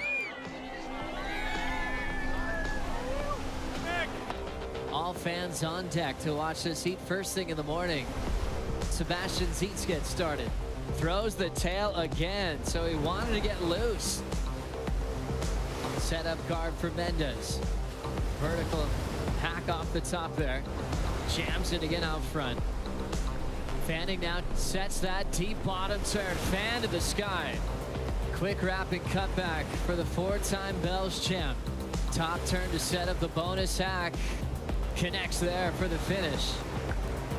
All fans on deck to watch this heat first thing in the morning. Sebastian Zietz gets started. Throws the tail again, so he wanted to get loose. Set up guard for Mendez. Vertical hack off the top there. Jams it again out front. Fanning now sets that deep bottom turn. Fan to the sky. Quick wrapping cutback for the four-time Bells champ. Top turn to set up the bonus hack. Connects there for the finish.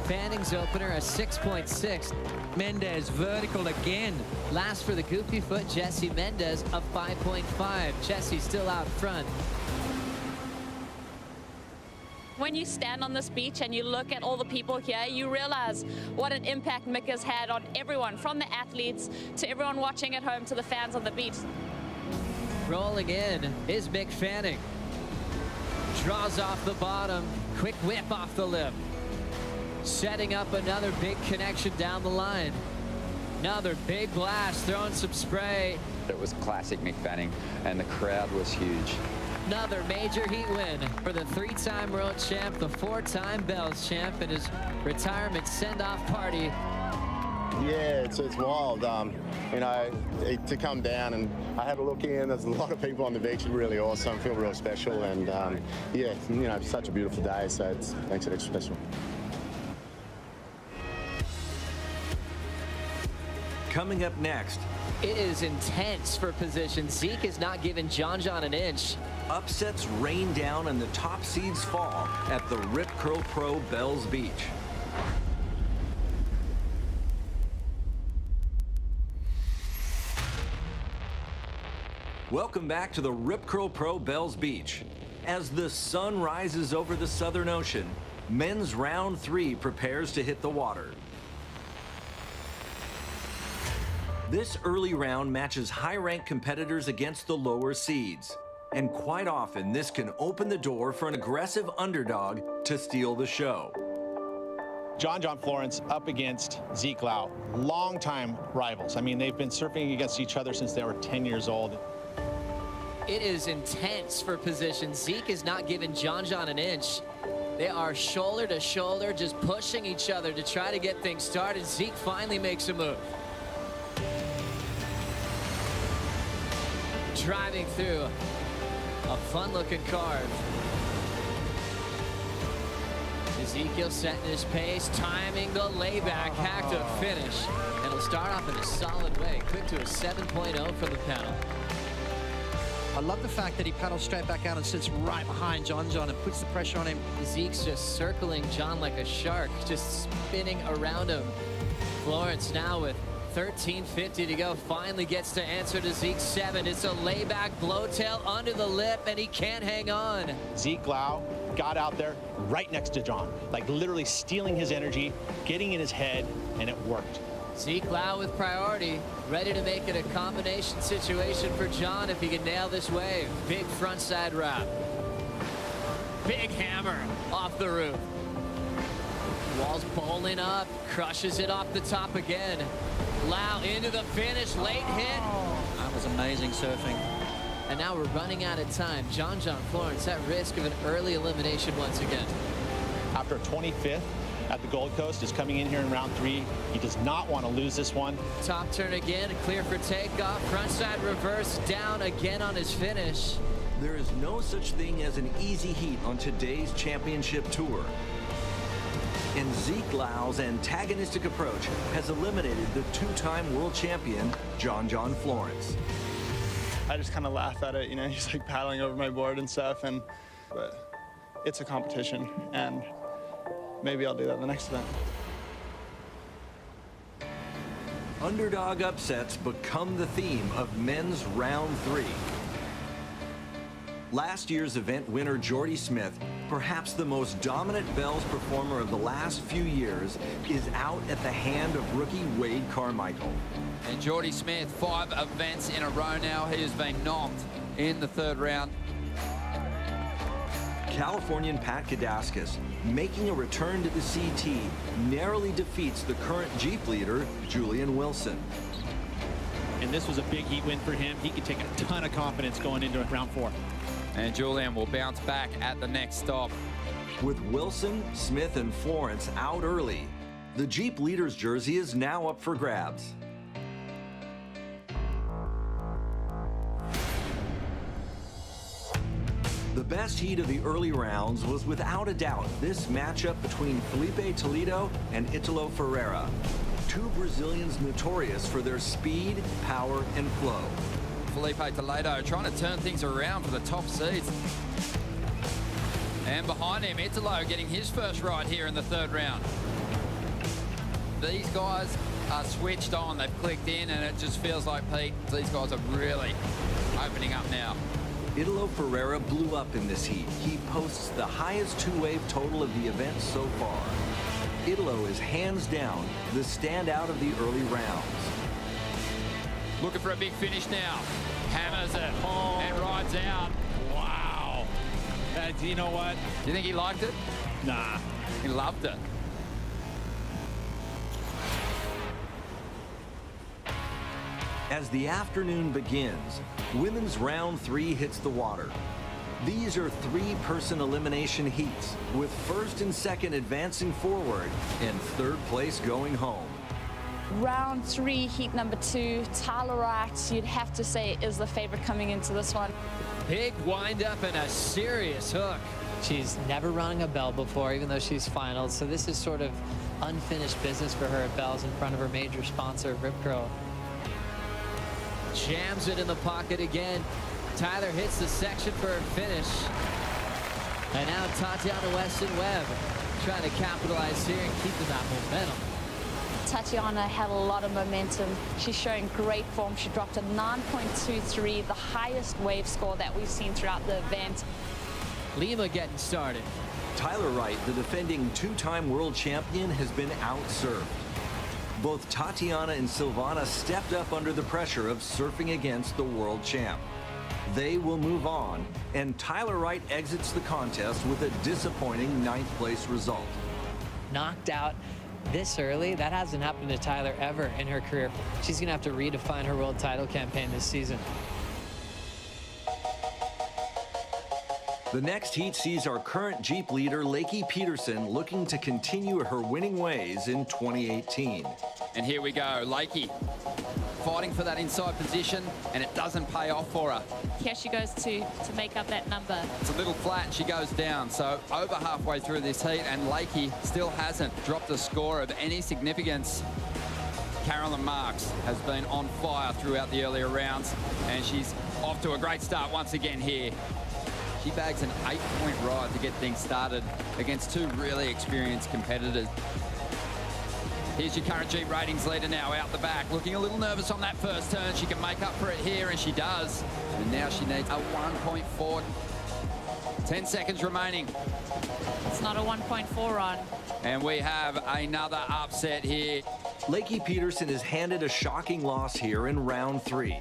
Fanning's opener a 6.6. Mendez vertical again. Last for the goofy foot, Jesse Mendez a 5.5. Jesse still out front. When you stand on this beach and you look at all the people here, you realize what an impact Mick has had on everyone, from the athletes to everyone watching at home to the fans on the beach. Rolling in is Mick Fanning. Draws off the bottom, quick whip off the lip. Setting up another big connection down the line. Another big blast, throwing some spray. It was classic Mick Fanning, and the crowd was huge. Another major heat win for the three-time world champ, the four-time Bells champ, in his retirement send-off party Yeah, it's wild. You know, to come down and I had a look in. There's a lot of people on the beach. It's really awesome. I feel real special, and yeah, you know, it's such a beautiful day, so it makes it extra special. Coming up next. It is intense for position. Zeke is not giving John an inch. Upsets rain down and the top seeds fall at the Rip Curl Pro Bells Beach. Welcome back to the Rip Curl Pro Bells Beach. As the sun rises over the Southern Ocean, men's round 3 prepares to hit the water. This early round matches high-ranked competitors against the lower seeds. And quite often, this can open the door for an aggressive underdog to steal the show. John Florence up against Zeke Lau, longtime rivals. I mean, they've been surfing against each other since they were 10 years old. It is intense for position. Zeke is not giving John an inch. They are shoulder to shoulder, just pushing each other to try to get things started. Zeke finally makes a move. Driving through a fun-looking carve. Ezekiel setting his pace, timing the layback, hack to finish. And he'll start off in a solid way. Quick to a 7.0 from the paddle. I love the fact that he paddles straight back out and sits right behind John and puts the pressure on him. Zeke's just circling John like a shark, just spinning around him. Florence now with 13:50 to go, finally gets to answer to Zeke's 7. It's a layback blowtail under the lip, and he can't hang on. Zeke Lau got out there right next to John, like literally stealing his energy, getting in his head, and it worked. Zeke Lau with priority, ready to make it a combination situation for John if he can nail this wave. Big frontside wrap. Big hammer off the roof. Wall's bowling up, crushes it off the top again. Lau into the finish, late hit. That was amazing surfing. And now we're running out of time. John Florence at risk of an early elimination once again. After 25th at the Gold Coast, is coming in here in round 3. He does not want to lose this one. Top turn again, clear for takeoff. Frontside reverse, down again on his finish. There is no such thing as an easy heat on today's championship tour. And Zeke Lau's antagonistic approach has eliminated the 2-time world champion, John Florence. I just kind of laugh at it, you know, he's like paddling over my board and stuff, but it's a competition, and maybe I'll do that in the next event. Underdog upsets become the theme of men's round 3. Last year's event winner Jordy Smith, perhaps the most dominant Bells performer of the last few years, is out at the hand of rookie Wade Carmichael. And Jordy Smith, 5 events in a row now. He has been knocked in the 3rd round. Californian Pat Kadaskis, making a return to the CT, narrowly defeats the current Jeep leader, Julian Wilson. And this was a big heat win for him. He could take a ton of confidence going into round 4. And Julian will bounce back at the next stop. With Wilson, Smith, and Florence out early, the Jeep leader's jersey is now up for grabs. The best heat of the early rounds was without a doubt this matchup between Philippe Toledo and Italo Ferreira, 2 Brazilians notorious for their speed, power, and flow. Philippe Toledo trying to turn things around for the top seeds. And behind him, Italo getting his first ride here in the 3rd round. These guys are switched on. They've clicked in, and it just feels like, Pete, these guys are really opening up now. Italo Ferreira blew up in this heat. He posts the highest 2-wave total of the event so far. Italo is hands down the standout of the early rounds. Looking for a big finish now. Hammers it and rides out. Wow. You know what? Do you think he liked it? Nah. He loved it. As the afternoon begins, women's round 3 hits the water. These are 3-person elimination heats, with 1st and 2nd advancing forward and 3rd place going home. Round 3, heat number 2, Tyler Wright, you'd have to say, is the favorite coming into this one. Big wind up and a serious hook. She's never rung a bell before, even though she's finaled, so this is sort of unfinished business for her at bells in front of her major sponsor, Rip Curl. Jams it in the pocket again. Tyler hits the section for her finish. And now Tatiana Weston-Webb trying to capitalize here and keeping that momentum. Tatiana had a lot of momentum. She's showing great form. She dropped a 9.23, the highest wave score that we've seen throughout the event. Lima getting started. Tyler Wright, the defending two-time world champion, has been outserved. Both Tatiana and Silvana stepped up under the pressure of surfing against the world champ. They will move on, and Tyler Wright exits the contest with a disappointing 9th place result. Knocked out this early, that hasn't happened to Tyler ever in her career. She's gonna have to redefine her world title campaign this season. The next heat sees our current Jeep leader, Lakey Peterson, looking to continue her winning ways in 2018. And here we go, Lakey fighting for that inside position, and it doesn't pay off for her. Here she goes to make up that number. It's a little flat and she goes down, so over halfway through this heat, and Lakey still hasn't dropped a score of any significance. Carolyn Marks has been on fire throughout the earlier rounds, and she's off to a great start once again here. She bags an 8-point ride to get things started against two really experienced competitors. Here's your current Jeep ratings leader now out the back, looking a little nervous on that first turn. She can make up for it here, and she does. And now she needs a 1.4. 10 seconds remaining. It's not a 1.4 run. And we have another upset here. Lakey Peterson is handed a shocking loss here in round 3.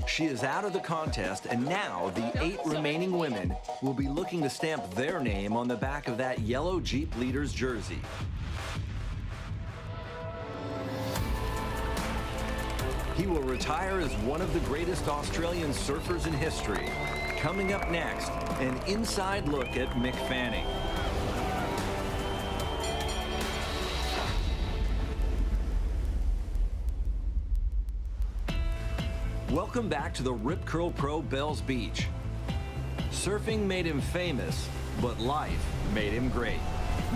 She is out of the contest, and now the 8 remaining women will be looking to stamp their name on the back of that yellow Jeep leader's jersey. He will retire as one of the greatest Australian surfers in history. Coming up next, an inside look at Mick Fanning. Welcome back to the Rip Curl Pro Bells Beach. Surfing made him famous, but life made him great.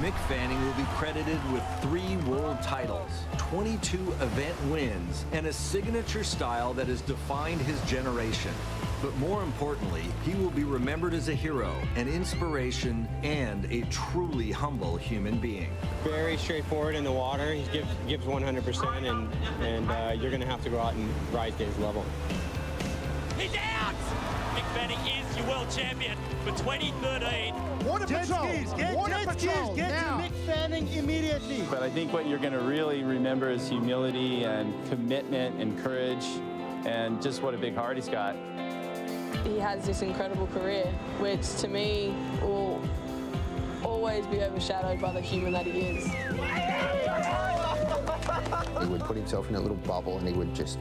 Mick Fanning will be credited with 3 world titles, 22 event wins, and a signature style that has defined his generation. But more importantly, he will be remembered as a hero, an inspiration, and a truly humble human being. Very straightforward in the water. He gives 100%, and you're going to have to go out and rise to his level. He's out! Mick Fanning is your world champion for 2013. Water patrol! Get to Mick Fanning immediately! But I think what you're going to really remember is humility and commitment and courage and just what a big heart he's got. He has this incredible career, which to me will always be overshadowed by the human that he is. He would put himself in a little bubble and he would just,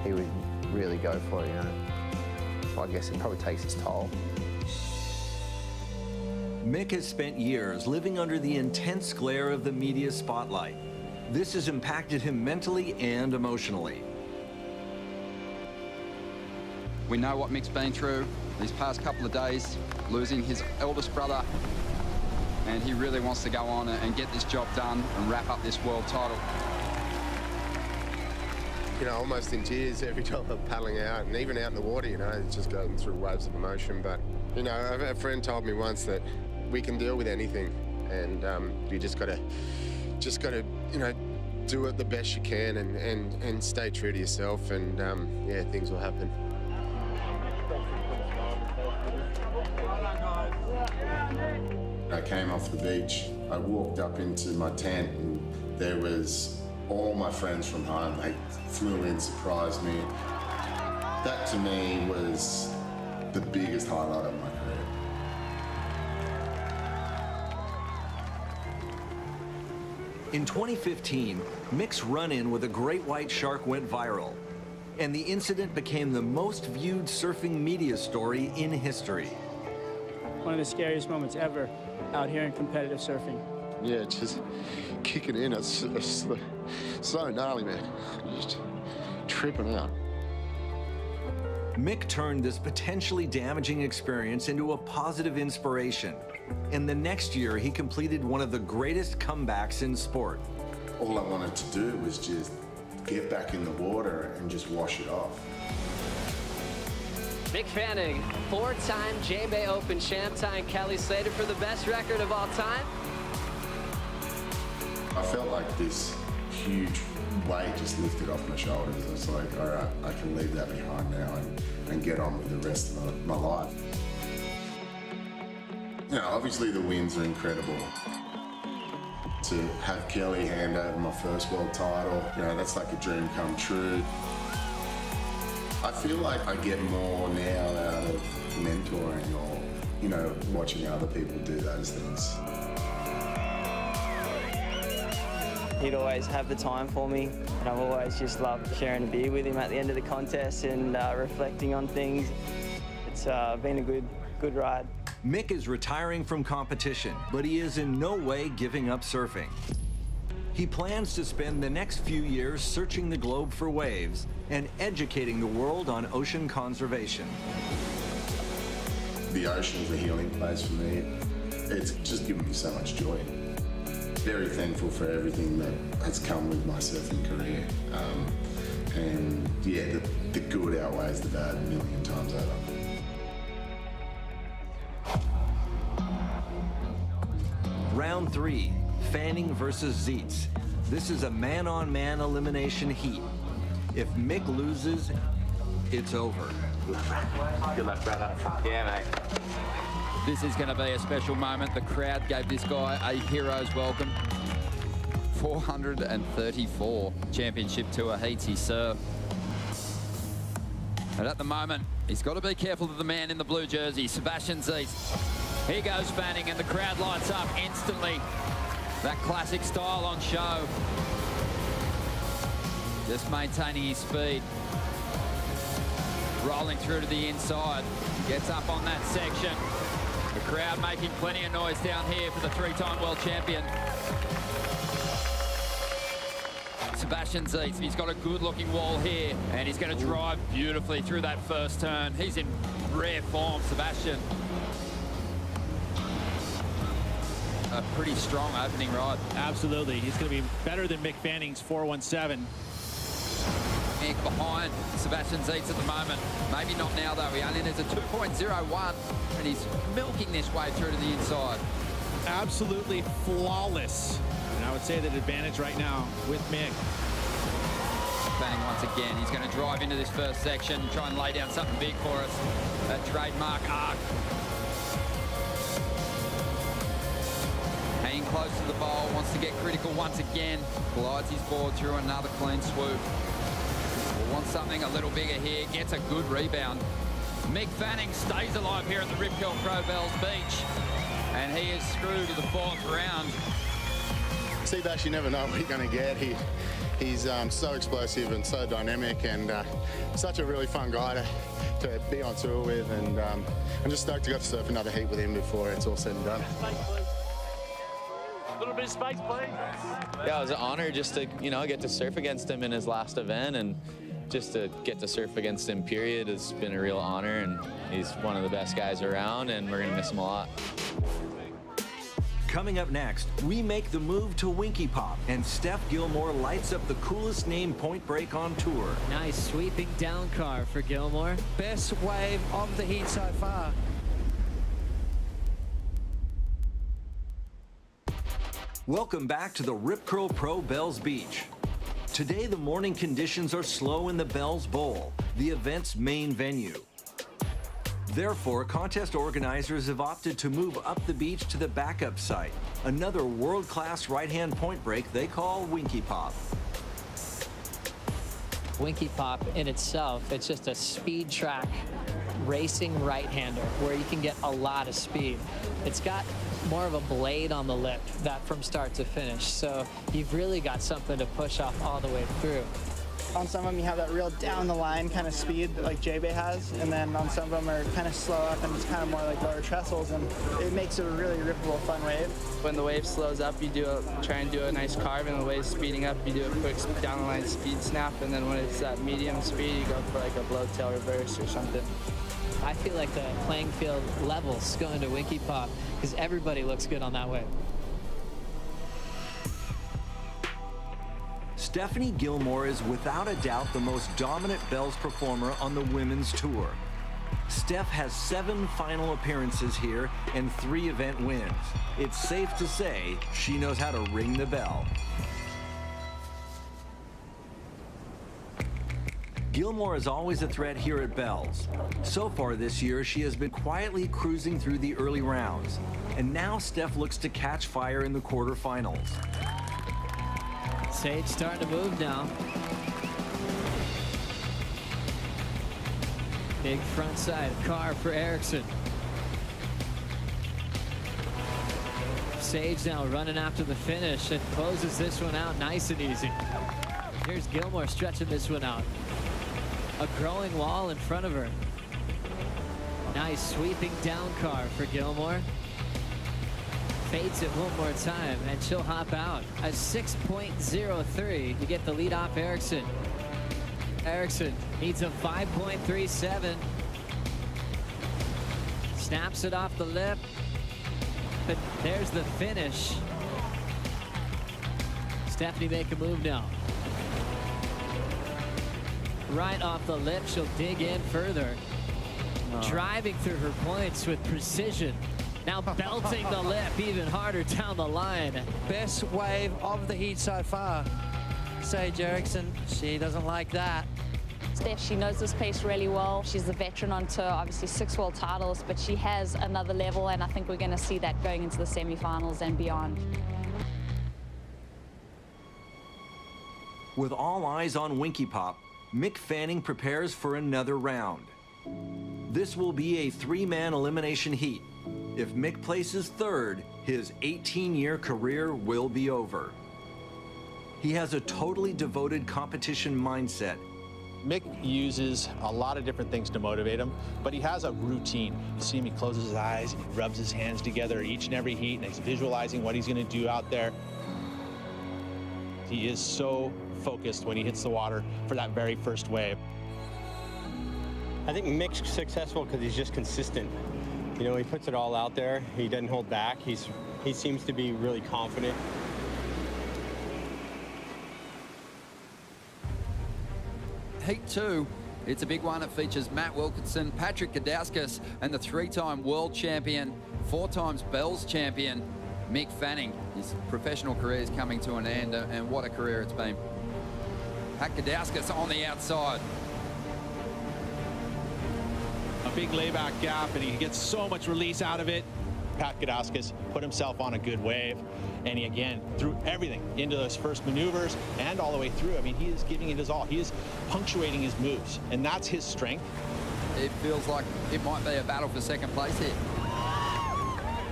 he would really go for it, I guess it probably takes its toll. Mick has spent years living under the intense glare of the media spotlight. This has impacted him mentally and emotionally. We know what Mick's been through these past couple of days, losing his eldest brother, and he really wants to go on and get this job done and wrap up this world title. Almost in tears every time I'm paddling out, and even out in the water, it's just going through waves of emotion. But, a friend told me once that we can deal with anything, and you just gotta, do it the best you can and stay true to yourself, and things will happen. I came off the beach. I walked up into my tent, and there was all my friends from home. They flew in, surprised me. That to me was the biggest highlight of my career. In 2015, Mick's run-in with a great white shark went viral, and the incident became the most viewed surfing media story in history. One of the scariest moments ever out here in competitive surfing. yeah, just kicking in. It's so gnarly, man. Just tripping out. Mick turned this potentially damaging experience into a positive inspiration. And the next year, he completed one of the greatest comebacks in sport. All I wanted to do was just get back in the water and just wash it off. Mick Fanning, 4-time J-Bay Open champ, tying Kelly Slater for the best record of all time. I felt like this huge weight just lifted off my shoulders. I was like, all right, I can leave that behind now and get on with the rest of my life. You know, obviously the wins are incredible. To have Kelly hand over my first world title, you know, that's like a dream come true. I feel like I get more now out of mentoring or, you know, watching other people do those things. He'd always have the time for me, and I've always just loved sharing a beer with him at the end of the contest and reflecting on things. It's been a good ride. Mick is retiring from competition, but he is in no way giving up surfing. He plans to spend the next few years searching the globe for waves and educating the world on ocean conservation. The ocean is a healing place for me. It's just given me so much joy. Very thankful for everything that has come with my surfing career. And yeah, the good outweighs the bad a million times over. Round 3, Fanning versus Zietz. This is a man-on-man elimination heat. If Mick loses, it's over. Good luck, brother. Yeah, mate. This is going to be a special moment. The crowd gave this guy a hero's welcome. 434 championship tour heats he served. And at the moment, he's got to be careful of the man in the blue jersey, Sebastian Zietz. Here goes Fanning, and the crowd lights up instantly. That classic style on show. Just maintaining his speed. Rolling through to the inside. Gets up on that section. The crowd making plenty of noise down here for the 3-time world champion. Sebastian Zietz, he's got a good-looking wall here, and he's going to drive beautifully through that first turn. He's in rare form, Sebastian. A pretty strong opening ride. Absolutely. He's going to be better than Mick Fanning's 417. Mick behind Sebastian Zietz at the moment. Maybe not now, though. He only needs a 2.01, and he's milking this way through to the inside. Absolutely flawless. And I would say that advantage right now with Mick. Fanning once again. He's going to drive into this first section, try and lay down something big for us. That trademark arc. Hanging close to the bowl, wants to get critical once again. Glides his board through another clean swoop. We'll want something a little bigger here, gets a good rebound. Mick Fanning stays alive here at the Rip Curl Pro Bells Beach. And he is through to the 4th round. Seabass, you never know what you're going to get. He's so explosive and so dynamic, and such a really fun guy to be on tour with. And I'm just stoked to go to surf another heat with him before it's all said and done. A little bit of space, please. Yeah, it was an honor just to, get to surf against him in his last event, and just to get to surf against him, period, has been a real honor, and he's one of the best guys around, and we're going to miss him a lot. Coming up next, we make the move to Winky Pop, and Steph Gilmore lights up the coolest named point break on tour. Nice sweeping down car for Gilmore. Best wave of the heat so far. Welcome back to the Rip Curl Pro Bells Beach. Today, the morning conditions are slow in the Bells Bowl, the event's main venue. Therefore, contest organizers have opted to move up the beach to the backup site, another world-class right-hand point break they call Winky Pop. Winky Pop in itself, it's just a speed track racing right-hander where you can get a lot of speed. It's got more of a blade on the lip, that from start to finish, so you've really got something to push off all the way through. On some of them, you have that real down the line kind of speed that like J-Bay has, and then on some of them are kind of slow up and it's kind of more like lower trestles, and it makes it a really rippable, fun wave. When the wave slows up, you try and do a nice carve, and the wave's speeding up, you do a quick down the line speed snap, and then when it's that medium speed, you go for like a blow tail reverse or something. I feel like the playing field levels going to Winky Pop because everybody looks good on that wave. Stephanie Gilmore is without a doubt the most dominant bells performer on the women's tour. Steph has 7 final appearances here and 3 event wins. It's safe to say she knows how to ring the bell. Gilmore is always a threat here at Bells. So far this year, she has been quietly cruising through the early rounds. And now Steph looks to catch fire in the quarterfinals. Sage starting to move now. Big front side car for Eriksson. Sage now running after the finish and closes this one out nice and easy. Here's Gilmore stretching this one out. A growing wall in front of her. Nice sweeping down car for Gilmore. Fades it one more time, and she'll hop out. A 6.03 to get the lead off Eriksson. Eriksson needs a 5.37. Snaps it off the lip, but there's the finish. Stephanie make a move now. Right off the lip, she'll dig in further. Driving through her points with precision. Now belting the lip even harder down the line. Best wave of the heat so far. Sage Eriksson, she doesn't like that. Steph, she knows this pace really well. She's a veteran on tour, obviously 6 world titles, but she has another level, and I think we're going to see that going into the semifinals and beyond. With all eyes on Winky Pop, Mick Fanning prepares for another round. This will be a 3-man elimination heat. If Mick places 3rd, his 18-year career will be over. He has a totally devoted competition mindset. Mick uses a lot of different things to motivate him, but he has a routine. You see him, he closes his eyes, and he rubs his hands together each and every heat, and he's visualizing what he's going to do out there. He is so focused when he hits the water for that very first wave. I think Mick's successful because he's just consistent. You know, he puts it all out there. He doesn't hold back. He seems to be really confident. Heat 2, it's a big one. It features Matt Wilkinson, Patrick Gadauskas, and the 3-time world champion, 4 times Bells champion, Mick Fanning. His professional career is coming to an end, and what a career it's been. Pat Gadauskas on the outside. A big layback gap, and he gets so much release out of it. Pat Gadauskas put himself on a good wave, and he again threw everything into those first maneuvers and all the way through. I mean, he is giving it his all. He is punctuating his moves, and that's his strength. It feels like it might be a battle for second place here.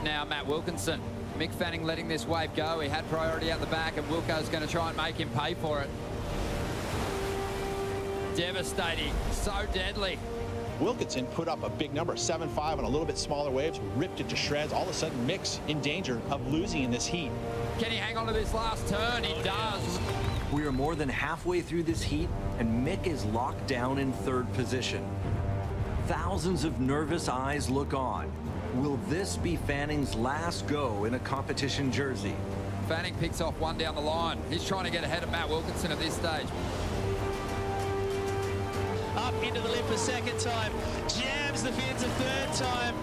Now Matt Wilkinson. Mick Fanning letting this wave go. He had priority at the back, and Wilco's going to try and make him pay for it. Devastating, so deadly. Wilkinson put up a big number, 7.5 on a little bit smaller waves, ripped it to shreds. All of a sudden, Mick's in danger of losing in this heat. Can he hang on to this last turn? He does. We are more than halfway through this heat, and Mick is locked down in 3rd position. Thousands of nervous eyes look on. Will this be Fanning's last go in a competition jersey? Fanning picks off one down the line. He's trying to get ahead of Matt Wilkinson at this stage. Up into the lip a second time, jams the fins a 3rd time.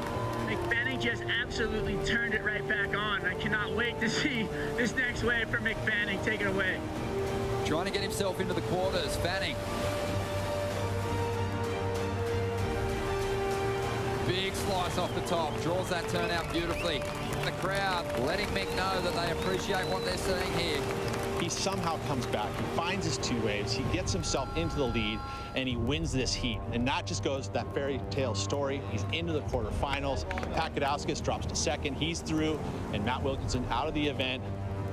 Mick Fanning just absolutely turned it right back on. I cannot wait to see this next wave from Mick Fanning. Take it away. Trying to get himself into the quarters, Fanning. Big slice off the top, draws that turn out beautifully. The crowd letting Mick know that they appreciate what they're seeing here. He somehow comes back, he finds his 2 waves, he gets himself into the lead, and he wins this heat. And that just goes that fairy tale story. He's into the quarterfinals. Pat Gadauskas drops to 2nd, he's through, and Matt Wilkinson out of the event.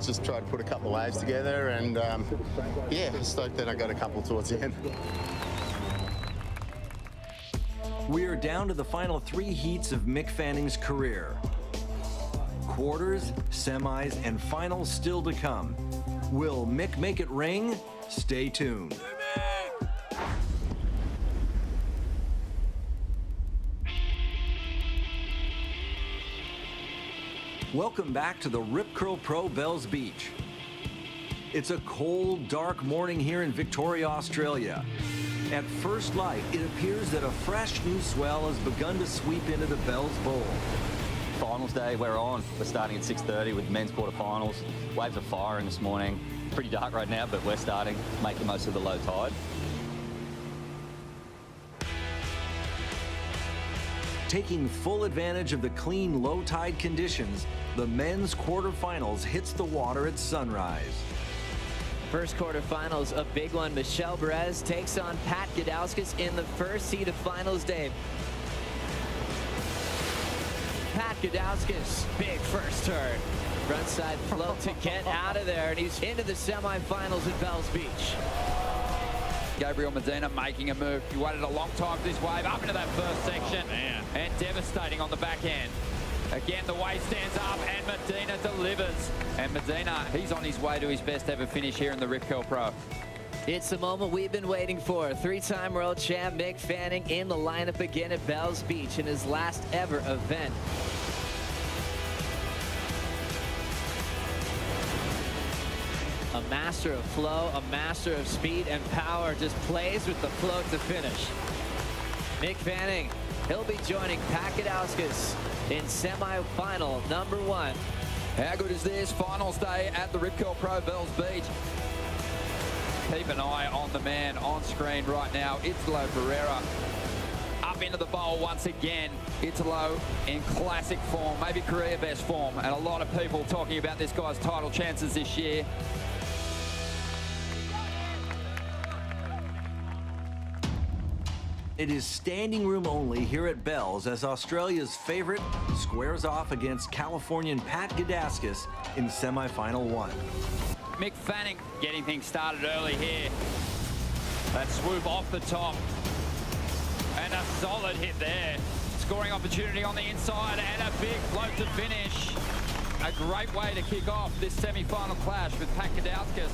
just tried to put a couple of waves together, and yeah, stoked that I got a couple towards the end. We are down to the final 3 heats of Mick Fanning's career. Quarters, semis, and finals still to come. Will Mick make it ring? Stay tuned. Welcome back to the Rip Curl Pro Bells Beach. It's a cold, dark morning here in Victoria, Australia. At first light, it appears that a fresh new swell has begun to sweep into the Bells Bowl. Finals day, we're on. We're starting at 6:30 with men's quarterfinals. Waves are firing this morning. Pretty dark right now, but we're starting to make the most of the low tide. Taking full advantage of the clean, low tide conditions, the men's quarterfinals hits the water at sunrise. First quarterfinals, a big one. Michelle Perez takes on Pat Gudauskas in the first heat of finals day. Pat Gudauskas, big first turn. Frontside float to get out of there, and he's into the semifinals at Bells Beach. Gabriel Medina making a move. He waited a long time for this wave up into that first section. And devastating on the back end. Again, the wave stands up and Medina delivers. And Medina, he's on his way to his best ever finish here in the Rip Curl Pro. It's the moment we've been waiting for. 3-time world champ Mick Fanning in the lineup again at Bells Beach in his last ever event. A master of flow, a master of speed and power, just plays with the float to finish. Mick Fanning, he'll be joining Pat Gudauskas in semi-final number 1. How good is this? Finals day at the Rip Curl Pro Bells Beach. Keep an eye on the man on screen right now, Italo Ferreira. Up into the bowl once again. Italo in classic form, maybe career best form, and a lot of people talking about this guy's title chances this year. It is standing room only here at Bells as Australia's favorite squares off against Californian Pat Gudauskas in semifinal 1. Mick Fanning getting things started early here. That swoop off the top. And a solid hit there. Scoring opportunity on the inside and a big float to finish. A great way to kick off this semi-final clash with Pat Gudauskas,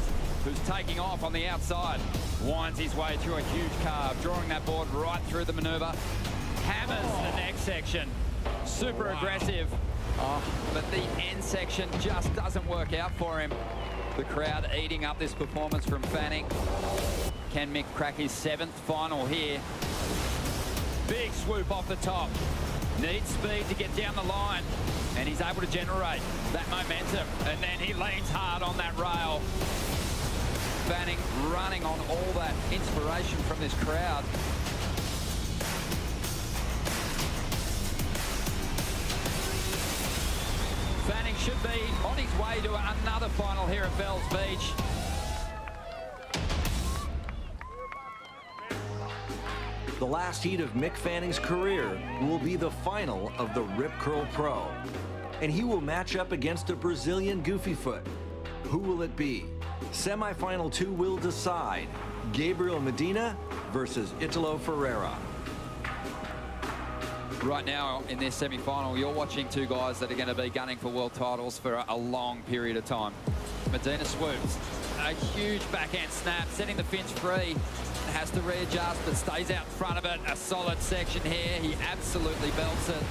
who's taking off on the outside. Winds his way through a huge carve, drawing that board right through the maneuver. Hammers the next section. Super aggressive. But the end section just doesn't work out for him. The crowd eating up this performance from Fanning. Can Mick crack his 7th final here? Big swoop off the top. Needs speed to get down the line. And he's able to generate that momentum. And then he leans hard on that rail. Fanning running on all that inspiration from this crowd. Fanning should be on his way to another final here at Bells Beach. The last heat of Mick Fanning's career will be the final of the Rip Curl Pro. And he will match up against a Brazilian goofyfoot. Who will it be? Semi-final 2 will decide. Gabriel Medina versus Italo Ferreira. Right now in this semi-final, you're watching two guys that are going to be gunning for world titles for a long period of time. Medina swoops. A huge backhand snap, setting the fins free. Has to readjust, but stays out in front of it. A solid section here. He absolutely belts it.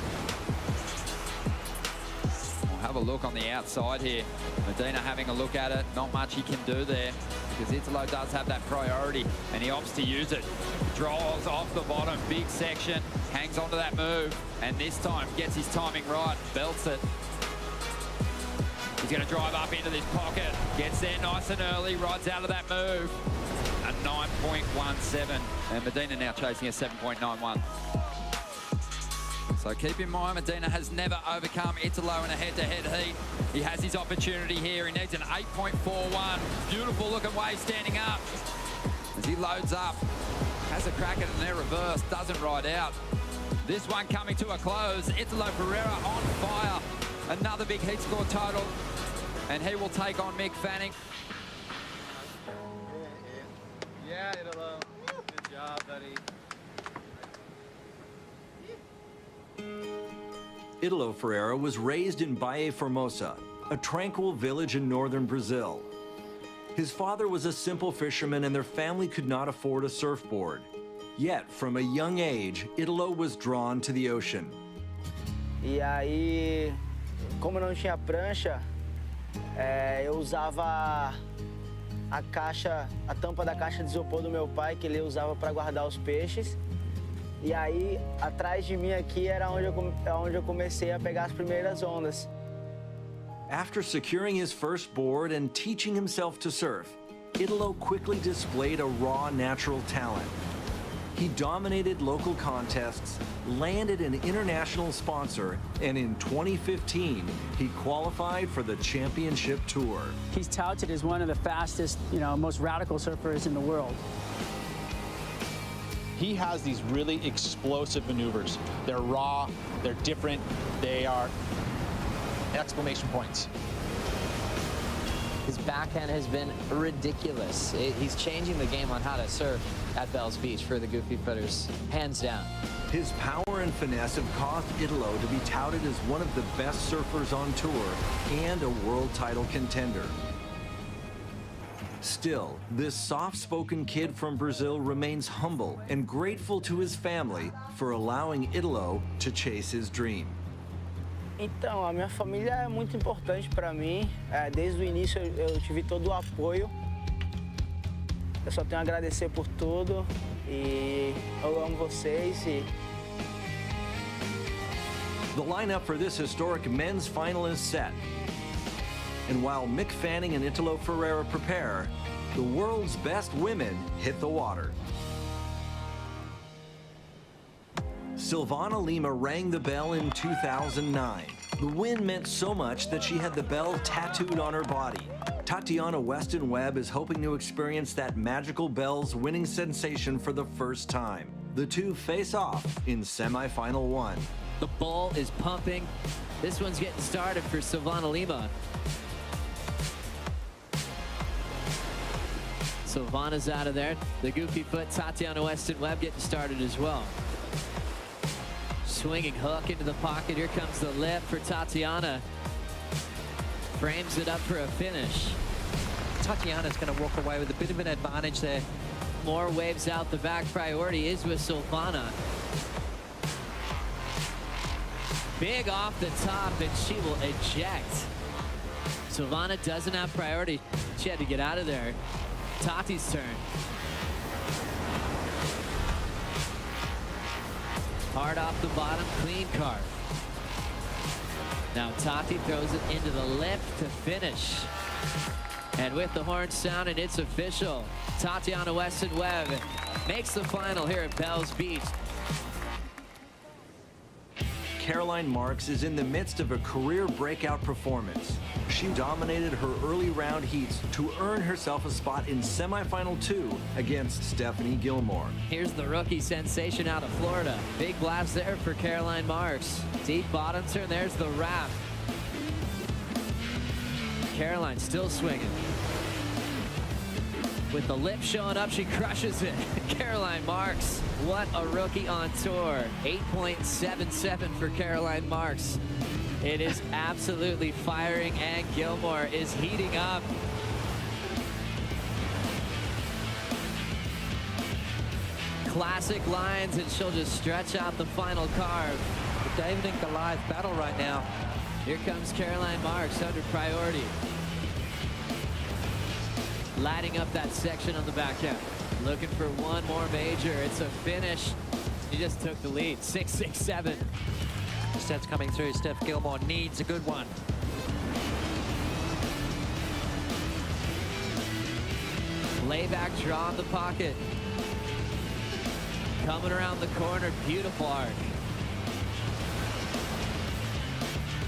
We'll have a look on the outside here. Medina having a look at it. Not much he can do there because Italo does have that priority and he opts to use it. Draws off the bottom, big section, hangs onto that move, and this time gets his timing right, belts it. He's going to drive up into this pocket, gets there nice and early, rides out of that move. A 9.17, and Medina now chasing a 7.91. So keep in mind, Medina has never overcome Italo in a head-to-head heat. He has his opportunity here. He needs an 8.41. Beautiful looking wave standing up. As he loads up, has a crack at it in their reverse, doesn't ride out. This one coming to a close. Italo Ferreira on fire. Another big heat score total. and he will take on Mick Fanning. Yeah, Italo. Good job, buddy. Italo Ferreira was raised in Baía Formosa, a tranquil village in northern Brazil. His father was a simple fisherman and their family could not afford a surfboard. Yet, from a young age, Italo was drawn to the ocean. E aí, como não tinha prancha, eu usava a tampa da caixa de isopor do meu pai, que ele usava para guardar os peixes. E aí, atrás de mim aqui era onde eu comecei a pegar as primeiras ondas. After securing his first board and teaching himself to surf, Italo quickly displayed a raw natural talent. He dominated local contests, landed an international sponsor, and in 2015, he qualified for the championship tour. He's touted as one of the fastest, most radical surfers in the world. He has these really explosive maneuvers. They're raw, they're different, they are exclamation points. His backhand has been ridiculous. He's changing the game on how to surf at Bells Beach for the Goofy Footers, hands down. His power and finesse have caused Italo to be touted as one of the best surfers on tour and a world title contender. Still, this soft-spoken kid from Brazil remains humble and grateful to his family for allowing Italo to chase his dream. Então, a minha família é muito importante para mim. Desde o início eu tive todo o apoio. Eu só tenho a agradecer por tudo e eu amo vocês. The lineup for this historic men's final is set. And while Mick Fanning and Italo Ferreira prepare, the world's best women hit the water. Silvana Lima rang the bell in 2009. The win meant so much that she had the bell tattooed on her body. Tatiana Weston-Webb is hoping to experience that magical bell's winning sensation for the first time. The two face off in semifinal 1. The ball is pumping. This one's getting started for Silvana Lima. Silvana's out of there. The Goofy Foot, Tatiana Weston-Webb getting started as well. Swinging hook into the pocket. Here comes the lift for Tatiana. Frames it up for a finish. Tatiana's going to walk away with a bit of an advantage there. More waves out the back. Priority is with Silvana. Big off the top, and she will eject. Silvana doesn't have priority. She had to get out of there. Tati's turn. Hard off the bottom, clean carve. Now Tati throws it into the lip to finish. And with the horn sounded, it's official. Tatiana Weston-Webb makes the final here at Bells Beach. Caroline Marks is in the midst of a career breakout performance. She dominated her early round heats to earn herself a spot in semifinal 2 against Stephanie Gilmore. Here's the rookie sensation out of Florida. Big blast there for Caroline Marks. Deep bottom turn, there's the wrap. Caroline still swinging. With the lip showing up, she crushes it. Caroline Marks, what a rookie on tour. 8.77 for Caroline Marks. It is absolutely firing, and Gilmore is heating up. Classic lines, and she'll just stretch out the final carve. The David and Goliath battle right now. Here comes Caroline Marks under priority. Lighting up that section on the backhand. Looking for one more major. It's a finish. She just took the lead. 6-6-7. The stats coming through. Steph Gilmore needs a good one. Layback draw in the pocket. Coming around the corner. Beautiful arc.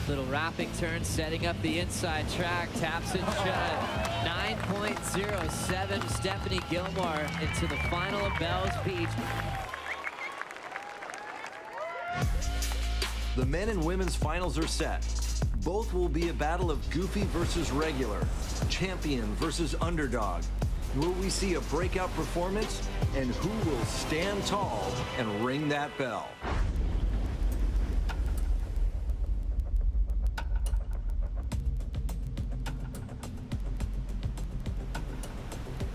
Little wrapping turn, setting up the inside track. Taps it shut. 9.07, Stephanie Gilmore into the final of Bells Beach. The men and women's finals are set. Both will be a battle of goofy versus regular, champion versus underdog. Will we see a breakout performance? And who will stand tall and ring that bell?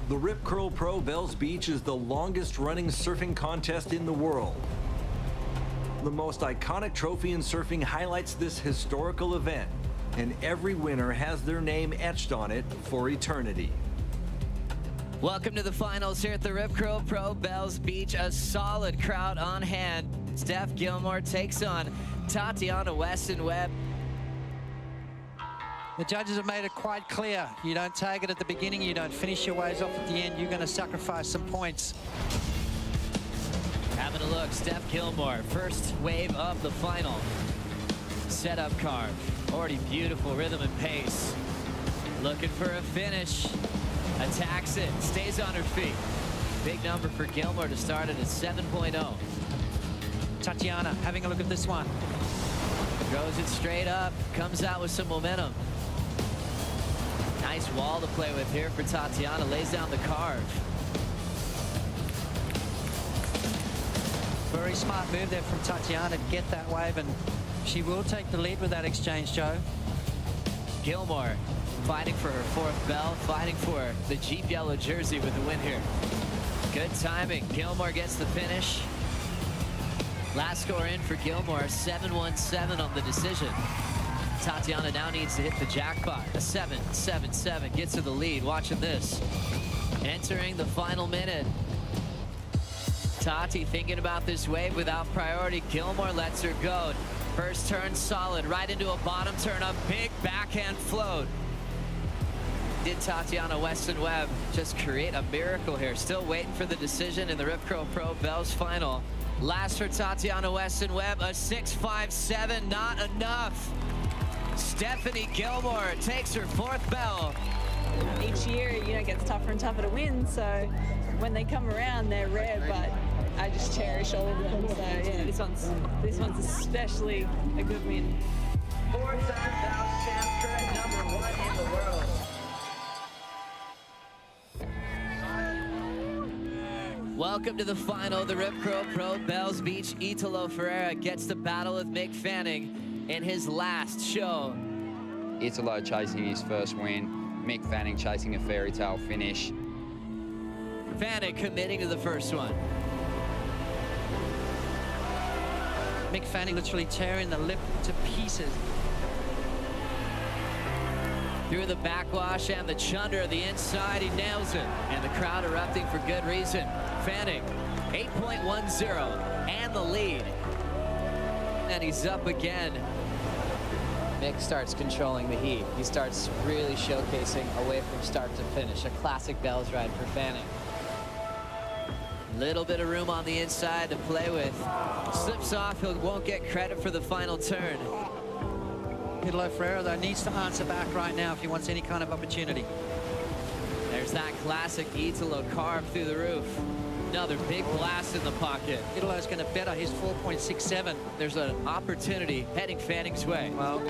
The Rip Curl Pro Bells Beach is the longest running surfing contest in the world. The most iconic trophy in surfing highlights this historical event, and every winner has their name etched on it for eternity. Welcome to the finals here at the Rip Curl Pro Bells Beach. A solid crowd on hand. Steph Gilmore takes on Tatiana Weston-Webb. The judges have made it quite clear. You don't tag it at the beginning, you don't finish your waves off at the end, you're going to sacrifice some points. Having a look, Steph Gilmore, first wave of the final. Setup carve, already beautiful rhythm and pace. Looking for a finish, attacks it, stays on her feet. Big number for Gilmore to start it at 7.0. Tatiana having a look at this one. Throws it straight up, comes out with some momentum. Nice wall to play with here for Tatiana, lays down the carve. Very smart move there from Tatiana to get that wave, and she will take the lead with that exchange, Joe. Gilmore fighting for her fourth bell, fighting for the Jeep yellow jersey with the win here. Good timing, Gilmore gets the finish. Last score in for Gilmore, 7-1-7 on the decision. Tatiana now needs to hit the jackpot. A 7-7-7 gets to the lead. Watching this. Entering the final minute. Tati thinking about this wave without priority. Gilmore lets her go. First turn solid, right into a bottom turn up. Big backhand float. Did Tatiana Weston-Webb just create a miracle here? Still waiting for the decision in the Rip Curl Pro Bells final. Last for Tatiana Weston-Webb, a 6.57, not enough. Stephanie Gilmore takes her fourth bell. Each year, it gets tougher and tougher to win, so when they come around, they're rare, but I just cherish all of them. So yeah, this one's especially a good win. Four-time Bells champ, current #1 in the world. Welcome to the final, the Rip Curl Pro Bells Beach. Italo Ferreira gets the battle with Mick Fanning in his last show. Italo chasing his first win, Mick Fanning chasing a fairy tale finish. Fanning committing to the first one. Mick Fanning literally tearing the lip to pieces. Through the backwash and the chunder of the inside, he nails it. And the crowd erupting for good reason. Fanning, 8.10, and the lead. And he's up again. Mick starts controlling the heat. He starts really showcasing away from start to finish. A classic Bells ride for Fanning. Little bit of room on the inside to play with. Slips off, he won't get credit for the final turn. Italo Ferreira, though, needs to answer back right now if he wants any kind of opportunity. There's that classic Italo carve through the roof. Another big blast in the pocket. Italo's going to better his 4.67. There's an opportunity heading Fanning's way. Well,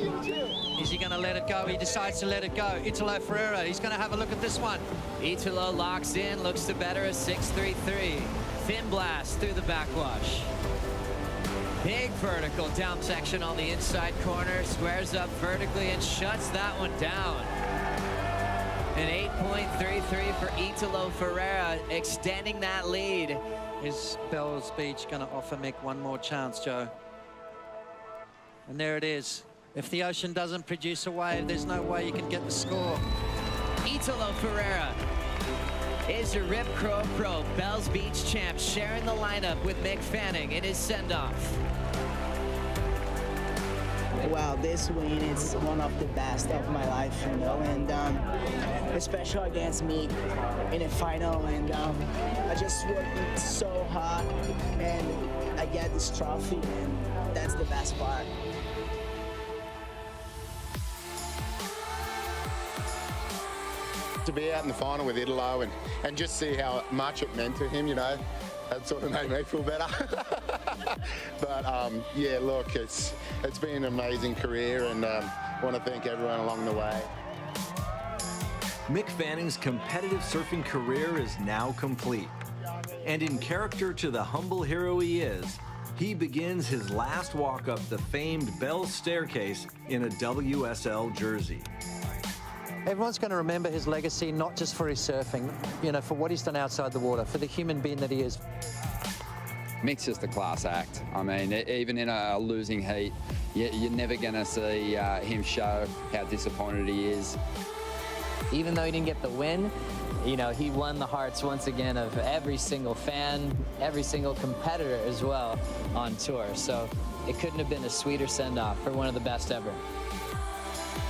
is he going to let it go? He decides to let it go. Italo Ferreira, he's going to have a look at this one. Italo locks in, looks to better a 6.33. Thin blast through the backwash. Big vertical down section on the inside corner. Squares up vertically and shuts that one down. An 8.33 for Italo Ferreira, extending that lead. Is Bells Beach going to offer Mick one more chance, Joe? And there it is. If the ocean doesn't produce a wave, there's no way you can get the score. Italo Ferreira is your Rip Curl Pro Bells Beach champ, sharing the lineup with Mick Fanning in his send-off. Wow, this win is one of the best of my life, and especially against me in a final, and I just worked so hard, and I get this trophy, and that's the best part. To be out in the final with Italo and just see how much it meant to him, that sort of made me feel better. But yeah, look, it's been an amazing career, and want to thank everyone along the way. Mick Fanning's competitive surfing career is now complete. And in character to the humble hero he is, he begins his last walk up the famed Bell's Staircase in a WSL jersey. Everyone's going to remember his legacy, not just for his surfing, you know, for what he's done outside the water, for the human being that he is. Mick's just a class act. I mean, even in a losing heat, you're never going to see him show how disappointed he is. Even though he didn't get the win, you know, he won the hearts once again of every single fan, every single competitor as well on tour. So it couldn't have been a sweeter send-off for one of the best ever.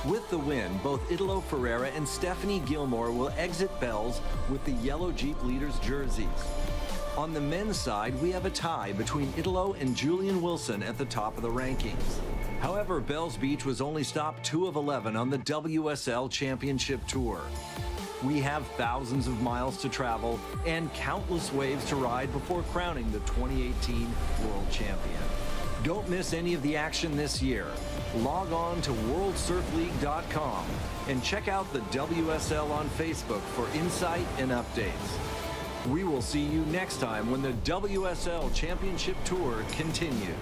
With the win, both Italo Ferreira and Stephanie Gilmore will exit Bell's with the yellow Jeep Leaders jerseys. On the men's side, we have a tie between Italo and Julian Wilson at the top of the rankings. However, Bell's Beach was only stop 2 of 11 on the WSL Championship Tour. We have thousands of miles to travel and countless waves to ride before crowning the 2018 World Champion. Don't miss any of the action this year. Log on to worldsurfleague.com and check out the WSL on Facebook for insight and updates. We will see you next time when the WSL Championship Tour continues.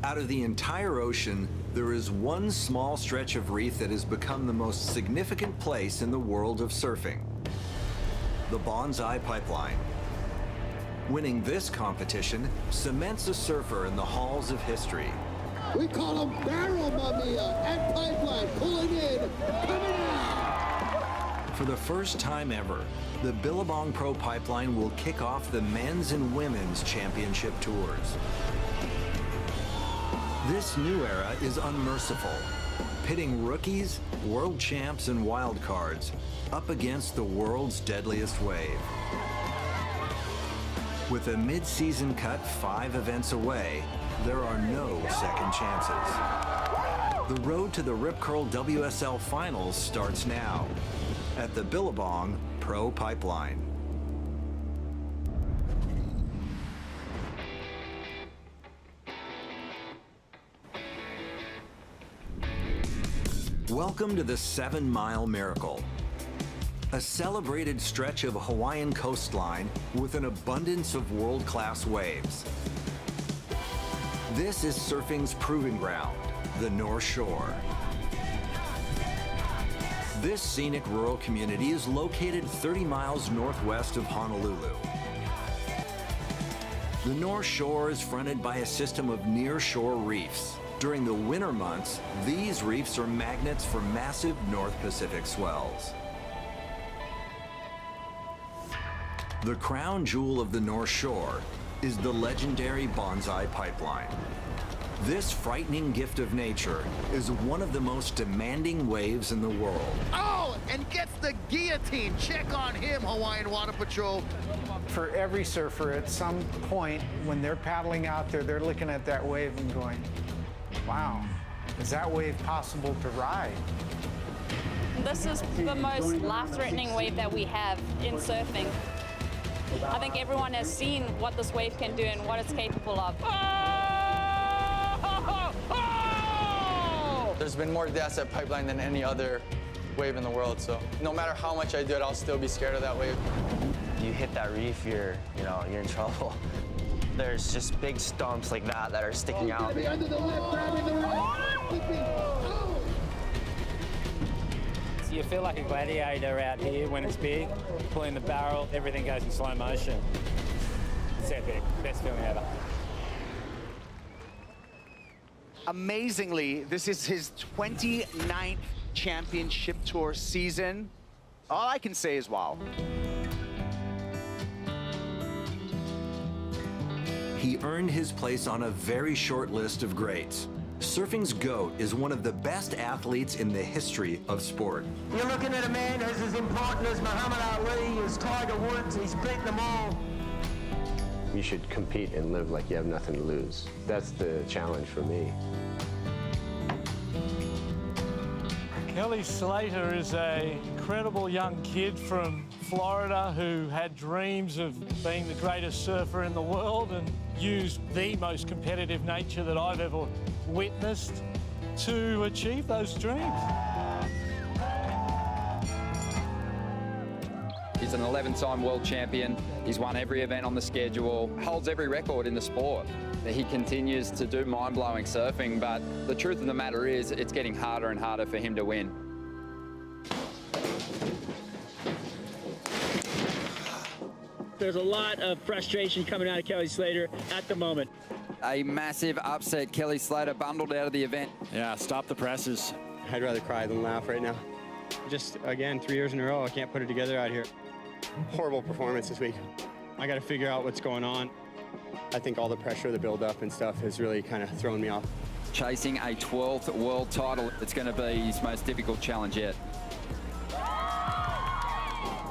Out of the entire ocean, there is one small stretch of reef that has become the most significant place in the world of surfing: the Bonsai Pipeline. Winning this competition cements a surfer in the halls of history. We call them barrel mumia and pipeline, pulling in, coming out. For the first time ever, the Billabong Pro Pipeline will kick off the men's and women's championship tours. This new era is unmerciful, pitting rookies, world champs, and wildcards up against the world's deadliest wave. With a mid-season cut 5 events away, there are no second chances. The road to the Rip Curl WSL Finals starts now at the Billabong Pro Pipeline. Welcome to the 7 Mile Miracle, a celebrated stretch of Hawaiian coastline with an abundance of world-class waves. This is surfing's proving ground, the North Shore. This scenic rural community is located 30 miles northwest of Honolulu. The North Shore is fronted by a system of near-shore reefs. During the winter months, these reefs are magnets for massive North Pacific swells. The crown jewel of the North Shore is the legendary Bonsai Pipeline. This frightening gift of nature is one of the most demanding waves in the world. Oh, and gets the guillotine. Check on him, Hawaiian Water Patrol. For every surfer, at some point when they're paddling out there, they're looking at that wave and going, wow, is that wave possible to ride? This is the most life-threatening wave that we have in surfing. I think everyone has seen what this wave can do and what it's capable of. There's been more deaths at Pipeline than any other wave in the world, so no matter how much I do it, I'll still be scared of that wave. You hit that reef, you're in trouble. There's just big stumps like that are sticking out. The end of the lip, grabbing the right. So you feel like a gladiator out here when it's big, pulling the barrel, everything goes in slow motion. It's epic, best feeling ever. Amazingly, this is his 29th championship tour season. All I can say is wow. He earned his place on a very short list of greats. Surfing's GOAT is one of the best athletes in the history of sport. You're looking at a man who's as important as Muhammad Ali, as Tiger Woods. He's beat them all. You should compete and live like you have nothing to lose. That's the challenge for me. Kelly Slater is an incredible young kid from Florida who had dreams of being the greatest surfer in the world and used the most competitive nature that I've ever witnessed to achieve those dreams. He's an 11-time world champion. He's won every event on the schedule, holds every record in the sport. He continues to do mind-blowing surfing, but the truth of the matter is it's getting harder and harder for him to win. There's a lot of frustration coming out of Kelly Slater at the moment. A massive upset. Kelly Slater bundled out of the event. Yeah, stop the presses. I'd rather cry than laugh right now. Just, again, 3 years in a row, I can't put it together out here. Horrible performance this week. I got to figure out what's going on. I think all the pressure, the build-up and stuff has really kind of thrown me off. Chasing a 12th world title, it's going to be his most difficult challenge yet.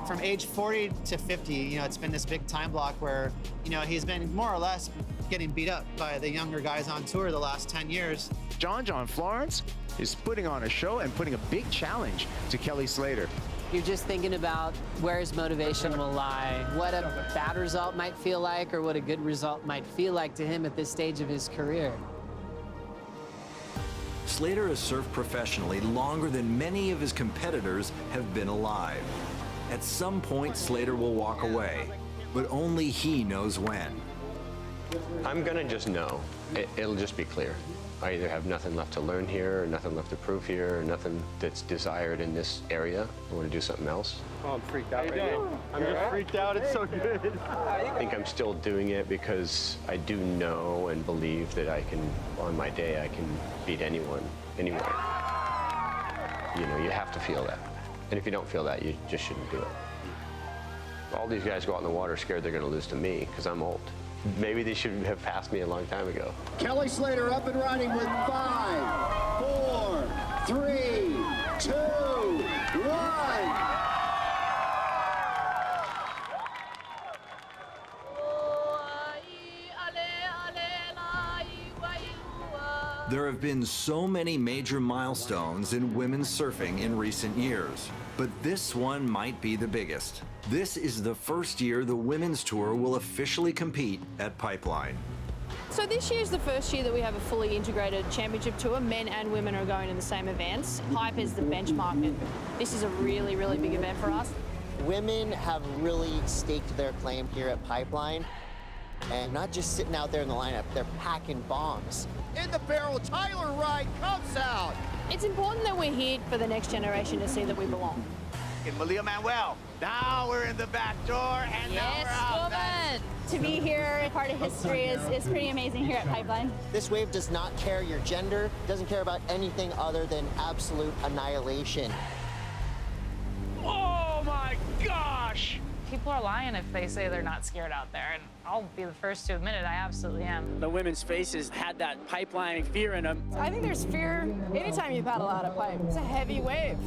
From age 40 to 50, you know, it's been this big time block where, you know, he's been more or less getting beat up by the younger guys on tour the last 10 years. John Florence is putting on a show and putting a big challenge to Kelly Slater. You're just thinking about where his motivation will lie, what a bad result might feel like, or what a good result might feel like to him at this stage of his career. Slater has surfed professionally longer than many of his competitors have been alive. At some point, Slater will walk away, but only he knows when. I'm gonna just know. It'll just be clear. I either have nothing left to learn here, or nothing left to prove here, or nothing that's desired in this area. I want to do something else. Oh, I'm freaked out right now. I'm just freaked out. It's so good. I think I'm still doing it because I do know and believe that I can, on my day, I can beat anyone, anywhere. You know, you have to feel that. And if you don't feel that, you just shouldn't do it. All these guys go out in the water scared they're going to lose to me because I'm old. Maybe they should have passed me a long time ago. Kelly Slater up and running with 5, 4, 3, 2, 1. There have been so many major milestones in women's surfing in recent years, but this one might be the biggest. This is the first year the women's tour will officially compete at Pipeline. So this year is the first year that we have a fully integrated championship tour. Men and women are going to the same events. Pipe is the benchmark, and this is a really, really big event for us. Women have really staked their claim here at Pipeline, and not just sitting out there in the lineup, they're packing bombs. In the barrel, Tyler Wright comes out. It's important that we're here for the next generation to see that we belong. And Malia Manuel, now we're in the back door, and now we're out. Yes, to be here, part of history is pretty amazing here at Pipeline. This wave does not care your gender, doesn't care about anything other than absolute annihilation. Oh my gosh! People are lying if they say they're not scared out there, and I'll be the first to admit it, I absolutely am. The women's faces had that pipeline fear in them. I think there's fear anytime you paddle out a pipe. It's a heavy wave.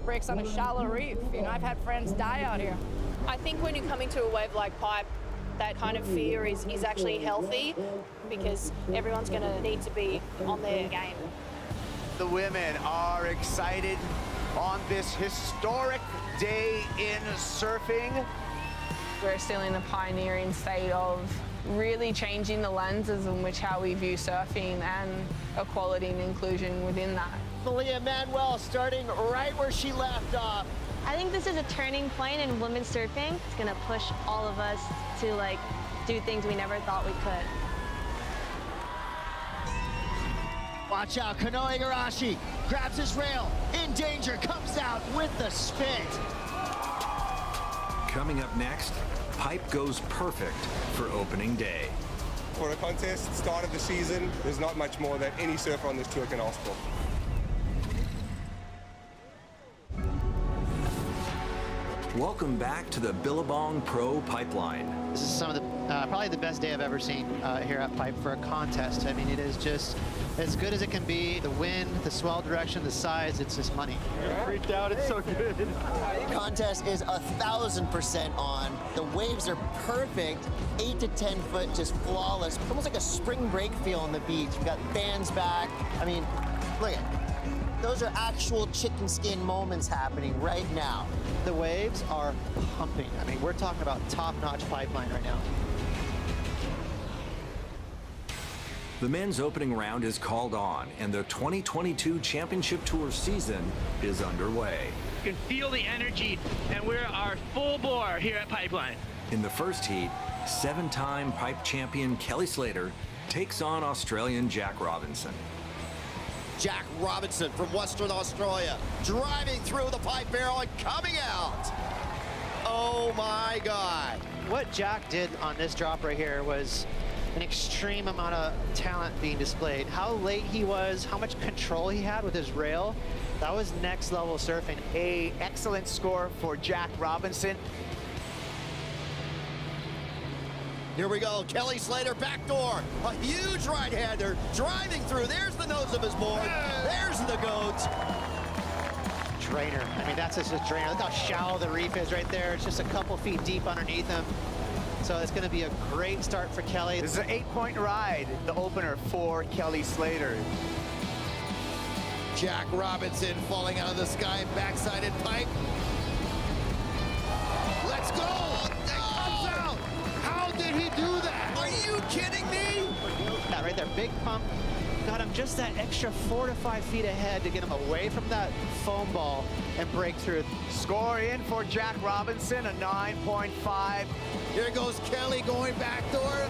Breaks on a shallow reef. You know, I've had friends die out here. I think when you're coming to a wave like Pipe, that kind of fear is actually healthy because everyone's going to need to be on their game. The women are excited on this historic day in surfing. We're still in a pioneering state of really changing the lenses in which how we view surfing and equality and inclusion within that. Malia Manuel starting right where she left off. I think this is a turning point in women's surfing. It's gonna push all of us to do things we never thought we could. Watch out, Kanoe Igarashi grabs his rail, in danger, comes out with the spit. Coming up next, Pipe goes perfect for opening day. For a contest, start of the season, there's not much more that any surfer on this tour can ask for. Welcome back to the Billabong Pro Pipeline. This is some of the probably the best day I've ever seen here at Pipe for a contest. I mean, it is just as good as it can be. The wind, the swell direction, the size, it's just money. You're freaked out, it's so good. Contest is 1,000% on. The waves are perfect, 8 to 10 foot, just flawless. It's almost like a spring break feel on the beach. We've got fans back. I mean, look at it. Those are actual chicken skin moments happening right now. The waves are pumping. I mean, we're talking about top-notch pipeline right now. The men's opening round is called on, and the 2022 Championship Tour season is underway. You can feel the energy, and we're our full bore here at Pipeline. In the first heat, 7-time pipe champion Kelly Slater takes on Australian Jack Robinson. Jack Robinson from Western Australia, driving through the pipe barrel and coming out. Oh my God. What Jack did on this drop right here was an extreme amount of talent being displayed. How late he was, how much control he had with his rail, that was next level surfing. An excellent score for Jack Robinson. Here we go, Kelly Slater backdoor, a huge right-hander driving through. There's the nose of his board, there's the goat. Drainer, I mean, that's just a drainer. Look how shallow the reef is right there. It's just a couple feet deep underneath him. So it's gonna be a great start for Kelly. This is an 8-point ride, the opener for Kelly Slater. Jack Robinson falling out of the sky, backsided pipe. Let's go! It comes out! How did he do that? Are you kidding me? That right there, big pump. Got him just that extra 4 to 5 feet ahead to get him away from that foam ball and break through. Score in for Jack Robinson, a 9.5. Here goes Kelly going backdoor.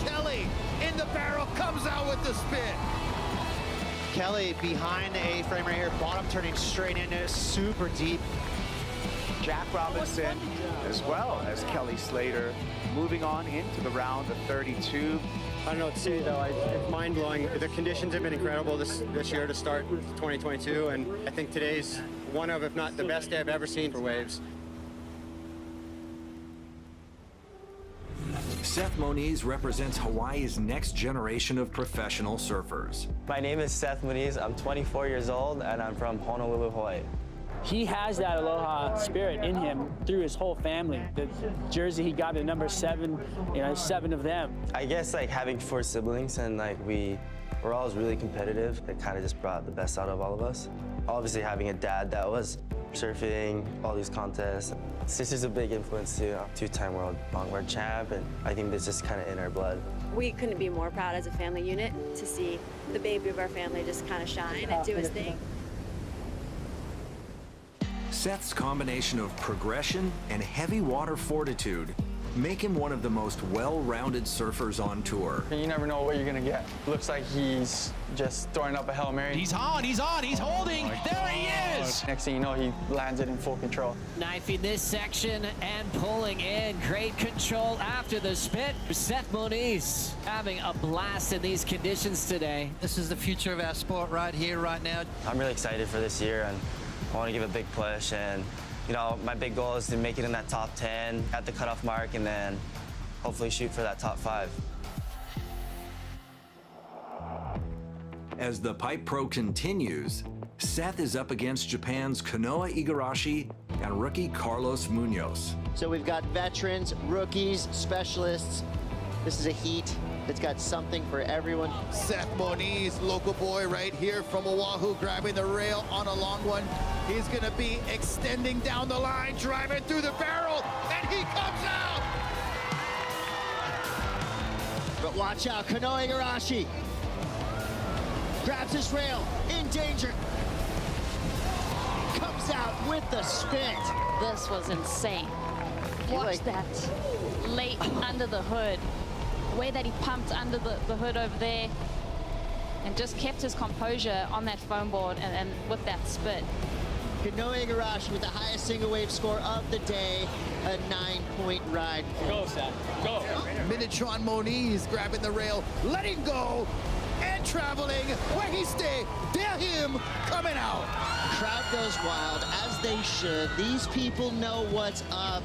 Kelly in the barrel, comes out with the spin. Kelly behind the A-frame right here, bottom turning straight into it, super deep. Jack Robinson, as well as Kelly Slater, moving on into the round of 32. I don't know what to say, though. It's mind-blowing. The conditions have been incredible this year to start 2022, and I think today's one of, if not the best day I've ever seen for waves. Seth Moniz represents Hawaii's next generation of professional surfers. My name is Seth Moniz. I'm 24 years old, and I'm from Honolulu, Hawaii. He has that aloha spirit in him through his whole family. The jersey he got, the number 7, 7 of them. I guess like having 4 siblings and like we're always really competitive. It kind of just brought the best out of all of us. Obviously having a dad that was surfing, all these contests. Sister's a big influence too. 2-time world longboard champ, and I think that's just kind of in our blood. We couldn't be more proud as a family unit to see the baby of our family just kind of shine and do his thing. Seth's combination of progression and heavy water fortitude make him one of the most well-rounded surfers on tour. You never know what you're gonna get. Looks like he's just throwing up a Hail Mary. He's on, he's holding. There he is! Next thing you know, he lands it in full control. Knifing this section and pulling in. Great control after the spit. Seth Moniz having a blast in these conditions today. This is the future of our sport right here, right now. I'm really excited for this year, and I want to give a big push, and my big goal is to make it in that top 10 at the cutoff mark, and then hopefully shoot for that top 5. As the Pipe Pro continues, Seth is up against Japan's Kanoa Igarashi and rookie Carlos Munoz. So we've got veterans, rookies, specialists. This is a heat that's got something for everyone. Seth Moniz, local boy right here from Oahu, grabbing the rail on a long one. He's gonna be extending down the line, driving through the barrel, and he comes out! But watch out, Kanoa Igarashi grabs his rail, in danger. Comes out with the spit. This was insane. Watch that late under the hood. The way that he pumped under the hood over there and just kept his composure on that foam board and with that spit. Kanoa Igarashi with the highest single wave score of the day, a 9-point ride. Go, Seth, go. Minitron Moniz grabbing the rail, letting go, and traveling. Where he stay, dare him coming out. Crowd goes wild, as they should. These people know what's up.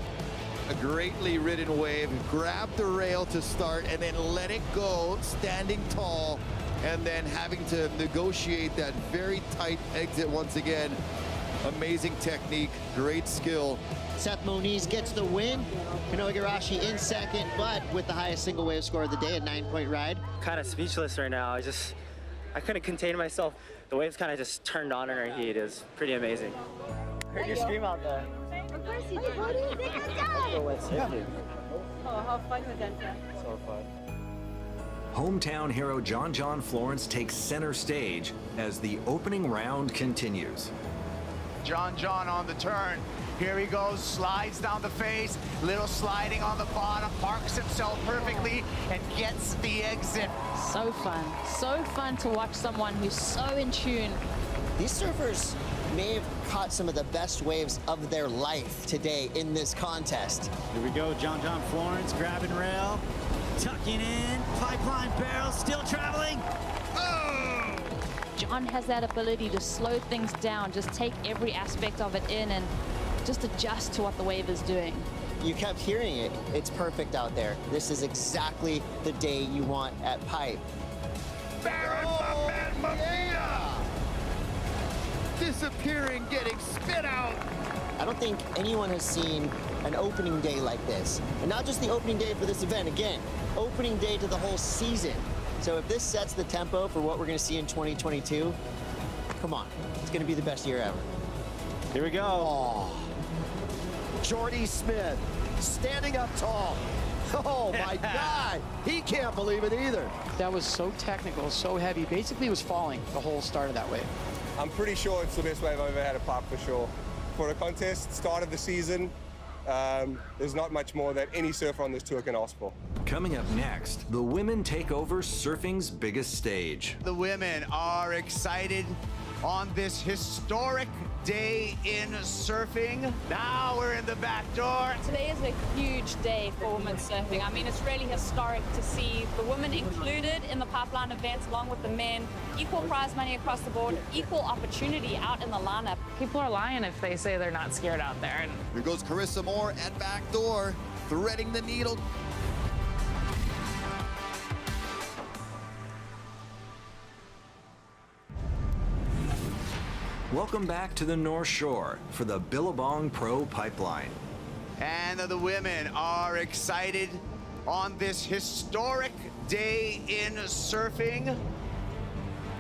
A greatly ridden wave, grab the rail to start and then let it go, standing tall, and then having to negotiate that very tight exit once again. Amazing technique, great skill. Seth Moniz gets the win. Kanoa Igarashi in second, but with the highest single wave score of the day, a 9-point ride. Kind of speechless right now. I couldn't contain myself. The waves kind of just turned on in our heat. It was pretty amazing. Heard your scream out there. Of course you did. What do you think I've done? Oh, how fun was that? So fun. Hometown hero John Florence takes center stage as the opening round continues. John on the turn. Here he goes, slides down the face, little sliding on the bottom, parks himself perfectly, and gets the exit. So fun to watch someone who's so in tune. These surfers may have caught some of the best waves of their life today in this contest. Here we go, John Florence grabbing rail, tucking in, pipeline barrel, still traveling. Oh! John has that ability to slow things down, just take every aspect of it in and just adjust to what the wave is doing. You kept hearing it. It's perfect out there. This is exactly the day you want at Pipe. Disappearing, getting spit out. I don't think anyone has seen an opening day like this. And not just the opening day for this event, again, opening day to the whole season. So if this sets the tempo for what we're going to see in 2022, come on, it's going to be the best year ever. Here we go. Oh. Jordy Smith standing up tall. Oh my God, he can't believe it either. That was so technical, so heavy. Basically, it was falling the whole start of that wave. I'm pretty sure it's the best wave I've ever had a pipe for sure. For a contest, start of the season, there's not much more that any surfer on this tour can ask for. Coming up next, the women take over surfing's biggest stage. The women are excited on this historic day in surfing. Now we're in the back door. Today is a huge day for women surfing. I mean, it's really historic to see the women included in the pipeline events along with the men. Equal prize money across the board, equal opportunity out in the lineup. People are lying if they say they're not scared out there. And Here goes Carissa Moore at back door, threading the needle. Welcome back to the North Shore for the Billabong Pro Pipeline. And the women are excited on this historic day in surfing.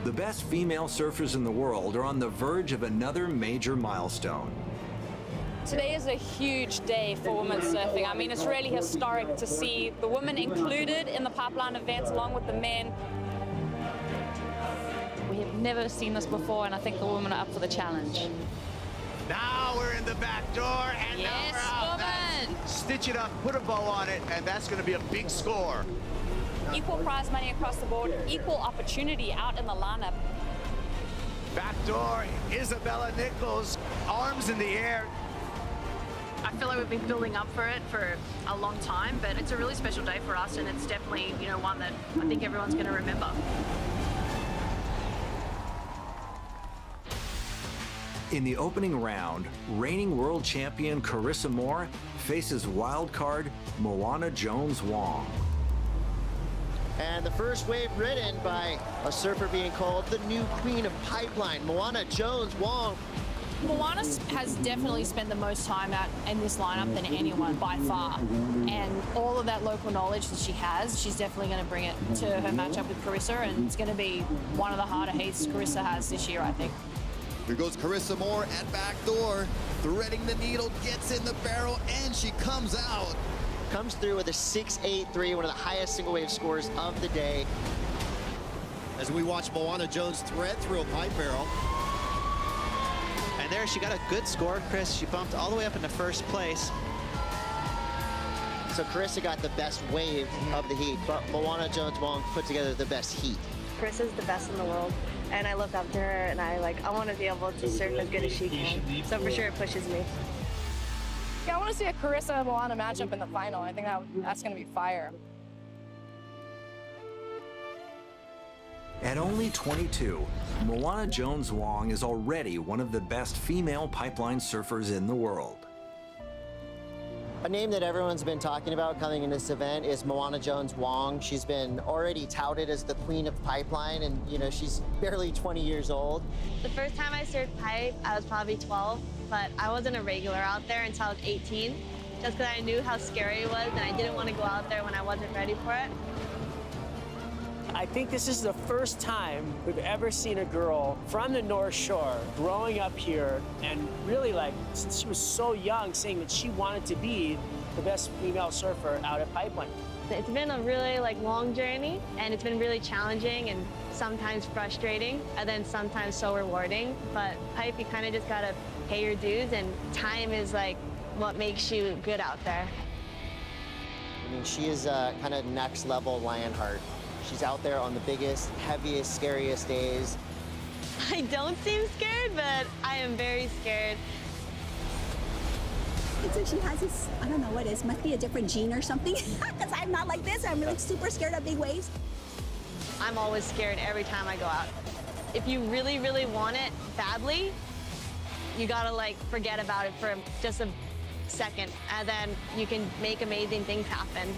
The best female surfers in the world are on the verge of another major milestone. Today is a huge day for women surfing. I mean, it's really historic to see the women included in the pipeline events along with the men. We have never seen this before, and I think the women are up for the challenge. Now we're in the back door, and now we're out. Woman! Stitch it up, put a bow on it, and that's going to be a big score. Equal prize money across the board, equal opportunity out in the lineup. Back door, Isabella Nichols, arms in the air. I feel like we've been building up for it for a long time, but it's a really special day for us, and it's definitely, one that I think everyone's going to remember. In the opening round, reigning world champion Carissa Moore faces wildcard Moana Jones-Wong. And the first wave ridden by a surfer being called the new queen of pipeline, Moana Jones-Wong. Moana has definitely spent the most time out in this lineup than anyone by far. And all of that local knowledge that she has, she's definitely going to bring it to her matchup with Carissa, and it's going to be one of the harder heats Carissa has this year, I think. Here goes Carissa Moore at back door, threading the needle, gets in the barrel, and she comes out. Comes through with a 6.83, one of the highest single wave scores of the day. As we watch Moana Jones thread through a pipe barrel. And there she got a good score, Chris. She bumped all the way up into first place. So Carissa got the best wave of the heat, but Moana Jones-Wong put together the best heat. Carissa's the best in the world, and I look up to her, and I want to be able to surf as good as she can. So for sure, it pushes me. Yeah, I want to see a Carissa and Moana matchup in the final. I think that's going to be fire. At only 22, Moana Jones-Wong is already one of the best female pipeline surfers in the world. A name that everyone's been talking about coming in this event is Moana Jones-Wong. She's been already touted as the queen of pipeline, and she's barely 20 years old. The first time I surfed pipe, I was probably 12, but I wasn't a regular out there until I was 18, just because I knew how scary it was, and I didn't want to go out there when I wasn't ready for it. I think this is the first time we've ever seen a girl from the North Shore growing up here and really, like, since she was so young, saying that she wanted to be the best female surfer out at Pipeline. It's been a really long journey, and it's been really challenging and sometimes frustrating, and then sometimes so rewarding. But pipe, you kind of just gotta pay your dues, and time is what makes you good out there. I mean, she is kind of next level Lionheart. She's out there on the biggest, heaviest, scariest days. I don't seem scared, but I am very scared. So she has this, I don't know what it is, must be a different gene or something, because I'm not like this. I'm really super scared of big waves. I'm always scared every time I go out. If you really, really want it badly, you gotta forget about it for just a second, and then you can make amazing things happen.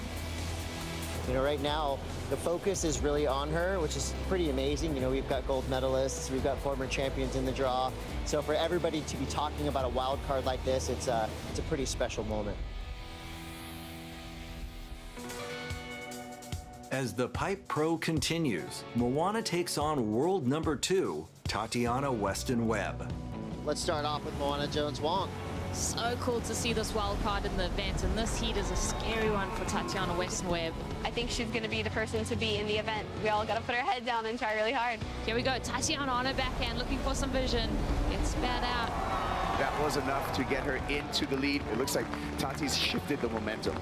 You know, right now, the focus is really on her, which is pretty amazing. You know, we've got gold medalists, we've got former champions in the draw. So for everybody to be talking about a wild card like this, it's a pretty special moment. As the Pipe Pro continues, Moana takes on world number 2, Tatiana Weston-Webb. Let's start off with Moana Jones-Wong. So cool to see this wild card in the event, and this heat is a scary one for Tatiana Weston-Webb. I think she's going to be the person to be in the event. We all got to put our head down and try really hard. Here we go, Tatiana on her backhand, looking for some vision. Gets spat out. That was enough to get her into the lead. It looks like Tati's shifted the momentum.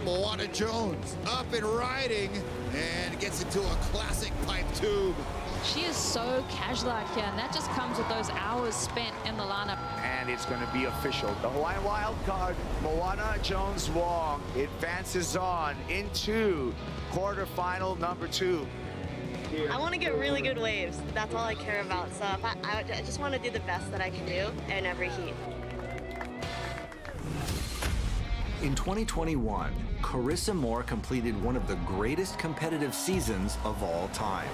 Moana Jones up and riding and gets into a classic pipe tube. She is so casual out here, and that just comes with those hours spent in the lineup. And it's going to be official. The Hawaiian wild card, Moana Jones-Wong, advances on into quarterfinal number 2. I want to get really good waves. That's all I care about. So I just want to do the best that I can do in every heat. In 2021, Carissa Moore completed one of the greatest competitive seasons of all time.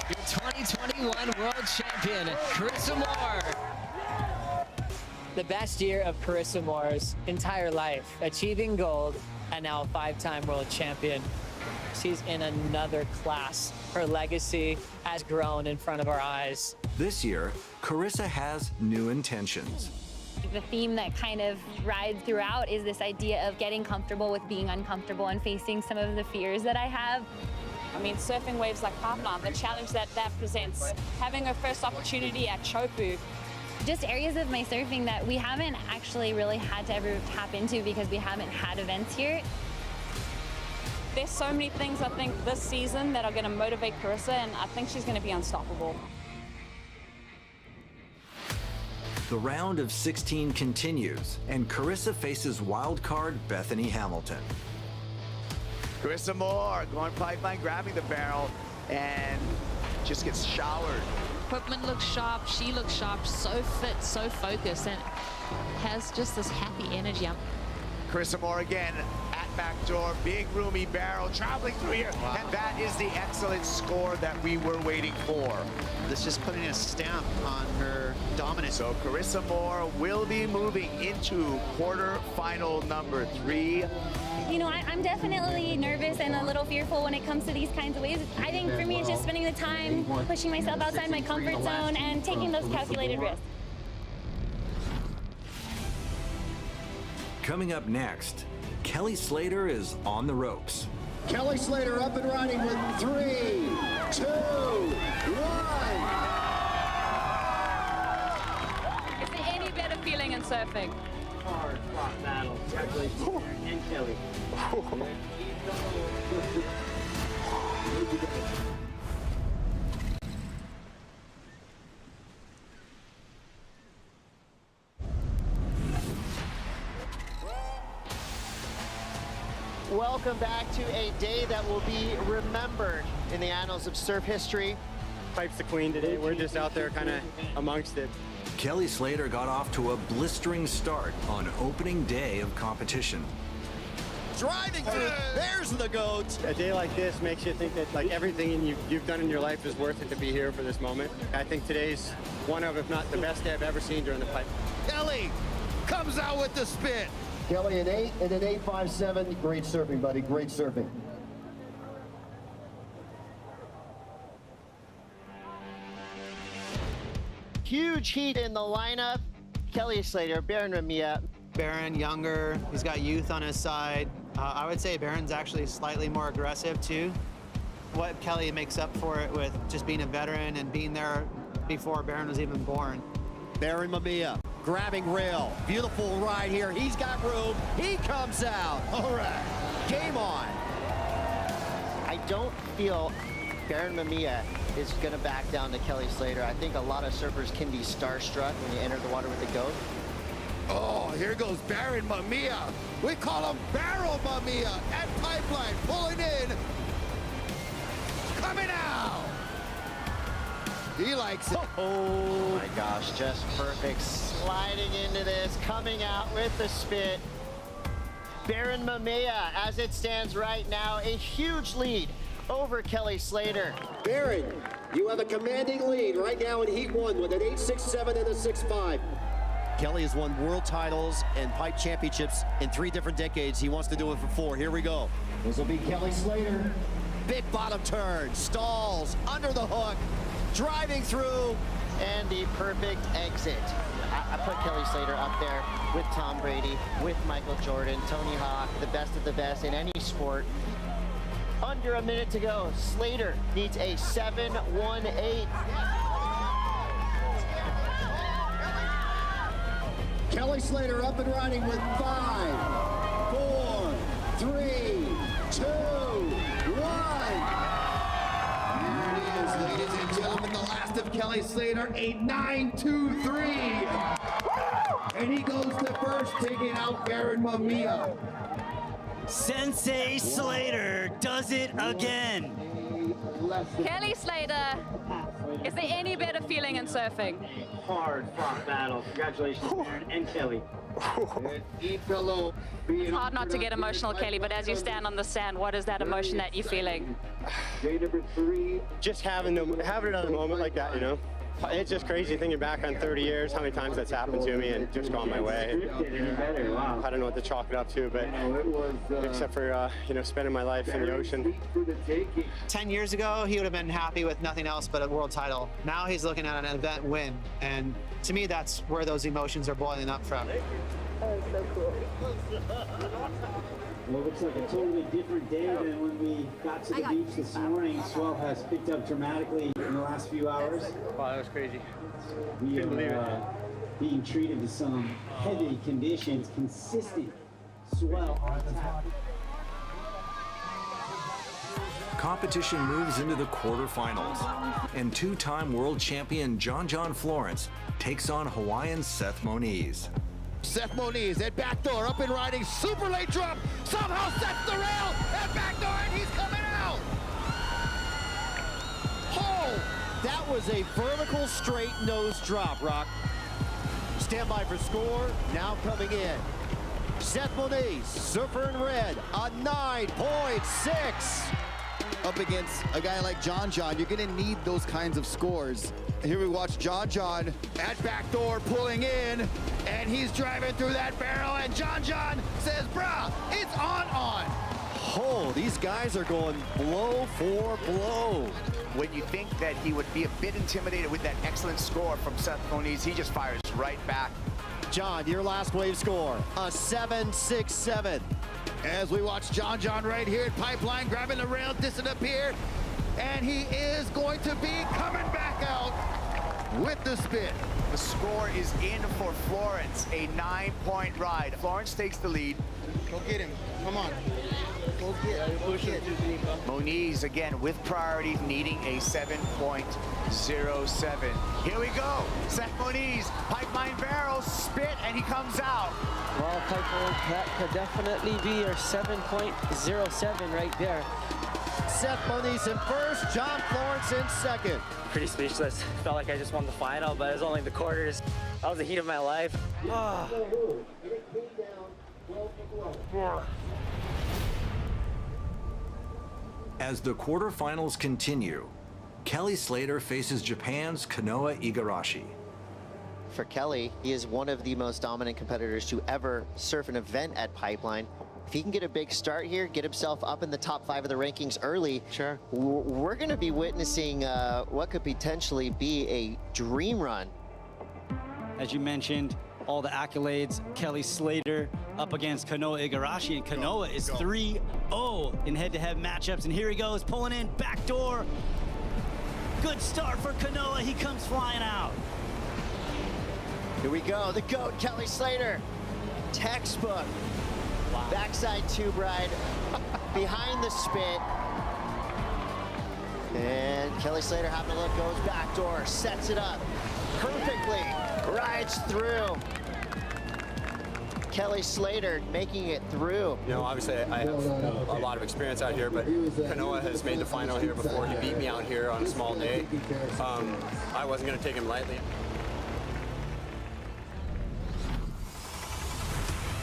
Your 2021 world champion, Carissa Moore. The best year of Carissa Moore's entire life, achieving gold and now a 5-time world champion. She's in another class. Her legacy has grown in front of our eyes. This year, Carissa has new intentions. The theme that kind of rides throughout is this idea of getting comfortable with being uncomfortable and facing some of the fears that I have. I mean, surfing waves like Pipeline, the challenge that presents, having her first opportunity at Chopu. Just areas of my surfing that we haven't actually really had to ever tap into because we haven't had events here. There's so many things, I think, this season that are going to motivate Carissa, and I think she's going to be unstoppable. The round of 16 continues, and Carissa faces wildcard Bethany Hamilton. Carissa Moore going pipeline, grabbing the barrel, and just gets showered. Equipment looks sharp, she looks sharp, so fit, so focused, and has just this happy energy. Carissa Moore again at back door, big roomy barrel traveling through here, and that is the excellent score that we were waiting for. This is putting a stamp on her dominance. So Carissa Moore will be moving into quarterfinal number 3. You know, I'm definitely nervous and a little fearful when it comes to these kinds of waves. I think for me, it's just spending the time pushing myself outside my comfort zone and taking those calculated risks. Coming up next, Kelly Slater is on the ropes. Kelly Slater up and running with 3, 2, 1. Is there any better feeling in surfing? Hard fought battle. Congratulations, and Kelly. Welcome back to a day that will be remembered in the annals of surf history. Pipe's the queen today. We're just out there kind of amongst it. Kelly Slater got off to a blistering start on opening day of competition. Driving through, there's the goat. A day like this makes you think that everything you've done in your life is worth it to be here for this moment. I think today's one of, if not the best day I've ever seen during the pipe. Kelly comes out with the spin. Kelly, an 8 and an 8.57. Great surfing, buddy. Great surfing. huge heat in the lineup. Kelly Slater, Barron Mamiya. Barron, younger, he's got youth on his side. I would say Barron's actually slightly more aggressive too. What Kelly makes up for it with just being a veteran and being there before Barron was even born. Barron Mamiya grabbing rail. Beautiful ride here. He's got room. He comes out. All right. Game on. I don't feel Barron Mamiya is going to back down to Kelly Slater. I think a lot of surfers can be starstruck when you enter the water with the goat. Oh, here goes Barron Mamiya. We call him Barrel Mamiya at Pipeline, pulling in. Coming out. He likes it. Oh my gosh, just perfect. Sliding into this, coming out with the spit. Barron Mamiya, as it stands right now, a huge lead over Kelly Slater. Barron, you have a commanding lead right now in Heat 1 with an 8.67 and a 6.5. Kelly has won world titles and pipe championships in 3 different decades. He wants to do it for 4. Here we go. This will be Kelly Slater. Big bottom turn, stalls, under the hook, driving through. And the perfect exit. I put Kelly Slater up there with Tom Brady, with Michael Jordan, Tony Hawk, the best of the best in any sport. Under a minute to go. Slater needs a 7.18. Kelly Slater up and riding with 5, 4, 3, 2, 1. Here it is, ladies and gentlemen, the last of Kelly Slater, a 9.23. And he goes to first, taking out Barron Mamiya. Sensei Slater does it again. Kelly Slater, is there any better feeling in surfing? Hard fought battle. Congratulations, Barron and Kelly. It's hard not to get emotional, Kelly, but as you stand on the sand, what is that emotion that you're feeling? Just having another moment like that, you know? It's just crazy thinking back on 30 years, how many times that's happened to me and just gone my way. I don't know what to chalk it up to, but except for, you know, spending my life in the ocean. 10 years ago, he would have been happy with nothing else but a world title. Now he's looking at an event win. And to me, that's where those emotions are boiling up from. That was so cool. Well, it looks like a totally different day than when we got to the beach this morning. Swell has picked up dramatically in the last few hours. Wow, that was crazy. We are being treated to some heavy conditions, consistent swell on tap. Competition moves into the quarterfinals, and 2-time world champion John Florence takes on Hawaiian Seth Moniz. Seth Moniz at backdoor, up and riding, super late drop, somehow sets the rail, at backdoor, and he's coming out! Oh, that was a vertical straight nose drop, Rock. Stand by for score, now coming in. Seth Moniz, surfer in red, a 9.6. Up against a guy like John, you're gonna need those kinds of scores. Here we watch John at backdoor pulling in, and he's driving through that barrel, and John says, bruh, it's on. Oh, these guys are going blow for blow. When you think that he would be a bit intimidated with that excellent score from Seth Moniz, he just fires right back. John, your last wave score, a 7.67. As we watch John right here at Pipeline, grabbing the rail, disappear, and he is going to be coming back out with the spin. The score is in for Florence, a 9-point ride. Florence takes the lead. Go get him, come on. Go get it. Moniz, again, with priority, needing a 7.07. Here we go. Seth Moniz, pipeline barrel, spit, and he comes out. Well, pipeline, that could definitely be your 7.07 right there. Seth Moniz in first, John Florence in second. Pretty speechless. Felt like I just won the final, but it was only the quarters. That was the heat of my life. Oh. As the quarterfinals continue, Kelly Slater faces Japan's Kanoa Igarashi. For Kelly, he is one of the most dominant competitors to ever surf an event at Pipeline. If he can get a big start here, get himself up in the top 5 of the rankings early, we're going to be witnessing what could potentially be a dream run as you mentioned, all the accolades. Kelly Slater up against Kanoa Igarashi, and Kanoa is 3-0 in head-to-head matchups. And here he goes, pulling in, backdoor. Good start for Kanoa. He comes flying out. Here we go, the GOAT, Kelly Slater. Textbook. Wow. Backside tube ride behind the spit. And Kelly Slater having a look, goes backdoor, sets it up perfectly, rides through. Kelly Slater making it through. You know, obviously I have a lot of experience out here, but Kanoa has made the final here before. He beat me out here on a small day. I wasn't going to take him lightly.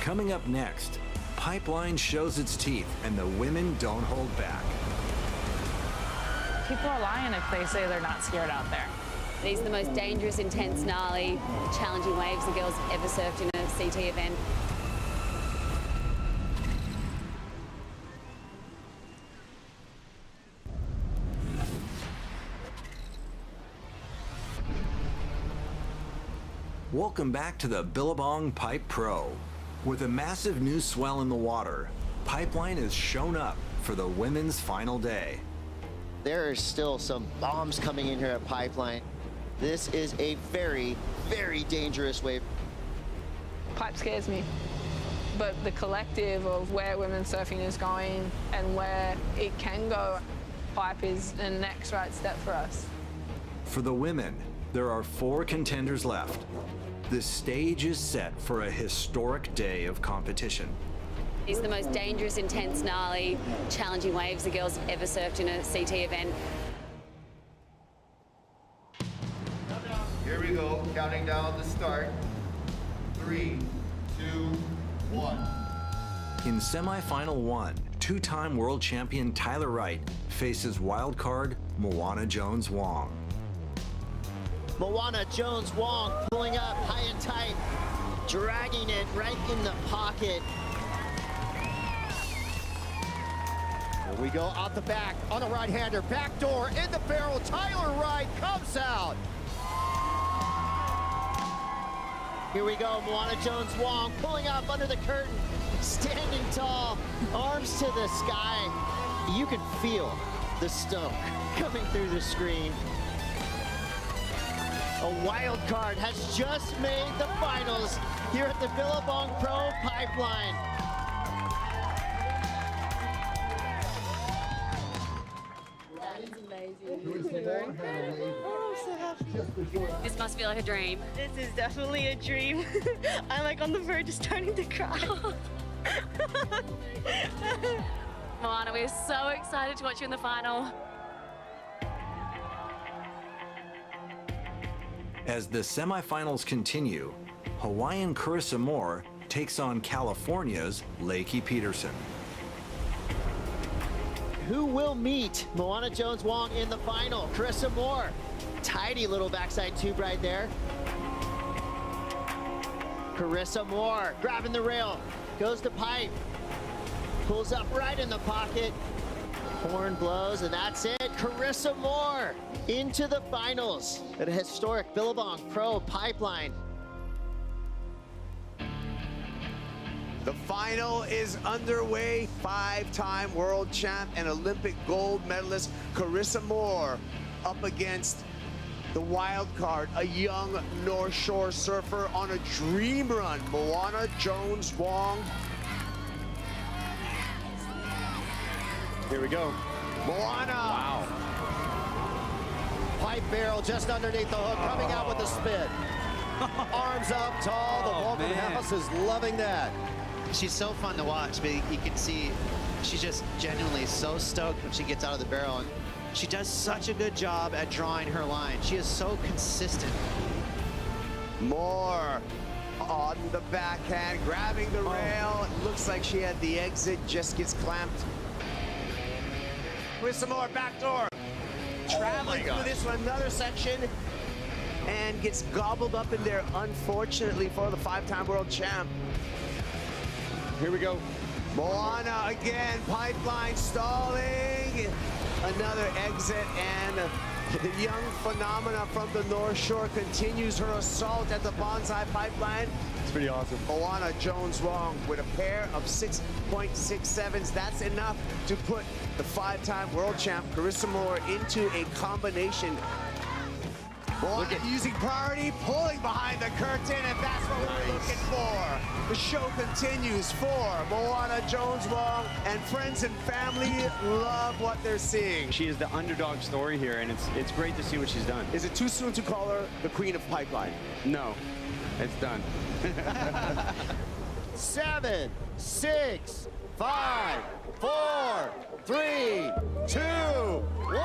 Coming up next, Pipeline shows its teeth and the women don't hold back. People are lying if they say they're not scared out there. These are the most dangerous, intense, gnarly, challenging waves the girls have ever surfed in a CT event. Welcome back to the Billabong Pipe Pro. With a massive new swell in the water, Pipeline has shown up for the women's final day. There are still some bombs coming in here at Pipeline. This is a very, very dangerous wave. Pipe scares me, but the collective of where women's surfing is going and where it can go, Pipe is the next right step for us. For the women, there are 4 contenders left. The stage is set for a historic day of competition. These are the most dangerous, intense, gnarly, challenging waves the girls have ever surfed in a CT event. Here we go, counting down the start. 3, 2, 1. In semifinal 1, 2-time world champion Tyler Wright faces wildcard Moana Jones-Wong. Moana Jones-Wong pulling up high and tight, dragging it right in the pocket. Here we go out the back on a right-hander, backdoor in the barrel. Tyler Wright comes out. Here we go, Moana Jones-Wong pulling up under the curtain, standing tall, arms to the sky. You can feel the stoke coming through the screen. A wild card has just made the finals here at the Billabong Pro Pipeline. That is amazing. Oh, I'm so happy. This must feel like a dream. This is definitely a dream. I'm like on the verge of starting to cry. Moana, we're so excited to watch you in the final. As the semifinals continue, Hawaiian Carissa Moore takes on California's Lakey Peterson. Who will meet Moana Jones-Wong in the final? Carissa Moore. Tidy little backside tube right there. Carissa Moore grabbing the rail, goes to pipe, pulls up right in the pocket. Horn blows, and that's it. Carissa Moore into the finals at a historic Billabong Pro Pipeline. The final is underway. 5-time world champ and Olympic gold medalist Carissa Moore up against the wild card, a young North Shore surfer on a dream run, Moana Jones-Wong. Here we go. Moana. Wow. Pipe barrel just underneath the hook, coming out with a spin. Arms up tall. The Vulcan house is loving that. She's so fun to watch, but you can see she's just genuinely so stoked when she gets out of the barrel. And she does such a good job at drawing her line. She is so consistent. Moore on the backhand, grabbing the rail. It looks like she had the exit, just gets clamped. With some more backdoor. Traveling through this one, another section, and gets gobbled up in there, unfortunately, for the 5-time world champ. Here we go. Moana again, pipeline stalling. Another exit, and The young phenomena from the North Shore continues her assault at the bonsai pipeline. It's pretty awesome. Moana Jones-Wong with a pair of 6.67s. That's enough to put the 5-time world champ Carissa Moore into a combination. Moana using priority, pulling behind the curtain, and that's what we're looking for. The show continues for Moana Jones-Wong, and friends and family love what they're seeing. She is the underdog story here, and it's great to see what she's done. Is it too soon to call her the Queen of Pipeline? No, it's done. 7, 6, 5, 4, 3, 2, 1.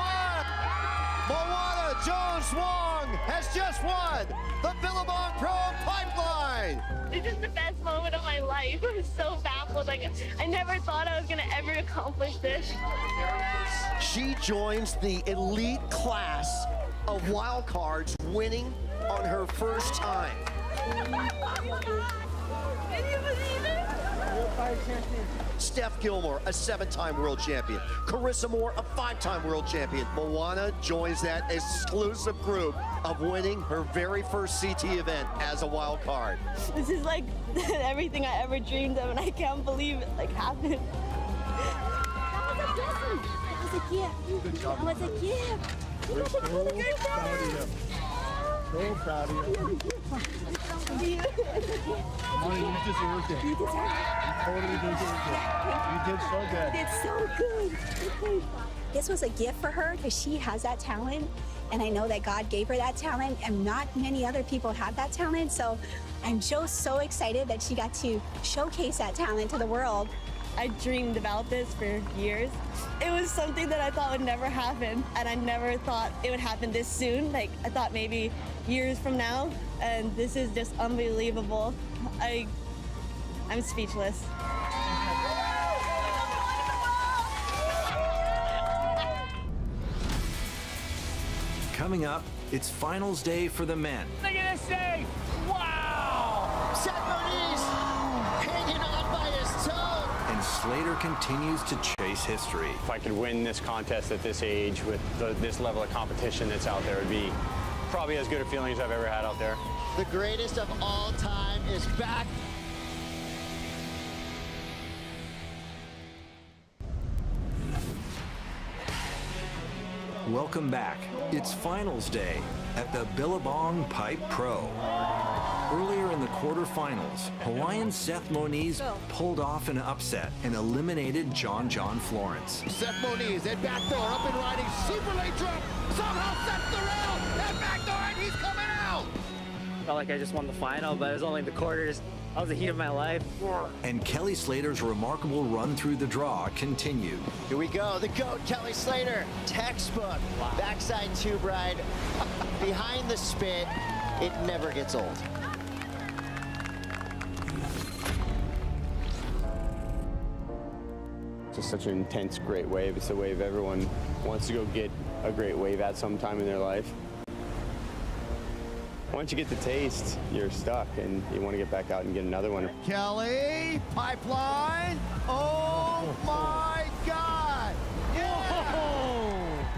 Moana Jones-Wong has just won the Billabong Pro Pipeline. This is the best moment of my life. I'm so baffled. Like, I never thought I was gonna ever accomplish this. She joins the elite class of wild cards, winning on her first time. Can you believe it? Steph Gilmore, a 7-time world champion. Carissa Moore, a 5-time world champion. Moana joins that exclusive group of winning her very first CT event as a wild card. This is like everything I ever dreamed of, and I can't believe it happened. That was a blessing. That was a gift. That was a gift. We're so proud of you. So proud of you. Money, you deserved it. You deserved it. You totally deserved it. You did so good. You did so good. This was a gift for her because she has that talent, and I know that God gave her that talent, and not many other people have that talent. So I'm so excited that she got to showcase that talent to the world. I dreamed about this for years. It was something that I thought would never happen, and I never thought it would happen this soon. Like, I thought maybe years from now, and this is just unbelievable. I'm speechless. Coming up, it's finals day for the men. Look at this thing! Wow! Seth Moniz hanging on by his toe. And Slater continues to chase history. If I could win this contest at this age with this level of competition that's out there, it would be probably as good a feeling as I've ever had out there. The greatest of all time is back. Welcome back. It's finals day at the Billabong Pipe Pro. Earlier in the quarterfinals, Hawaiian Seth Moniz pulled off an upset and eliminated John Florence. Seth Moniz, that back door, up and riding, super late drop, somehow sets the rail, that back door, and he's coming out! Felt like I just won the final, but it was only the quarters. That was the heat of my life. And Kelly Slater's remarkable run through the draw continued. Here we go, the GOAT, Kelly Slater. Textbook, backside tube ride, behind the spit. It never gets old. It's just such an intense, great wave. It's a wave everyone wants to go get a great wave at some time in their life. Once you get the taste, you're stuck, and you want to get back out and get another one. Kelly, pipeline. Oh my God! Yeah!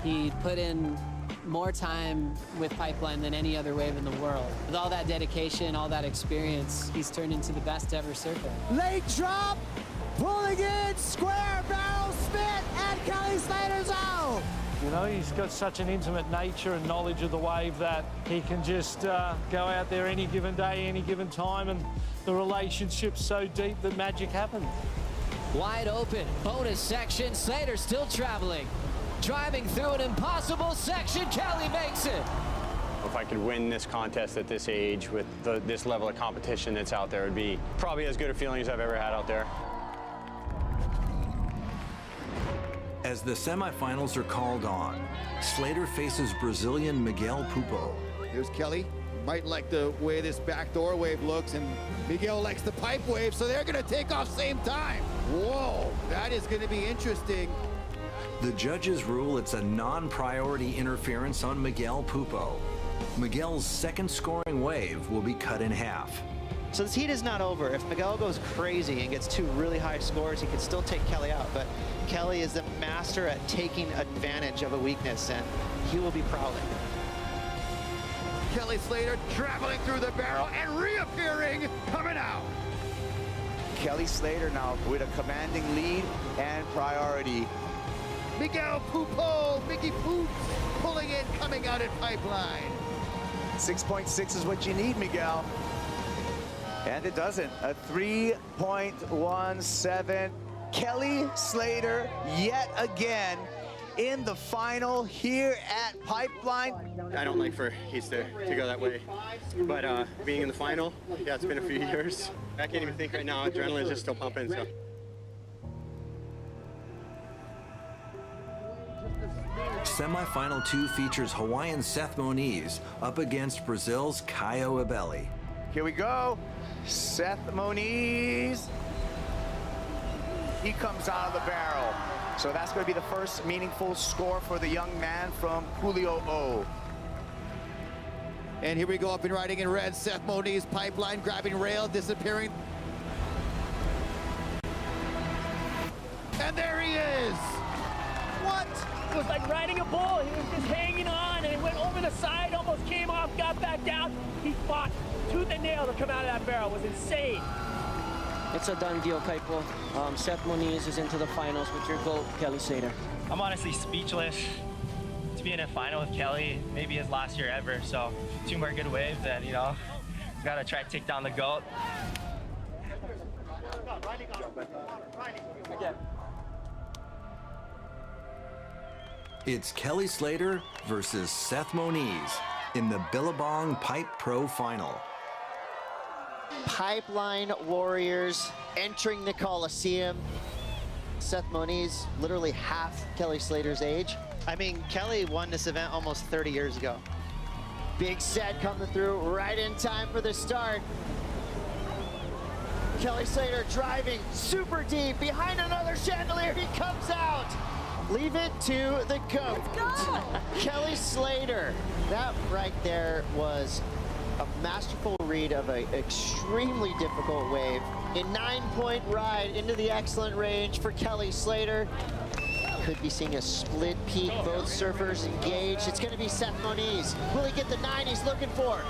He put in more time with Pipeline than any other wave in the world. With all that dedication, all that experience, he's turned into the best ever surfer. Late drop, pulling in, square barrel spit, and Kelly Slater's out. You know, he's got such an intimate nature and knowledge of the wave that he can just go out there any given day, any given time, and the relationship's so deep that magic happens. Wide open, bonus section, Slater still traveling. Driving through an impossible section, Kelly makes it. If I could win this contest at this age with this level of competition that's out there, it would be probably as good a feeling as I've ever had out there. As the semifinals are called on, Slater faces Brazilian Miguel Pupo. Here's Kelly. Might like the way this backdoor wave looks, and Miguel likes the pipe wave, so they're gonna take off same time. Whoa, that is gonna be interesting. The judges rule it's a non-priority interference on Miguel Pupo. Miguel's second scoring wave will be cut in half. So this heat is not over. If Miguel goes crazy and gets 2 really high scores, he could still take Kelly out. But Kelly is the master at taking advantage of a weakness, and he will be prowling. Kelly Slater traveling through the barrel and reappearing, coming out. Kelly Slater now with a commanding lead and priority. Miguel Pupol, Mickey Poops, pulling in, coming out at pipeline. 6.6 is what you need, Miguel. And it doesn't. A 3.17. Kelly Slater yet again in the final here at Pipeline. I don't like for heats to go that way. But being in the final, yeah, it's been a few years. I can't even think right now. Adrenaline's just still pumping, so. Semi-final 2 features Hawaiian Seth Moniz up against Brazil's Caio Ibelli. Here we go. Seth Moniz. He comes out of the barrel. So that's going to be the first meaningful score for the young man from Julio O. And here we go, up and riding in red. Seth Moniz, pipeline, grabbing rail, disappearing. And there he is. What? It was like riding a bull. He was just hanging on, and he went over the side, almost came off, got back down. He fought tooth and nail to come out of that barrel. It was insane. It's a done deal, Kaipo. Seth Moniz is into the finals with your GOAT, Kelly Slater. I'm honestly speechless to be in a final with Kelly, maybe his last year ever. So 2 more good waves, and you know, gotta try to take down the GOAT. It's Kelly Slater versus Seth Moniz in the Billabong Pipe Pro Final. Pipeline warriors entering the Coliseum. Seth Moniz, literally half Kelly Slater's age. I mean, Kelly won this event almost 30 years ago. Big set coming through right in time for the start. Kelly Slater driving super deep behind another chandelier. He comes out. Leave it to the GOAT. Kelly Slater. That right there was a masterful read of an extremely difficult wave. A 9-point ride into the excellent range for Kelly Slater. Could be seeing a split peak, both surfers engaged. It's going to be Seth Moniz. Will he get the 9 he's looking for?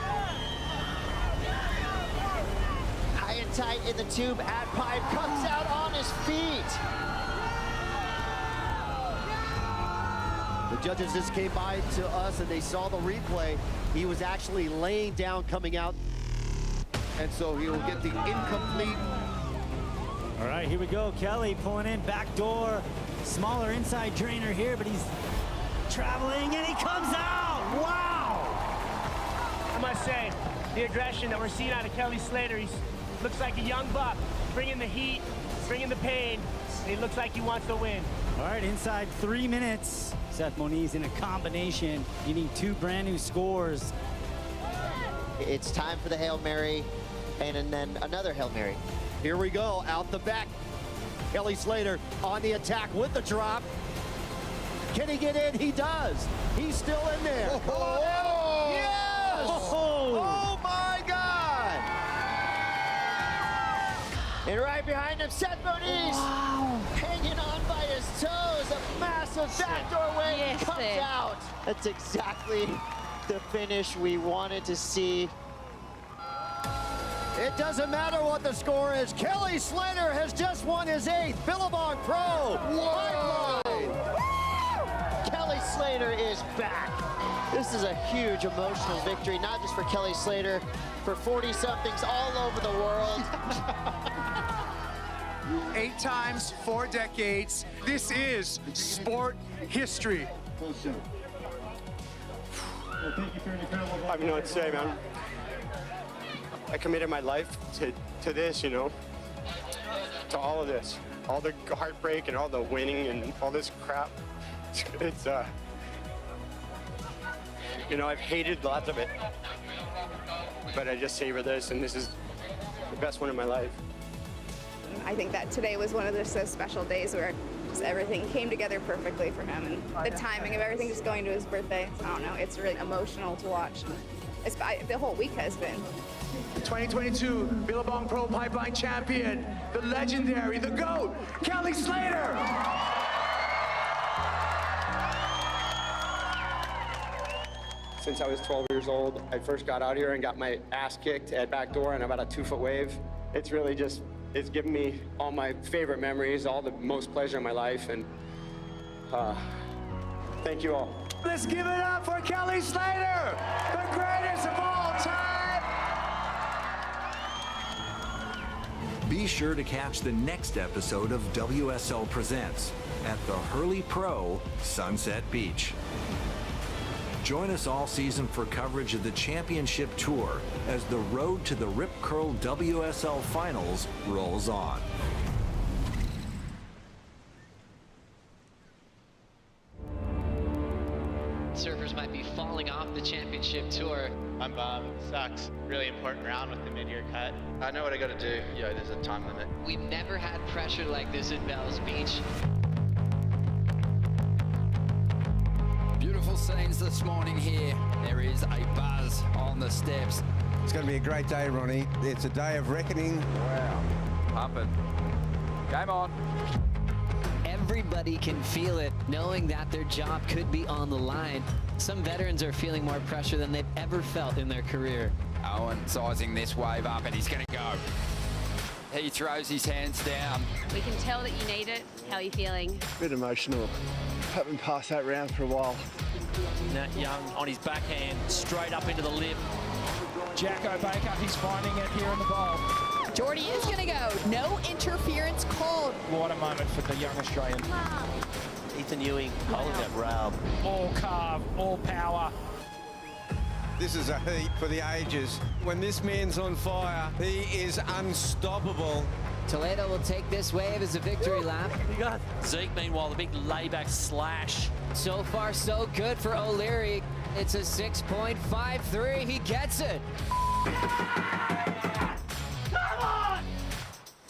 High and tight in the tube at pipe, comes out on his feet. The judges just came by to us and they saw the replay. He was actually laying down coming out. And so he will get the incomplete. All right, here we go. Kelly pulling in back door. Smaller inside drainer here, but he's traveling and he comes out. Wow! I must say, the aggression that we're seeing out of Kelly Slater, he looks like a young buck, bringing the heat, bringing the pain, and he looks like he wants to win. All right, inside 3 minutes. Seth Moniz in a combination. You need 2 brand new scores. It's time for the Hail Mary, and then another Hail Mary. Here we go, out the back. Kelly Slater on the attack with the drop. Can he get in? He does. He's still in there. Oh, yes! Oh my God! And right behind him, Seth Moniz, hanging on by his toes. A massive backdoor wave comes out. That's exactly the finish we wanted to see. It doesn't matter what the score is. Kelly Slater has just won his 8th Billabong Pro. Whoa! Kelly Slater is back. This is a huge emotional victory, not just for Kelly Slater, for 40-somethings all over the world. 8 times, 4 decades. This is sport history. I have no what to say, man. I committed my life to this, you know, to all of this, all the heartbreak and all the winning and all this crap. It's you know, I've hated lots of it, but I just savor this, and this is the best one of my life. I think that today was one of those special days where just everything came together perfectly for him, and the timing of everything just going to his birthday. I don't know, it's really emotional to watch. The whole week has been. 2022 Billabong Pro Pipeline Champion, the legendary, the GOAT, Kelly Slater. Since I was 12 years old, I first got out here and got my ass kicked at backdoor and about a 2-foot wave. It's really just, it's given me all my favorite memories, all the most pleasure in my life, and thank you all. Let's give it up for Kelly Slater, the greatest of all time. Be sure to catch the next episode of WSL Presents at the Hurley Pro Sunset Beach. Join us all season for coverage of the championship tour as the road to the Rip Curl WSL Finals rolls on. Surfers might be falling off the championship tour. I'm bummed. Sucks. Really important round with the mid-year cut. I know what I got to do. Yo, there's a time limit. We've never had pressure like this at Bells Beach. Beautiful scenes this morning here. There is a buzz on the steps. It's going to be a great day, Ronnie. It's a day of reckoning. Wow. Pumping. Game on. Everybody can feel it, knowing that their job could be on the line. Some veterans are feeling more pressure than they've ever felt in their career. Owen sizing this wave up, and he's going to go. He throws his hands down. We can tell that you need it. How are you feeling? Bit emotional. Haven't passed that round for a while. Nat Young on his backhand, straight up into the lip. Jacko Baker, he's finding it here in the bowl. Jordy is going to go. No interference called. What a moment for the young Australian. Ethan Ewing holding that rail. All carve, all power. This is a heat for the ages. When this man's on fire, he is unstoppable. Toledo will take this wave as a victory lap. You got Zeke, meanwhile, the big layback slash. So far, so good for O'Leary. It's a 6.53. He gets it.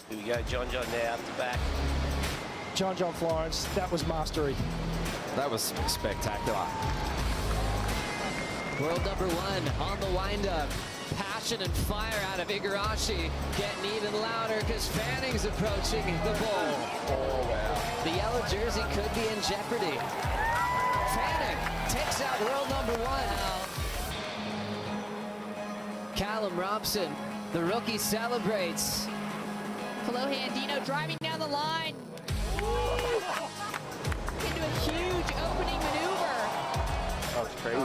Here we go, John now up the back. John Florence, that was mastery. That was spectacular. World number one on the windup. Passion and fire out of Igarashi. Getting even louder because Fanning's approaching the bowl. Oh, wow. The yellow jersey could be in jeopardy. Fanning takes out world number one. Callum Robson, the rookie, celebrates. Dino driving down the line. Into a huge opening maneuver. That was crazy. Oh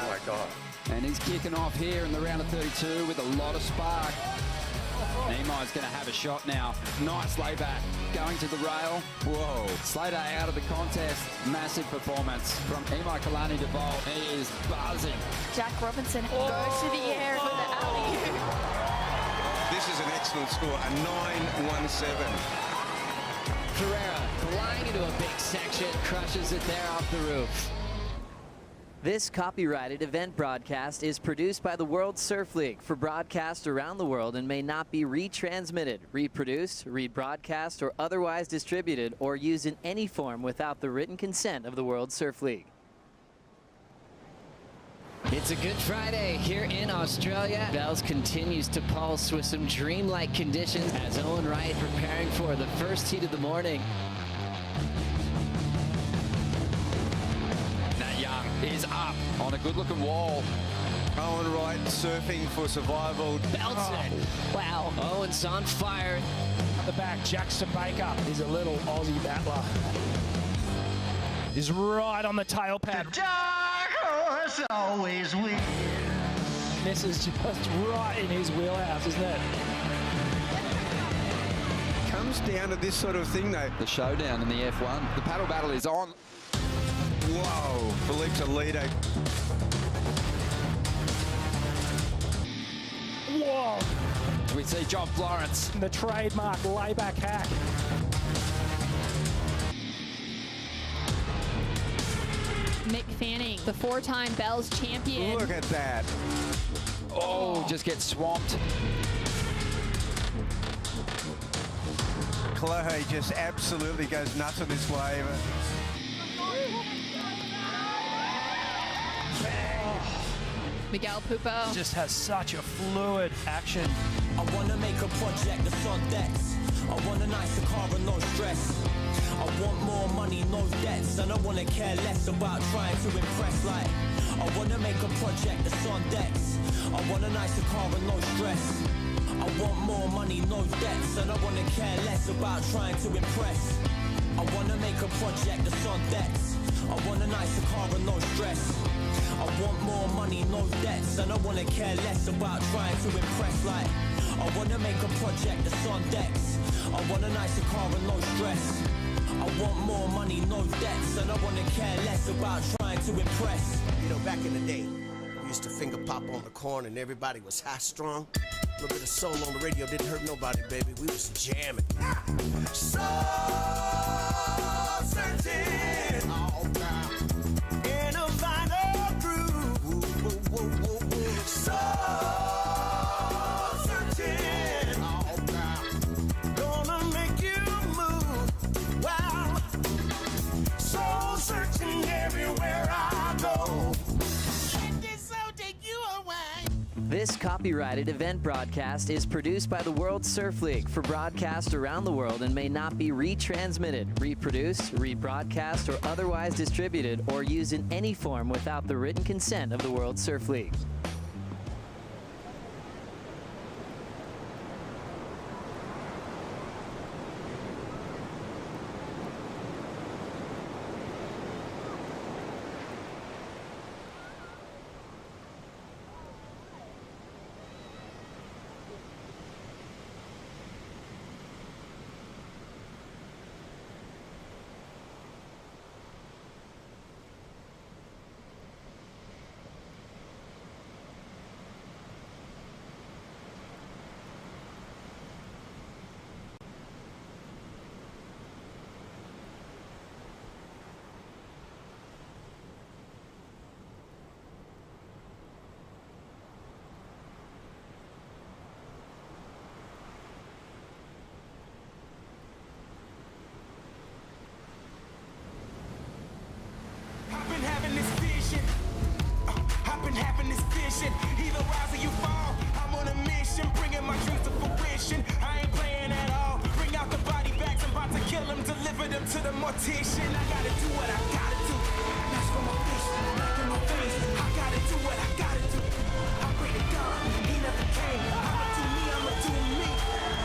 my God. And he's kicking off here in the round of 32 with a lot of spark. Nemai's going to have a shot now. Nice layback. Going to the rail. Whoa. Slater out of the contest. Massive performance from Imai Kalani Deval. He is buzzing. Jack Robinson goes to the air for the alley-oop. This is an excellent score, a 9-1-7. Ferreira flying into a big section, crushes it there off the roof. This copyrighted event broadcast is produced by the World Surf League for broadcast around the world and may not be retransmitted, reproduced, rebroadcast, or otherwise distributed or used in any form without the written consent of the World Surf League. It's a Good Friday here in Australia. Bells continues to pulse with some dreamlike conditions as Owen Wright preparing for the first heat of the morning. Nat Young is up on a good-looking wall. Owen Wright surfing for survival. Belts it. Wow. Owen's on fire. At the back, Jackson Baker is a little Aussie battler. Is right on the tail pad. Dark horse always wins. This is just right in his wheelhouse, isn't it? Comes down to this sort of thing, though. The showdown in the F1. The paddle battle is on. Whoa, Philippe Toledo. Whoa. We see John Florence. The trademark layback hack. Mick Fanning, the four-time Bells champion. Look at that. Oh, just gets swamped. Clohe just absolutely goes nuts on this wave. Miguel Pupo. Just has such a fluid action. I want to make a project that's on decks. I want a nicer car and no stress. I want more money, no debts, and I want to care less about trying to impress. Like, I want to make a project that's on decks. I want a nicer car and no stress. I want more money, no debts, and I want to care less about trying to impress. I want to make a project that's on decks. I want a nicer car and no stress. I want more money, no debts, and I want to care less about trying to impress. Like, I want to make a project that's on decks. I want a nicer car and no stress. I want more money, no debts, and I want to care less about trying to impress. You know, back in the day, we used to finger pop on the corn and everybody was high strung. A little bit of soul on the radio didn't hurt nobody, baby. We was jamming. So certain. Oh, God. In a vinyl groove. So certain. Oh, God. Gonna make you move. Wow. So certain everywhere I go. This copyrighted event broadcast is produced by the World Surf League for broadcast around the world and may not be retransmitted, reproduced, rebroadcast, or otherwise distributed or used in any form without the written consent of the World Surf League. Either rise or you fall. I'm on a mission, bringing my dreams to fruition. I ain't playing at all. Bring out the body bags, I'm about to kill them, deliver them to the mortician. I gotta do what I gotta do. That's for my fish, back in my face. I gotta do what I gotta do. I pray to God, he never came. I'ma do me, I'ma do me.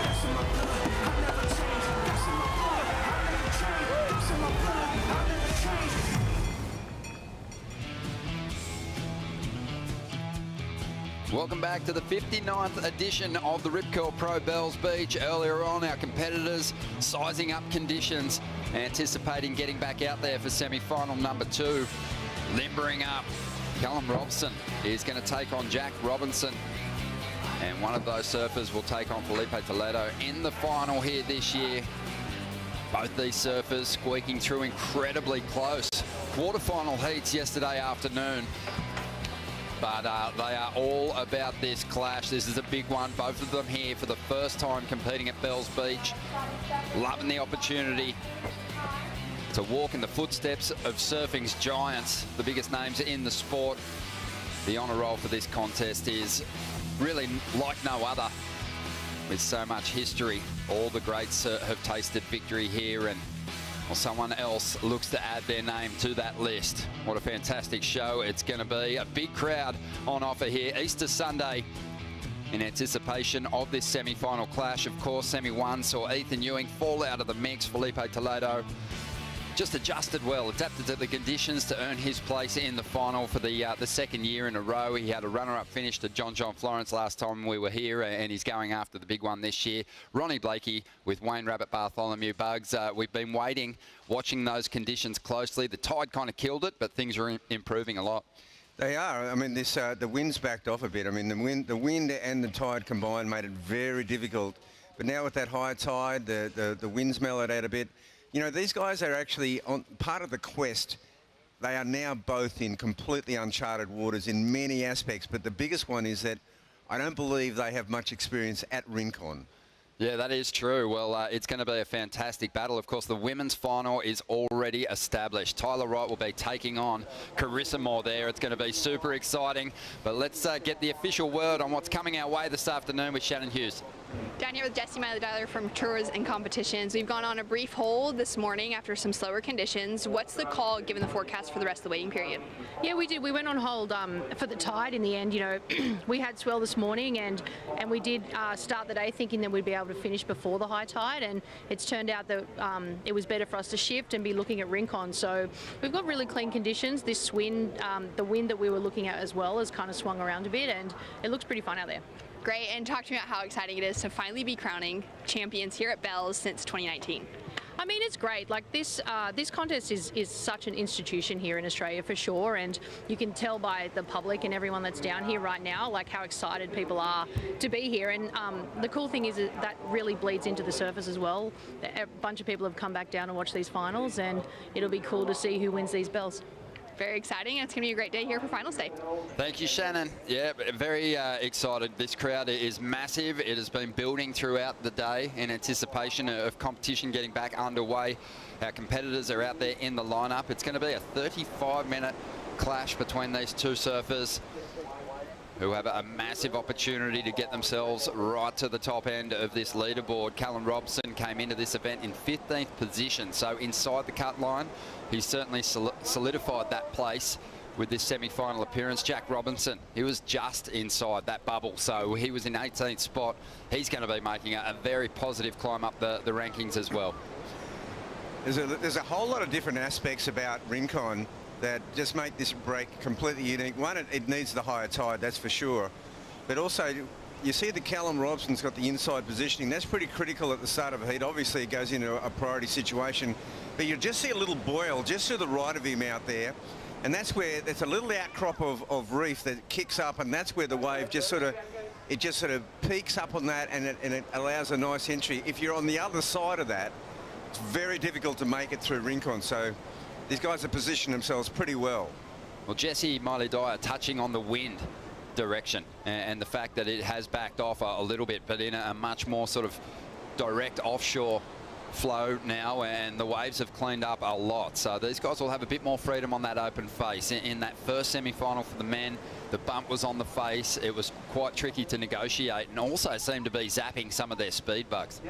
That's in my blood, I'll never change. That's in my blood, I'll never change. That's in my blood, I'll never change. Welcome back to the 59th edition of the Rip Curl Pro Bells Beach. Earlier on, our competitors sizing up conditions, anticipating getting back out there for semi-final number 2. Limbering up, Callum Robson is going to take on Jack Robinson. And one of those surfers will take on Philippe Toledo in the final here this year. Both these surfers squeaking through incredibly close. Quarterfinal heats yesterday afternoon. But they are all about this clash. This is a big one. Both of them here for the first time competing at Bells Beach. Loving the opportunity to walk in the footsteps of surfing's giants, the biggest names in the sport. The honour roll for this contest is really like no other. With so much history, all the greats have tasted victory here, and well, someone else looks to add their name to that list. What a fantastic show it's going to be. A big crowd on offer here. Easter Sunday in anticipation of this semi-final clash. Of course, semi-1 saw Ethan Ewing fall out of the mix. Philippe Toledo just adjusted well, adapted to the conditions to earn his place in the final for the second year in a row. He had a runner-up finish to John Florence last time we were here, and he's going after the big one this year. Ronnie Blakey with Wayne Rabbit Bartholomew. Bugs, we've been waiting, watching those conditions closely. The tide kind of killed it, but things are improving a lot. They are. I mean, this the wind's backed off a bit. I mean, the wind and the tide combined made it very difficult. But now with that high tide, the wind's mellowed out a bit. You know, these guys are actually on part of the quest. They are now both in completely uncharted waters in many aspects, but the biggest one is that I don't believe they have much experience at Rincon. Yeah, that is true. Well, it's going to be a fantastic battle. Of course, the women's final is already established. Tyler Wright will be taking on Carissa Moore there. It's going to be super exciting. But let's get the official word on what's coming our way this afternoon with Shannon Hughes. Down here with Jesse Miley-Dialer from Tours and Competitions. We've gone on a brief hold this morning after some slower conditions. What's the call given the forecast for the rest of the waiting period? Yeah, we did. We went on hold for the tide in the end. You know, we had swell this morning and we did start the day thinking that we'd be able to finish before the high tide, and it's turned out that it was better for us to shift and be looking at Rincon. So we've got really clean conditions. This wind, the wind that we were looking at as well has kind of swung around a bit, and it looks pretty fun out there. Great, and talk to me about how exciting it is to finally be crowning champions here at Bell's since 2019. I mean, it's great. Like this contest is such an institution here in Australia for sure, and you can tell by the public and everyone that's down here right now, like how excited people are to be here. And the cool thing is that really bleeds into the surface as well. A bunch of people have come back down to watch these finals, and it'll be cool to see who wins these bells. Very exciting. It's going to be a great day here for finals day. Thank you, Shannon. Yeah, very excited. This crowd is massive. It has been building throughout the day in anticipation of competition getting back underway. Our competitors are out there in the lineup. It's going to be a 35-minute clash between these two surfers who have a massive opportunity to get themselves right to the top end of this leaderboard. Callum Robson came into this event in 15th position, so inside the cut line. He's certainly solidified that place with this semi-final appearance. Jack Robinson, he was just inside that bubble, so he was in 18th spot. He's going to be making a very positive climb up the rankings as well. There's a whole lot of different aspects about Rincon that just make this break completely unique. One, it needs the higher tide, that's for sure. But also, you see that Callum Robson's got the inside positioning. That's pretty critical at the start of a heat. Obviously, it goes into a priority situation. But you just see a little boil just to the right of him out there. And that's where there's a little outcrop of reef that kicks up, and that's where the wave just sort of peaks up on that, and it allows a nice entry. If you're on the other side of that, it's very difficult to make it through Rincon. So these guys have positioned themselves pretty well. Well, Jesse Miley-Dialer touching on the wind direction and the fact that it has backed off a little bit, but in a much more sort of direct offshore flow now, and the waves have cleaned up a lot. So these guys will have a bit more freedom on that open face. In that first semi-final for the men, the bump was on the face. It was quite tricky to negotiate, and also seemed to be zapping some of their speed bugs.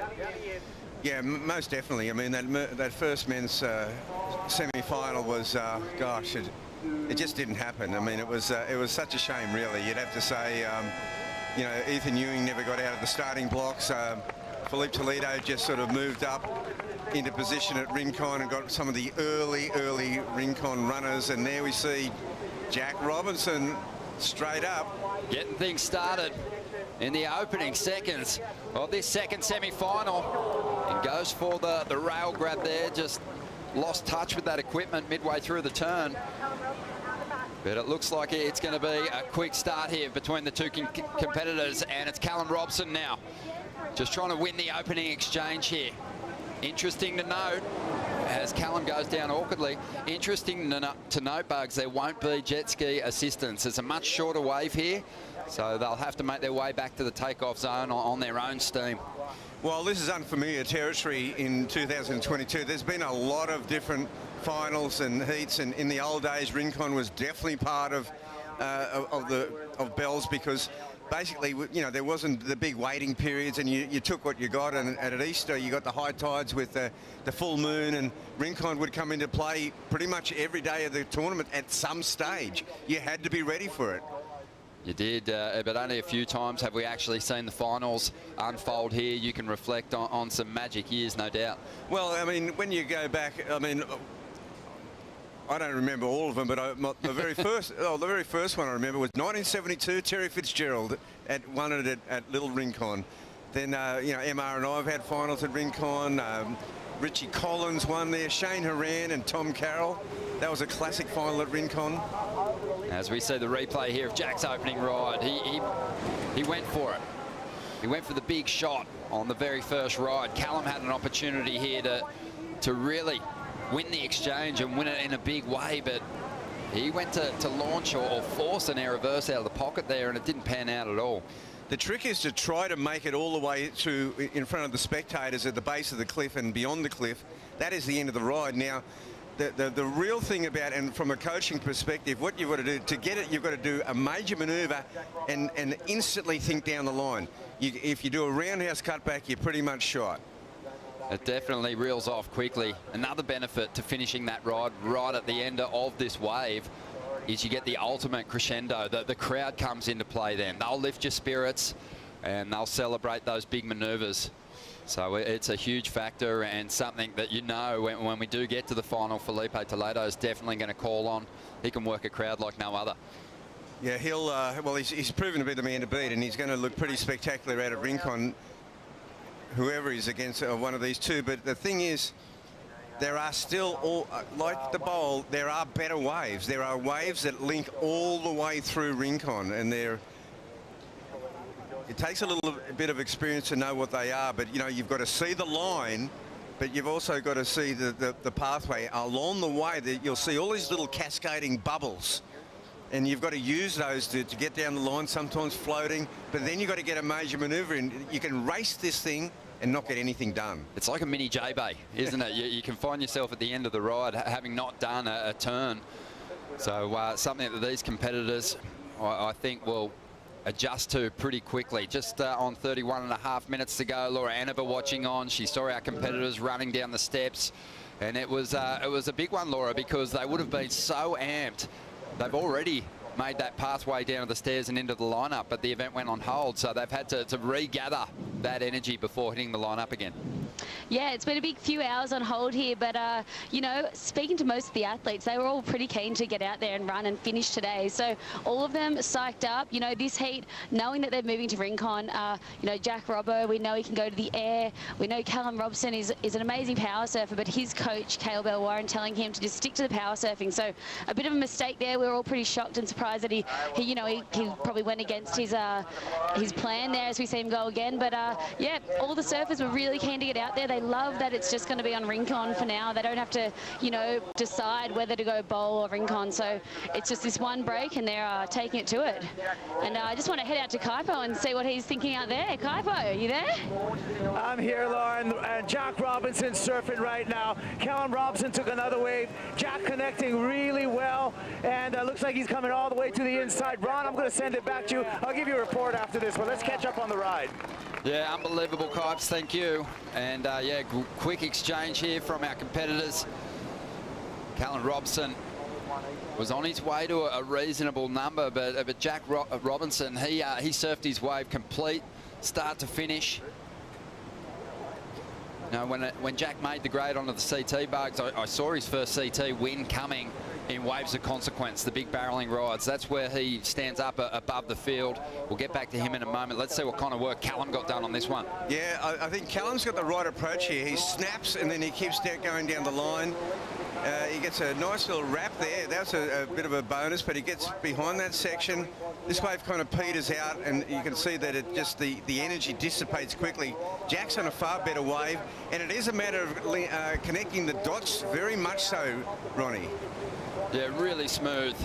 Yeah, most definitely. I mean, that first men's semi-final was, gosh, it just didn't happen. I mean, it was such a shame, really. You'd have to say, you know, Ethan Ewing never got out of the starting blocks. Philippe Toledo just sort of moved up into position at Rincon and got some of the early Rincon runners. And there we see Jack Robinson straight up. Getting things started in the opening seconds of this second semi-final. And goes for the rail grab there. Just lost touch with that equipment midway through the turn. But it looks like it's going to be a quick start here between the two competitors. And it's Callum Robson now, just trying to win the opening exchange here. Interesting to note, as Callum goes down awkwardly, interesting to note, Bugs, there won't be jet ski assistance. It's a much shorter wave here, so they'll have to make their way back to the takeoff zone on their own steam. Well, this is unfamiliar territory in 2022. There's been a lot of different finals and heats, and in the old days, Rincon was definitely part of Bells, because basically, you know, there wasn't the big waiting periods, and you took what you got. And at Easter, you got the high tides with the full moon, and Rincon would come into play pretty much every day of the tournament at some stage. You had to be ready for it. You did, but only a few times have we actually seen the finals unfold here. You can reflect on some magic years, no doubt. Well, I mean, when you go back, I mean, I don't remember all of them, but the very first one I remember was 1972. Terry Fitzgerald won it at Little Rincon. Then you know, MR and I have had finals at Rincon. Richie Collins won there. Shane Horan and Tom Carroll. That was a classic final at Rincon. As we see the replay here of Jack's opening ride, he went for it. He went for the big shot on the very first ride. Callum had an opportunity here to really win the exchange and win it in a big way, but he went to launch or force an air reverse out of the pocket there, and it didn't pan out at all. The trick is to try to make it all the way to in front of the spectators at the base of the cliff and beyond the cliff. That is the end of the ride. Now, the real thing about, and from a coaching perspective, what you've got to do to get it, you've got to do a major manoeuvre and instantly think down the line. If you do a roundhouse cutback, you're pretty much shot. It definitely reels off quickly. Another benefit to finishing that ride right at the end of this wave is you get the ultimate crescendo. The crowd comes into play then. They'll lift your spirits and they'll celebrate those big maneuvers. So it's a huge factor and something that, you know, when we do get to the final, Philippe Toledo is definitely going to call on. He can work a crowd like no other. Yeah, he'll, well, he's proven to be the man to beat, and he's going to look pretty spectacular out at Rincon, whoever he's against one of these two. But the thing is, there are still, like the bowl, there are better waves. There are waves that link all the way through Rincon, and it takes a little bit of experience to know what they are. But, you know, you've got to see the line, but you've also got to see the pathway. Along the way, you'll see all these little cascading bubbles. And you've got to use those to get down the line, sometimes floating. But then you've got to get a major manoeuvre in. You can race this thing and not get anything done. It's like a mini J-Bay, isn't it? You can find yourself at the end of the ride having not done a turn. So something that these competitors, I think, will adjust to pretty quickly. Just on 31.5 minutes to go, Laura Annaba watching on. She saw our competitors running down the steps. And it was a big one, Laura, because they would have been so amped. They've already made that pathway down the stairs and into the lineup, but the event went on hold, so they've had to regather that energy before hitting the lineup again. Yeah, it's been a big few hours on hold here, but, you know, speaking to most of the athletes, they were all pretty keen to get out there and run and finish today. So all of them psyched up. You know, this heat, knowing that they're moving to Rincon, you know, Jack Robbo, we know he can go to the air. We know Callum Robson is an amazing power surfer, but his coach, Cale Bell Warren, telling him to just stick to the power surfing. So a bit of a mistake there. We were all pretty shocked and surprised that he you know, he probably went against his plan there as we see him go again. But, yeah, all the surfers were really keen to get out there. They love that it's just going to be on Rincon for now. They don't have to, you know, decide whether to go bowl or Rincon. So it's just this one break and they're taking it to it. And I just want to head out to Kaipo and see what he's thinking out there. Kaipo, are you there? I'm here, Lauren, and Jack Robinson's surfing right now. Callum Robson took another wave. Jack connecting really well, and looks like he's coming all the way to the inside. Ron, I'm going to send it back to you. I'll give you a report after this, but let's catch up on the ride. Yeah, unbelievable, Kipes, thank you. And yeah, quick exchange here from our competitors. Callum Robson was on his way to a reasonable number, but Jack Robinson, he surfed his wave complete, start to finish. Now, when Jack made the grade onto the CT bugs, I saw his first CT win coming in waves of consequence, the big barreling rides. That's where he stands up above the field. We'll get back to him in a moment. Let's see what kind of work Callum got done on this one. Yeah, I think Callum's got the right approach here. He snaps and then he keeps going down the line. He gets a nice little wrap there. That's a bit of a bonus, but he gets behind that section. This wave kind of peters out, and you can see that it just the energy dissipates quickly. Jack's on a far better wave, and it is a matter of connecting the dots very much so, Ronnie. Yeah, really smooth.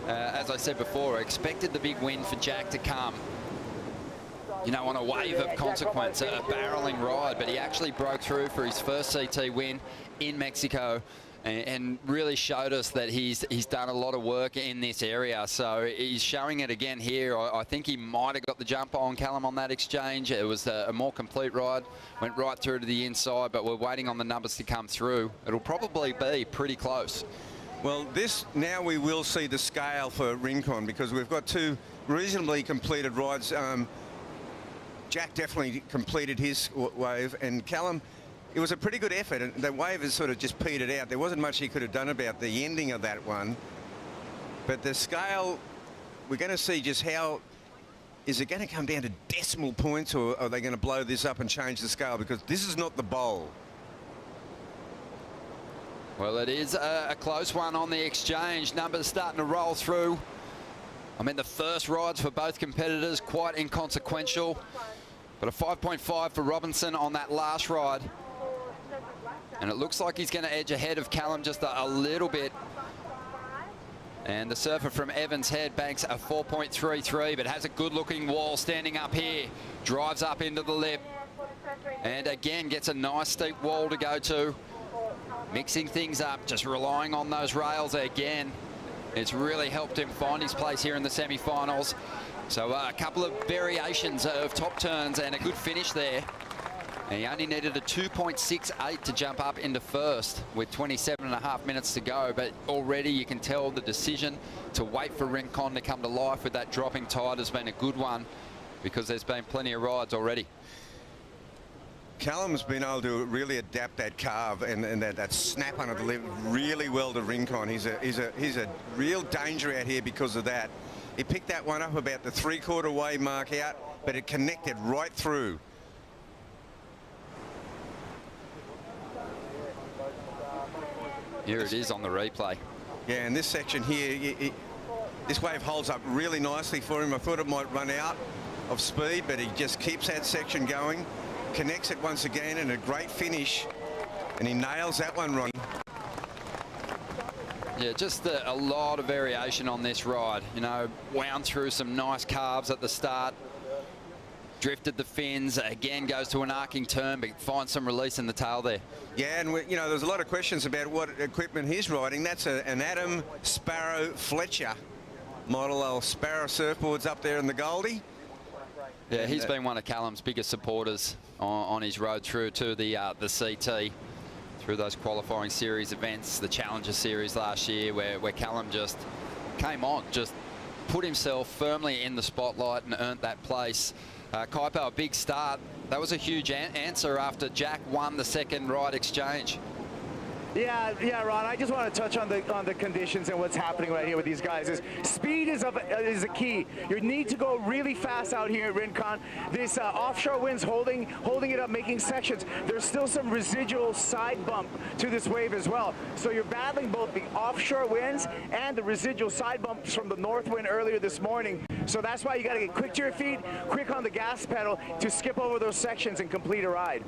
As I said before, I expected the big win for Jack to come, you know, on a wave of consequence, a barreling ride, but he actually broke through for his first CT win in Mexico and really showed us that he's done a lot of work in this area. So he's showing it again here. I think he might have got the jump on Callum on that exchange. It was a more complete ride, went right through to the inside, but we're waiting on the numbers to come through. It'll probably be pretty close. Well, now we will see the scale for Rincon, because we've got two reasonably completed rides. Jack definitely completed his wave, and Callum, it was a pretty good effort, and the wave has sort of just petered out. There wasn't much he could have done about the ending of that one. But the scale, we're going to see just how, is it going to come down to decimal points, or are they going to blow this up and change the scale? Because this is not the bowl. Well, it is a close one on the exchange. Numbers starting to roll through. I mean, the first rides for both competitors quite inconsequential, but a 5.5 for Robinson on that last ride. And it looks like he's going to edge ahead of Callum just a little bit. And the surfer from Evans Head banks a 4.33, but has a good-looking wall standing up here. Drives up into the lip. And again, gets a nice steep wall to go to. Mixing things up, just relying on those rails again. It's really helped him find his place here in the semi-finals. So a couple of variations of top turns and a good finish there. And he only needed a 2.68 to jump up into first with 27.5 minutes to go. But already you can tell the decision to wait for Rincon to come to life with that dropping tide has been a good one, because there's been plenty of rides already. Callum's been able to really adapt that carve and that snap under the lip really well to Rincon. He's a real danger out here because of that. He picked that one up about the 3/4 way mark out, but it connected right through. Here it is on the replay. Yeah, and this section here, this wave holds up really nicely for him. I thought it might run out of speed, but he just keeps that section going, connects it once again, and a great finish. And he nails that one, Ronnie. Yeah, just a lot of variation on this ride. You know, wound through some nice carves at the start. Drifted the fins, again goes to an arcing turn, but finds some release in the tail there. Yeah, and you know, there's a lot of questions about what equipment he's riding. That's an Adam Sparrow Fletcher model, old Sparrow surfboards up there in the Goldie. Yeah, he's been one of Callum's biggest supporters on his road through to the CT, through those qualifying series events, the Challenger Series last year, where Callum just came on, just put himself firmly in the spotlight and earned that place. Kaipo, a big start. That was a huge answer after Jack won the second ride exchange. Yeah, Ron, I just want to touch on the conditions and what's happening right here with these guys. Speed is a key. You need to go really fast out here at Rincon. This offshore wind's holding it up, making sections. There's still some residual side bump to this wave as well. So you're battling both the offshore winds and the residual side bumps from the north wind earlier this morning. So that's why you got to get quick to your feet, quick on the gas pedal to skip over those sections and complete a ride.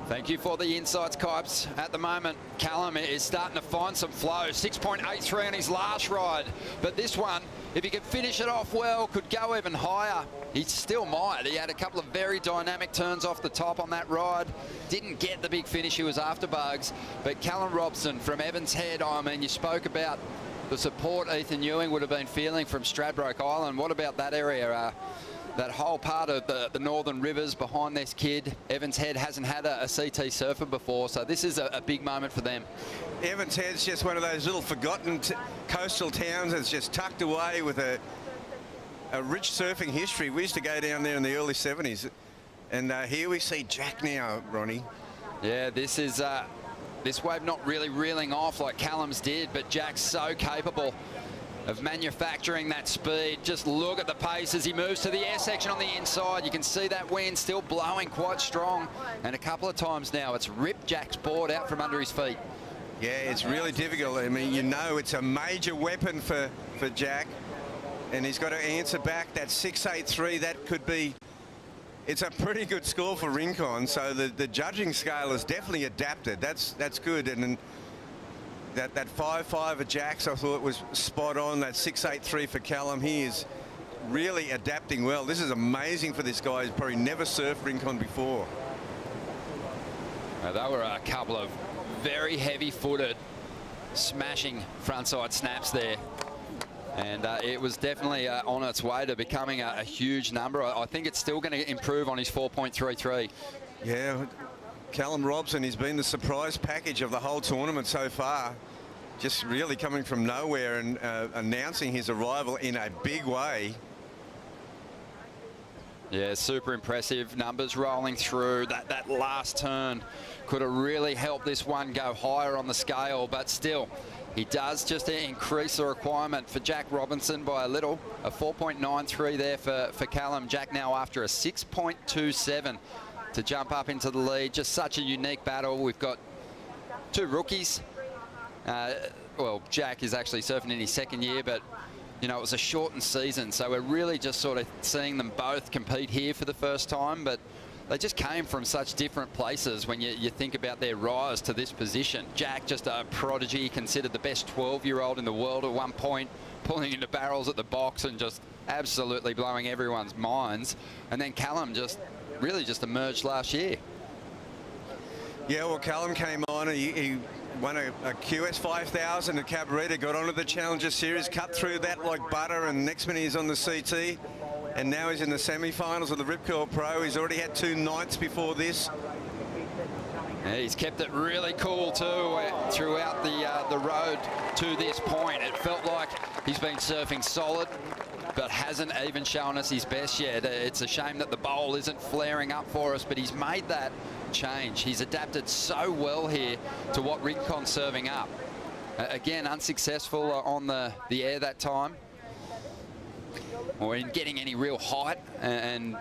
Thank you for the insights, Kipes. At the moment, Callum is starting to find some flow. 6.83 on his last ride. But this one, if he could finish it off well, could go even higher. He still might. He had a couple of very dynamic turns off the top on that ride. Didn't get the big finish he was after, Bugs. But Callum Robson from Evans Head, I mean, you spoke about the support Ethan Ewing would have been feeling from Stradbroke Island. What about that area? That whole part of the Northern Rivers behind this kid. Evans Head hasn't had a CT surfer before, so this is a big moment for them. Evans Head's just one of those little forgotten coastal towns that's just tucked away with a rich surfing history. We used to go down there in the early 70s. And here we see Jack now, Ronnie. Yeah, this is this wave not really reeling off like Callum's did, but Jack's so capable of manufacturing that speed. Just look at the pace as he moves to the air section on the inside. You can see that wind still blowing quite strong. And a couple of times now, it's ripped Jack's board out from under his feet. Yeah, it's really difficult. I mean, you know, it's a major weapon for Jack. And he's got to answer back. That 6.83, that could be... It's a pretty good score for Rincon. So the judging scale has definitely adapted. That's good. And that 5.5 of Jack's, I thought, was spot on. That 6.83 for Callum. He is really adapting well. This is amazing for this guy. He's probably never surfed Rincon before. They were a couple of very heavy-footed, smashing frontside snaps there. And it was definitely on its way to becoming a huge number. I think it's still going to improve on his 4.33. Yeah. Callum Robson, he's been the surprise package of the whole tournament so far. Just really coming from nowhere and announcing his arrival in a big way. Yeah, super impressive numbers rolling through. That last turn could have really helped this one go higher on the scale, but still, he does just increase the requirement for Jack Robinson by a little. A 4.93 there for Callum. Jack now after a 6.27. to jump up into the lead. Just such a unique battle. We've got two rookies. Well, Jack is actually surfing in his second year, but you know, it was a shortened season, so we're really just sort of seeing them both compete here for the first time. But they just came from such different places when you think about their rise to this position. Jack, just a prodigy, considered the best 12-year-old in the world at one point, pulling into barrels at the box and just absolutely blowing everyone's minds. And then Callum really just emerged last year. Yeah, well, Callum came on, he won a QS 5000 at Cabarita, got onto the Challenger Series, cut through that like butter, and next minute he's on the CT. And now he's in the semi-finals of the Rip Curl Pro. He's already had 2 nights before this. Yeah, he's kept it really cool too throughout the road to this point. It felt like he's been surfing solid, but hasn't even shown us his best yet. It's a shame that the bowl isn't flaring up for us, but he's made that change. He's adapted so well here to what Rincon's serving up. Again, unsuccessful on the air that time, or in getting any real height and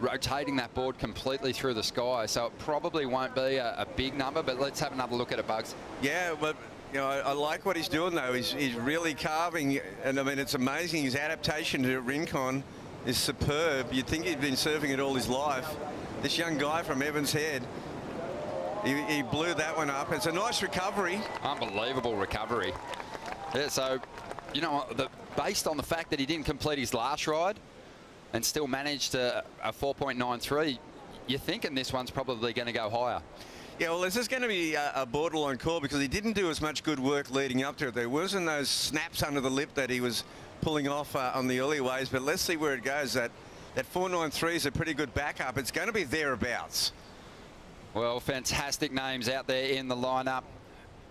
rotating that board completely through the sky. So it probably won't be a big number, but let's have another look at it, Bugs. Yeah, but you know, I like what he's doing though. He's really carving, and I mean, it's amazing. His adaptation to Rincon is superb. You'd think he'd been surfing it all his life. This young guy from Evans Head, he blew that one up. It's a nice recovery. Unbelievable recovery. Yeah, so, you know, based on the fact that he didn't complete his last ride and still managed a 4.93, you're thinking this one's probably going to go higher. Yeah, well, this is going to be a borderline call because he didn't do as much good work leading up to it. There wasn't those snaps under the lip that he was pulling off on the early ways, but let's see where it goes. That 4.93 is a pretty good backup. It's going to be thereabouts. Well, fantastic names out there in the lineup,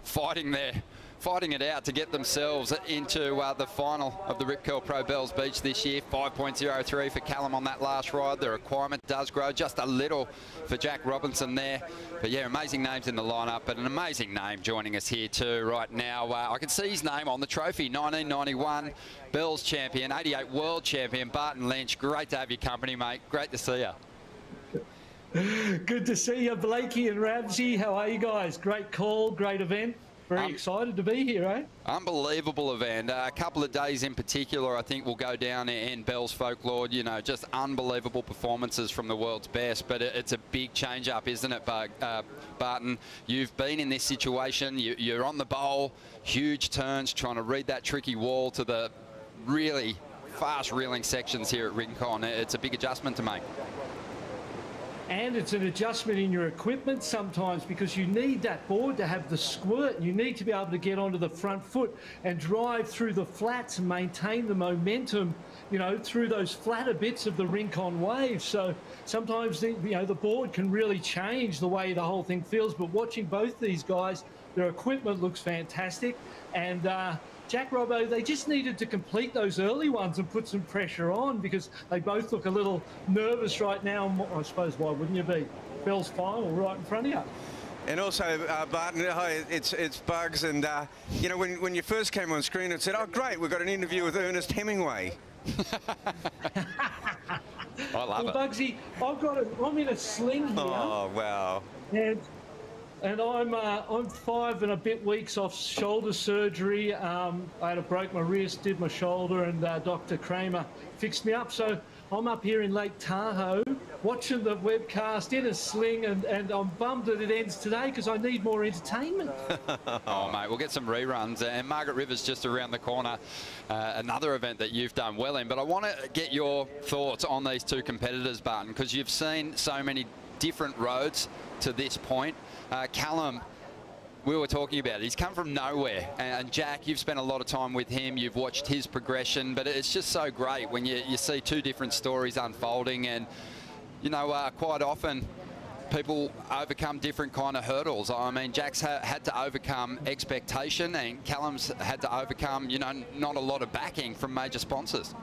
fighting it out to get themselves into the final of the Rip Curl Pro Bells Beach this year. 5.03 for Callum on that last ride. The requirement does grow just a little for Jack Robinson there. But yeah, amazing names in the lineup, but an amazing name joining us here too right now. I can see his name on the trophy. 1991 Bells champion, 88 world champion, Barton Lynch. Great to have your company, mate. Great to see you. Good to see you, Blakey and Ramsey. How are you guys? Great call, great event. Very excited to be here, eh? Unbelievable event. A couple of days in particular, I think, will go down in Bells folklore. You know, just unbelievable performances from the world's best. But it's a big change-up, isn't it, Barton? You've been in this situation. You're on the bowl, huge turns, trying to read that tricky wall to the really fast reeling sections here at Rincon. It's a big adjustment to make. And it's an adjustment in your equipment sometimes because you need that board to have the squirt. You need to be able to get onto the front foot and drive through the flats and maintain the momentum, you know, through those flatter bits of the Rincon wave. So sometimes the board can really change the way the whole thing feels. But watching both these guys, their equipment looks fantastic. And Jack Robbo, they just needed to complete those early ones and put some pressure on because they both look a little nervous right now. I suppose, why wouldn't you be? Bell's final right in front of you. And also, Barton, it's Bugs, and you know, when you first came on screen, it said, "Oh, great, we've got an interview with Ernest Hemingway." I love it. Bugsy, I'm in a sling here. Oh, wow. And I'm 5 and a bit weeks off shoulder surgery. I had to break my wrist, did my shoulder, and Dr. Kramer fixed me up. So I'm up here in Lake Tahoe watching the webcast in a sling, and I'm bummed that it ends today because I need more entertainment. Oh, mate, we'll get some reruns. And Margaret River's just around the corner, another event that you've done well in. But I want to get your thoughts on these two competitors, Barton, because you've seen so many different roads to this point. Callum, we were talking about it. He's come from nowhere. And Jack, you've spent a lot of time with him. You've watched his progression. But it's just so great when you see two different stories unfolding. And, you know, quite often people overcome different kind of hurdles. I mean, Jack's had to overcome expectation and Callum's had to overcome, you know, not a lot of backing from major sponsors.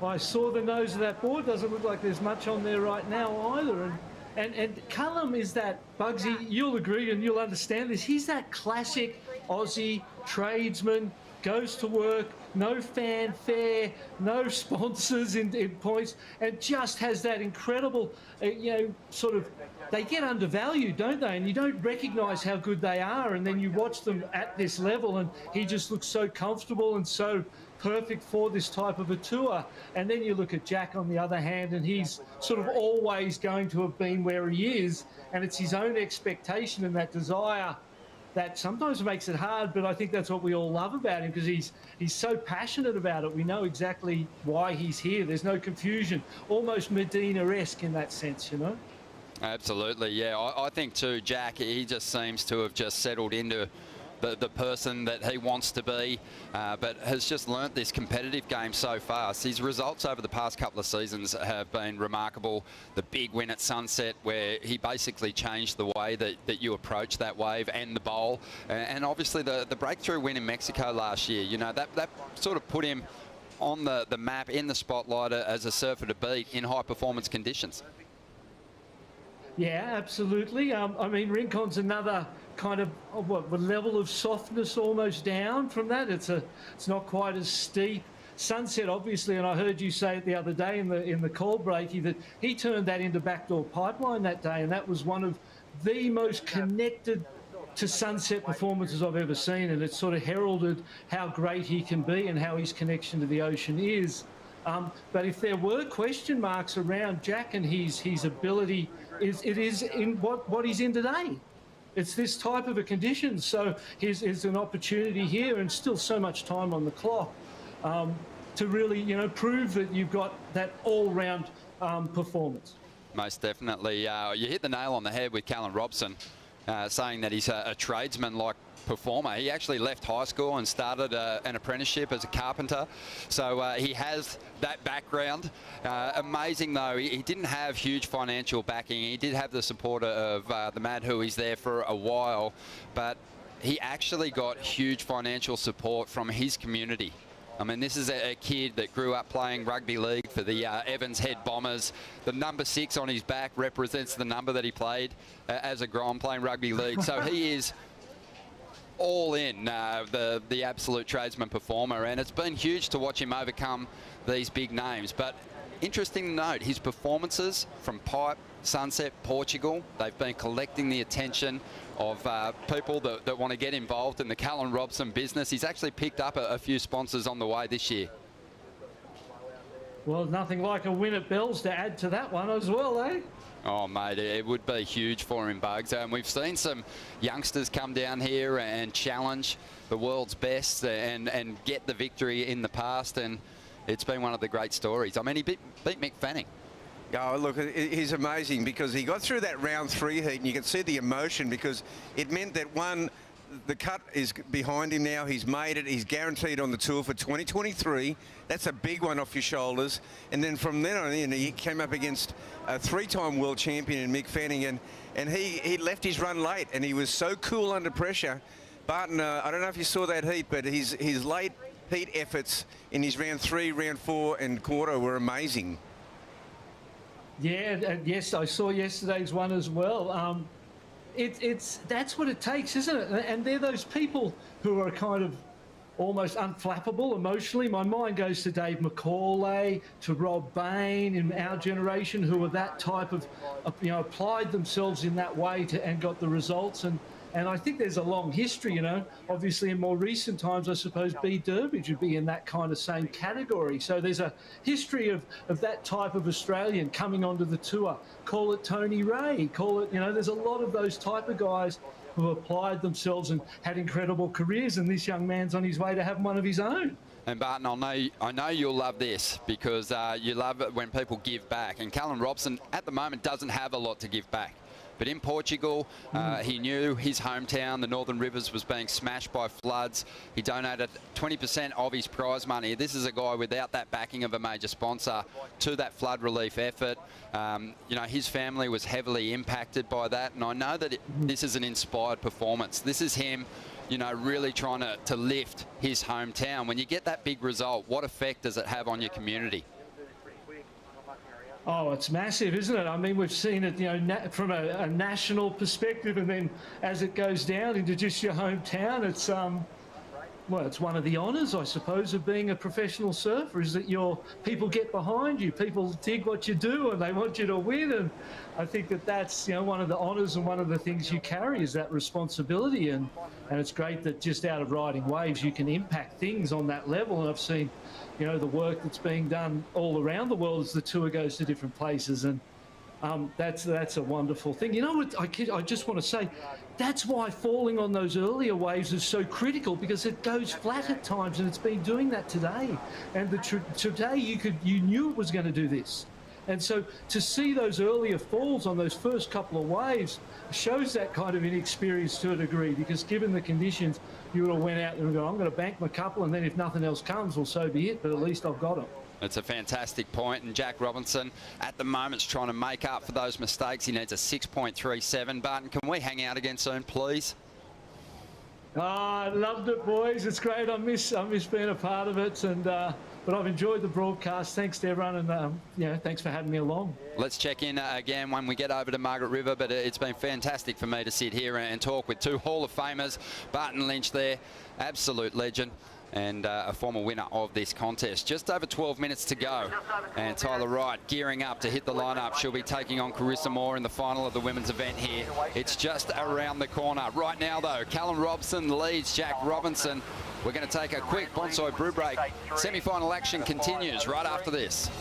I saw the nose of that board. Doesn't look like there's much on there right now either. And Callum is that, Bugsy, you'll agree and you'll understand this, he's that classic Aussie tradesman, goes to work, no fanfare, no sponsors in points, and just has that incredible, you know, sort of, they get undervalued, don't they? And you don't recognise how good they are, and then you watch them at this level, and he just looks so comfortable and so perfect for this type of a tour. And then you look at Jack on the other hand, and he's sort of always going to have been where he is, and it's his own expectation and that desire that sometimes makes it hard, but I think that's what we all love about him, because he's so passionate about it. We know exactly why he's here. There's no confusion, almost Medina-esque in that sense, you know? Absolutely, yeah. I think too, Jack, he just seems to have just settled into the person that he wants to be, but has just learnt this competitive game so fast. His results over the past couple of seasons have been remarkable. The big win at Sunset, where he basically changed the way that you approach that wave and the bowl, and obviously the breakthrough win in Mexico last year. You know, that sort of put him on the map, in the spotlight as a surfer to beat in high performance conditions. Yeah, absolutely. I mean, Rincon's another kind of a level of softness almost down from that. It's not quite as steep. Sunset, obviously, and I heard you say it the other day in the call breaky, that he turned that into backdoor pipeline that day, and that was one of the most connected to Sunset performances I've ever seen, and it sort of heralded how great he can be and how his connection to the ocean is. But if there were question marks around Jack and his ability, it is in what he's in today. It's this type of a condition. So here's an opportunity here, and still so much time on the clock to really, you know, prove that you've got that all-round performance. Most definitely. You hit the nail on the head with Callum Robson, saying that he's a tradesman-like performer. He actually left high school and started an apprenticeship as a carpenter, so he has that background. Amazing though, he didn't have huge financial backing. He did have the support of the Mad, who he's there for a while, but he actually got huge financial support from his community. I mean, this is a kid that grew up playing rugby league for the Evans Head Bombers. The number 6 on his back represents the number that he played as a Grom playing rugby league. So he is all in, the absolute tradesman performer, and it's been huge to watch him overcome these big names. But interesting to note, his performances from Pipe, Sunset, Portugal, they've been collecting the attention of people that want to get involved in the Callum Robson business. He's actually picked up a few sponsors on the way this year. Well, nothing like a win at Bells to add to that one as well, eh? Oh, mate, it would be huge for him, Bugs. And we've seen some youngsters come down here and challenge the world's best and get the victory in the past, and it's been one of the great stories. I mean, he beat Mick Fanning. Oh, look, he's amazing, because he got through that round 3 heat, and you can see the emotion, because it meant that the cut is behind him now. He's made it. He's guaranteed on the tour for 2023. That's a big one off your shoulders. And then from then on in, he came up against a 3-time world champion in Mick Fanning, and he left his run late, and he was so cool under pressure. Barton, I don't know if you saw that heat, but his late heat efforts in his round 3, round 4 and quarter were amazing. Yeah, yes, I saw yesterday's one as well. That's what it takes, isn't it? And they're those people who are kind of almost unflappable emotionally. My mind goes to Dave McCauley, to Rob Bain in our generation, who are that type of, you know, applied themselves in that way and got the results. And I think there's a long history, you know. Obviously, in more recent times, I suppose B. Durbridge would be in that kind of same category. So there's a history of that type of Australian coming onto the tour. Call it Tony Ray, call it, you know, there's a lot of those type of guys who applied themselves and had incredible careers, and this young man's on his way to have one of his own. And Barton, I know you'll love this, because you love it when people give back. And Callum Robson, at the moment, doesn't have a lot to give back. But in Portugal, he knew his hometown, the Northern Rivers, was being smashed by floods. He donated 20% of his prize money. This is a guy without that backing of a major sponsor to that flood relief effort. You know, his family was heavily impacted by that, and I know that this is an inspired performance. This is him, you know, really trying to lift his hometown. When you get that big result, what effect does it have on your community? Oh, it's massive, isn't it? I mean, we've seen it, you know, from a national perspective, and then as it goes down into just your hometown, well, it's one of the honours, I suppose, of being a professional surfer, is that people get behind you, people dig what you do, and they want you to win. And I think that's one of the honours and one of the things you carry is that responsibility. And it's great that just out of riding waves you can impact things on that level. And I've seen, the work that's being done all around the world as the tour goes to different places, and that's a wonderful thing. You know what? I just want to say, that's why falling on those earlier waves is so critical, because it goes flat at times, and it's been doing that today. And today you knew it was going to do this, and so to see those earlier falls on those first couple of waves shows that kind of inexperience to a degree, because given the conditions, you would have went out there and go, I'm going to bank my couple, and then if nothing else comes, well, so be it. But at least I've got them. It's a fantastic point, and Jack Robinson at the moment is trying to make up for those mistakes. He needs a 6.37. Barton, can we hang out again soon, please? Oh, I loved it, boys. It's great. I miss being a part of it, and but I've enjoyed the broadcast. Thanks to everyone, and thanks for having me along. Let's check in again when we get over to Margaret River, but it's been fantastic for me to sit here and talk with two Hall of Famers. Barton Lynch there, absolute legend, and a former winner of this contest. Just over 12 minutes to go, and Tyler Wright gearing up to hit the lineup. She'll be taking on Carissa Moore in the final of the women's event here. It's just around the corner. Right now, though, Callum Robson leads Jack Robinson. We're going to take a quick bonsai brew break. Semi-final action continues right after this.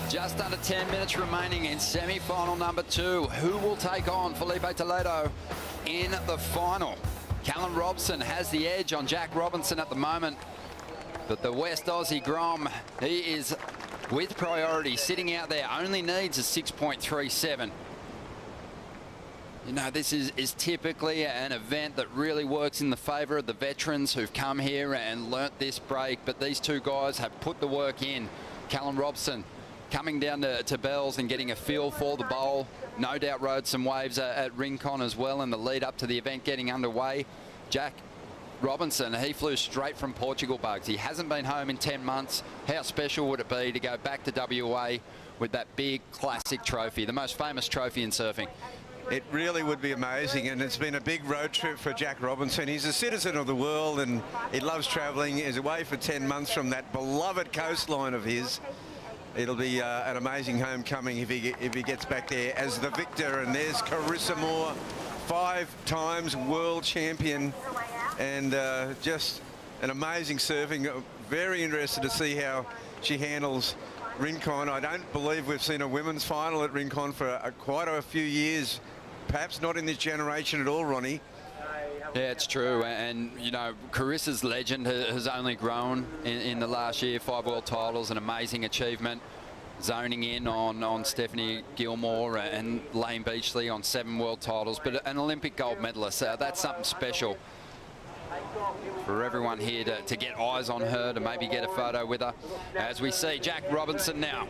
Just under 10 minutes remaining in semi-final number 2. Who will take on Philippe Toledo in the final? Callum Robson has the edge on Jack Robinson at the moment, but the West Aussie Grom, he is with priority, sitting out there, only needs a 6.37. You know, this is typically an event that really works in the favour of the veterans who've come here and learnt this break, but these two guys have put the work in. Callum Robson coming down to Bells and getting a feel for the bowl. No doubt rode some waves at Rincon as well in the lead up to the event getting underway. Jack Robinson, he flew straight from Portugal, Bugs. He hasn't been home in 10 months. How special would it be to go back to WA with that big classic trophy, the most famous trophy in surfing? It really would be amazing, and it's been a big road trip for Jack Robinson. He's a citizen of the world and he loves travelling. He's away for 10 months from that beloved coastline of his. It'll be an amazing homecoming if he gets back there as the victor. And there's Carissa Moore, 5 times world champion, and just an amazing surfing. Very interested to see how she handles Rincon. I don't believe we've seen a women's final at Rincon for quite a few years. Perhaps not in this generation at all, Ronnie. Yeah, it's true. And, you know, Carissa's legend has only grown in the last year. 5 world titles, an amazing achievement. Zoning in on Stephanie Gilmore and Lane Beachley on 7 world titles. But an Olympic gold medalist, that's something special for everyone here to get eyes on her, to maybe get a photo with her. As we see Jack Robinson now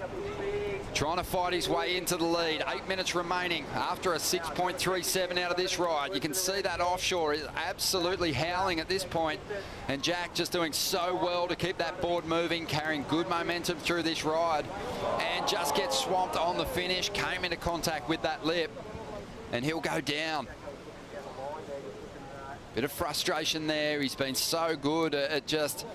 trying to fight his way into the lead. 8 minutes remaining after a 6.37 out of this ride. You can see that offshore is absolutely howling at this point. And Jack just doing so well to keep that board moving, carrying good momentum through this ride. And just gets swamped on the finish, came into contact with that lip. And he'll go down. Bit of frustration there. He's been so good at just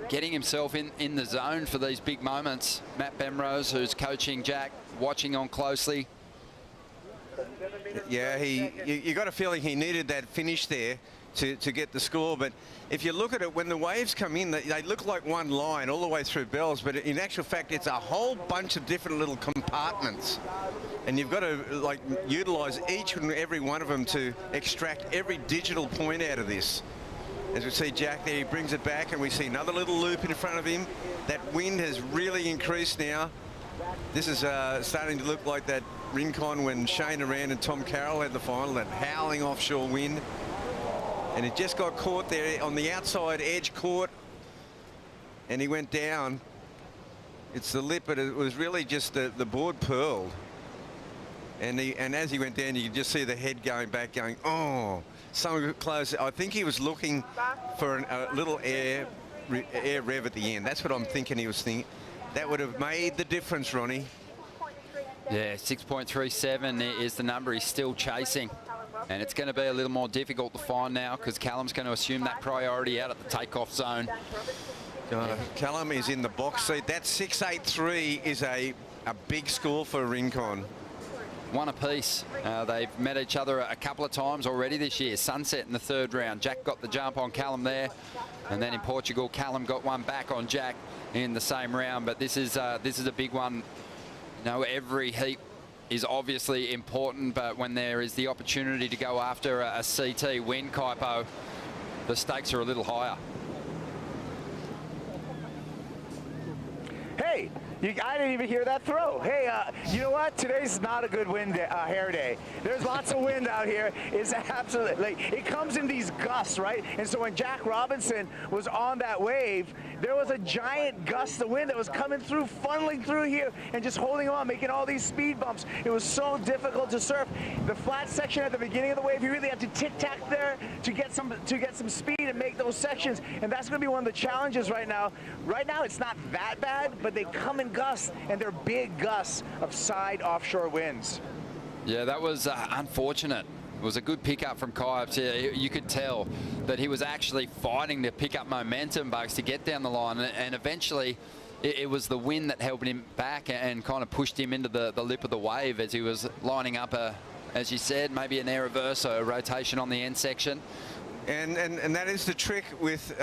getting himself in the zone for these big moments. Matt Bemrose, who's coaching Jack, watching on closely. Yeah, you got a feeling he needed that finish there to get the score. But if you look at it, when the waves come in, they look like one line all the way through Bells. But in actual fact, it's a whole bunch of different little compartments. And you've got to like utilize each and every one of them to extract every digital point out of this. As we see Jack there, he brings it back, and we see another little loop in front of him. That wind has really increased now. This is starting to look like that Rincon when Shane Aran and Tom Carroll had the final, that howling offshore wind. And it just got caught there on the outside edge, caught, and he went down. It's the lip, but it was really just the board purled. And as he went down, you could just see the head going back, going, oh. So close. I think he was looking for a little air rev at the end. That's what I'm thinking he was thinking. That would have made the difference, Ronnie. Yeah, 6.37 is the number he's still chasing. And it's going to be a little more difficult to find now because Callum's going to assume that priority out at the takeoff zone. Callum is in the box seat. That 6.83 is a big score for Rincon. One apiece. They've met each other a couple of times already this year. Sunset in the 3rd round. Jack got the jump on Callum there. And then in Portugal, Callum got one back on Jack in the same round. But this is a big one. You know, every heat is obviously important, but when there is the opportunity to go after a CT win, Kaipo, the stakes are a little higher. Hey, I didn't even hear that throw. Hey, you know what? Today's not a good hair day. There's lots of wind out here. It's absolutely, like, it comes in these gusts, right? And so when Jack Robinson was on that wave, there was a giant gust of wind that was coming through, funneling through here, and just holding on, making all these speed bumps. It was so difficult to surf. The flat section at the beginning of the wave, you really have to tic-tac there to get some speed and make those sections. And that's going to be one of the challenges right now. Right now, it's not that bad, but they come in gusts, and they're big gusts of side offshore winds. Yeah, that was unfortunate. It was a good pickup from Kaips. Yeah, you could tell that he was actually fighting to pick up momentum, Bugs, to get down the line, and eventually it was the wind that held him back and kind of pushed him into the lip of the wave as he was lining up as you said, maybe an air reverse or a rotation on the end section. And that is the trick with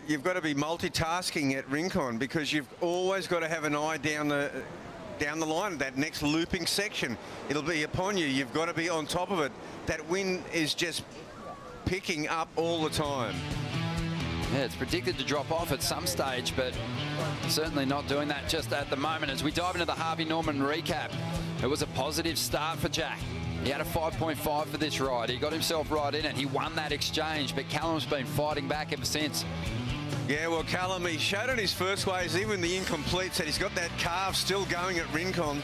you've got to be multitasking at Rincon, because you've always got to have an eye down the line, that next looping section. It'll be upon you. You've got to be on top of it. That wind is just picking up all the time. Yeah, it's predicted to drop off at some stage, but certainly not doing that just at the moment. As we dive into the Harvey Norman recap, it was a positive start for Jack. He had a 5.5 for this ride. He got himself right in it. He won that exchange, but Callum's been fighting back ever since. Yeah, well, Callum, he showed on his first waves, even the incompletes, that he's got that calf still going at Rincon.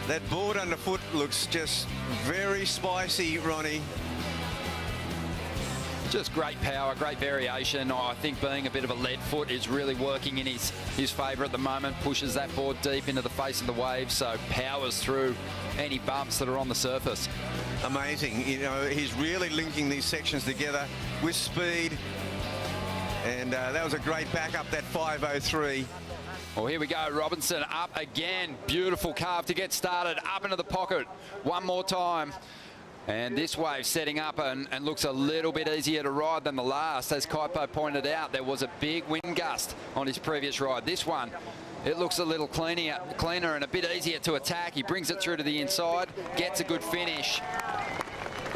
That board underfoot looks just very spicy, Ronnie. Just great power, great variation. I think being a bit of a lead foot is really working in his favour at the moment. Pushes that board deep into the face of the wave, so powers through any bumps that are on the surface. Amazing. You know, he's really linking these sections together with speed. And that was a great backup, that 5.03. Well, here we go. Robinson up again. Beautiful carve to get started. Up into the pocket. One more time. And this wave setting up and looks a little bit easier to ride than the last. As Kaipo pointed out, there was a big wind gust on his previous ride. This one, it looks a little cleaner and a bit easier to attack. He brings it through to the inside, gets a good finish.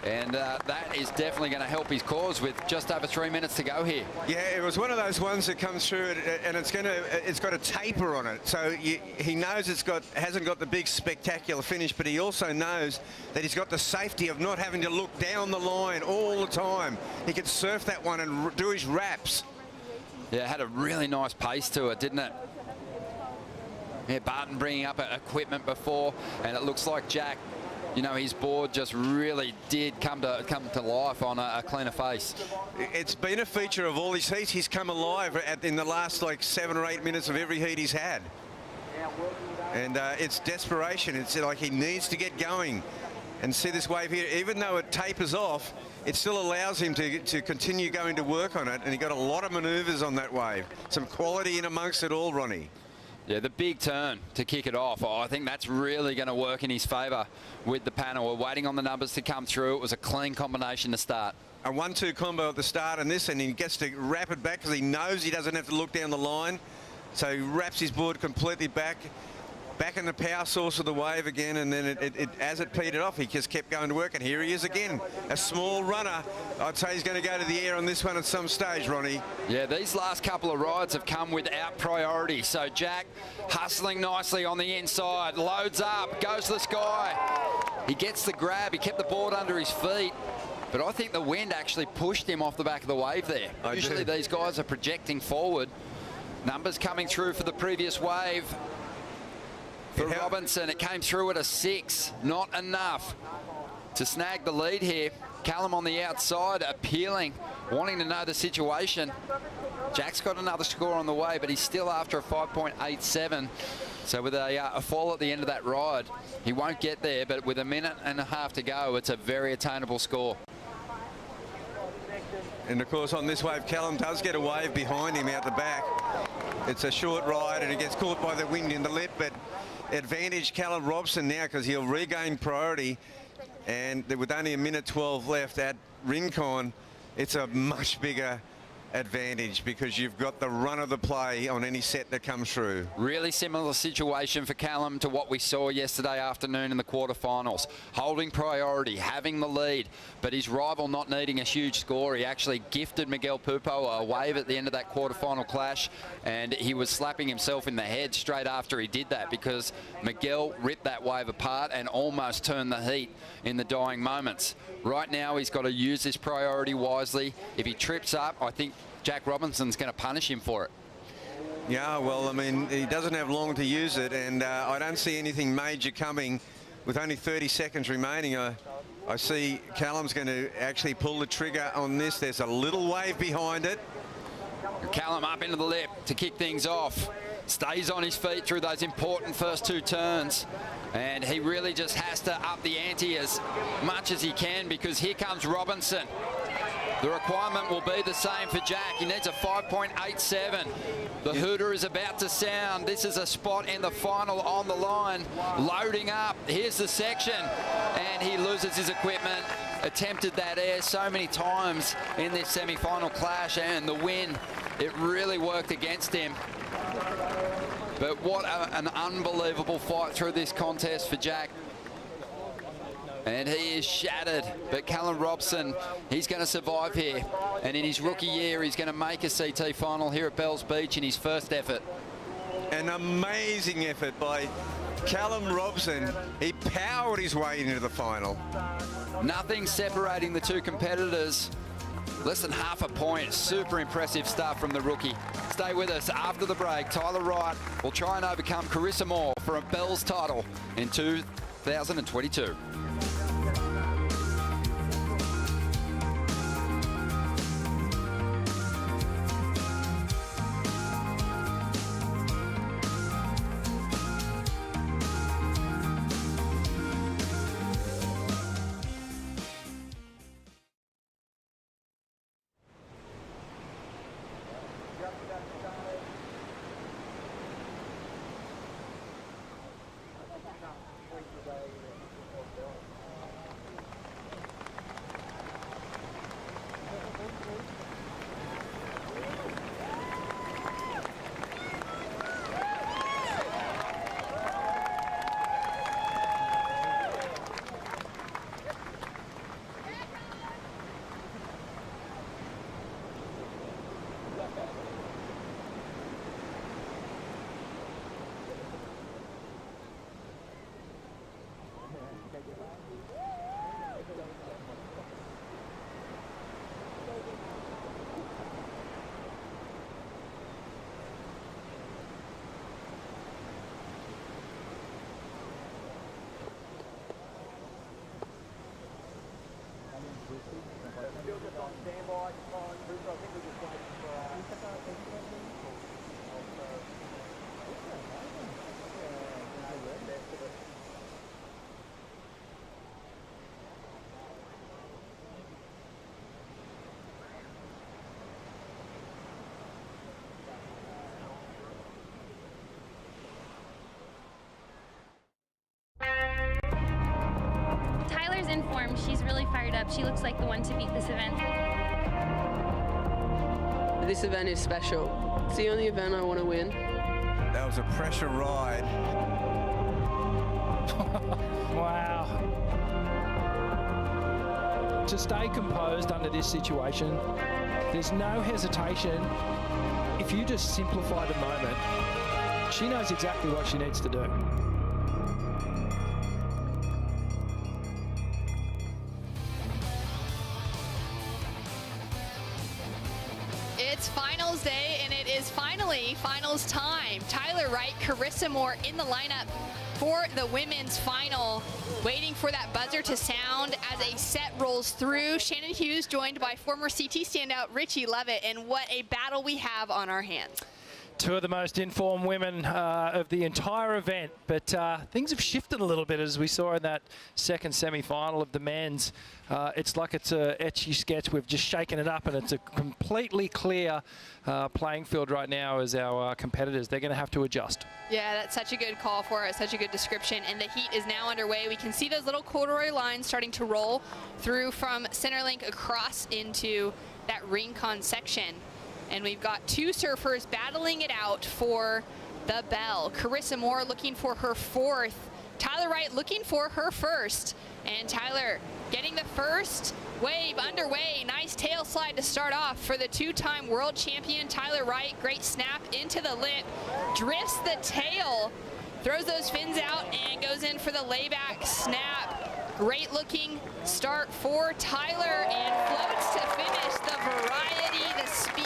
And that is definitely going to help his cause with just over 3 minutes to go here. Yeah, it was one of those ones that comes through and it's got a taper on it. So he knows hasn't got the big spectacular finish, but he also knows that he's got the safety of not having to look down the line all the time. He could surf that one and do his wraps. Yeah, it had a really nice pace to it, didn't it? Yeah, Barton bringing up equipment before, and it looks like Jack, you know, his board just really did come to life on a cleaner face. It's been a feature of all his heats. He's come alive in the last like 7 or 8 minutes of every heat he's had. And it's desperation. It's like he needs to get going. And see this wave here, even though it tapers off, it still allows him to continue going to work on it. And he got a lot of manoeuvres on that wave. Some quality in amongst it all, Ronnie. Yeah, the big turn to kick it off, I think that's really going to work in his favour with the panel. We're waiting on the numbers to come through. It was a clean combination to start. A 1-2 combo at the start and this, and he gets to wrap it back because he knows he doesn't have to look down the line. So he wraps his board completely back in the power source of the wave again, and then as it petered off, he just kept going to work, and here he is again. A small runner. I'd say he's going to go to the air on this one at some stage, Ronnie. Yeah, these last couple of rides have come without priority. So Jack hustling nicely on the inside, loads up, goes to the sky. He gets the grab, he kept the board under his feet. But I think the wind actually pushed him off the back of the wave there. Usually these guys are projecting forward. Numbers coming through for the previous wave. For Robinson, it came through at a 6. Not enough to snag the lead here. Callum on the outside, appealing, wanting to know the situation. Jack's got another score on the way, but he's still after a 5.87. So with a fall at the end of that ride, he won't get there, but with 1.5 minutes to go, it's a very attainable score. And of course on this wave, Callum does get a wave behind him out the back. It's a short ride and it gets caught by the wind in the lip, but advantage Callum Robson now because he'll regain priority, and with only 1:12 left at Rincon, it's a much bigger advantage because you've got the run of the play on any set that comes through. Really similar situation for Callum to what we saw yesterday afternoon in the quarterfinals. Holding priority, having the lead, but his rival not needing a huge score. He actually gifted Miguel Pupo a wave at the end of that quarterfinal clash, and he was slapping himself in the head straight after he did that because Miguel ripped that wave apart and almost turned the heat in the dying moments. Right now he's got to use this priority wisely. If he trips up, I think Jack Robinson's going to punish him for it. Yeah, well, I mean, he doesn't have long to use it, and I don't see anything major coming with only 30 seconds remaining. I see Callum's going to actually pull the trigger on this. There's a little wave behind it. Callum up into the lip to kick things off. Stays on his feet through those important first 2 turns. And he really just has to up the ante as much as he can because here comes Robinson. The requirement will be the same for Jack. He needs a 5.87. The hooter is about to sound. This is a spot in the final on the line. Loading up. Here's the section. And he loses his equipment. Attempted that air so many times in this semi-final clash, and the wind, it really worked against him. But what an unbelievable fight through this contest for Jack. And he is shattered. But Callum Robson, he's going to survive here. And in his rookie year, he's going to make a CT final here at Bells Beach in his first effort. An amazing effort by Callum Robson. He powered his way into the final. Nothing separating the two competitors. Less than half a point. Super impressive stuff from the rookie. Stay with us after the break. Tyler Wright will try and overcome Carissa Moore for a Bells title in 2022. up. She looks like the one to beat this event. This event is special. It's the only event I want to win. That was a pressure ride. Wow. To stay composed under this situation, there's no hesitation. If you just simplify the moment, she knows exactly what she needs to do. It's finals day, and it is finally finals time. Tyler Wright, Carissa Moore in the lineup for the women's final, waiting for that buzzer to sound as a set rolls through. Shannon Hughes joined by former CT standout Richie Levitt, and what a battle we have on our hands. Two of the most informed women of the entire event, but things have shifted a little bit as we saw in that second semi-final of the men's. It's like it's a etchy sketch. We've just shaken it up, and it's a completely clear playing field right now as our competitors. They're going to have to adjust. Yeah, that's such a good call for it, such a good description. And the heat is now underway. We can see those little corduroy lines starting to roll through from Centerlink across into that Rincon section. And we've got two surfers battling it out for the bell. Carissa Moore looking for her fourth. Tyler Wright looking for her first. And Tyler getting the first wave underway. Nice tail slide to start off for the two-time world champion Tyler Wright. Great snap into the lip. Drifts the tail. Throws those fins out and goes in for the layback snap. Great looking start for Tyler and floats to finish. The variety, the speed,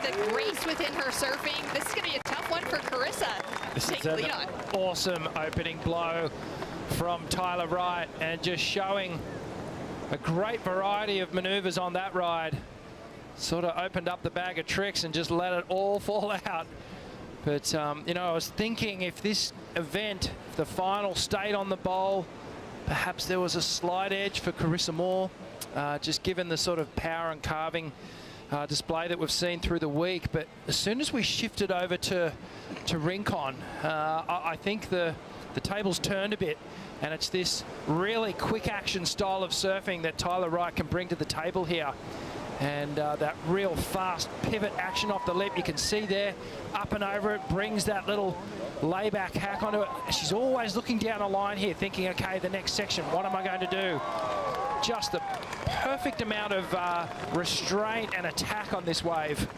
the grace within her surfing. This is going to be a tough one for Carissa. This Take is the an lead on. awesome opening blow from Tyler Wright, and just showing a great variety of maneuvers on that ride. Sort of opened up the bag of tricks and just let it all fall out. But, you know, I was thinking if this event, if the final stayed on the bowl, perhaps there was a slight edge for Carissa Moore, just given the sort of power and carving display that we've seen through the week. But as soon as we shifted over to Rincon, I think the tables turned a bit, and it's this really quick action style of surfing that Tyler Wright can bring to the table here. And that real fast pivot action off the lip, you can see there, up and over it, brings that little layback hack onto it. She's always looking down a line here, thinking, okay, the next section, what am I going to do? Just the perfect amount of restraint and attack on this wave.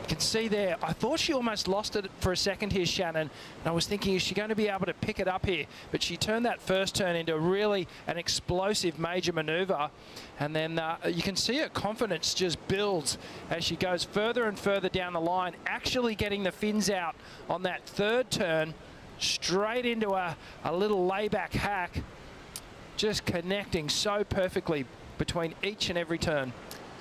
You can see there, I thought she almost lost it for a second here, Shannon. And I was thinking, is she going to be able to pick it up here? But she turned that first turn into really an explosive major maneuver. And then you can see her confidence just builds as she goes further and further down the line, actually getting the fins out on that third turn, straight into a little layback hack, just connecting so perfectly between each and every turn.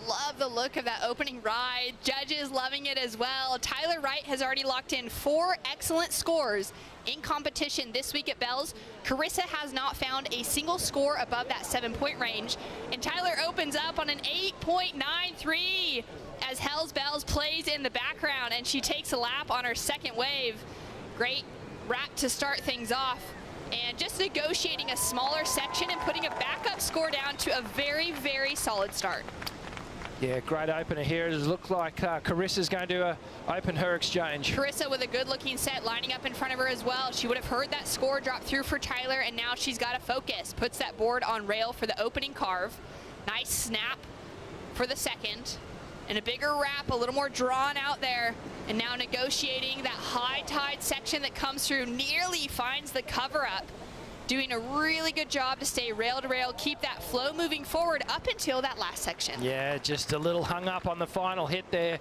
Love the look of that opening ride. Judges loving it as well. Tyler Wright has already locked in 4 excellent scores in competition this week at Bells. Carissa has not found a single score above that 7-point range. And Tyler opens up on an 8.93 as Hell's Bells plays in the background, and she takes a lap on her second wave. Great wrap to start things off. And just negotiating a smaller section and putting a backup score down to a very, very solid start. Yeah, great opener here. It looks like Carissa's going to open her exchange. Carissa with a good-looking set lining up in front of her as well. She would have heard that score drop through for Tyler, and now she's got to focus. Puts that board on rail for the opening carve. Nice snap for the second. And a bigger wrap, a little more drawn out there. And now negotiating that high tide section that comes through, nearly finds the cover-up. Doing a really good job to stay rail to rail, keep that flow moving forward up until that last section. Yeah, just a little hung up on the final hit there.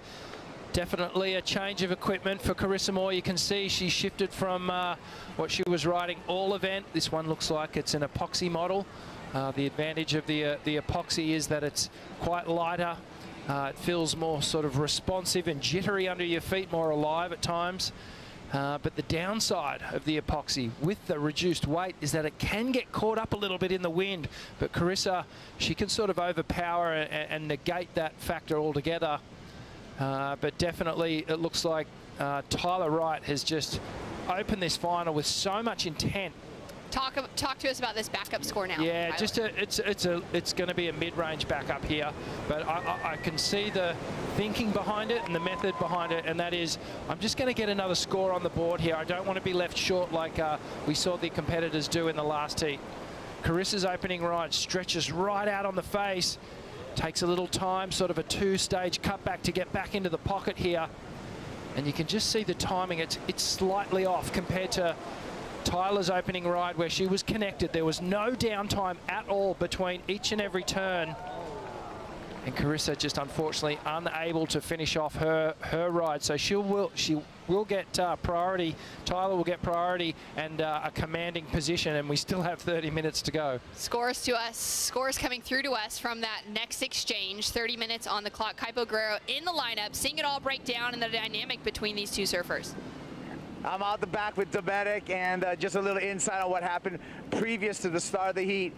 Definitely a change of equipment for Carissa Moore. You can see she shifted from what she was riding all event. This one looks like it's an epoxy model. The advantage of the epoxy is that it's quite lighter. It feels more sort of responsive and jittery under your feet, more alive at times. But the downside of the epoxy with the reduced weight is that it can get caught up a little bit in the wind. But Carissa, she can sort of overpower and negate that factor altogether. But definitely it looks like Tyler Wright has just opened this final with so much intent Talk to us about this backup score now. Yeah, Tyler. it's going to be a mid-range backup here, but I can see the thinking behind it and the method behind it, and that is I'm just going to get another score on the board here. I don't want to be left short like we saw the competitors do in the last heat. Carissa's opening ride stretches right out on the face, takes a little time, sort of a two-stage cutback to get back into the pocket here, and you can just see the timing. It's slightly off compared to Tyler's opening ride where she was connected. There was no downtime at all between each and every turn. And Carissa just unfortunately unable to finish off her ride. So she will get priority. Tyler will get priority and a commanding position, and we still have 30 minutes to go. Scores coming through to us from that next exchange. 30 minutes on the clock. Kaipo Guerrero in the lineup, seeing it all break down in the dynamic between these two surfers. I'm out the back with Domenic, and just a little insight on what happened previous to the start of the heat.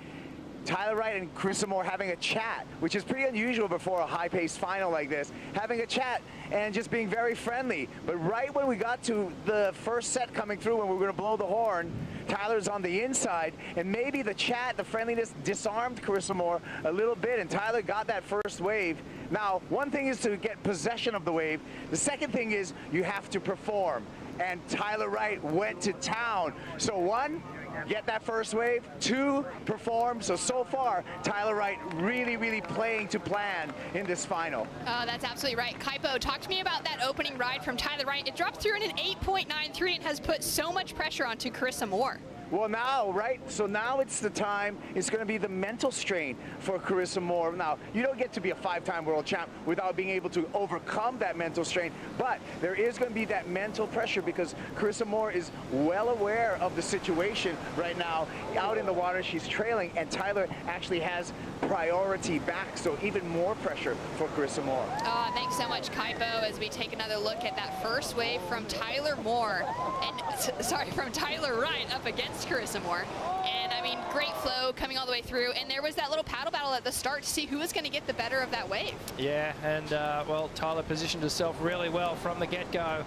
Tyler Wright and Carissa Moore having a chat, which is pretty unusual before a high-paced final like this. Having a chat and just being very friendly. But right when we got to the first set coming through, when we were going to blow the horn, Tyler's on the inside, and maybe the chat, the friendliness disarmed Carissa Moore a little bit, and Tyler got that first wave. Now, one thing is to get possession of the wave. The second thing is you have to perform. And Tyler Wright went to town. So one, get that first wave. Two, perform. So far, Tyler Wright really playing to plan in this final. That's absolutely right. Kaipo, talk to me about that opening ride from Tyler Wright. It dropped through in an 8.93 and has put so much pressure onto Carissa Moore. Well, now, right? So now it's the time. It's going to be the mental strain for Carissa Moore. Now, you don't get to be a 5-time world champ without being able to overcome that mental strain, but there is going to be that mental pressure because Carissa Moore is well aware of the situation right now. Out in the water, she's trailing, and Tyler actually has priority back, so even more pressure for Carissa Moore. Thanks so much, Kaipo, as we take another look at that first wave from Tyler Moore, and sorry, from Tyler Wright up against Carissa Moore. And I mean, great flow coming all the way through, and there was that little paddle battle at the start to see who was going to get the better of that wave. Yeah, and well, Tyler positioned herself really well from the get-go.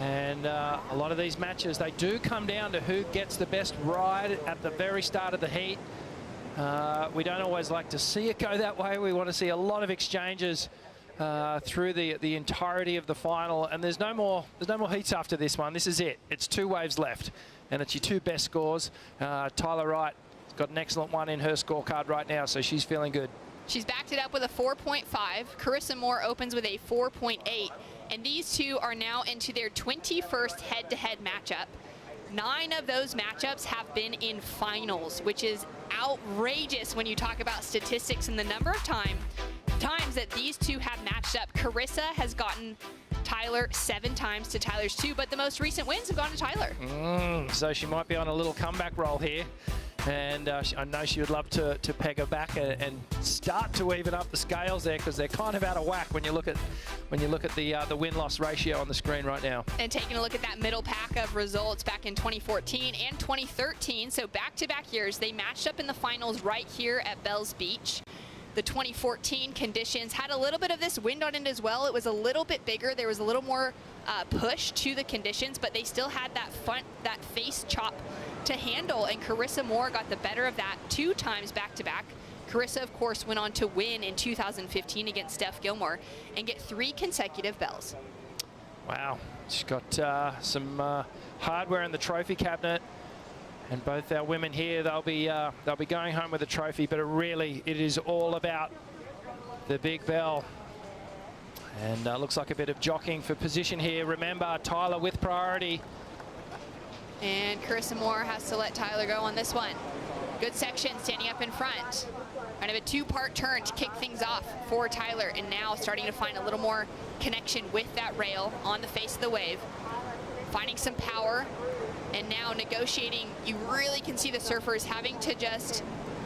And a lot of these matches, they do come down to who gets the best ride at the very start of the heat. We don't always like to see it go that way. We want to see a lot of exchanges through the entirety of the final, and there's no more heats after this one. This is it. It's 2 waves left, and it's your 2 best scores. Tyler Wright has got an excellent one in her scorecard right now, so she's feeling good. She's backed it up with a 4.5. Carissa Moore opens with a 4.8, and these two are now into their 21st head-to-head matchup. 9 of those matchups have been in finals, which is outrageous when you talk about statistics and the number of times that these two have matched up. Carissa has gotten Tyler 7 times to Tyler's 2, but the most recent wins have gone to Tyler. So she might be on a little comeback roll here. And I know she would love to peg her back and start to even up the scales there, because they're kind of out of whack when you look at the win-loss ratio on the screen right now. And taking a look at that middle pack of results back in 2014 and 2013, so back-to-back years, they matched up in the finals right here at Bells Beach. The 2014 conditions had a little bit of this wind on it as well. It was a little bit bigger. There was a little more push to the conditions, but they still had that face chop to handle, and Carissa Moore got the better of that 2 times back-to-back. Carissa, of course, went on to win in 2015 against Steph Gilmore and get 3 consecutive bells. Wow, she's got some hardware in the trophy cabinet, and both our women here, they'll be going home with a trophy, but it is all about the big bell. And looks like a bit of jockeying for position here. Remember, Tyler with priority. And Carissa Moore has to let Tyler go on this one. Good section standing up in front. Kind of a 2-part turn to kick things off for Tyler, and now starting to find a little more connection with that rail on the face of the wave. Finding some power, and now negotiating. You really can see the surfers having to just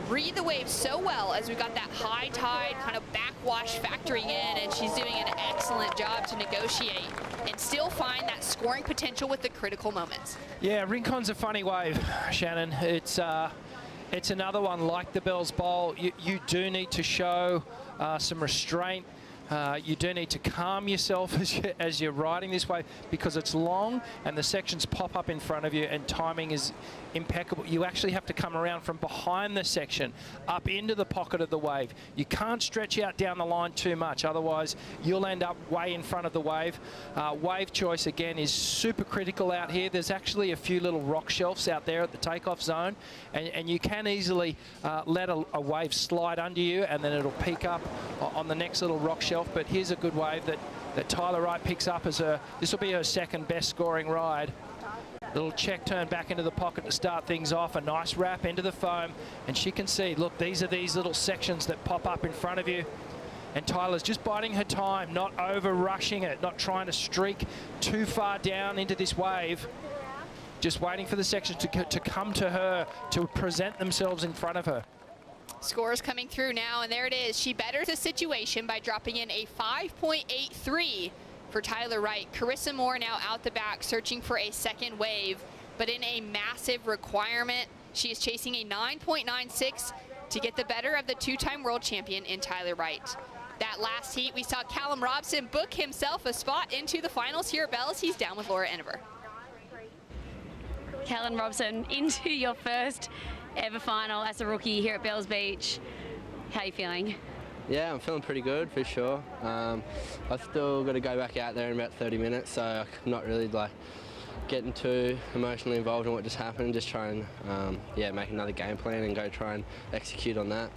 read the wave so well, as we've got that high tide kind of backwash factoring in, and she's doing an excellent job to negotiate and still find that scoring potential with the critical moments. Yeah, Rincon's a funny wave, Shannon. It's another one like the Bells Bowl. You do need to show some restraint. you do need to calm yourself as you're riding this wave, because it's long and the sections pop up in front of you and timing is impeccable. You actually have to come around from behind the section up into the pocket of the wave. You can't stretch out down the line too much, otherwise you'll end up way in front of the wave. Wave choice again is super critical out here. There's actually a few little rock shelves out there at the takeoff zone, and you can easily let a wave slide under you and then it'll peak up on the next little rock shelf. But here's a good wave that Tyler Wright picks up as this will be her second best scoring ride. Little check turn back into the pocket to start things off, a nice wrap into the foam, and she can see, look, these are these little sections that pop up in front of you. And Tyler's just biding her time, not over rushing it, not trying to streak too far down into this wave. Just waiting for the sections to come to her, to present themselves in front of her. Scores coming through now, and there it is. She betters the situation by dropping in a 5.83 for Tyler Wright. Carissa Moore now out the back, searching for a second wave, but in a massive requirement. She is chasing a 9.96 to get the better of the two-time world champion in Tyler Wright. That last heat, we saw Callum Robson book himself a spot into the finals here at Bells. He's down with Laura Eniver. Callum Robson, into your first ever final as a rookie here at Bells Beach. How are you feeling? Yeah, I'm feeling pretty good for sure. I've still got to go back out there in about 30 minutes, so I'm not really like getting too emotionally involved in what just happened. Just try and make another game plan and go try and execute on that.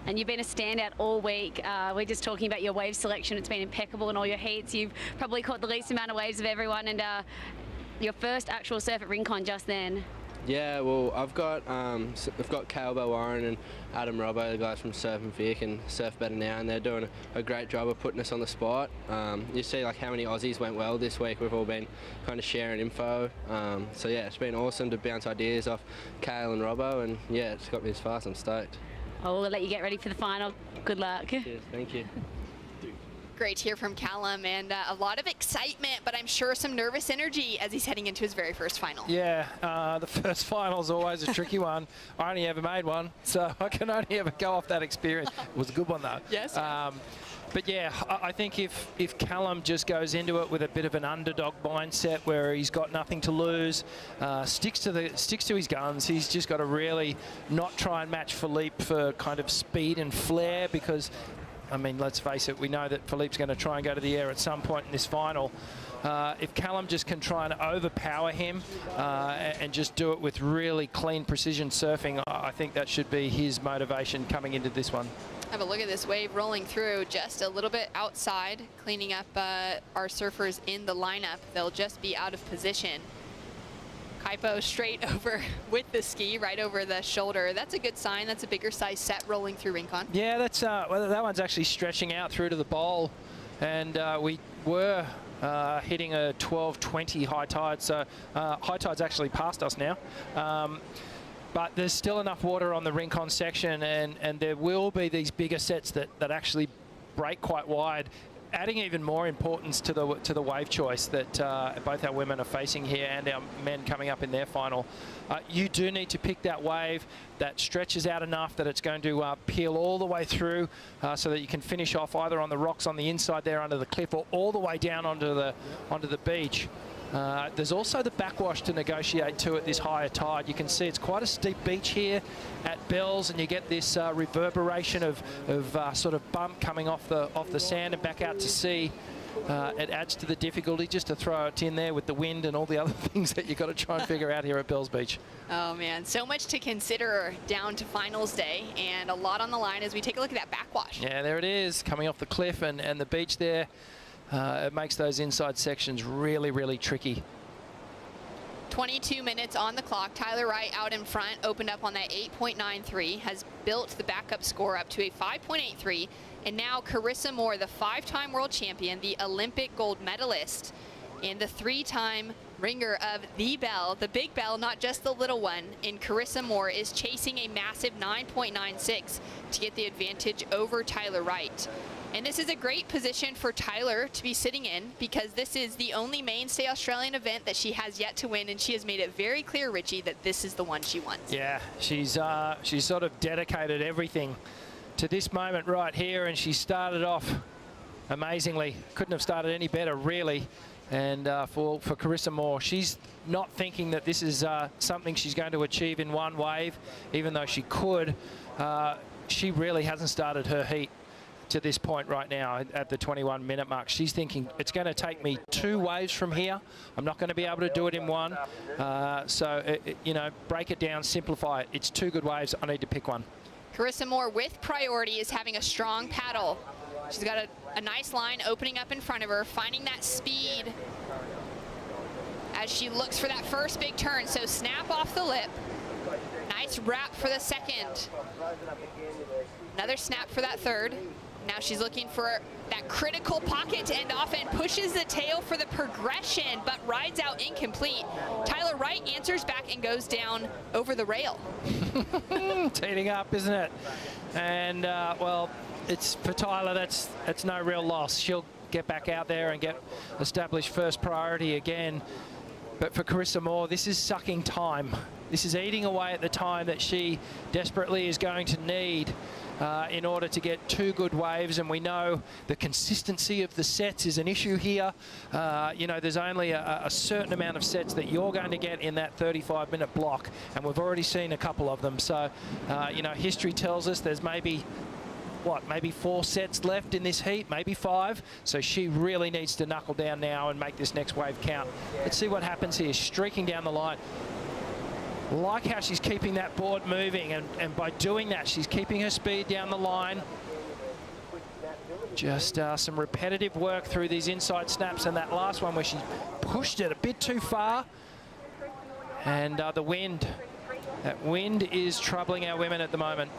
And you've been a standout all week. We're just talking about your wave selection. It's been impeccable in all your heats. You've probably caught the least amount of waves of everyone, and your first actual surf at Rincon just then. Yeah, well, I've got Cale Warren and Adam Robbo, the guys from Surf and Vic and Surf Better Now, and they're doing a great job of putting us on the spot. You see like how many Aussies went well this week. We've all been kind of sharing info. So yeah, it's been awesome to bounce ideas off Cale and Robbo, and yeah, it's got me this far, so I'm stoked. I'll let you get ready for the final. Good luck. Cheers, thank you. Great to hear from Callum, and a lot of excitement, but I'm sure some nervous energy as he's heading into his very first final. Yeah, the first final is always a tricky one. I only ever made one, so I can only ever go off that experience. It was a good one though. Yes. But yeah, I think if Callum just goes into it with a bit of an underdog mindset where he's got nothing to lose, sticks to his guns, he's just got to really not try and match Philippe for kind of speed and flair, because I mean, let's face it, we know that Philippe's going to try and go to the air at some point in this final. If Callum just can try and overpower him and just do it with really clean precision surfing, I think that should be his motivation coming into this one. Have a look at this wave rolling through just a little bit outside, cleaning up our surfers in the lineup. They'll just be out of position. Kaipo straight over with the ski, right over the shoulder. That's a good sign. That's a bigger size set rolling through Rincon. Yeah, that's well, that one's actually stretching out through to the bowl, and we were hitting a 12:20 high tide, so high tide's actually past us now. But there's still enough water on the Rincon section, and there will be these bigger sets that actually break quite wide, adding even more importance to the wave choice that both our women are facing here and our men coming up in their final. You do need to pick that wave that stretches out enough that it's going to peel all the way through so that you can finish off either on the rocks on the inside there under the cliff or all the way down onto the beach. There's also the backwash to negotiate too at this higher tide. You can see it's quite a steep beach here at Bells, and you get this reverberation of sort of bump coming off the sand and back out to sea. It adds to the difficulty just to throw it in there with the wind and all the other things that you've got to try and figure out here at Bells Beach. Oh man, so much to consider down to finals day, and a lot on the line as we take a look at that backwash. Yeah, there it is, coming off the cliff and the beach there. It makes those inside sections really, really tricky. 22 minutes on the clock. Tyler Wright out in front, opened up on that 8.93, has built the backup score up to a 5.83. And now Carissa Moore, the 5-time world champion, the Olympic gold medalist, and the 3-time ringer of the bell, the big bell, not just the little one, and Carissa Moore is chasing a massive 9.96 to get the advantage over Tyler Wright. And this is a great position for Tyler to be sitting in, because this is the only mainstay Australian event that she has yet to win, and she has made it very clear, Richie, that this is the one she wants. Yeah, she's sort of dedicated everything to this moment right here, and she started off amazingly. Couldn't have started any better, really. And for Carissa Moore, she's not thinking that this is something she's going to achieve in one wave, even though she could. She really hasn't started her heat to this point right now at the 21-minute mark. She's thinking, it's going to take me 2 waves from here. I'm not going to be able to do it in one. You know, break it down, simplify it. It's 2 good waves. I need to pick one. Carissa Moore with priority is having a strong paddle. She's got a nice line opening up in front of her, finding that speed as she looks for that first big turn. So snap off the lip. Nice wrap for the second. Another snap for that third. Now she's looking for that critical pocket to end off and pushes the tail for the progression, but rides out incomplete. Tyler Wright answers back and goes down over the rail. Teeing up, isn't it? And, well, it's for Tyler, that's no real loss. She'll get back out there and get established first priority again. But for Carissa Moore, this is sucking time. This is eating away at the time that she desperately is going to need in order to get 2 good waves. And we know the consistency of the sets is an issue here. You know, there's only a certain amount of sets that you're going to get in that 35-minute block, and we've already seen a couple of them. So, you know, history tells us there's maybe 4 sets left in this heat, maybe 5. So she really needs to knuckle down now and make this next wave count. Let's see what happens here. Streaking down the line. Like how she's keeping that board moving, and by doing that, she's keeping her speed down the line. Just some repetitive work through these inside snaps, and that last one where she pushed it a bit too far. And the wind. That wind is troubling our women at the moment.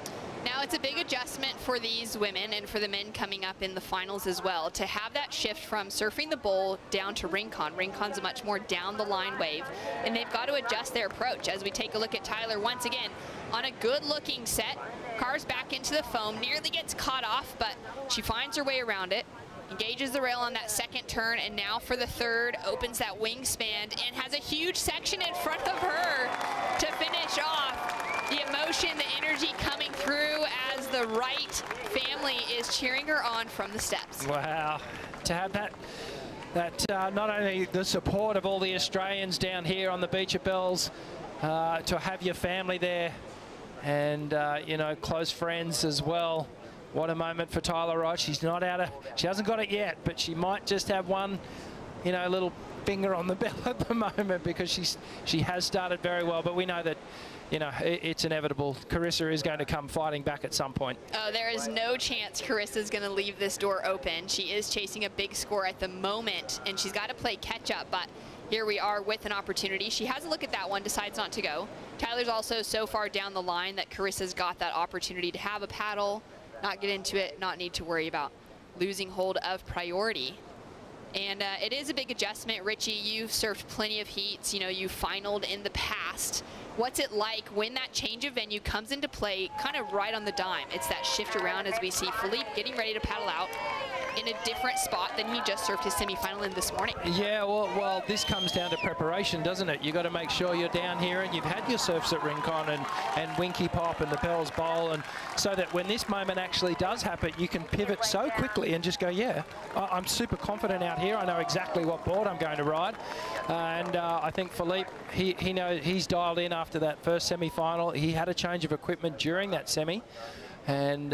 Now it's a big adjustment for these women and for the men coming up in the finals as well, to have that shift from surfing the bowl down to Rincon. Rincon's a much more down the line wave, and they've got to adjust their approach. As we take a look at Tyler once again on a good looking set, cars back into the foam, nearly gets caught off, but she finds her way around it, engages the rail on that second turn, and now for the third, opens that wingspan and has a huge section in front of her to finish off. The emotion, the energy coming through as the Wright family is cheering her on from the steps. Wow, to have that not only the support of all the Australians down here on the beach at Bells, to have your family there, and you know, close friends as well. What a moment for Tyler Wright. She's not out of, she hasn't got it yet, but she might just have one, you know, little finger on the bell at the moment, because she has started very well. But we know that, you know, it's inevitable. Carissa is going to come fighting back at some point. Oh, there is no chance Carissa's going to leave this door open. She is chasing a big score at the moment, and she's got to play catch up. But here we are with an opportunity. She has a look at that one, decides not to go. Tyler's also so far down the line that Carissa's got that opportunity to have a paddle, not get into it, not need to worry about losing hold of priority. And it is a big adjustment. Richie, you've surfed plenty of heats. You know, you finaled in the past. What's it like when that change of venue comes into play kind of right on the dime? It's that shift around as we see Philippe getting ready to paddle out in a different spot than he just surfed his semifinal in this morning. Yeah, well, this comes down to preparation, doesn't it? You got to make sure you're down here and you've had your surfs at Rincon and Winky Pop and the Bells Bowl, and so that when this moment actually does happen, you can pivot so quickly and just go, yeah, I'm super confident out here. I know exactly what board I'm going to ride. And I think Philippe, he knows, he's dialed in after that first semi-final. He had a change of equipment during that semi. And,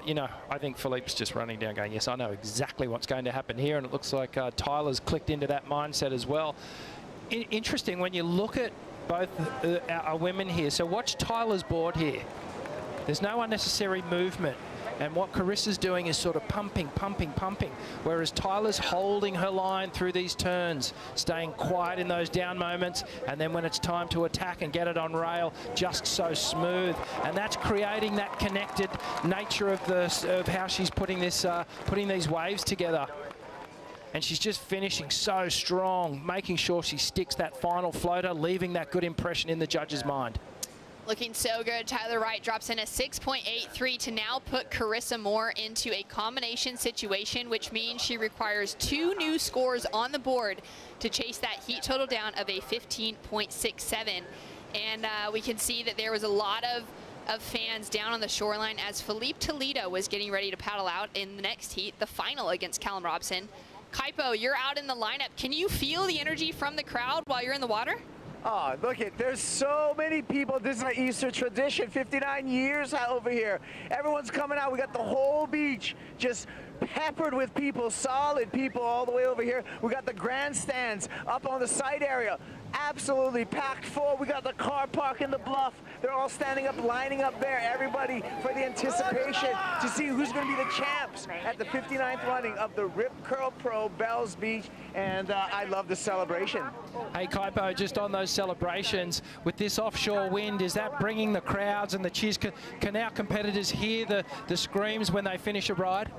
you know, I think Philippe's just running down going, yes, I know exactly what's going to happen here. And it looks like Tyler's clicked into that mindset as well. Interesting when you look at both our women here. So watch Tyler's board here. There's no unnecessary movement. And what Carissa's doing is sort of pumping, whereas Tyler's holding her line through these turns, staying quiet in those down moments, and then when it's time to attack and get it on rail, just so smooth. And that's creating that connected nature of how she's putting this, putting these waves together. And she's just finishing so strong, making sure she sticks that final floater, leaving that good impression in the judge's mind. Looking so good. Tyler Wright drops in a 6.83 to now put Carissa Moore into a combination situation, which means she requires 2 new scores on the board to chase that heat total down of a 15.67. And we can see that there was a lot of of fans down on the shoreline as Philippe Toledo was getting ready to paddle out in the next heat, the final against Callum Robson. Kaipo, you're out in the lineup. Can you feel the energy from the crowd while you're in the water? Oh, look it, there's so many people. This is an Easter tradition, 59 years over here. Everyone's coming out. We got the whole beach just peppered with people, solid people all the way over here. We got the grandstands up on the side area, absolutely packed full. We got the car park in the bluff. They're all standing up, lining up there, everybody for the anticipation to see who's going to be the champs at the 59th running of the Rip Curl Pro Bells Beach, and I love the celebration. Hey, Kaipo, just on those celebrations, with this offshore wind, is that bringing the crowds and the cheers? Can our competitors hear the screams when they finish a ride?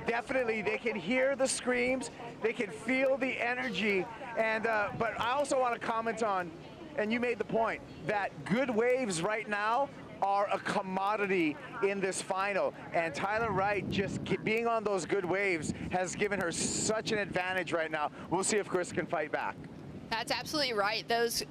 Definitely, they can hear the screams, they can feel the energy, and but I also want to comment on, and you made the point, that good waves right now are a commodity in this final, and Tyler Wright just being on those good waves has given her such an advantage right now. We'll see if Chris can fight back. That's absolutely right. Those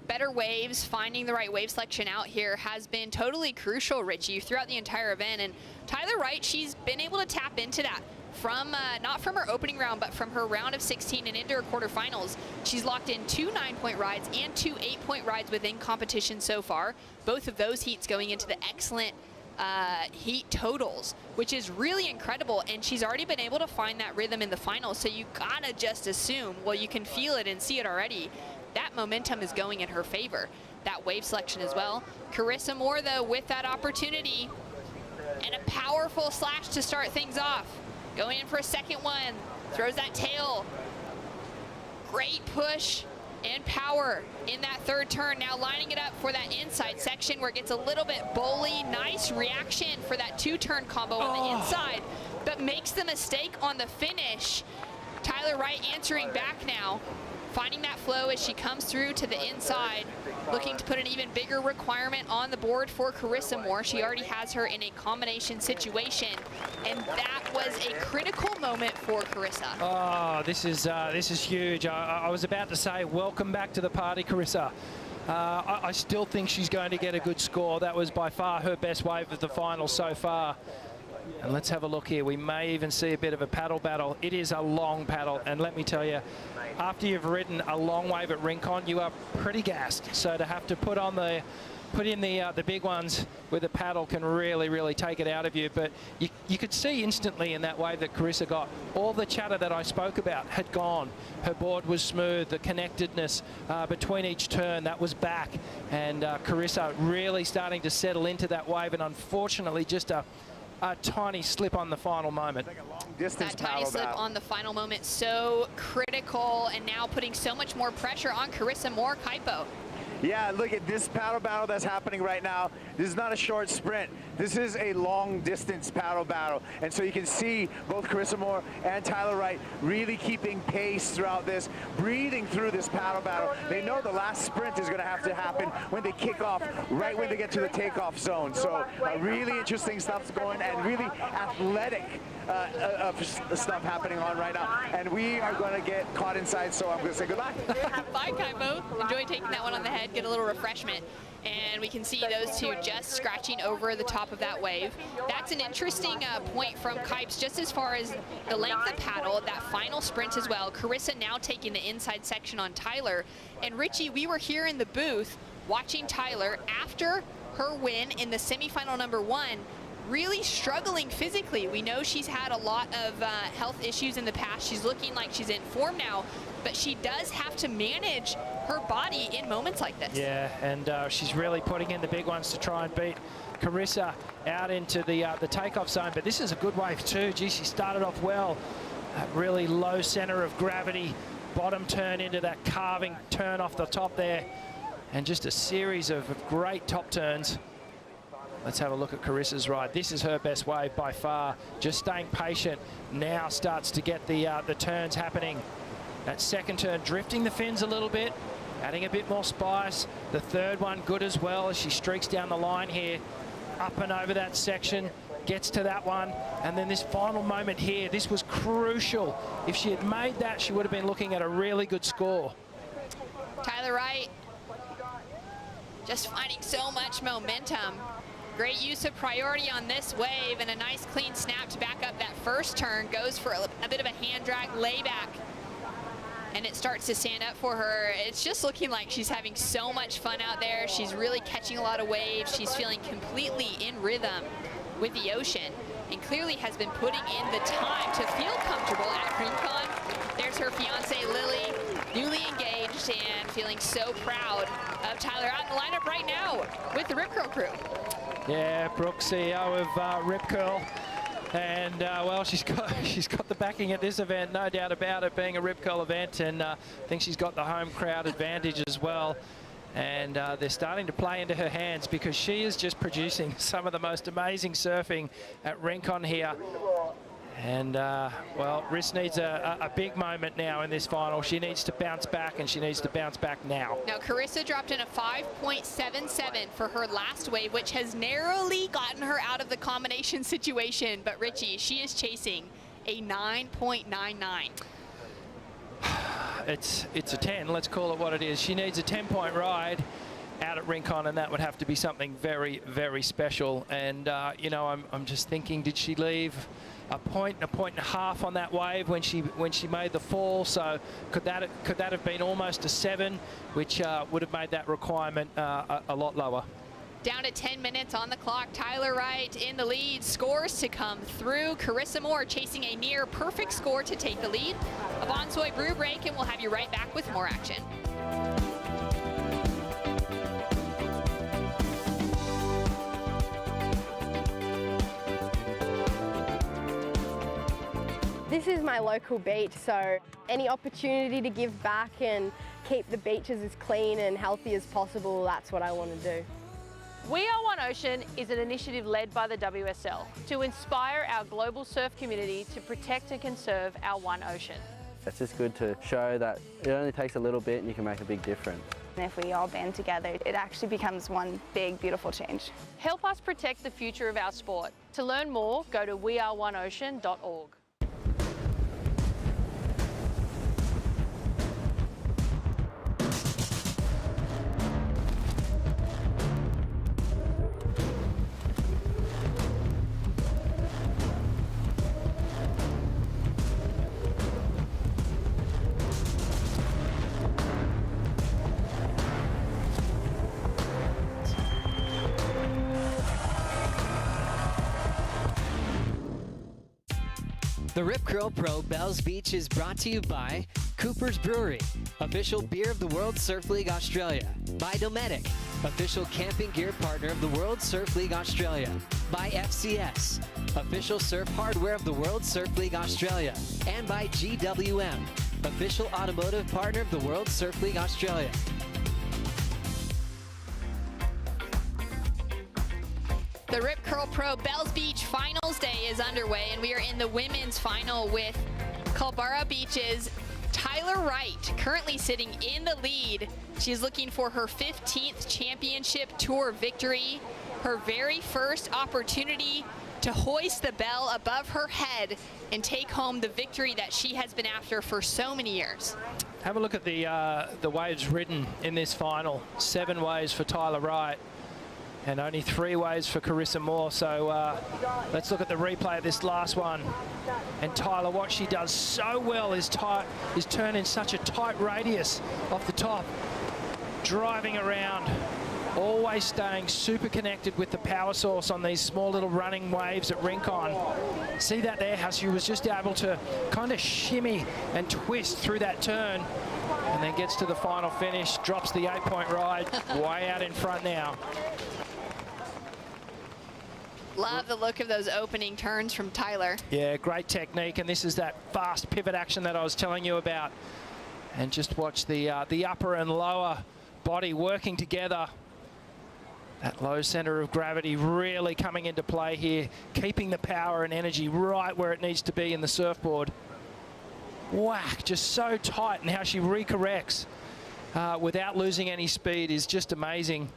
better waves, finding the right wave selection out here has been totally crucial, Richie, throughout the entire event. And Tyler Wright, she's been able to tap into that from not from her opening round, but from her round of 16 and into her quarterfinals. She's locked in 2 9-point rides and 2 8-point rides within competition so far. Both of those heats going into the excellent heat totals, which is really incredible, and she's already been able to find that rhythm in the finals, so you gotta just assume, well, you can feel it and see it already, that momentum is going in her favor. That wave selection as well. Carissa Moore, though, with that opportunity and a powerful slash to start things off. Going in for a second one, throws that tail. Great push and power in that third turn. Now lining it up for that inside section where it gets a little bit bowly. Nice reaction for that 2-turn combo on the inside, but makes the mistake on the finish. Tyler Wright answering back now, finding that flow as she comes through to the inside, looking to put an even bigger requirement on the board for Carissa Moore. She already has her in a combination situation, and that was a critical moment for Carissa. Oh, this is huge. I was about to say, welcome back to the party, Carissa. I still think she's going to get a good score. That was by far her best wave of the final so far. And let's have a look here. We may even see a bit of a paddle battle. It is a long paddle, and let me tell you, after you've ridden a long wave at Rincon, you are pretty gassed. So to have to put in the big ones with a paddle can really take it out of you. But you could see instantly in that wave that Carissa got, all the chatter that I spoke about had gone. Her board was smooth, the connectedness between each turn, that was back. And Carissa really starting to settle into that wave, and unfortunately just a tiny slip on the final moment. Distance that tiny slip on the final moment, so critical, and now putting so much more pressure on Carissa Moore. Kaipo. Yeah, look at this paddle battle that's happening right now. This is not a short sprint. This is a long distance paddle battle. And so you can see both Carissa Moore and Tyler Wright really keeping pace throughout this, breathing through this paddle battle. They know the last sprint is going to have to happen when they kick off, right when they get to the takeoff zone. So really interesting stuff's going, and really athletic stuff happening on right now. And we are going to get caught inside, so I'm going to say goodbye. Bye, Kaipo. Enjoy taking that one on the head, get a little refreshment. And we can see those two just scratching over the top of that wave. That's an interesting point from Kipes, just as far as the length of paddle, that final sprint as well. Carissa now taking the inside section on Tyler. And Richie, we were here in the booth watching Tyler after her win in the semifinal #1, really struggling physically. We know she's had a lot of health issues in the past. She's looking like she's in form now, but she does have to manage her body in moments like this. Yeah, and she's really putting in the big ones to try and beat Carissa out into the takeoff zone. But this is a good wave too. Gee, she started off well. Really low center of gravity, bottom turn into that carving turn off the top there, and just a series of great top turns. Let's have a look at Carissa's ride. This is her best wave by far. Just staying patient. Now starts to get the turns happening. That second turn drifting the fins a little bit, adding a bit more spice. The third one good as well as she streaks down the line here. Up and over that section, gets to that one. And then this final moment here, this was crucial. If she had made that, she would have been looking at a really good score. Tyler Wright just finding so much momentum. Great use of priority on this wave, and a nice clean snap to back up that first turn. Goes for a bit of a hand drag layback, and it starts to stand up for her. It's just looking like she's having so much fun out there. She's really catching a lot of waves. She's feeling completely in rhythm with the ocean, and clearly has been putting in the time to feel comfortable at Rincon. There's her fiance Lily, newly engaged and feeling so proud of Tyler, out in the lineup right now with the Rip Curl crew. Yeah, Brooke, CEO of Rip Curl, and well, she's got the backing at this event, no doubt about it, being a Rip Curl event, and I think she's got the home crowd advantage as well. And they're starting to play into her hands, because she is just producing some of the most amazing surfing at Rincon here. And, well, Riss needs a big moment now in this final. She needs to bounce back, and she needs to bounce back now. Now, Carissa dropped in a 5.77 for her last wave, which has narrowly gotten her out of the combination situation. But, Richie, she is chasing a 9.99. It's a 10, let's call it what it is. She needs a 10-point ride out at Rincon, and that would have to be something very, very special. And, you know, I'm just thinking, did she leave a point and a half on that wave when she made the fall? So could that have been almost a 7, which would have made that requirement a lot lower. Down to 10 minutes on the clock. Tyler Wright in the lead. Scores to come through. Carissa Moore chasing a near perfect score to take the lead. A Bonsoy brew break, and we'll have you right back with more action. This is my local beach, so any opportunity to give back and keep the beaches as clean and healthy as possible, that's what I want to do. We Are One Ocean is an initiative led by the WSL to inspire our global surf community to protect and conserve our one ocean. It's just good to show that it only takes a little bit and you can make a big difference. And if we all band together, it actually becomes one big, beautiful change. Help us protect the future of our sport. To learn more, go to weareoneocean.org. The Rip Curl Pro Bells Beach is brought to you by Cooper's Brewery, official beer of the World Surf League Australia. By Dometic, official camping gear partner of the World Surf League Australia. By FCS, official surf hardware of the World Surf League Australia. And by GWM, official automotive partner of the World Surf League Australia. The Rip Curl Pro Bells Beach Finals Day is underway, and we are in the women's final with Culburra Beach's Tyler Wright, currently sitting in the lead. She's looking for her 15th championship tour victory, her very first opportunity to hoist the bell above her head and take home the victory that she has been after for so many years. Have a look at the waves ridden in this final. 7 waves for Tyler Wright, and only 3 waves for Carissa Moore. So let's look at the replay of this last one. And Tyler, what she does so well is turn in such a tight radius off the top, driving around, always staying super connected with the power source on these small little running waves at Rincon. See that there, how she was just able to kind of shimmy and twist through that turn, and then gets to the final finish, drops the 8-point ride, way out in front now. Love the look of those opening turns from Tyler. Yeah, great technique, and this is that fast pivot action that I was telling you about. And just watch the upper and lower body working together. That low center of gravity really coming into play here, keeping the power and energy right where it needs to be in the surfboard. Whack, just so tight, and how she recorrects without losing any speed is just amazing.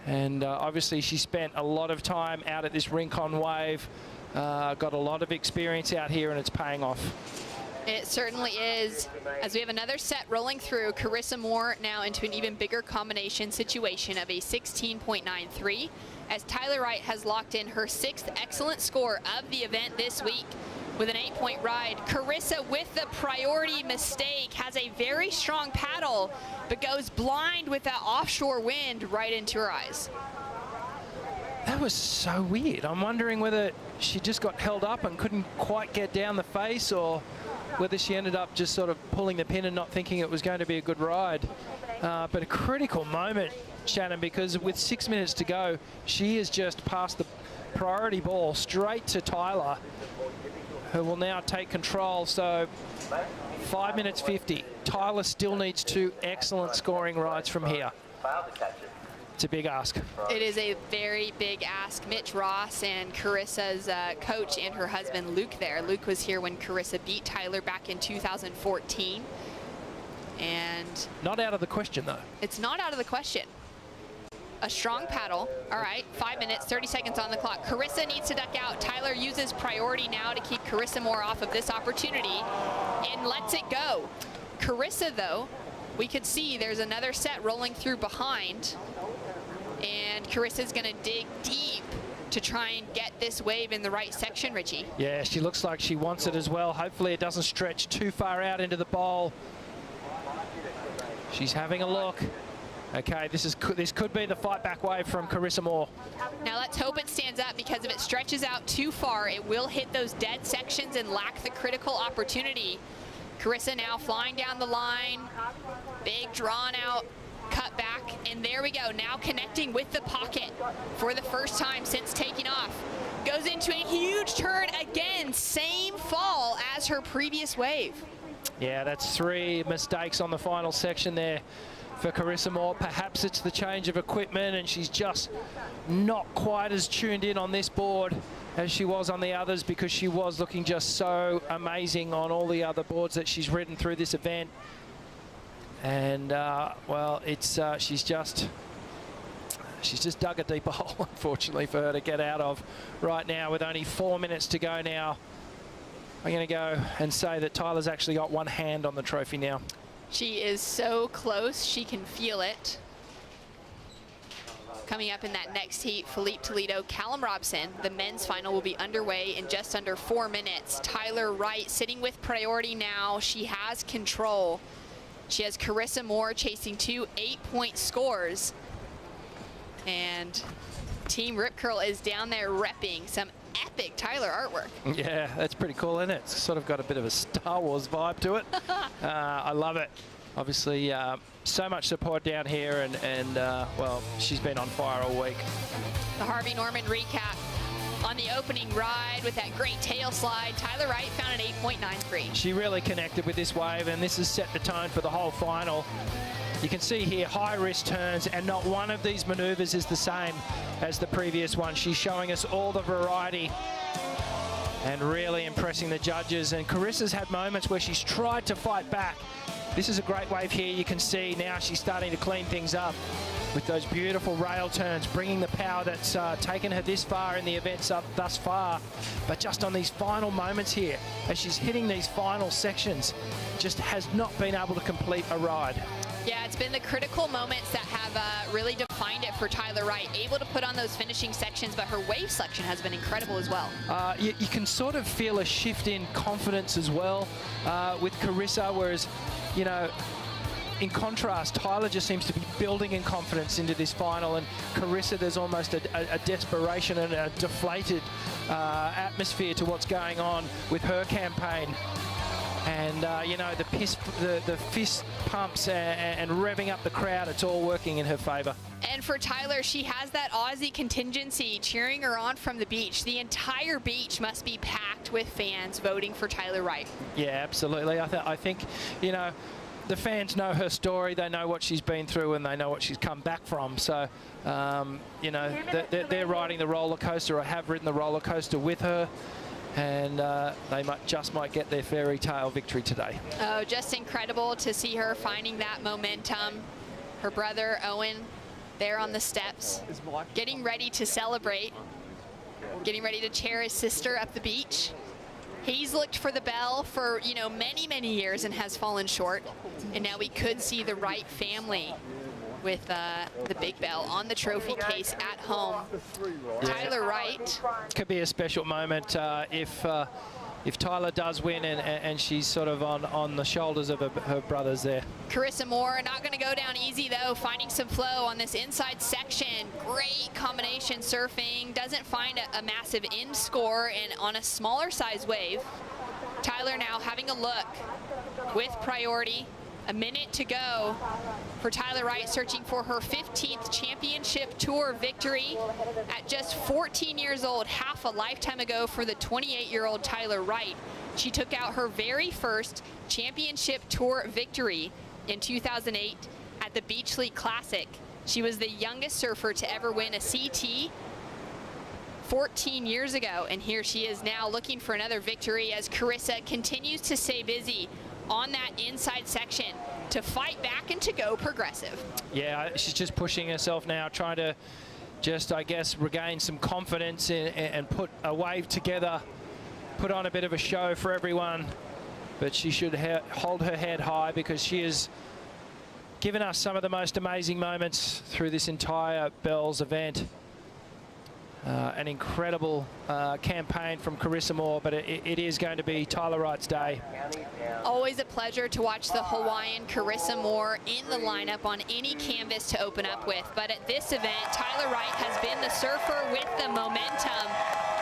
And obviously she spent a lot of time out at this Rincon wave, got a lot of experience out here, and it's paying off. It certainly is. As we have another set rolling through, Carissa Moore now into an even bigger combination situation of a 16.93, as Tyler Wright has locked in her 6th excellent score of the event this week with an 8-point ride. Carissa, with the priority mistake, has a very strong paddle, but goes blind with that offshore wind right into her eyes. That was so weird. I'm wondering whether she just got held up and couldn't quite get down the face, or whether she ended up just sort of pulling the pin and not thinking it was going to be a good ride. But a critical moment, Shannon, because with 6 minutes to go, she has just passed the priority ball straight to Tyler, who will now take control. So 5 minutes 50. Tyler still needs 2 excellent scoring rides from here. It's a big ask. It is a very big ask. Mitch Ross and Carissa's coach and her husband Luke there. Luke was here when Carissa beat Tyler back in 2014. And not out of the question, though. It's not out of the question. A strong paddle. All right, 5 minutes, 30 seconds on the clock. Carissa needs to duck out. Tyler uses priority now to keep Carissa Moore off of this opportunity and lets it go. Carissa, though, we could see there's another set rolling through behind. And Carissa's going to dig deep to try and get this wave in the right section, Richie. Yeah, she looks like she wants it as well. Hopefully it doesn't stretch too far out into the bowl. She's having a look. Okay, this could be the fight back wave from Carissa Moore. Now let's hope it stands up, because if it stretches out too far, it will hit those dead sections and lack the critical opportunity. Carissa now flying down the line. Big drawn out cut back, and there we go, now connecting with the pocket for the first time since taking off. Goes into a huge turn again, same fall as her previous wave. Yeah, that's 3 mistakes on the final section there for Carissa Moore. Perhaps it's the change of equipment and she's just not quite as tuned in on this board as she was on the others, because she was looking just so amazing on all the other boards that she's ridden through this event. And well, it's she's just dug a deeper hole, unfortunately, for her to get out of right now. With only 4 minutes to go now, I'm going to go and say that Tyler's actually got one hand on the trophy now. She is so close, she can feel it. Coming up in that next heat, Philippe Toledo, Callum Robson. The men's final will be underway in just under 4 minutes. Tyler Wright sitting with priority now. She has control. She has Carissa Moore chasing 2 8-point scores. And Team Rip Curl is down there repping some epic Tyler artwork. Yeah, that's pretty cool, isn't it? It's sort of got a bit of a Star Wars vibe to it. I love it. Obviously, so much support down here, and well, she's been on fire all week. The Harvey Norman recap on the opening ride with that great tail slide. Tyler Wright found an 8.93. She really connected with this wave, and this has set the tone for the whole final. You can see here high risk turns, and not one of these maneuvers is the same as the previous one. She's showing us all the variety and really impressing the judges. And Carissa's had moments where she's tried to fight back. This is a great wave here. You can see now she's starting to clean things up with those beautiful rail turns, bringing the power that's taken her this far in the events up thus far. But just on these final moments here, as she's hitting these final sections, just has not been able to complete a ride. Yeah, it's been the critical moments that have really defined it for Tyler Wright. Able to put on those finishing sections, but her wave selection has been incredible as well. You can sort of feel a shift in confidence as well with Carissa, whereas, you know, in contrast, Tyler just seems to be building in confidence into this final, and Carissa, there's almost a desperation and a deflated atmosphere to what's going on with her campaign. And, you know, the fist pumps and revving up the crowd, it's all working in her favour. And for Tyler, she has that Aussie contingency cheering her on from the beach. The entire beach must be packed with fans voting for Tyler Wright. Yeah, absolutely. I think, you know, the fans know her story, they know what she's been through, and they know what she's come back from. So, you know, they're riding the roller coaster, or have ridden the roller coaster with her. And they might get their fairy tale victory today. Oh, just incredible to see her finding that momentum. Her brother, Owen, there on the steps, getting ready to celebrate, getting ready to cheer his sister up the beach. He's looked for the bell for, you know, many, many years and has fallen short. And now we could see the Wright family with the big bell on the trophy case at home. Yeah. Tyler Wright. Could be a special moment if Tyler does win and she's sort of on the shoulders of her brothers there. Carissa Moore not going to go down easy though, finding some flow on this inside section. Great combination surfing, doesn't find a massive in score, and on a smaller size wave. Tyler now having a look with priority. A minute to go for Tyler Wright, searching for her 15th championship tour victory at just 14 years old, half a lifetime ago for the 28-year-old Tyler Wright. She took out her very first championship tour victory in 2008 at the Beach League Classic. She was the youngest surfer to ever win a CT 14 years ago, and here she is now looking for another victory as Carissa continues to stay busy on that inside section to fight back and to go progressive. Yeah, she's just pushing herself now, trying to just, I guess, regain some confidence and put a wave together, put on a bit of a show for everyone. But she should hold her head high, because she has given us some of the most amazing moments through this entire Bells event. An incredible campaign from Carissa Moore, but it is going to be Tyler Wright's day. Always a pleasure to watch the Hawaiian Carissa Moore in the lineup on any canvas to open up with. But at this event, Tyler Wright has been the surfer with the momentum.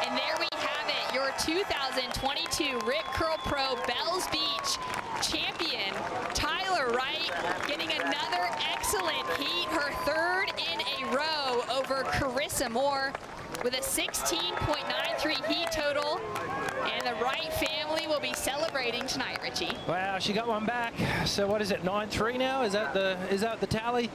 And there we have it, your 2022 Rip Curl Pro Bells Beach champion, Tyler Wright, getting another excellent heat, her third in a row over Carissa Moore, with a 16.93 heat total, and the Wright family will be celebrating tonight, Richie. Wow, she got one back. So what is it, 9-3 now? Is that the tally?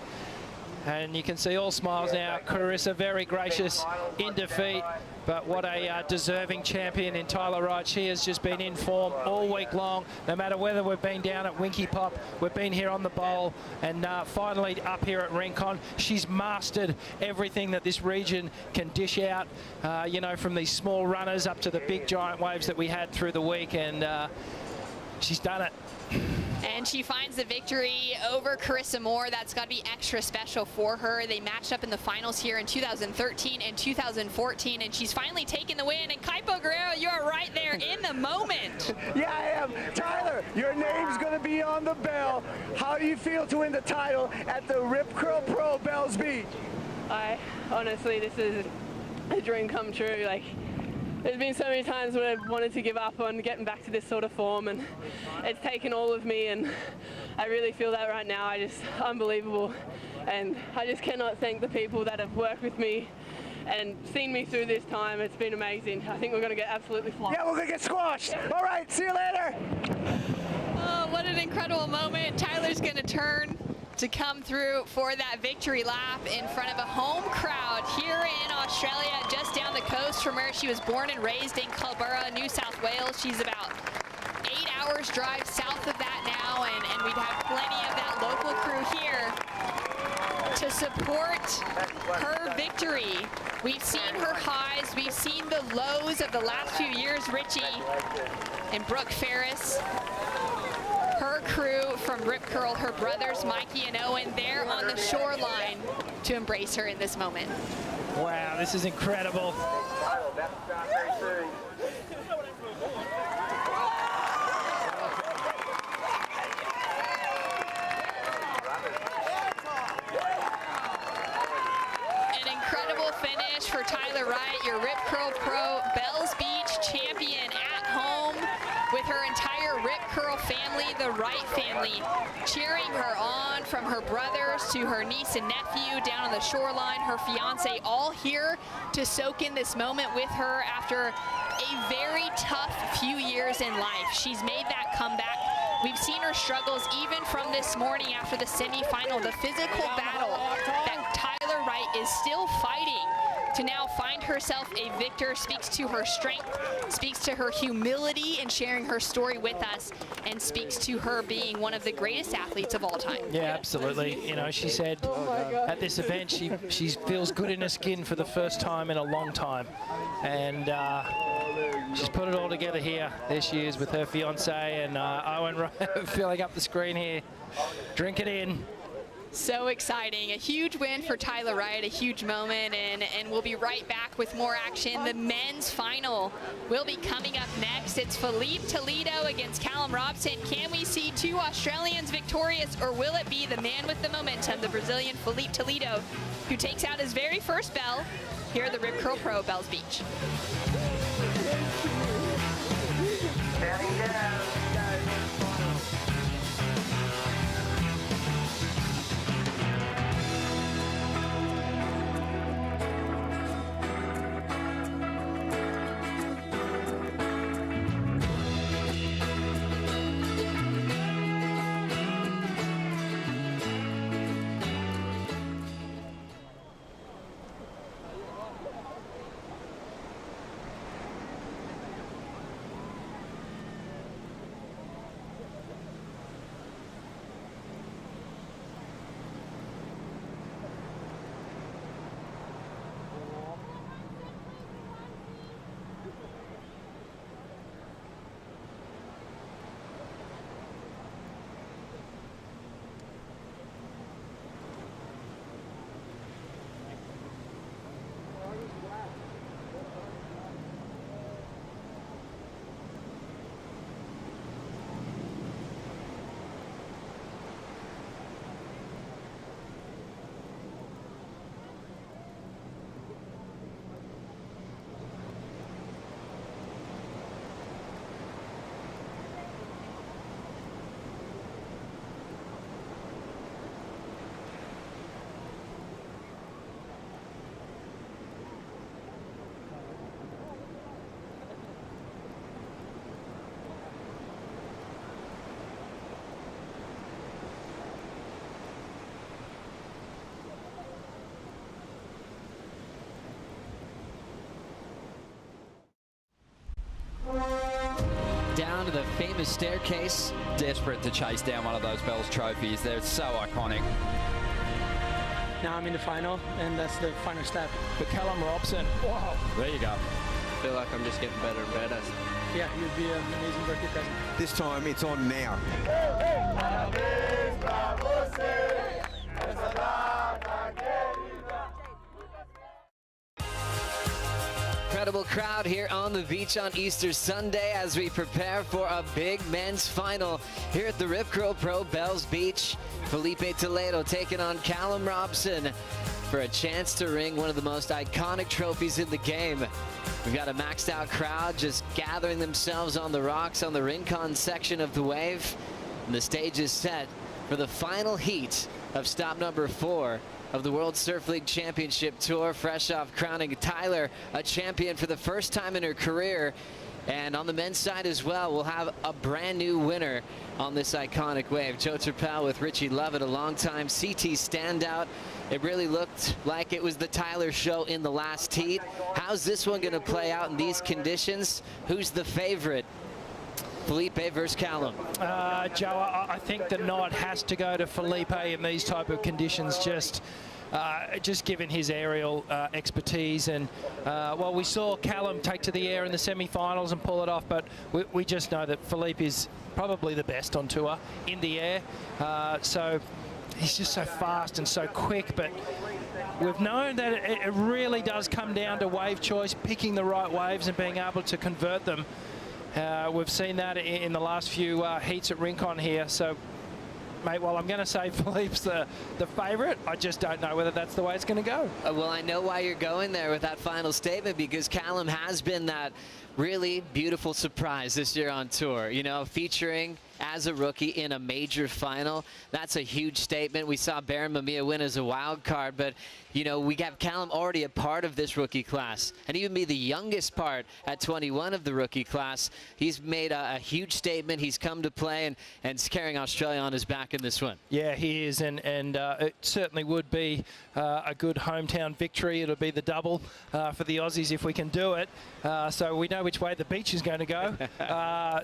And you can see all smiles now. Carissa very gracious in defeat, but what a deserving champion in Tyler Wright. She has just been in form all week long, no matter whether we've been down at Winky Pop, we've been here on the bowl, and finally up here at Rincon. She's mastered everything that this region can dish out, you know, from these small runners up to the big giant waves that we had through the week, and she's done it. And she finds the victory over Carissa Moore. That's got to be extra special for her. They matched up in the finals here in 2013 and 2014, and she's finally taken the win. And Kaipo Guerrero, you're right there in the moment. Yeah, I am. Tyler, your name's going to be on the bell. How do you feel to win the title at the Rip Curl Pro Bells Beach? Honestly, this is a dream come true. Like, there's been so many times when I've wanted to give up on getting back to this sort of form, and it's taken all of me, and I really feel that right now. Unbelievable. And I just cannot thank the people that have worked with me and seen me through this time. It's been amazing. I think we're going to get absolutely flying. Yeah, we're going to get squashed. All right, see you later. Oh, what an incredible moment. Tyler's going to turn to come through for that victory lap in front of a home crowd here in Australia, just down the coast from where she was born and raised in Culburra, New South Wales. She's about 8 hours drive south of that now, and we'd have plenty of that local crew here to support her victory. We've seen her highs, we've seen the lows of the last few years, Richie, and Brooke Ferris. Her crew from Rip Curl, her brothers Mikey and Owen, there on the shoreline to embrace her in this moment. Wow, this is incredible. An incredible finish for Tyler Wright, your Rip Curl Pro Bells Beach champion at home, with her entire Rip Curl family, the Wright family, cheering her on, from her brothers to her niece and nephew down on the shoreline, her fiance, all here to soak in this moment with her after a very tough few years in life. She's made that comeback. We've seen her struggles even from this morning after the semifinal, the physical battle that Tyler Wright is still fighting. To now find herself a victor speaks to her strength, speaks to her humility in sharing her story with us, and speaks to her being one of the greatest athletes of all time. Yeah, absolutely. You know, she said at this event she feels good in her skin for the first time in a long time, and She's put it all together here. There she is with her fiance and Owen filling up the screen here. Drink it in. So exciting. A huge win for Tyler Wright, a huge moment, and we'll be right back with more action. The men's final will be coming up next. It's Philippe Toledo against Callum Robson. Can we see two Australians victorious, or will it be the man with the momentum, the Brazilian Philippe Toledo, who takes out his very first bell here at the Rip Curl Pro Bells Beach? Down to the famous staircase. Desperate to chase down one of those Bells trophies. They're so iconic. Now I'm in the final, and that's the final step. But Callum Robson, wow. There you go. I feel like I'm just getting better and better. Yeah, you'd be an amazing birthday present. This time it's on now. Incredible crowd here on the beach on Easter Sunday as we prepare for a big men's final here at the Rip Curl Pro Bells Beach. Philippe Toledo taking on Callum Robson for a chance to ring one of the most iconic trophies in the game. We've got a maxed out crowd just gathering themselves on the rocks on the Rincon section of the wave. And the stage is set for the final heat of stop number 4 of the World Surf League Championship Tour, fresh off crowning Tyler a champion for the first time in her career. And on the men's side as well, we'll have a brand new winner on this iconic wave. Joe Turpel with Richie Lovett, a longtime CT standout. It really looked like it was the Tyler show in the last heat. How's this one going to play out in these conditions? Who's the favorite? Felipe versus Callum. Joe, I think the nod has to go to Felipe in these type of conditions, just given his aerial expertise. And well, we saw Callum take to the air in the semi-finals and pull it off, but we just know that Felipe is probably the best on tour in the air. So he's just so fast and so quick, but we've known that it really does come down to wave choice, picking the right waves and being able to convert them. We've seen that in the last few heats at Rincon here. So, mate, well, I'm going to say Philippe's the favourite. I just don't know whether that's the way it's going to go. Well, I know why you're going there with that final statement, because Callum has been that really beautiful surprise this year on tour, you know, featuring as a rookie in a major final. That's a huge statement. We saw Baron Mamiya win as a wild card, but you know, we got Callum already a part of this rookie class, and even be the youngest part at 21 of the rookie class. He's made a huge statement. He's come to play and is carrying Australia on his back in this one. Yeah, he is, and it certainly would be a good hometown victory. It'll be the double for the Aussies if we can do it. So we know which way the beach is going to go.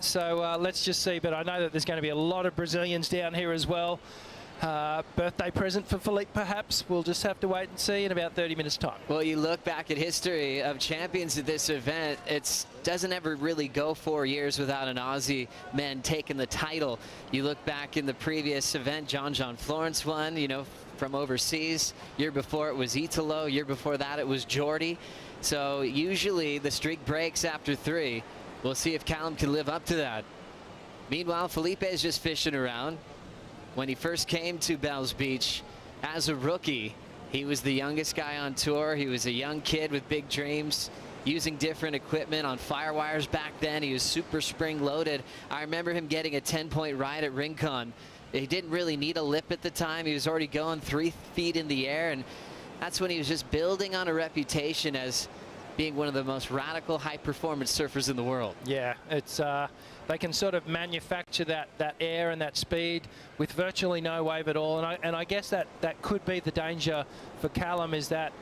So let's just see. But I know that there's going to be a lot of Brazilians down here as well. birthday present for Philippe, perhaps. We'll just have to wait and see in about 30 minutes' time. Well, you look back at history of champions at this event, it doesn't ever really go 4 years without an Aussie man taking the title. You look back in the previous event, John Florence won, you know, from overseas. Year before it was Italo. Year before that it was Jordy. So usually the streak breaks after 3. We'll see if Callum can live up to that. Meanwhile, Felipe is just fishing around. When he first came to Bells Beach as a rookie, he was the youngest guy on tour. He was a young kid with big dreams, using different equipment on firewires back then. He was super spring loaded. I remember him getting a 10-point ride at Rincon. He didn't really need a lip at the time. He was already going 3 feet in the air, and that's when he was just building on a reputation as being one of the most radical high-performance surfers in the world. Yeah, it's they can sort of manufacture that air and that speed with virtually no wave at all. And I guess that could be the danger for Callum, is that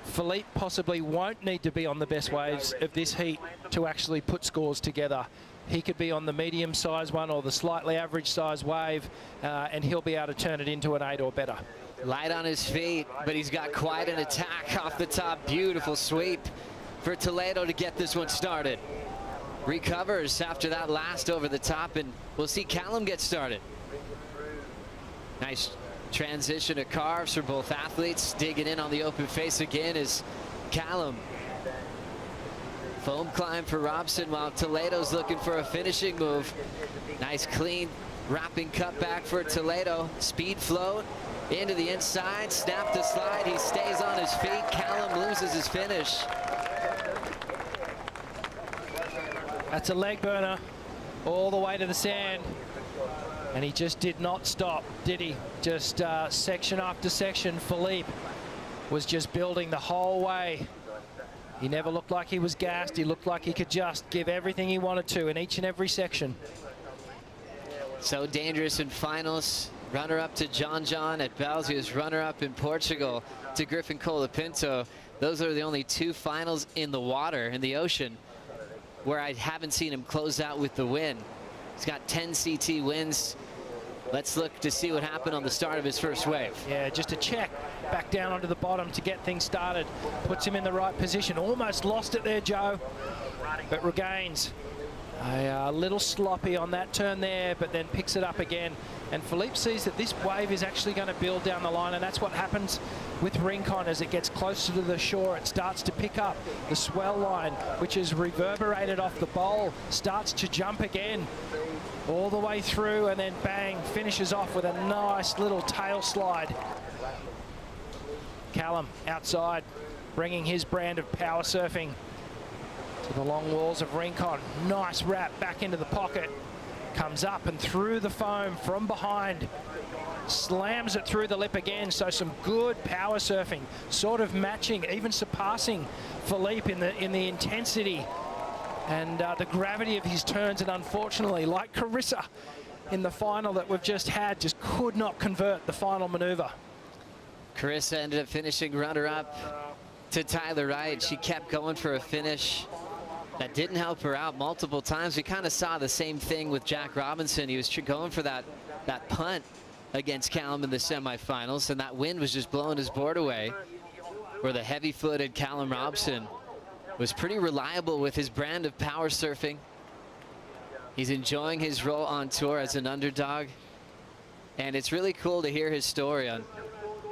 Philippe possibly won't need to be on the best waves of this heat to actually put scores together. He could be on the medium size one or the slightly average size wave, and he'll be able to turn it into an 8 or better. Light on his feet, but he's got quite an attack off the top. Beautiful sweep for Toledo to get this one started. Recovers after that last over the top, and we'll see Callum get started. Nice transition of carves for both athletes. Digging in on the open face again is Callum. Foam climb for Robson while Toledo's looking for a finishing move. Nice clean wrapping cutback for Toledo. Speed float into the inside, snap to slide. He stays on his feet. Callum loses his finish. That's a leg burner all the way to the sand. And he just did not stop, did he? Just section after section, Philippe was just building the whole way. He never looked like he was gassed. He looked like he could just give everything he wanted to in each and every section. So dangerous in finals. Runner-up to John at Bells. He was runner-up in Portugal to Griffin Colapinto. Those are the only 2 finals in the water, in the ocean, where I haven't seen him close out with the win. He's got 10 CT wins. Let's look to see what happened on the start of his first wave. Yeah, just a check back down onto the bottom to get things started. Puts him in the right position. Almost lost it there, Joe, but regains. A little sloppy on that turn there, but then picks it up again. And Philippe sees that this wave is actually going to build down the line, and that's what happens with Rincon. As it gets closer to the shore, it starts to pick up the swell line, which is reverberated off the bowl, starts to jump again all the way through, and then bang, finishes off with a nice little tail slide. Callum outside, bringing his brand of power surfing to the long walls of Rincon. Nice wrap back into the pocket. Comes up and through the foam from behind. Slams it through the lip again. So some good power surfing, sort of matching, even surpassing Philippe in the intensity and the gravity of his turns. And unfortunately, like Carissa in the final that we've just had, just could not convert the final maneuver. Carissa ended up finishing runner-up to Tyler Wright. She kept going for a finish. That didn't help her out multiple times. We kind of saw the same thing with Jack Robinson. He was going for that punt against Callum in the semifinals, and that wind was just blowing his board away, where the heavy-footed Callum Robson was pretty reliable with his brand of power surfing. He's enjoying his role on tour as an underdog, and it's really cool to hear his story on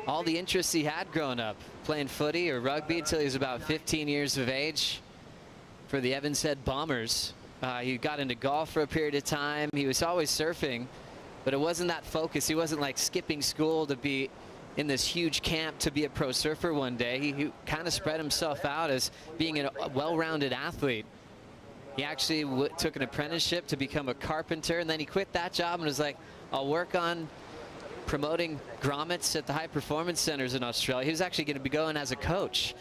all the interests he had growing up, playing footy or rugby until he was about 15 years of age. For the Evanshead Bombers. He got into golf for a period of time. He was always surfing, but it wasn't that focus. He wasn't like skipping school to be in this huge camp to be a pro surfer one day. He kind of spread himself out as being a well-rounded athlete. He actually took an apprenticeship to become a carpenter, and then he quit that job and was like, I'll work on promoting grommets at the high performance centers in Australia. He was actually going to be going as a coach.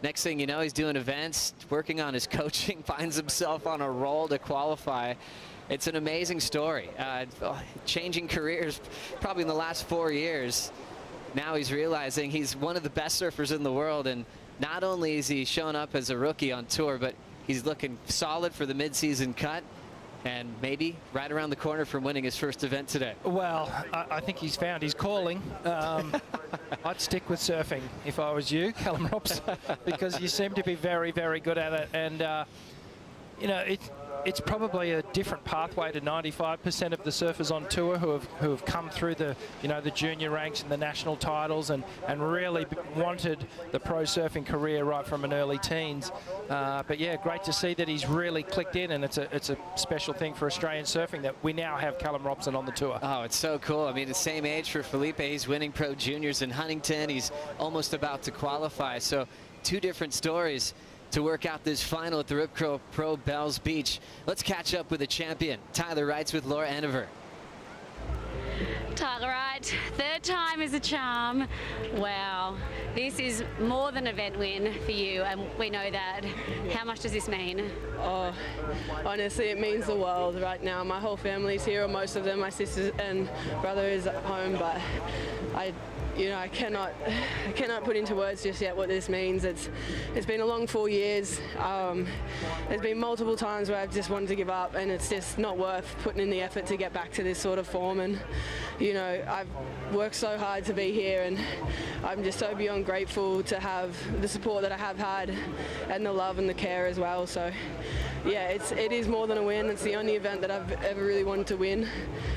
Next thing you know, he's doing events, working on his coaching, finds himself on a roll to qualify. It's an amazing story. Changing careers probably in the last 4 years. Now he's realizing he's one of the best surfers in the world, and not only is he showing up as a rookie on tour, but he's looking solid for the mid-season cut. and maybe right around the corner from winning his first event today. Well, I think he's found his calling. I'd stick with surfing if I was you, Callum Robson, because you seem to be very, very good at it. And, you know, it's probably a different pathway to 95% of the surfers on tour who have come through the, you know, the junior ranks and the national titles and really wanted the pro surfing career right from an early teens. But yeah, great to see that he's really clicked in, and it's a special thing for Australian surfing that we now have Callum Robson on the tour. Oh, it's so cool. I mean, the same age for Felipe. He's winning pro juniors in Huntington. He's almost about to qualify. So 2 different stories to work out this final at the Rip Curl Pro Bells Beach. Let's catch up with the champion. Tyler Wright's with Laura Enever. Tyler Wright, 3rd time is a charm. Wow, this is more than an event win for you, and we know that. How much does this mean? Oh, honestly, it means the world right now. My whole family's here, or most of them. My sister and brother is at home, but I cannot put into words just yet what this means. It's been a long 4 years. There's been multiple times where I've just wanted to give up, and it's just not worth putting in the effort to get back to this sort of form. And you know, I've worked so hard to be here, and I'm just so beyond grateful to have the support that I have had, and the love and the care as well. So yeah, it is more than a win. It's the only event that I've ever really wanted to win,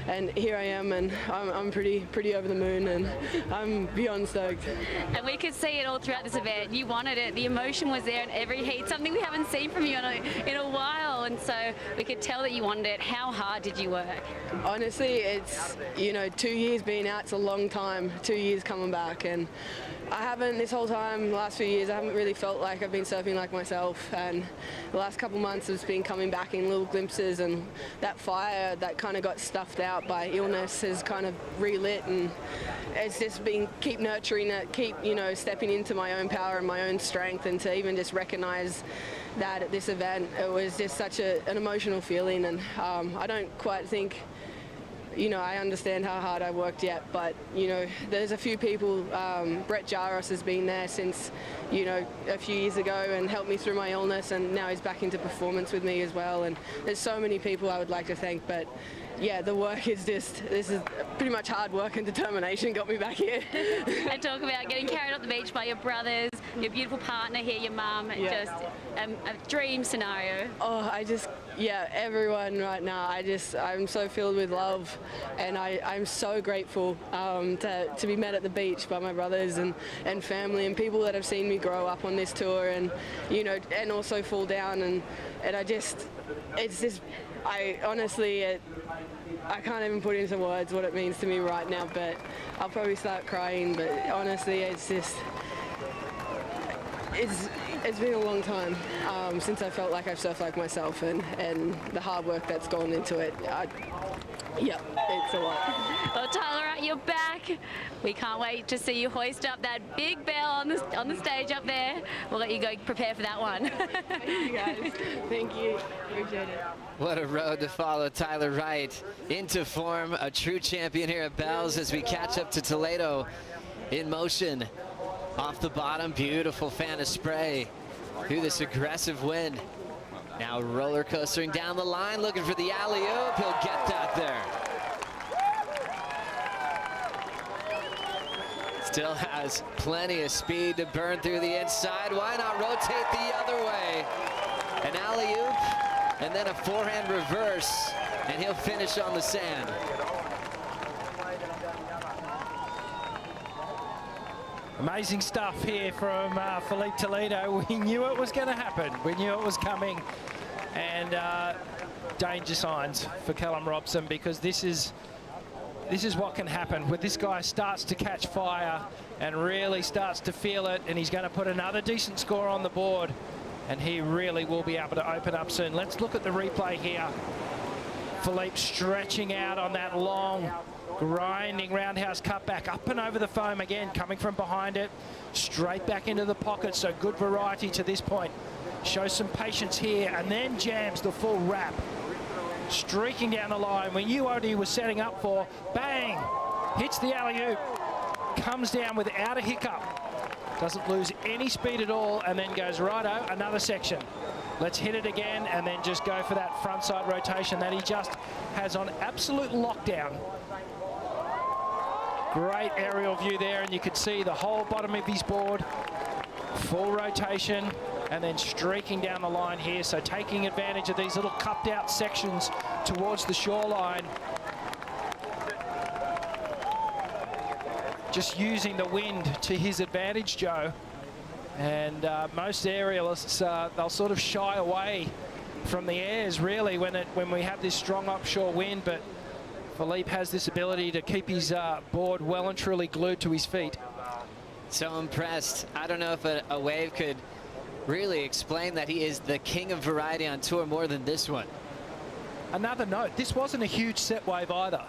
and here I am, and I'm pretty over the moon, and I'm beyond stoked. And we could see it all throughout this event. You wanted it. The emotion was there in every heat, something we haven't seen from you in a while, and so we could tell that you wanted it. How hard did you work? Honestly, it's, you know, 2 years being out, it's a long time. 2 years coming back, and I haven't, this whole time, the last few years, I haven't really felt like I've been surfing like myself, and the last couple months has been coming back in little glimpses, and that fire that kind of got stuffed out by illness has kind of relit, and it's just been keep nurturing it, keep, you know, stepping into my own power and my own strength, and to even just recognize that at this event, it was just such an emotional feeling, and I don't quite think, you know, I understand how hard I worked yet, but, you know, there's a few people. Brett Jaros has been there since, you know, a few years ago and helped me through my illness, and now he's back into performance with me as well. And there's so many people I would like to thank, but yeah, the work is just, this is pretty much hard work and determination got me back here. And talk about getting carried up the beach by your brothers, your beautiful partner here, your mum, Yeah. just a dream scenario. Oh, yeah, everyone right now, I'm so filled with love, and I'm so grateful to be met at the beach by my brothers and family and people that have seen me grow up on this tour, and, you know, and also fall down, and it's just, honestly, I can't even put into words what it means to me right now, but I'll probably start crying, but honestly, it's been a long time since I felt like I've surfed like myself, and the hard work that's gone into it. Yeah, it's a lot. Well, Tyler, you're back. We can't wait to see you hoist up that big bell on the stage up there. We'll let you go prepare for that one. Thank you, guys. Thank you. Appreciate it. What a road to follow. Tyler Wright into form, a true champion here at Bells as we catch up to Toledo in motion. Off the bottom, beautiful fan of spray through this aggressive wind. Now roller coastering down the line, looking for the alley-oop. He'll get that there. Still has plenty of speed to burn through the inside. Why not rotate the other way? An alley-oop and then a forehand reverse, and he'll finish on the sand. Amazing stuff here from Philippe Toledo. We knew it was going to happen. We knew it was coming. And danger signs for Callum Robson, because this is what can happen when this guy starts to catch fire and really starts to feel it, and he's going to put another decent score on the board, and he really will be able to open up soon. Let's look at the replay here. Philippe stretching out on that long, grinding roundhouse cutback, up and over the foam again, coming from behind it, straight back into the pocket, so good variety to this point. Shows some patience here, and then jams the full wrap. Streaking down the line, we knew what he was setting up for. Bang! Hits the alley-oop, comes down without a hiccup. Doesn't lose any speed at all, and then goes righto, another section. let's hit it again, and then just go for that front side rotation that he just has on absolute lockdown. Great aerial view there, and you can see the whole bottom of his board. Full rotation, and then streaking down the line here. So taking advantage of these little cupped out sections towards the shoreline. Just using the wind to his advantage, Joe. And most aerialists, they'll sort of shy away from the airs, really, when we have this strong offshore wind. But Philippe has this ability to keep his board well and truly glued to his feet. So impressed. I don't know if a wave could really explain that he is the king of variety on tour more than this one. Another note, this wasn't a huge set wave either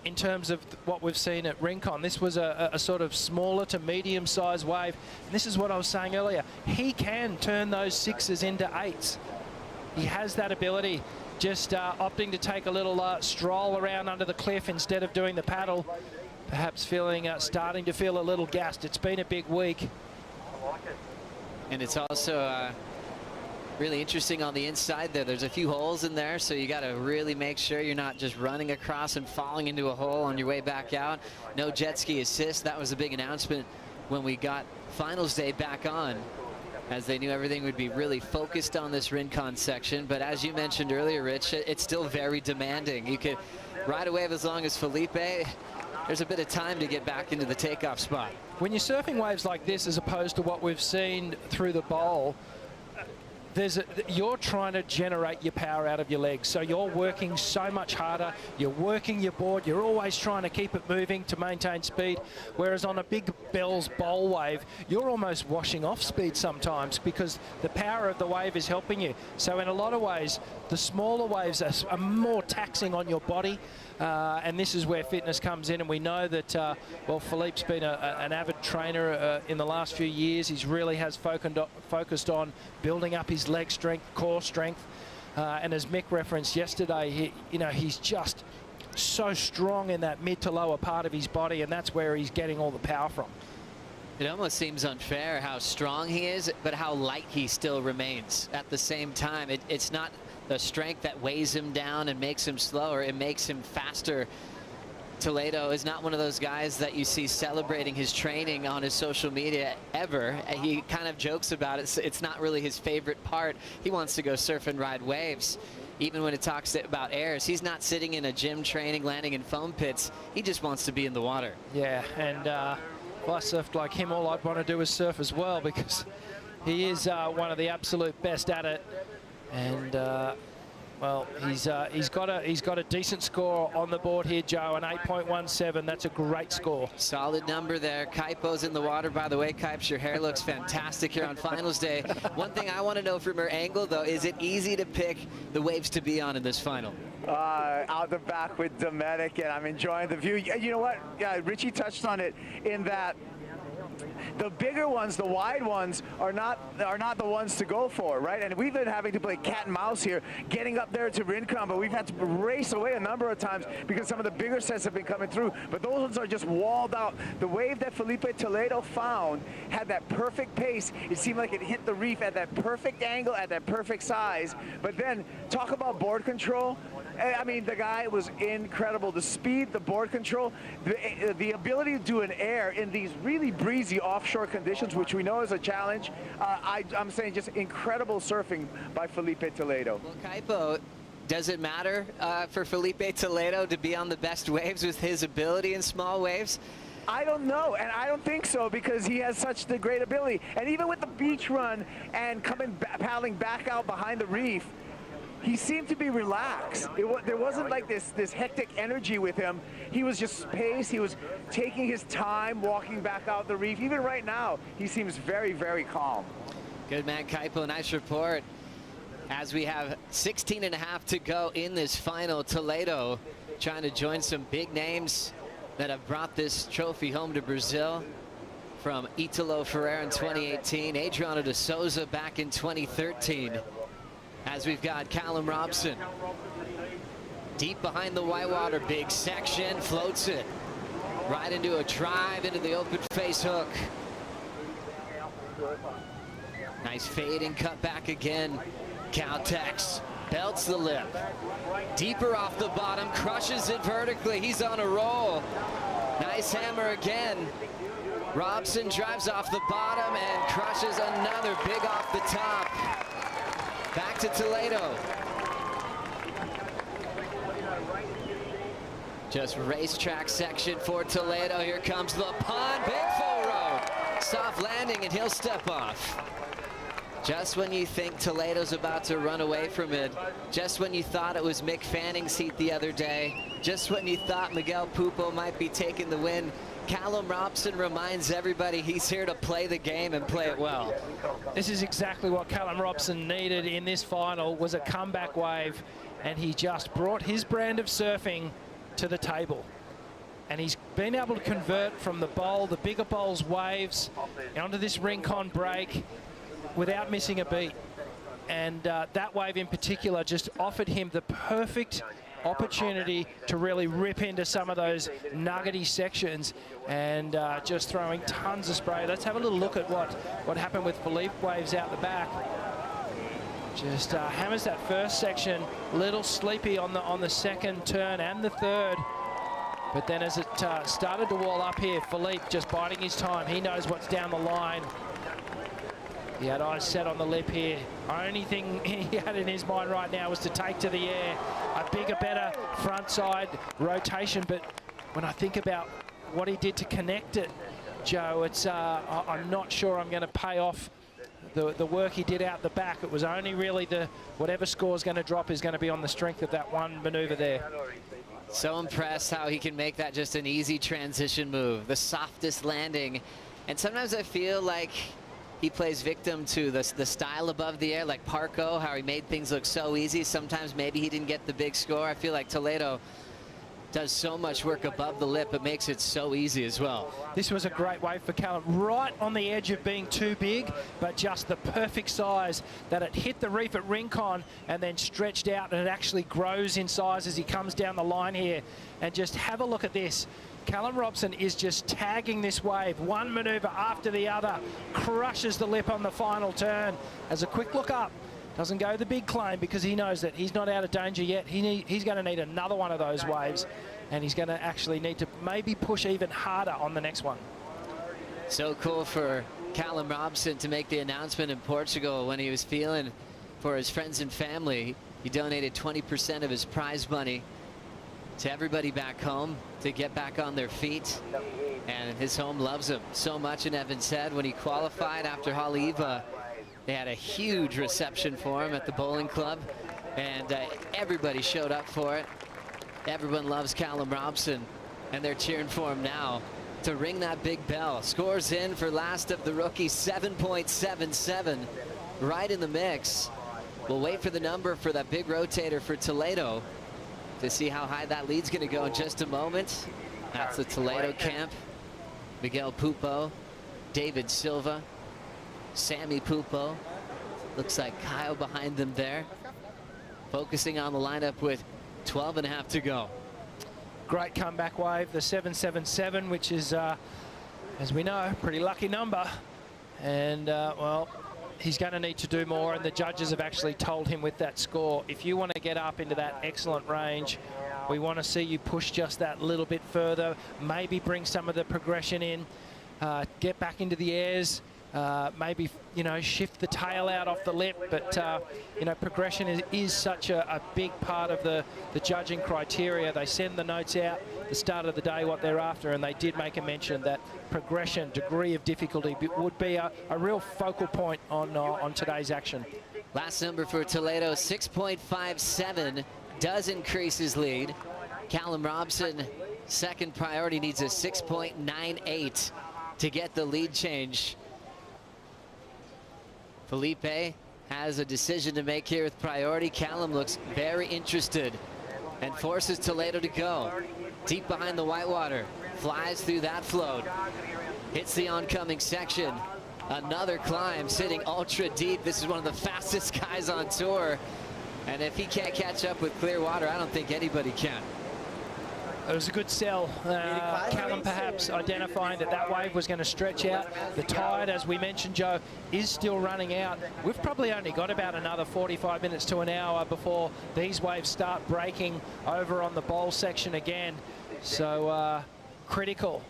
in terms of what we've seen at Rincon. This was a sort of smaller to medium-sized wave. And this is what I was saying earlier. He can turn those 6s into 8s. He has that ability. Just opting to take a little stroll around under the cliff instead of doing the paddle. Perhaps feeling, starting to feel a little gassed. It's been a big week. And it's also really interesting on the inside there. There's a few holes in there, so you got to really make sure you're not just running across and falling into a hole on your way back out. No jet ski assist. That was a big announcement when we got finals day back on, as they knew everything would be really focused on this Rincon section. But as you mentioned earlier, Rich, it's still very demanding. You could ride a wave as long as Felipe. There's a bit of time to get back into the takeoff spot. When you're surfing waves like this, as opposed to what we've seen through the bowl, you're trying to generate your power out of your legs. So you're working so much harder. You're working your board. You're always trying to keep it moving to maintain speed. Whereas on a big Bell's bowl wave, you're almost washing off speed sometimes because the power of the wave is helping you. So in a lot of ways, the smaller waves are more taxing on your body. And this is where fitness comes in, and we know that, well, Philippe's been an avid trainer in the last few years. He's really has focused on building up his leg strength, core strength, and as Mick referenced yesterday, he's just so strong in that mid to lower part of his body, and that's where he's getting all the power from. It almost seems unfair how strong he is, but how light he still remains at the same time. It's not the strength that weighs him down and makes him slower, it makes him faster. Toledo is not one of those guys that you see celebrating his training on his social media ever. He kind of jokes about it. It's not really his favorite part. He wants to go surf and ride waves. Even when it talks about airs, he's not sitting in a gym training, landing in foam pits. He just wants to be in the water. Yeah, and if I surfed like him, all I'd want to do is surf as well, because he is one of the absolute best at it. And well, he's got a decent score on the board here, Joe, an 8.17. That's a great score. Solid number there. Kaipo's in the water, by the way. Kaips, your hair looks fantastic here on finals day. One thing I want to know from your angle, though, is it easy to pick the waves to be on in this final? Out the back with Dometic, and I'm enjoying the view. You know what? Yeah, Richie touched on it in that the bigger ones, the wide ones, are not the ones to go for, right? And we've been having to play cat and mouse here, getting up there to Rincon, but we've had to race away a number of times because some of the bigger sets have been coming through. But those ones are just walled out. The wave that Philippe Toledo found had that perfect pace. It seemed like it hit the reef at that perfect angle, at that perfect size. But then, talk about board control. I mean, the guy was incredible. The speed, the board control, the ability to do an air in these really breezy offshore conditions, which we know is a challenge. I'm saying just incredible surfing by Philippe Toledo. Well, Kaipo, does it matter for Philippe Toledo to be on the best waves with his ability in small waves? I don't know, and I don't think so, because he has such the great ability. And even with the beach run and paddling back out behind the reef, he seemed to be relaxed. There wasn't like this hectic energy with him. He was just paced. He was taking his time, walking back out the reef. Even right now, he seems very, very calm. Good man, Kaipo. Nice report. As we have 16.5 to go in this final, Toledo trying to join some big names that have brought this trophy home to Brazil. From Italo Ferreira in 2018, Adriano de Souza back in 2013. As we've got Callum Robson deep behind the whitewater, big section, floats it right into a drive into the open face hook. Nice fade and cut back again Caltex belts the lip. Deeper off the bottom, crushes it vertically. He's on a roll. Nice hammer again. Robson drives off the bottom and crushes another big off the top. Back to Toledo. Just racetrack section for Toledo. Here comes the pun. Big full road. Soft landing and he'll step off. Just when you think Toledo's about to run away from it, just when you thought it was Mick Fanning's heat the other day, just when you thought Miguel Pupo might be taking the win, Callum Robson reminds everybody he's here to play the game and play it well. This is exactly what Callum Robson needed in this final, was a comeback wave, and he just brought his brand of surfing to the table. And he's been able to convert from the bowl, the bigger bowls waves, onto this Rincon break without missing a beat. And that wave in particular just offered him the perfect opportunity to really rip into some of those nuggety sections and just throwing tons of spray. Let's have a little look at what happened with Philippe waves out the back. Just hammers that first section, little sleepy on the second turn and the third. But then as it started to wall up here, Philippe just biding his time. He knows what's down the line. He had eyes set on the lip here. Only thing he had in his mind right now was to take to the air. A bigger, better front side rotation. But when I think about what he did to connect it, Joe, it's I'm not sure I'm going to pay off the work he did out the back. It was only really whatever score's going to drop is going to be on the strength of that one maneuver there. So impressed how he can make that just an easy transition move, the softest landing. And sometimes I feel like he plays victim to the style above the air, like Parco, how he made things look so easy. Sometimes maybe he didn't get the big score. I feel like Toledo does so much work above the lip, it makes it so easy as well. This was a great wave for Callum, right on the edge of being too big, but just the perfect size that it hit the reef at Rincon and then stretched out, and it actually grows in size as he comes down the line here. And just have a look at this. Callum Robson is just tagging this wave, one maneuver after the other, crushes the lip on the final turn. As a quick look up, doesn't go the big claim because he knows that he's not out of danger yet. He's going to need another one of those waves, and he's going to actually need to maybe push even harder on the next one. So cool for Callum Robson to make the announcement in Portugal when he was feeling for his friends and family. He donated 20% of his prize money to everybody back home to get back on their feet, and his home loves him so much. And Evan said when he qualified after Haleiwa, they had a huge reception for him at the bowling club, and everybody showed up for it. Everyone loves Callum Robson, and they're cheering for him now to ring that big bell. Scores in for last of the rookies, 7.77, right in the mix. We'll wait for the number for that big rotator for Toledo to see how high that lead's going to go in just a moment. That's the Toledo camp. Miguel Pupo, David Silva, Sammy Pupo. Looks like Kyle behind them there. Focusing on the lineup with 12.5 to go. Great comeback wave, the 777, which is, as we know, pretty lucky number. And, well, he's going to need to do more, and the judges have actually told him with that score, if you want to get up into that excellent range, we want to see you push just that little bit further, maybe bring some of the progression in, get back into the airs, maybe, you know, shift the tail out off the lip. But, you know, progression is such a big part of the judging criteria. They send the notes out at the start of the day what they're after, and they did make a mention that progression, degree of difficulty would be a real focal point on today's action. Last number for Toledo, 6.57, does increase his lead. Callum Robson, second priority, needs a 6.98 to get the lead change. Felipe has a decision to make here with priority. Callum looks very interested and forces Toledo to go. Deep behind the whitewater, flies through that float, hits the oncoming section. Another climb, sitting ultra deep. This is one of the fastest guys on tour. And if he can't catch up with clear water, I don't think anybody can. It was a good sell. Callum perhaps perhaps identifying that that wave was going to stretch out. The tide, as we mentioned, Joe, is still running out. We've probably only got about another 45 minutes to an hour before these waves start breaking over on the bowl section again. So critical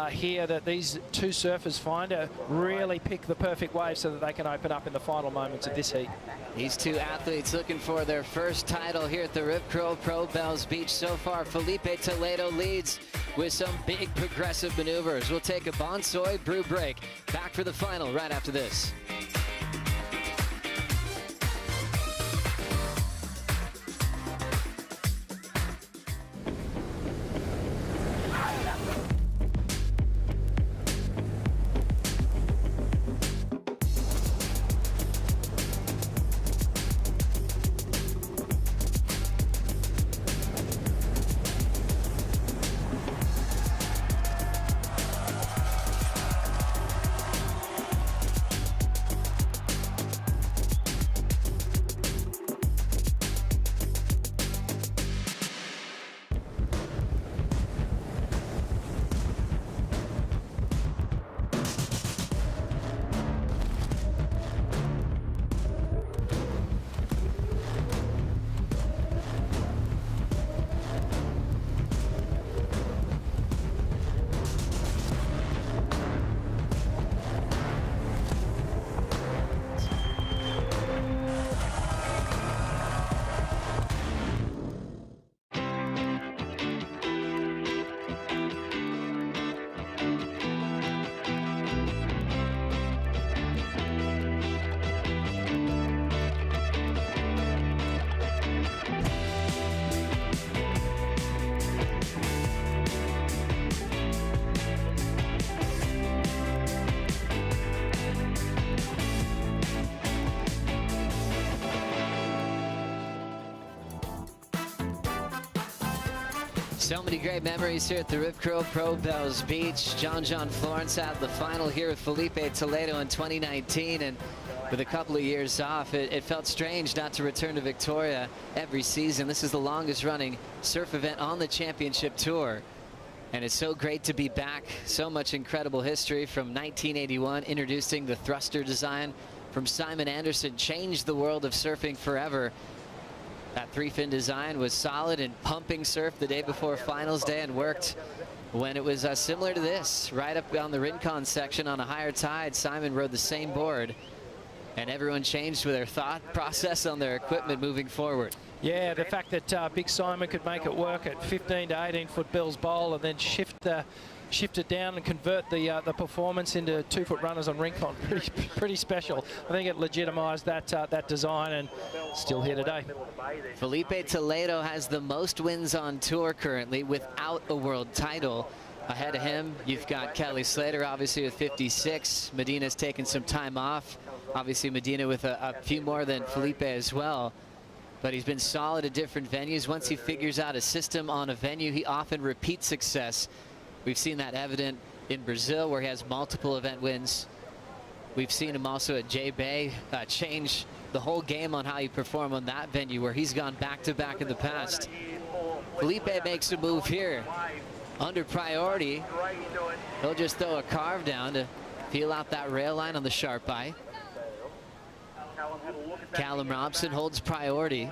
here that these two surfers find to really pick the perfect wave so that they can open up in the final moments of this heat. These two athletes looking for their first title here at the Rip Curl Pro Bells Beach. So far, Philippe Toledo leads with some big progressive maneuvers. We'll take a Bonsoy brew break. Back for the final right after this. So many great memories here at the Rip Curl Pro Bells Beach. John Florence had the final here with Felipe Toledo in 2019, and with a couple of years off, it felt strange not to return to Victoria every season. This is the longest running surf event on the championship tour, and it's so great to be back. So much incredible history from 1981, introducing the thruster design from Simon Anderson, changed the world of surfing forever. That three-fin design was solid and pumping surf the day before finals day, and worked when it was similar to this. Right up on the Rincon section on a higher tide, Simon rode the same board, and everyone changed with their thought process on their equipment moving forward. Yeah, the fact that Big Simon could make it work at 15 to 18 foot Bill's Bowl, and then shift it down and convert the performance into 2-foot runners on Rincon. Pretty special. I think it legitimized that design, and still here today. Felipe Toledo has the most wins on tour currently without a world title. Ahead of him, you've got Kelly Slater, obviously, with 56. Medina's taken some time off. Obviously, Medina with a few more than Felipe as well. But he's been solid at different venues. Once he figures out a system on a venue, he often repeats success. We've seen that evident in Brazil, where he has multiple event wins. We've seen him also at J-Bay change the whole game on how you perform on that venue, where he's gone back-to-back in the past. Felipe makes a move here. Under priority, he'll just throw a carve down to feel out that rail line on the sharp eye. Callum Robson holds priority.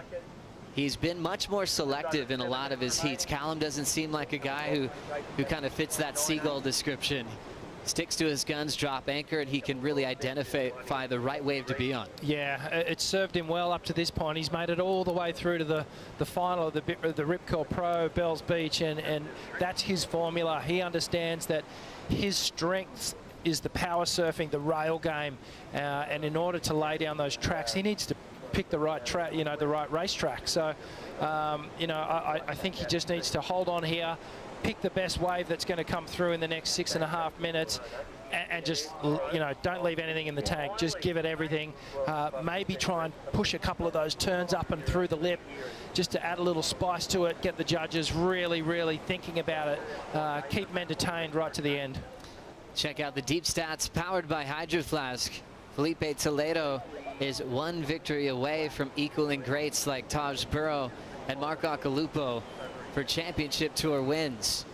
He's been much more selective in a lot of his heats. Callum doesn't seem like a guy who kind of fits that seagull description. Sticks to his guns, drop anchor, and he can really identify the right wave to be on. Yeah, it served him well up to this point. He's made it all the way through to the final of the Rip Curl Pro Bells Beach, and that's his formula. He understands that his strength is the power surfing, the rail game, and in order to lay down those tracks, he needs to pick the right track, the right racetrack. So, I think he just needs to hold on here, pick the best wave that's going to come through in the next 6.5 minutes, and just, don't leave anything in the tank. Just give it everything. Maybe try and push a couple of those turns up and through the lip, just to add a little spice to it, get the judges really, really thinking about it, keep them entertained right to the end. Check out the deep stats powered by Hydro Flask. Felipe Toledo is one victory away from equaling greats like Taj Burrow and Mark Occhilupo for championship tour wins.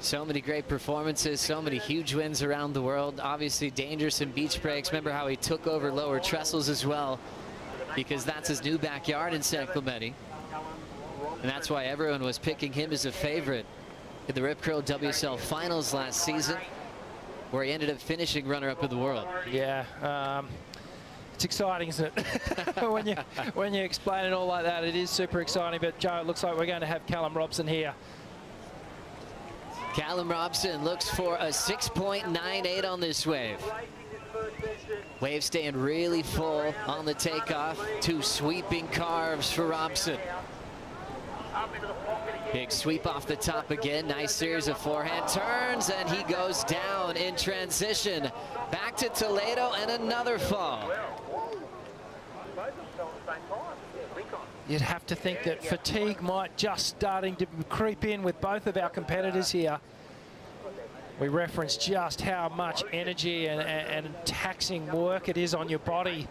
So many great performances, so many huge wins around the world. Obviously dangerous in beach breaks. Remember how he took over lower trestles as well, because that's his new backyard in San Clemente. And that's why everyone was picking him as a favorite in the Rip Curl WSL Finals last season, where he ended up finishing runner-up in the world. Yeah, it's exciting, isn't it? when you explain it all like that, it is super exciting. But Joe, it looks like we're going to have Callum Robson here. Callum Robson looks for a 6.98 on this wave. Wave staying really full on the takeoff. 2 sweeping carves for Robson. Big sweep off the top again. Nice series of forehand turns, and he goes down in transition. Back to Toledo, and another fall. You'd have to think that fatigue might just starting to creep in with both of our competitors here. We referenced just how much energy and taxing work it is on your body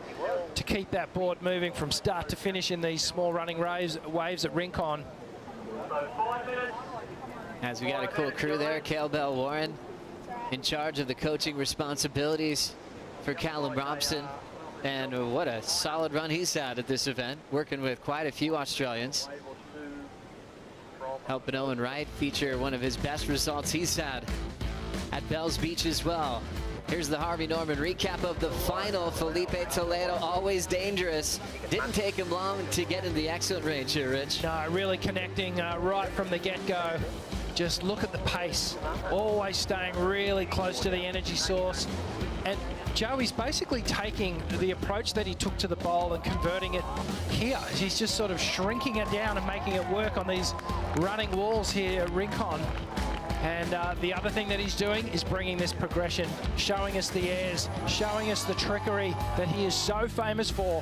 to keep that board moving from start to finish in these small running waves at Rincon. As we got a cool crew there, Cale Bell Warren in charge of the coaching responsibilities for Callum Robson. And what a solid run he's had at this event, working with quite a few Australians. Helping Owen Wright feature one of his best results he's had at Bells Beach as well. Here's the Harvey Norman recap of the final. Philippe Toledo, always dangerous. Didn't take him long to get in the excellent range here, Rich. No, really connecting right from the get-go. Just look at the pace. Always staying really close to the energy source. And Joey's basically taking the approach that he took to the bowl and converting it here. He's just sort of shrinking it down and making it work on these running walls here at Rincon. And the other thing that he's doing is bringing this progression, showing us the airs, showing us the trickery that he is so famous for.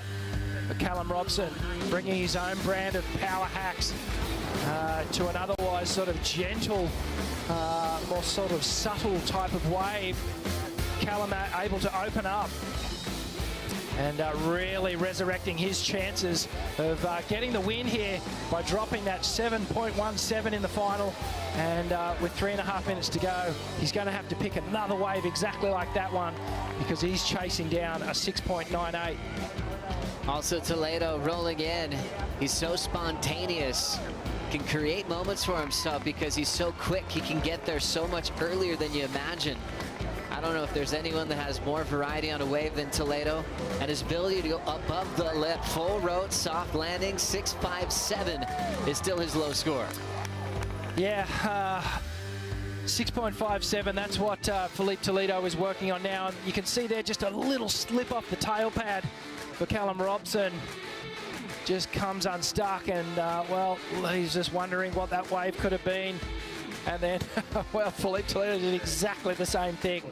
But Callum Robson bringing his own brand of power hacks to an otherwise sort of gentle, more sort of subtle type of wave. Callum able to open up and really resurrecting his chances of getting the win here by dropping that 7.17 in the final. And with 3.5 minutes to go, he's going to have to pick another wave exactly like that one, because he's chasing down a 6.98. Also Toledo rolling in. He's so spontaneous. Can create moments for himself because he's so quick. He can get there so much earlier than you imagine. I don't know if there's anyone that has more variety on a wave than Toledo, and his ability to go above the lip, full road, soft landing, 6.57 is still his low score. Yeah, 6.57, that's what Philippe Toledo is working on now. And you can see there just a little slip off the tail pad for Callum Robson. Just comes unstuck, and well, he's just wondering what that wave could have been. And then, well, Philippe Toledo did exactly the same thing,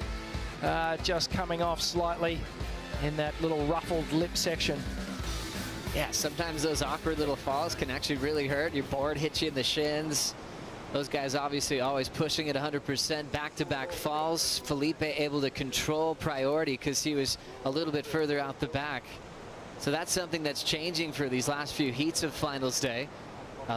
just coming off slightly in that little ruffled lip section. Yeah, sometimes those awkward little falls can actually really hurt. Your board hits you in the shins. Those guys obviously always pushing at 100%. Back-to-back falls. Felipe able to control priority because he was a little bit further out the back. So that's something that's changing for these last few heats of finals day.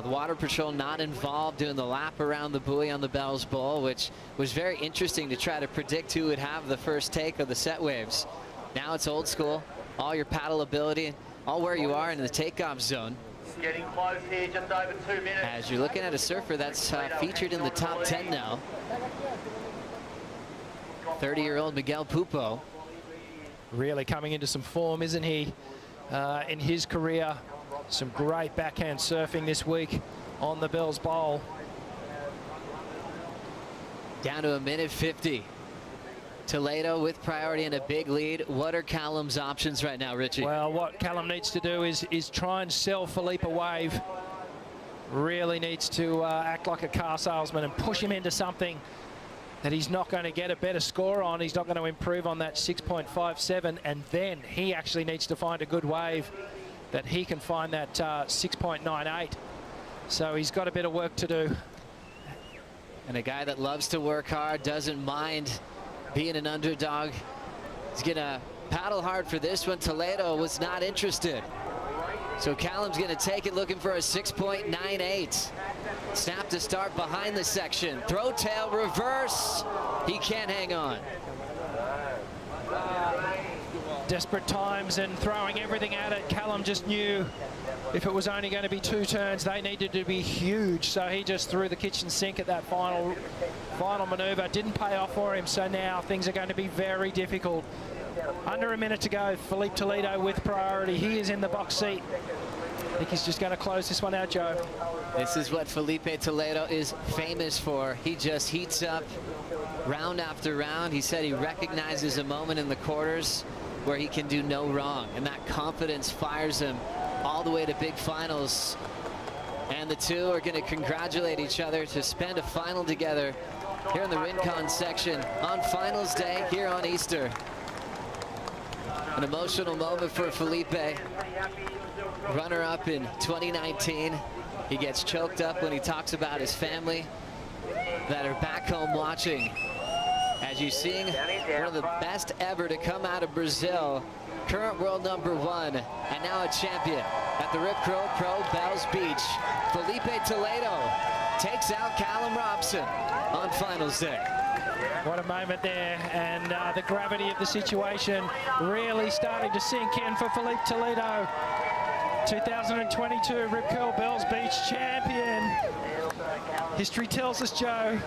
The Water Patrol not involved doing the lap around the buoy on the Bells Bowl, which was very interesting to try to predict who would have the first take of the set waves. Now it's old school, all your paddle ability, all where you are in the takeoff zone. Getting close here, just over 2 minutes. As you're looking at a surfer that's featured in the top 10 now. 30-year-old Miguel Pupo. Really coming into some form, isn't he, in his career. Some great backhand surfing this week on the Bells Bowl. Down to 1:50. Toledo with priority and a big lead. What are Callum's options right now, Richie? Well, what Callum needs to do is try and sell Philippe a wave. Really needs to act like a car salesman and push him into something that he's not going to get a better score on. He's not going to improve on that 6.57, and then he actually needs to find a good wave that he can find that 6.98. So he's got a bit of work to do. And a guy that loves to work hard, doesn't mind being an underdog. He's gonna paddle hard for this one. Toledo was not interested. So Callum's going to take it, looking for a 6.98. Snap to start behind the section. Throw tail reverse. He can't hang on. Desperate times and throwing everything at it. Callum just knew if it was only going to be 2 turns, they needed to be huge. So he just threw the kitchen sink at that final maneuver. Didn't pay off for him. So now things are going to be very difficult. Under a minute to go. Philippe Toledo with priority. He is in the box seat. I think he's just going to close this one out, Joe. This is what Philippe Toledo is famous for. He just heats up round after round. He said he recognizes a moment in the quarters where he can do no wrong, and that confidence fires him all the way to big finals. And the two are going to congratulate each other to spend a final together here in the Rincon section on finals day here on Easter. An emotional moment for Felipe, runner-up in 2019. He gets choked up when he talks about his family that are back home watching. As you're seeing one of the best ever to come out of Brazil, current world #1, and now a champion at the Rip Curl Pro Bells Beach. Felipe Toledo takes out Callum Robson on finals day. What a moment there, and the gravity of the situation really starting to sink in for Philippe Toledo. 2022 Rip Curl Bells Beach champion. History tells us, Joe,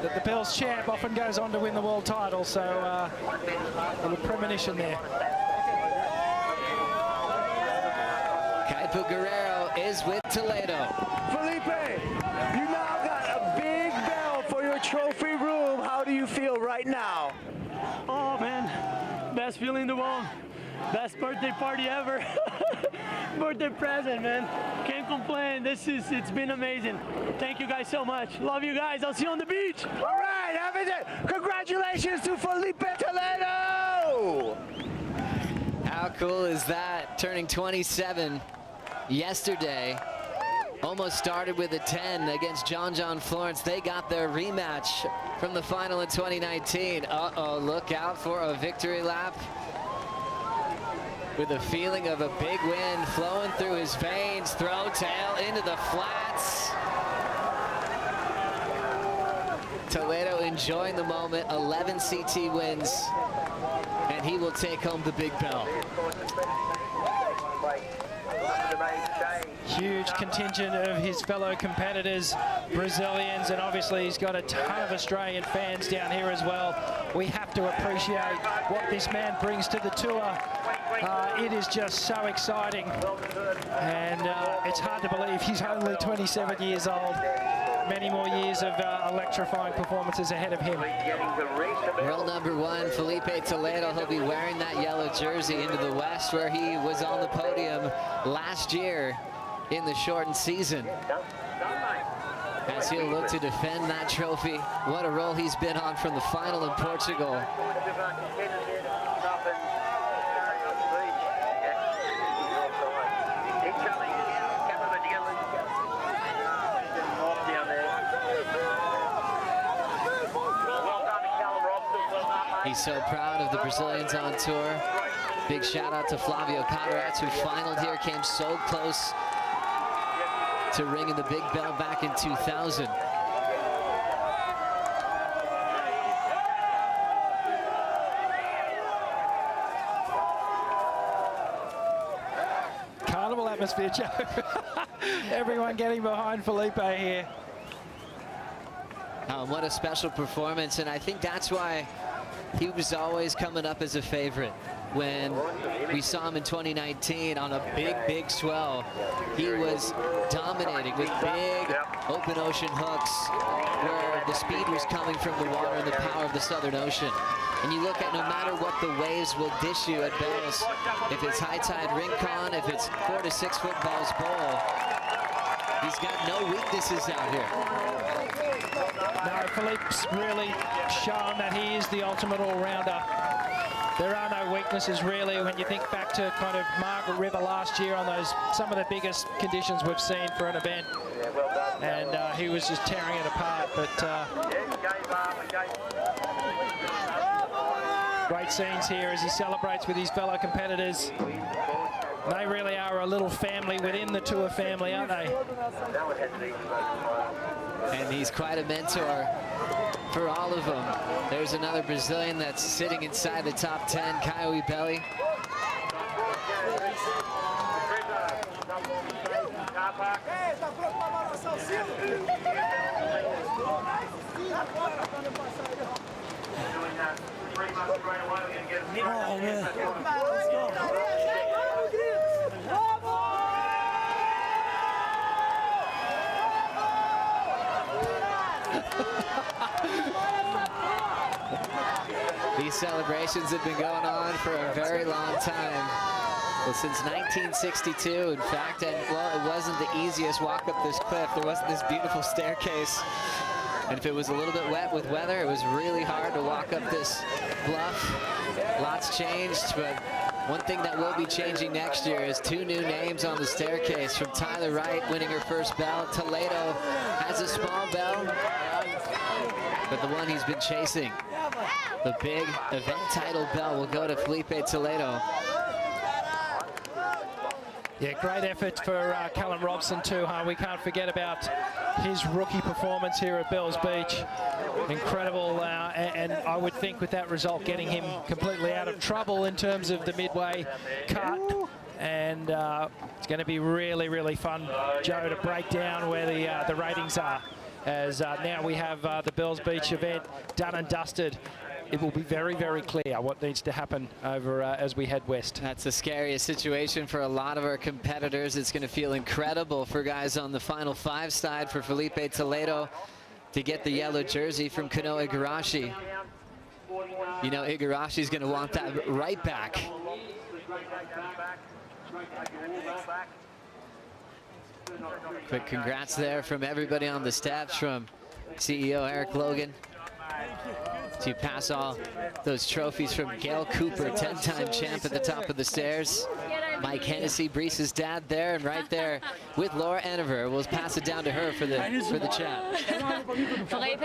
that the Bells champ often goes on to win the world title, so a little premonition there. Caipo Guerrero is with Toledo. Felipe, you now got a big bell for your trophy room. How do you feel right now? Oh man, best feeling in the world. Best birthday party ever. Birthday present, man. Can't complain. It's been amazing. Thank you guys so much. Love you guys. I'll see you on the beach. All right, have it. Congratulations to Felipe Toledo. How cool is that? Turning 27 yesterday. Almost started with a 10 against John Florence. They got their rematch from the final in 2019. Uh-oh, look out for a victory lap. With a feeling of a big win flowing through his veins. Throw tail into the flats. Toledo enjoying the moment. 11 CT wins. And he will take home the big bell. Huge contingent of his fellow competitors, Brazilians, and obviously he's got a ton of Australian fans down here as well. We have to appreciate what this man brings to the tour. It is just so exciting, and it's hard to believe he's only 27 years old. Many more years of electrifying performances ahead of him. World #1, Felipe Toledo. He'll be wearing that yellow jersey into the West, where he was on the podium last year in the shortened season. As he'll look to defend that trophy. What a role he's been on from the final in Portugal. He's so proud of the Brazilians on tour. Big shout out to Flavio Catarats, who finaled here, came so close to ringing the big bell back in 2000. Carnival atmosphere, Joe. Everyone getting behind Felipe here. What a special performance, and I think that's why he was always coming up as a favorite. When we saw him in 2019 on a big swell, he was dominating with big open ocean hooks where the speed was coming from the water and the power of the Southern Ocean. And you look at no matter what the waves will dish you at Bells, if it's high tide Rincon, if it's 4 to 6 foot Bells Bowl, he's got no weaknesses out here. No, Philippe's really shown that he is the ultimate all-rounder. There are no weaknesses really when you think back to kind of Margaret River last year on those some of the biggest conditions we've seen for an event, and he was just tearing it apart. But great scenes here as he celebrates with his fellow competitors. They really are a little family within the Tour family, aren't they? And he's quite a mentor for all of them. There's another Brazilian that's sitting inside the top 10, Caio Ibelli. Oh, man. These celebrations have been going on for a very long time. Well, since 1962, in fact, and well, it wasn't the easiest walk up this cliff. There wasn't this beautiful staircase. And if it was a little bit wet with weather, it was really hard to walk up this bluff. Lots changed, but one thing that will be changing next year is 2 new names on the staircase, from Tyler Wright winning her first bell. Toledo has a small bell, but the one he's been chasing, the big event title bell, will go to Felipe Toledo. Yeah, great effort for Callum Robson too, huh? We can't forget about his rookie performance here at Bells Beach. Incredible, and I would think with that result getting him completely out of trouble in terms of the midway cut. And it's going to be really, really fun, Joe, to break down where the ratings are. As now we have the Bells Beach event done and dusted. It will be very, very clear what needs to happen over as we head west. That's the scariest situation for a lot of our competitors. It's going to feel incredible for guys on the final 5 side, for Felipe Toledo to get the yellow jersey from Kano Igarashi. You know, Igarashi's going to want that right back. Quick congrats there from everybody on the steps, from CEO Eric Logan, to pass all those trophies from Gail Cooper, 10-time champ, at the top of the stairs. Mike Hennessy, Brisa's dad, there, and right there with Laura Enever. We'll pass it down to her for the chat. Felipe,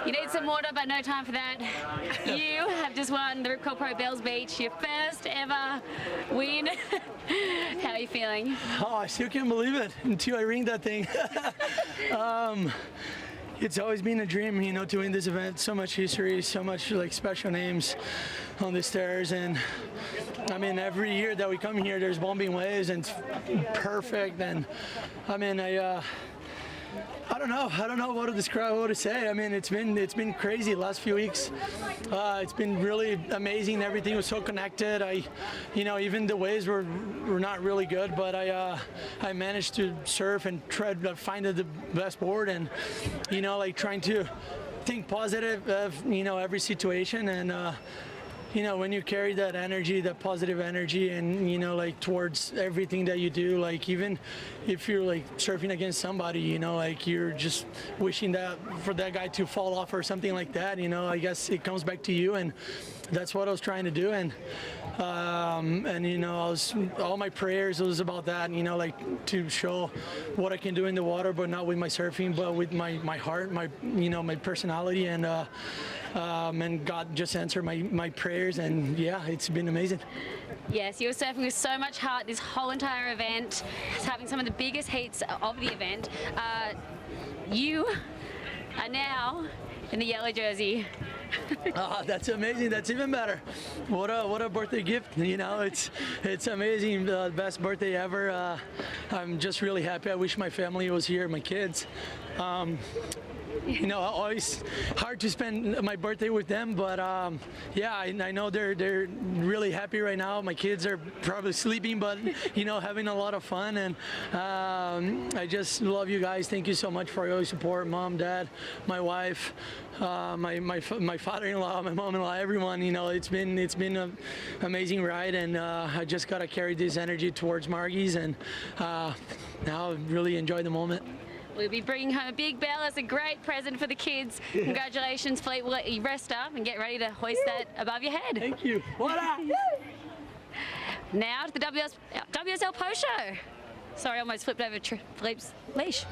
you need some water, but no time for that. You have just won the Rip Curl Pro Bells Beach, your first ever win. How are you feeling? Oh, I still can't believe it until I ring that thing. It's always been a dream, you know, to win this event. So much history, so much like special names on the stairs, and I mean, every year that we come here, there's bombing waves and it's perfect. And I mean, I don't know what to describe, what to say. I mean, it's been crazy the last few weeks. It's been really amazing. Everything was so connected. You know, even the waves were not really good, but I managed to surf and try to find the best board, and you know, like trying to think positive of, you know, every situation. And you know, when you carry that energy, that positive energy, and you know, like towards everything that you do, like even if you're like surfing against somebody, you know, like you're just wishing that for that guy to fall off or something like that, you know, I guess it comes back to you, and that's what I was trying to do. And you know, all my prayers was about that, you know, like to show what I can do in the water, but not with my surfing, but with my heart, my, you know, my personality, and God just answered my prayers, and yeah, it's been amazing. Yes, you were surfing with so much heart this whole entire event, having some of the biggest heats of the event. You are now in the yellow jersey. Oh, that's amazing. That's even better. What a birthday gift. You know, it's amazing. The best birthday ever. I'm just really happy. I wish my family was here, my kids. You know, always hard to spend my birthday with them, but yeah, I know they're really happy right now. My kids are probably sleeping, but you know, having a lot of fun. And I just love you guys. Thank you so much for your support, Mom, Dad, my wife, my father-in-law, my mom-in-law, everyone. You know, it's been an amazing ride, and I just gotta carry this energy towards Margie's, and now really enjoy the moment. We'll be bringing home a big bell as a great present for the kids. Congratulations, Felipe. We'll let you rest up and get ready to hoist that above your head. Thank you. What up? Now to the WSL Post Show. Sorry, I almost flipped over Philippe's leash.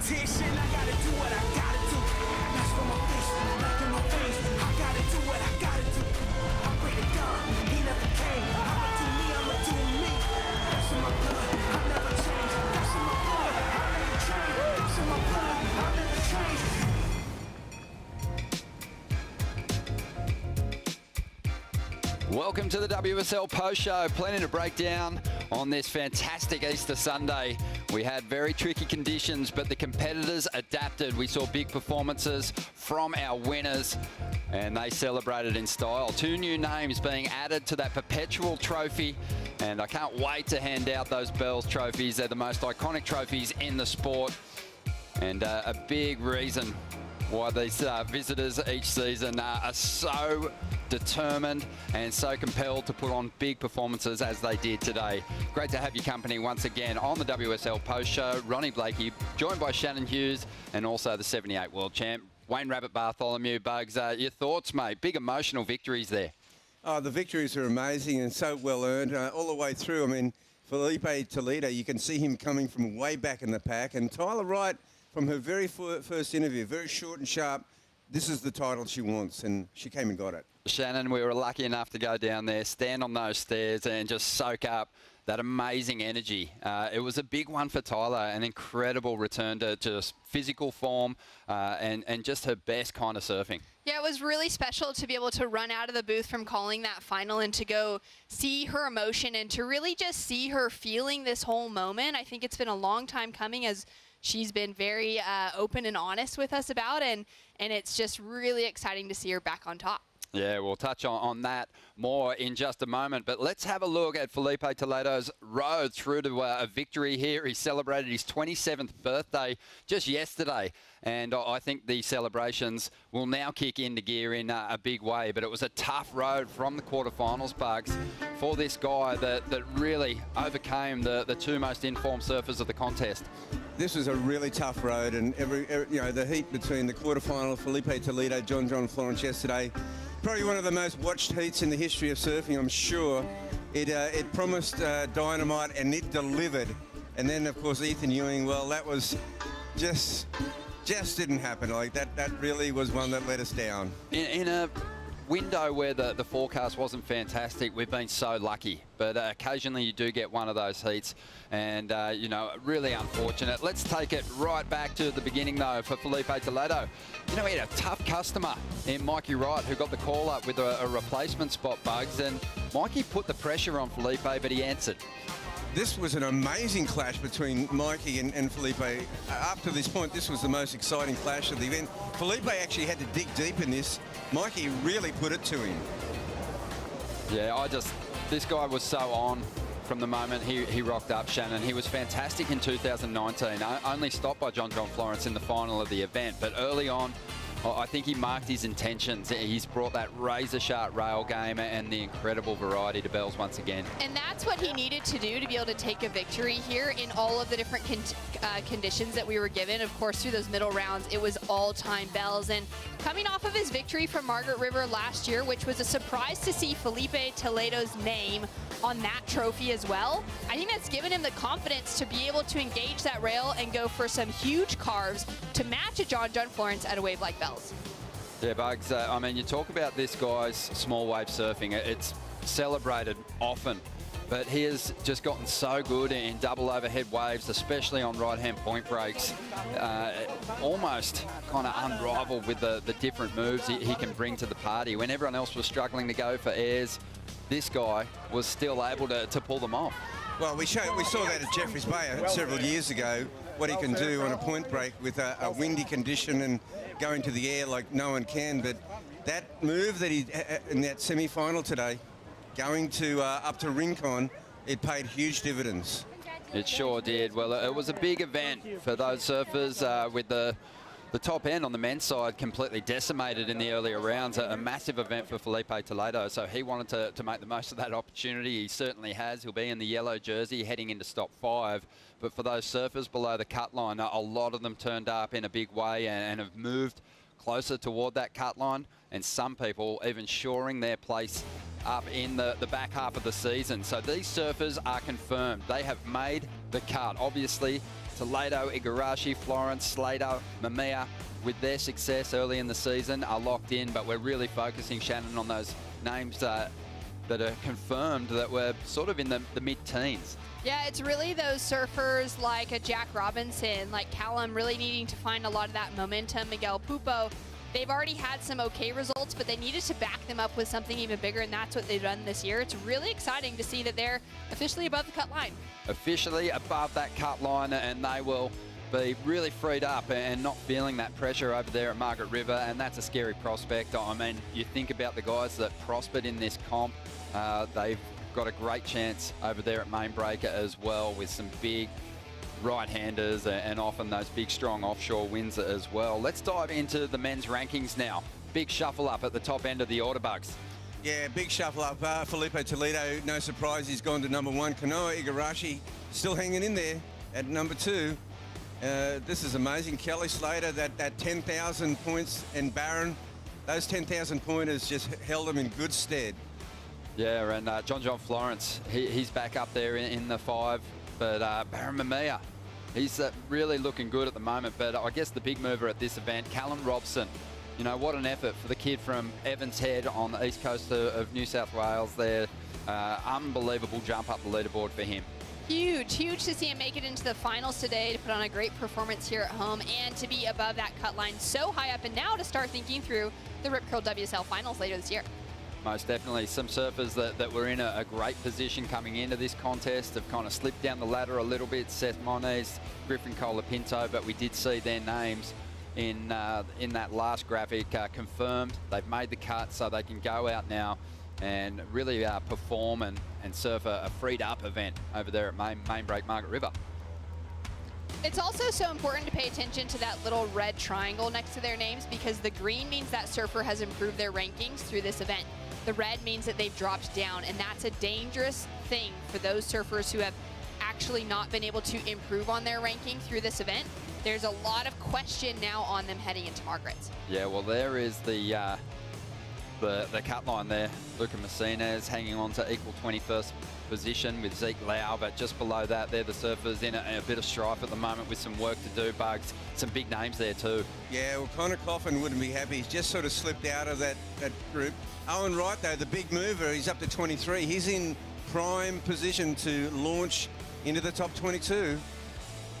mortician. I gotta do what I gotta do. That's for my face, back in my face. I gotta do what I gotta do. I pray to God, he never came. I'ma do me, I'ma do me. That's in my blood, I never change. That's in my blood, I never change. That's in my blood, I never change. Welcome to the WSL Post Show. Plenty to break down on this fantastic Easter Sunday. We had very tricky conditions, but the competitors adapted. We saw big performances from our winners, and they celebrated in style. 2 new names being added to that perpetual trophy, and I can't wait to hand out those Bells trophies. They're the most iconic trophies in the sport, and a big reason why these visitors each season are so determined and so compelled to put on big performances as they did today. Great to have your company once again on the WSL Post Show. Ronnie Blakey, joined by Shannon Hughes and also the 78 World Champ, Wayne Rabbit Bartholomew. Bugs, your thoughts, mate? Big emotional victories there. Oh, the victories are amazing and so well earned all the way through. I mean, Philippe Toledo, you can see him coming from way back in the pack, and Tyler Wright, from her very first interview, very short and sharp, this is the title she wants, and she came and got it. Shannon, we were lucky enough to go down there, stand on those stairs and just soak up that amazing energy. It was a big one for Tyler, an incredible return to just physical form and just her best kind of surfing. Yeah, it was really special to be able to run out of the booth from calling that final and to go see her emotion and to really just see her feeling this whole moment. I think it's been a long time coming, as she's been very open and honest with us about, and it's just really exciting to see her back on top. Yeah, we'll touch on that more in just a moment. But let's have a look at Philippe Toledo's road through to a victory here. He celebrated his 27th birthday just yesterday. And I think the celebrations will now kick into gear in a big way. But it was a tough road from the quarterfinals, Bugs, for this guy that really overcame the 2 most informed surfers of the contest. This was a really tough road, and the heat between the quarterfinal, Felipe Toledo, John Florence yesterday, probably one of the most watched heats in the history of surfing, I'm sure. It promised dynamite, and it delivered. And then, of course, Ethan Ewing, well, that was just didn't happen. Like that really was one that let us down. In a window where the forecast wasn't fantastic, we've been so lucky, but occasionally you do get one of those heats, and really unfortunate. Let's take it right back to the beginning though for Felipe Toledo. He had a tough customer in Mikey Wright, who got the call up with a replacement spot, Bugs, and Mikey put the pressure on Felipe, but he answered. This was an amazing clash between Mikey and Felipe. Up to this point, this was the most exciting clash of the event. Felipe actually had to dig deep in this. Mikey really put it to him. Yeah, this guy was so on from the moment he rocked up, Shannon. He was fantastic in 2019, only stopped by John Florence in the final of the event, but early on, I think he marked his intentions. He's brought that razor-sharp rail game and the incredible variety to Bells once again. And that's what he needed to do to be able to take a victory here in all of the different conditions that we were given. Of course, through those middle rounds, it was all-time Bells. And coming off of his victory from Margaret River last year, which was a surprise to see Felipe Toledo's name on that trophy as well, I think that's given him the confidence to be able to engage that rail and go for some huge carves to match a John Florence at a wave like Bells. Yeah, Bugs, you talk about this guy's small wave surfing. It's celebrated often, but he has just gotten so good in double overhead waves, especially on right-hand point breaks. Almost kind of unrivaled with the different moves he can bring to the party. When everyone else was struggling to go for airs, this guy was still able to pull them off. Well, we saw that at Jeffreys Bay several years ago, what he can do on a point break with a windy condition and going to the air like no one can. But that move that he in that semi-final today, going to up to Rincon, it paid huge dividends. It sure did. Well, it was a big event for those surfers with the top end on the men's side completely decimated in the earlier rounds. A massive event for Felipe Toledo, so he wanted to make the most of that opportunity. He certainly has. He'll be in the yellow jersey heading into stop 5. But for those surfers below the cut line, a lot of them turned up in a big way and have moved closer toward that cut line, and some people even shoring their place up in the back half of the season. So these surfers are confirmed. They have made the cut. Obviously, Toledo, Igarashi, Florence, Slater, Mamiya, with their success early in the season, are locked in, but we're really focusing, Shannon, on those names that are confirmed that we're sort of in the mid-teens. Yeah, it's really those surfers like a Jack Robinson, like Callum, really needing to find a lot of that momentum. Miguel Pupo, they've already had some okay results, but they needed to back them up with something even bigger, and that's what they've done this year. It's really exciting to see that they're officially above the cut line. Officially above that cut line, and they will be really freed up and not feeling that pressure over there at Margaret River, and that's a scary prospect. I mean, you think about the guys that prospered in this comp, they've got a great chance over there at Mainbreaker as well, with some big right-handers and often those big strong offshore winds as well. Let's dive into the men's rankings now. Big shuffle up at the top end of the order bugs. Yeah, big shuffle up. Philippe Toledo, no surprise, he's gone to number 1. Kanoa Igarashi still hanging in there at number 2. This is amazing. Kelly Slater, that 10,000 points, and Barron, those 10,000 pointers just held him in good stead. Yeah, and John Florence, he's back up there in the 5, but Barron Mamiya, he's really looking good at the moment. But I guess the big mover at this event, Callum Robson, you know, what an effort for the kid from Evans Head on the east coast of New South Wales there. Unbelievable jump up the leaderboard for him. Huge to see him make it into the finals today, to put on a great performance here at home, and to be above that cut line so high up, and now to start thinking through the Rip Curl WSL finals later this year. Most definitely. Some surfers that were in a great position coming into this contest have kind of slipped down the ladder a little bit. Seth Moniz, Griffin Colapinto, but we did see their names in that last graphic confirmed. They've made the cut, so they can go out now and really perform and surf a freed up event over there at Mainbreak Margaret River. It's also so important to pay attention to that little red triangle next to their names, because the green means that surfer has improved their rankings through this event. The red means that they've dropped down, and that's a dangerous thing for those surfers who have actually not been able to improve on their ranking through this event. There's a lot of question now on them heading into Margaret's. Yeah, well, there is the cut line there. Luca Messina's hanging on to equal 21st position with Zeke Lau, but just below that, they're the surfers in a bit of strife at the moment with some work to do, Bugs. Some big names there too. Yeah, well, Connor Coffin wouldn't be happy. He's just sort of slipped out of that group. Owen Wright, though, the big mover, he's up to 23. He's in prime position to launch into the top 22.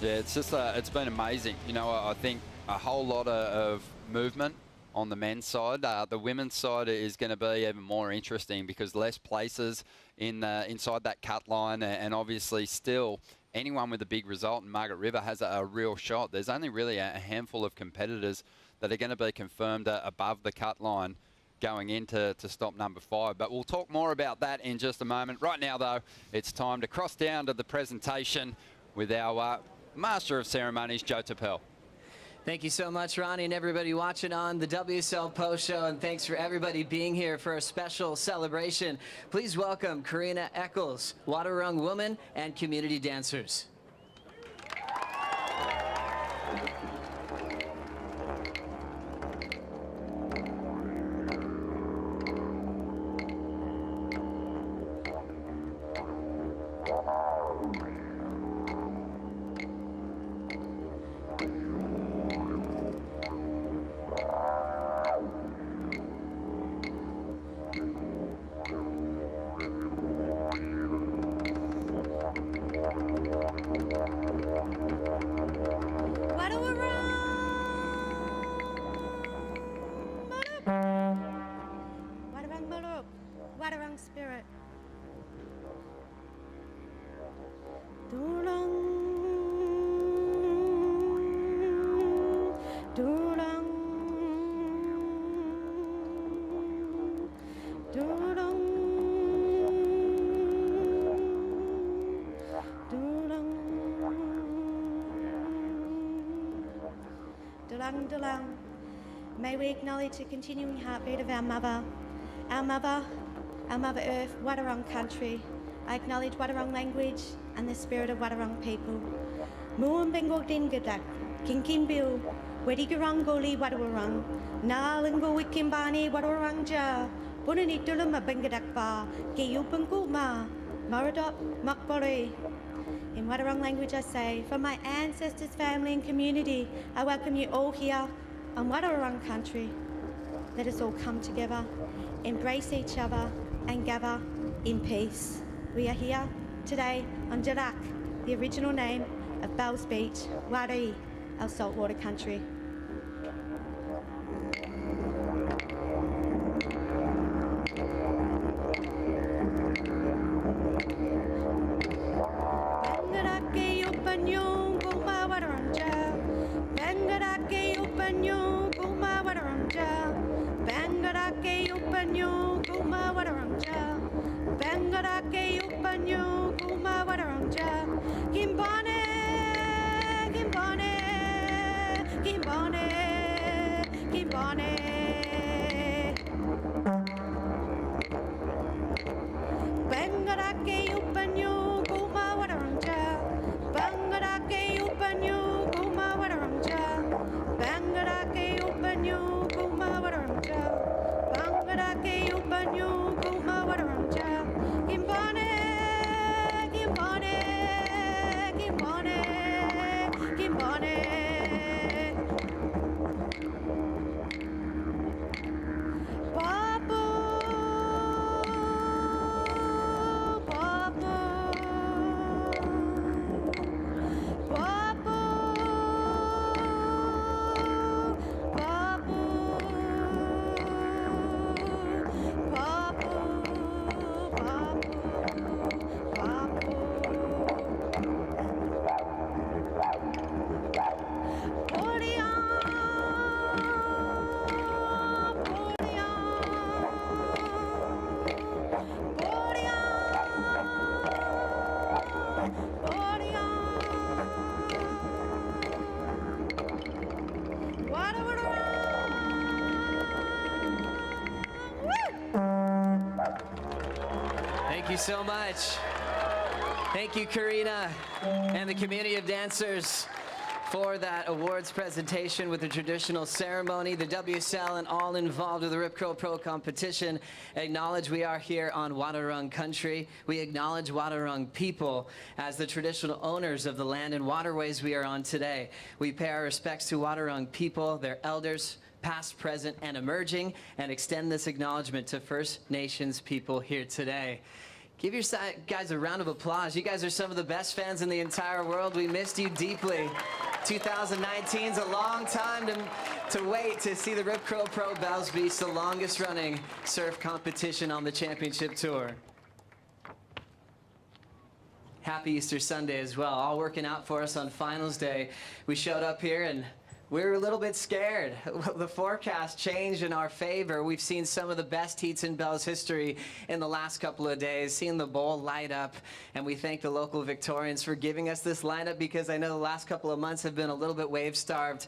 Yeah, it's just it's been amazing. You know, I think a whole lot of movement on the men's side. The women's side is going to be even more interesting, because less places inside that cut line, and obviously still anyone with a big result in Margaret River has a real shot. There's only really a handful of competitors that are going to be confirmed above the cut line going into stop number 5. But we'll talk more about that in just a moment. Right now, though, it's time to cross down to the presentation with our Master of Ceremonies, Joe Tappel. Thank you so much, Ronnie, and everybody watching on the WSL Post Show, and thanks for everybody being here for a special celebration. Please welcome Karina Eccles, Wadawurrung woman and community dancers. Wadawurrung spirit. Dulang. May we acknowledge the continuing heartbeat of our mother Earth, Wadawurrung country. I acknowledge Wadawurrung language and the spirit of Wadawurrung people. Muum Bengal Dingadak, Kinkimbil, Wedigurungoli Wadawurrung, Nalingo Wikimbani Wadawurrung Ja, Bunani Dulama Bengadakba, Gayupanguma, Maradop Makbori. In Wadawurrung language I say, from my ancestors, family and community, I welcome you all here on Wadawurrung country. Let us all come together, embrace each other and gather in peace. We are here today on Jarak, the original name of Bells Beach, Wari, our saltwater country. Thank you so much. Thank you, Karina, and the community of dancers for that awards presentation with the traditional ceremony, the WSL, and all involved with the Rip Curl Pro competition. Acknowledge we are here on Wadawurrung country. We acknowledge Wadawurrung people as the traditional owners of the land and waterways we are on today. We pay our respects to Wadawurrung people, their elders, past, present, and emerging, and extend this acknowledgement to First Nations people here today. Give your guys a round of applause. You guys are some of the best fans in the entire world. We missed you deeply. 2019's a long time to wait to see the Rip Curl Pro Bells Beach, the longest running surf competition on the championship tour. Happy Easter Sunday as well. All working out for us on finals day. We showed up here and we were a little bit scared. The forecast changed in our favor. We've seen some of the best heats in Bell's history in the last couple of days, seen the bowl light up, and we thank the local Victorians for giving us this lineup because I know the last couple of months have been a little bit wave-starved.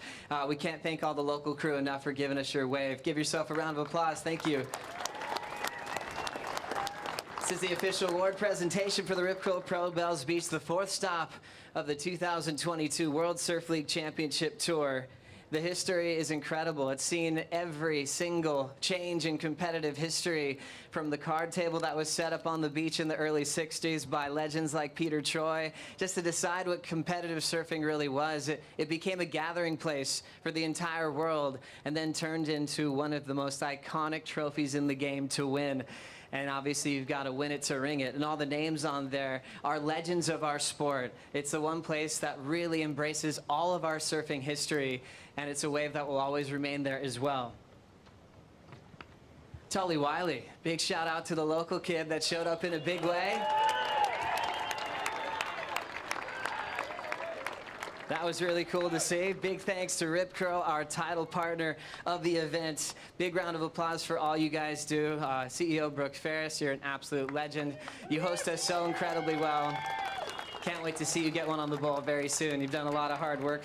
We can't thank all the local crew enough for giving us your wave. Give yourself a round of applause. Thank you. This is the official award presentation for the Rip Curl Pro Bells Beach, the fourth stop of the 2022 World Surf League Championship Tour. The history is incredible. It's seen every single change in competitive history, from the card table that was set up on the beach in the early 60s by legends like Peter Troy, just to decide what competitive surfing really was. It became a gathering place for the entire world and then turned into one of the most iconic trophies in the game to win. And obviously you've got to win it to ring it. And all the names on there are legends of our sport. It's the one place that really embraces all of our surfing history, and it's a wave that will always remain there as well. Tully Wiley, big shout out to the local kid that showed up in a big way. That was really cool to see. Big thanks to Rip Curl, our title partner of the event. Big round of applause for all you guys do. CEO Brooke Ferris, you're an absolute legend. You host us so incredibly well. Can't wait to see you get one on the bowl very soon. You've done a lot of hard work.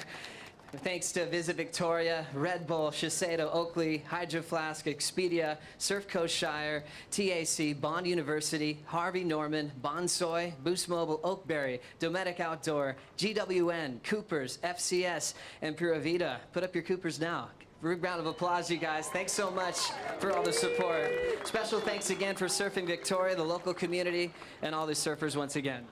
Thanks to Visit Victoria, Red Bull, Shiseido, Oakley, Hydro Flask, Expedia, Surf Coast Shire, TAC, Bond University, Harvey Norman, Bonsoy, Boost Mobile, Oakberry, Dometic Outdoor, GWN, Coopers, FCS, and Pura Vida. Put up your Coopers now. Big round of applause, you guys. Thanks so much for all the support. Special thanks again for Surfing Victoria, the local community, and all the surfers once again.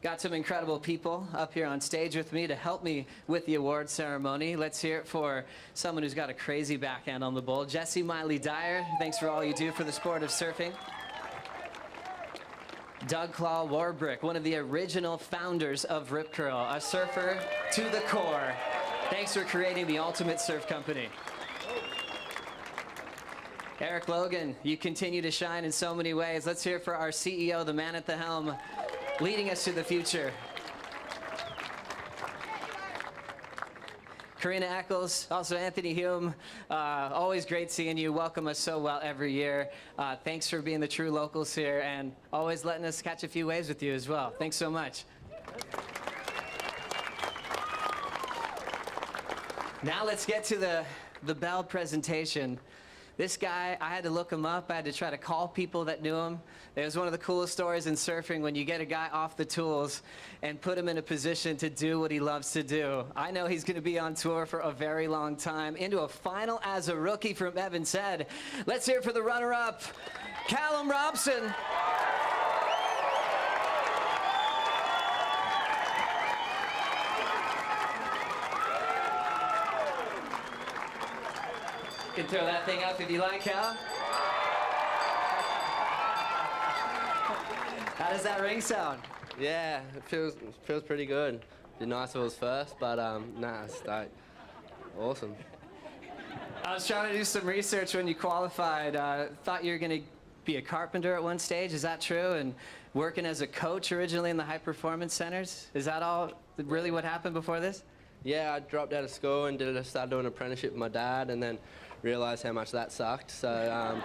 Got some incredible people up here on stage with me to help me with the award ceremony. Let's hear it for someone who's got a crazy backhand on the bowl. Jessie Miley Dyer, thanks for all you do for the sport of surfing. Doug Claw Warbrick, one of the original founders of Rip Curl, a surfer to the core. Thanks for creating the ultimate surf company. Eric Logan, you continue to shine in so many ways. Let's hear it for our CEO, the man at the helm, leading us to the future. Karina Eccles, also Anthony Hume, always great seeing you. Welcome us so well every year. Thanks for being the true locals here and always letting us catch a few waves with you as well. Thanks so much. Now let's get to the bell presentation. This guy, I had to look him up. I had to try to call people that knew him. It was one of the coolest stories in surfing when you get a guy off the tools and put him in a position to do what he loves to do. I know he's going to be on tour for a very long time. Into a final as a rookie from Evans Head. Let's hear it for the runner-up, Callum Robson. You can throw that thing up if you like, Cal. How does that ring sound? Yeah, it feels pretty good. It'd be nice if it was first, but nah, it's stoked. Awesome. I was trying to do some research when you qualified. Thought you were going to be a carpenter at one stage. Is that true? And working as a coach originally in the high performance centers. Is that all really what happened before this? Yeah, I dropped out of school and started doing an apprenticeship with my dad, and then realised how much that sucked. So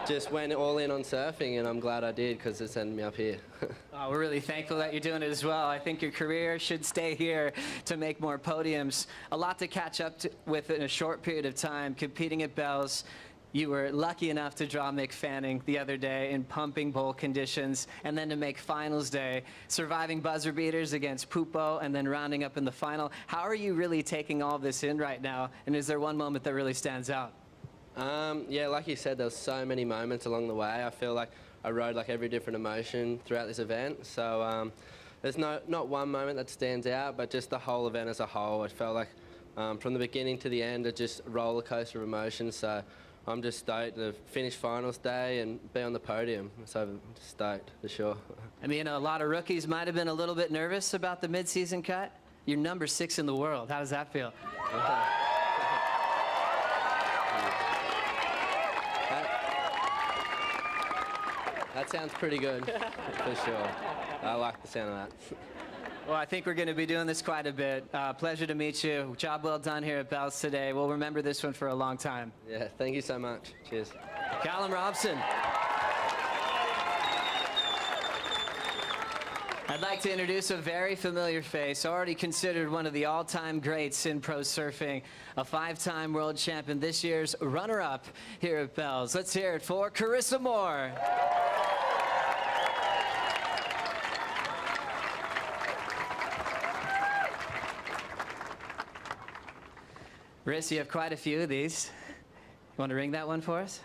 just went all in on surfing, and I'm glad I did because it's ended me up here. We're really thankful that you're doing it as well. I think your career should stay here to make more podiums. A lot to catch up with in a short period of time, competing at Bells. You were lucky enough to draw Mick Fanning the other day in pumping bowl conditions, and then to make finals day, surviving buzzer beaters against Pupo, and then rounding up in the final. How are you really taking all this in right now, and is there one moment that really stands out? Yeah, like you said, there's so many moments along the way. I feel like I rode like every different emotion throughout this event, so there's not one moment that stands out, but just the whole event as a whole. I felt like from the beginning to the end, it's just a roller coaster of emotions. So I'm just stoked to finish finals day and be on the podium. So I'm just stoked, for sure. I mean, a lot of rookies might have been a little bit nervous about the mid-season cut. You're number 6 in the world. How does that feel? That sounds pretty good, for sure. I like the sound of that. Well, I think we're going to be doing this quite a bit. Pleasure to meet you. Job well done here at Bells today. We'll remember this one for a long time. Yeah, thank you so much. Cheers. Callum Robson. I'd like to introduce a very familiar face, already considered one of the all-time greats in pro surfing, a 5-time world champion, this year's runner-up here at Bells. Let's hear it for Carissa Moore. Riss, you have quite a few of these. You want to ring that one for us?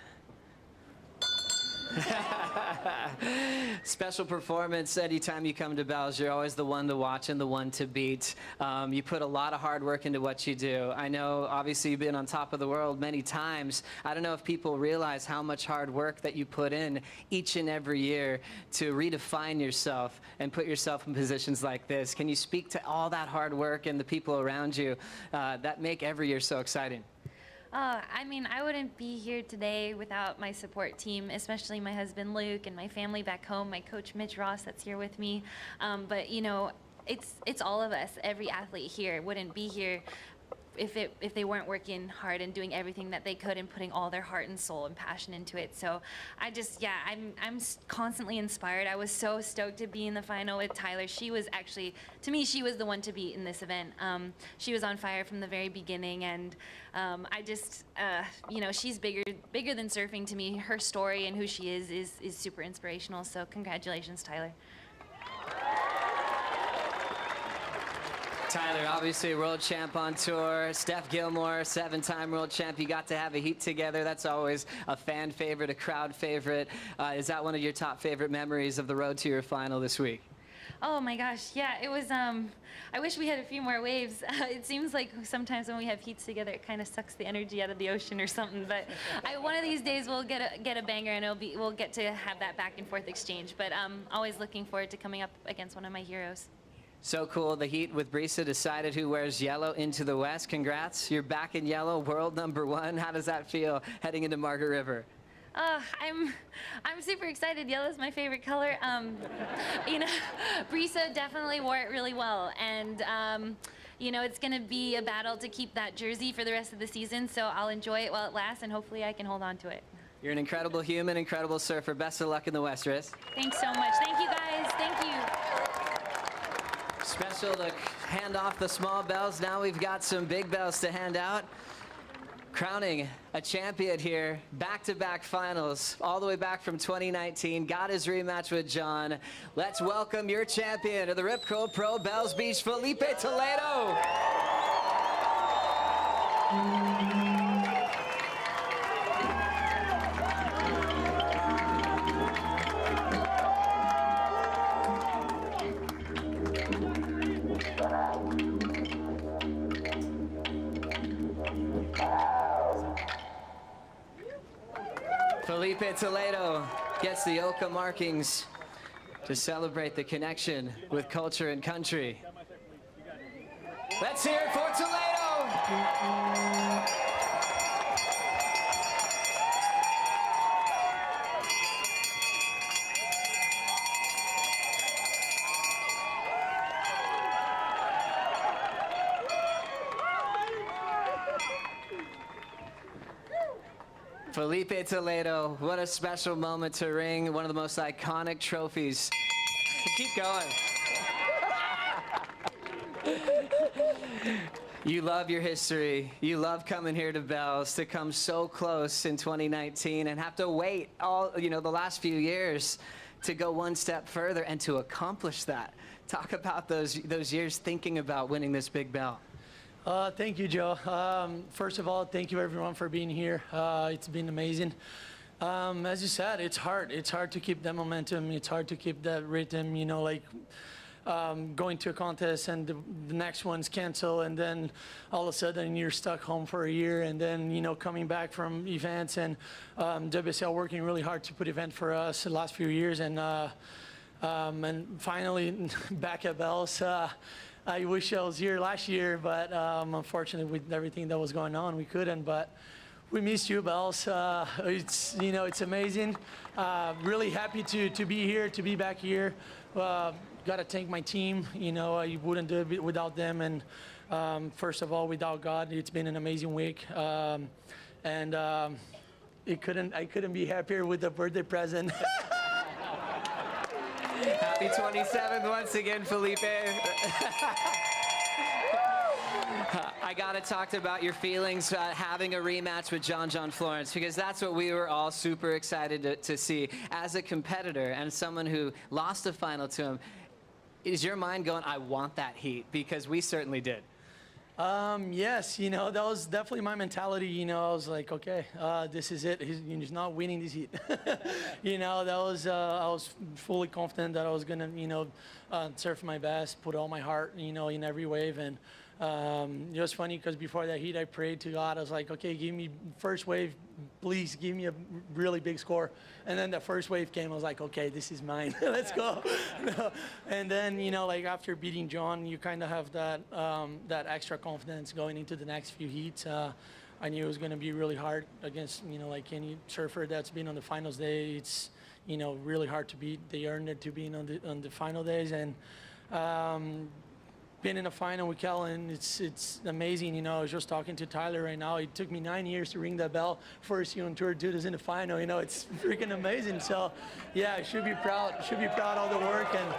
Special performance anytime you come to Bells. You're always the one to watch and the one to beat. You put a lot of hard work into what you do. I know, obviously, you've been on top of the world many times. I don't know if people realize how much hard work that you put in each and every year to redefine yourself and put yourself in positions like this. Can you speak to all that hard work and the people around you that make every year so exciting? I mean, I wouldn't be here today without my support team, especially my husband Luke and my family back home, my coach Mitch Ross that's here with me. But you know, it's all of us. Every athlete here wouldn't be here if they weren't working hard and doing everything that they could and putting all their heart and soul and passion into it. So I just, yeah, I'm constantly inspired. I was so stoked to be in the final with Tyler. She was actually, to me, she was the one to beat in this event. She was on fire from the very beginning, and I just, you know, she's bigger than surfing to me. Her story and who she is super inspirational. So congratulations, Tyler. Tyler, obviously world champ on tour. Steph Gilmore, 7-time world champ. You got to have a heat together. That's always a fan favorite, a crowd favorite. Is that one of your top favorite memories of the road to your final this week? Oh my gosh, yeah, it was, I wish we had a few more waves. It seems like sometimes when we have heats together, it kind of sucks the energy out of the ocean or something, but one of these days we'll get a banger and we'll get to have that back and forth exchange, but I'm always looking forward to coming up against one of my heroes. So cool. The heat with Brisa decided who wears yellow into the West. Congrats. You're back in yellow, world #1. How does that feel heading into Margaret River? I'm super excited. Yellow is my favorite color. You know, Brisa definitely wore it really well, and you know, it's going to be a battle to keep that jersey for the rest of the season, so I'll enjoy it while it lasts, and hopefully I can hold on to it. You're an incredible human, incredible surfer. Best of luck in the West, Riz. Thanks so much. Thank you, guys. Thank you. Special to hand off the small bells. Now we've got some big bells to hand out. Crowning a champion here, back-to-back finals, all the way back from 2019, got his rematch with John. Let's welcome your champion of the Rip Curl Pro Bells Beach, Philippe Toledo. Philippe Toledo gets the Oka markings to celebrate the connection with culture and country. Let's hear it for Toledo! Philippe Toledo, what a special moment to ring one of the most iconic trophies. Keep going. You love your history. You love coming here to Bells, to come so close in 2019 and have to wait all, you know, the last few years to go one step further and to accomplish that. Talk about those years thinking about winning this big bell. Thank you, Joe. First of all, thank you everyone for being here. It's been amazing. As you said, it's hard. It's hard to keep that momentum. It's hard to keep that rhythm, you know, like going to a contest and the next one's canceled, and then all of a sudden you're stuck home for a year, and then, you know, coming back from events, and WSL working really hard to put event for us the last few years, and finally back at Bells. I wish I was here last year, but unfortunately with everything that was going on, we couldn't. But we missed you, Bells. It's, you know, it's amazing. Really happy to be here, to be back here. Got to thank my team. You know, I wouldn't do it without them. And first of all, without God, it's been an amazing week. I couldn't be happier with the birthday present. Happy 27th once again, Felipe. I gotta talk about your feelings having a rematch with John Florence, because that's what we were all super excited to see. As a competitor and someone who lost a final to him, is your mind going, I want that heat? Because we certainly did. Yes, you know, that was definitely my mentality. You know, I was like, okay, this is it. He's not winning this heat. You know, that was, I was fully confident that I was gonna, you know, surf my best, put all my heart, you know, in every wave. And it was funny because before that heat, I prayed to God. I was like, okay, give me first wave, please give me a really big score. And then the first wave came, I was like, okay, this is mine. Let's go. And then, you know, like after beating John, you kind of have that that extra confidence going into the next few heats. I knew it was going to be really hard against, you know, like any surfer that's been on the finals day. It's, you know, really hard to beat. They earned it to being on the final days. And being in a final with Kellen, it's amazing. You know, I was just talking to Tyler right now. It took me 9 years to ring that bell. First you on tour, do this in the final. You know, it's freaking amazing. So, yeah, I should be proud. Should be proud of all the work. And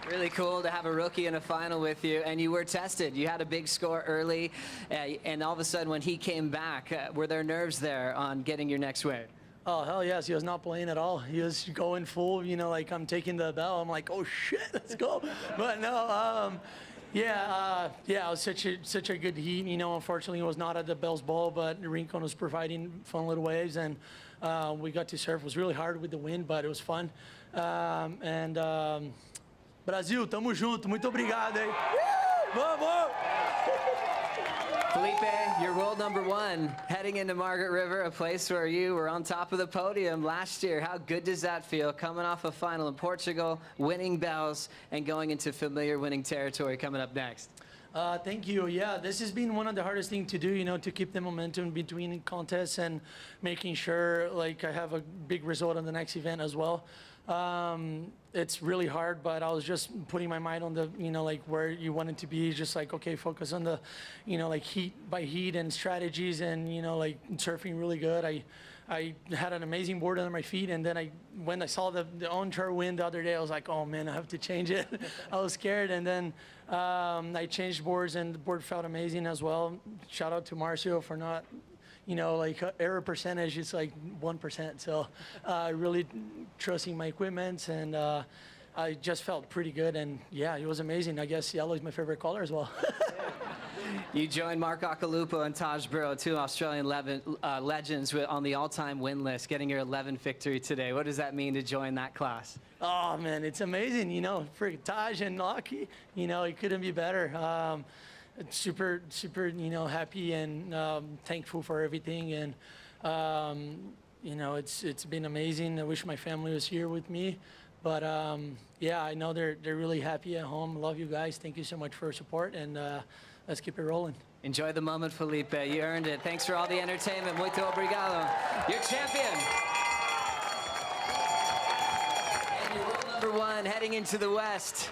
really cool to have a rookie in a final with you, and you were tested. You had a big score early, and all of a sudden when he came back, were there nerves there on getting your next wave? Oh, hell yes. He was not playing at all. He was going full, you know, like I'm taking the bell. I'm like, oh, shit, let's go. But no, yeah, it was such a good heat. You know, unfortunately, it was not at the Bell's Ball, but the Rincon was providing fun little waves, and we got to surf. It was really hard with the wind, but it was fun. Brasil, tamo junto. Muito obrigado, hein? Vamos! Felipe, you're world #1 heading into Margaret River, a place where you were on top of the podium last year. How good does that feel, coming off a final in Portugal, winning bells, and going into familiar winning territory coming up next? Thank you. Yeah, this has been one of the hardest things to do, you know, to keep the momentum between contests and making sure, like, I have a big result on the next event as well. It's really hard, but I was just putting my mind on the, you know, like where you want it to be, just like, okay, focus on the, you know, like heat by heat and strategies and, you know, like surfing really good. I had an amazing board under my feet, and then when I saw the onshore wind the other day, I was like, oh man, I have to change it. I was scared, and then I changed boards, and the board felt amazing as well. Shout out to Marcio for not, you know, like error percentage is like 1%. So really trusting my equipment, and I just felt pretty good. And yeah, it was amazing. I guess yellow is my favorite color as well. You joined Mark Occhilupo and Taj Burrow, 2 Australian legends on the all-time win list, getting your 11th victory today. What does that mean to join that class? Oh man, it's amazing. You know, for Taj and Occhi, you know, it couldn't be better. Super, you know, happy and thankful for everything, and you know, it's been amazing. I wish my family was here with me, but yeah, I know they're really happy at home. Love you guys. Thank you so much for your support, and let's keep it rolling. Enjoy the moment, Felipe. You earned it. Thanks for all the entertainment. Muito obrigado. You're champion. And you're world #1 heading into the West.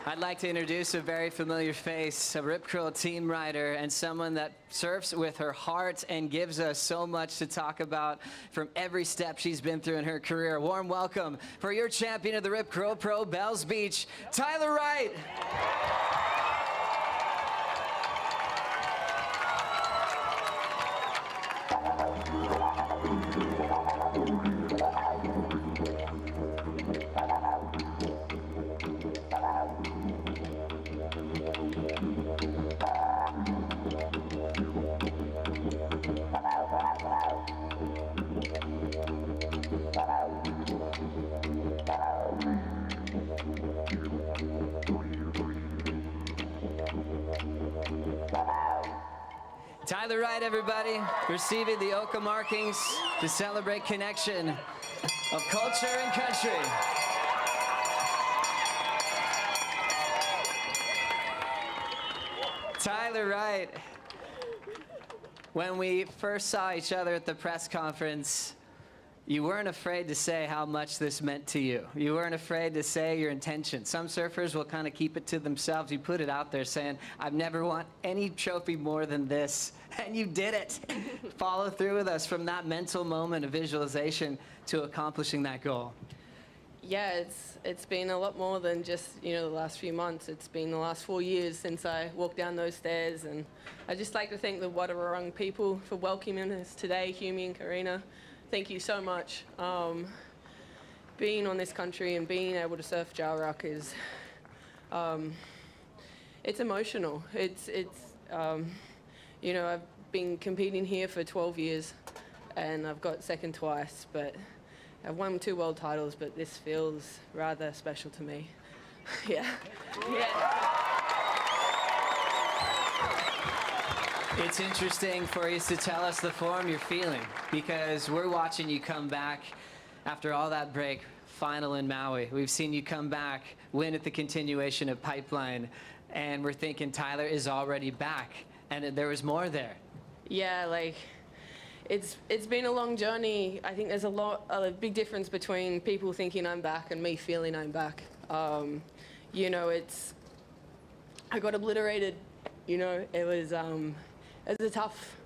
I'd like to introduce a very familiar face, a Rip Curl team rider, and someone that surfs with her heart and gives us so much to talk about from every step she's been through in her career. Warm welcome for your champion of the Rip Curl Pro Bells Beach, Tyler Wright. Tyler Wright, everybody, receiving the Oka markings to celebrate connection of culture and country. Tyler Wright, when we first saw each other at the press conference, you weren't afraid to say how much this meant to you. You weren't afraid to say your intention. Some surfers will kind of keep it to themselves. You put it out there saying, I've never won any trophy more than this. And you did it. Follow through with us from that mental moment of visualization to accomplishing that goal. Yeah, it's been a lot more than just, you know, the last few months. It's been the last 4 years since I walked down those stairs, and I'd just like to thank the Wadawurrung people for welcoming us today, Humi and Karina. Thank you so much. Being on this country and being able to surf Jalruck is, it's emotional. It's you know, I've been competing here for 12 years, and I've got second twice, but I've won 2 world titles, but this feels rather special to me. Yeah. It's interesting for you to tell us the form you're feeling, because we're watching you come back after all that break, final in Maui. We've seen you come back, win at the continuation of Pipeline, and we're thinking Tyler is already back, and there was more there. Yeah, like, it's been a long journey. I think there's a big difference between people thinking I'm back and me feeling I'm back. You know, I got obliterated, you know, it was tough,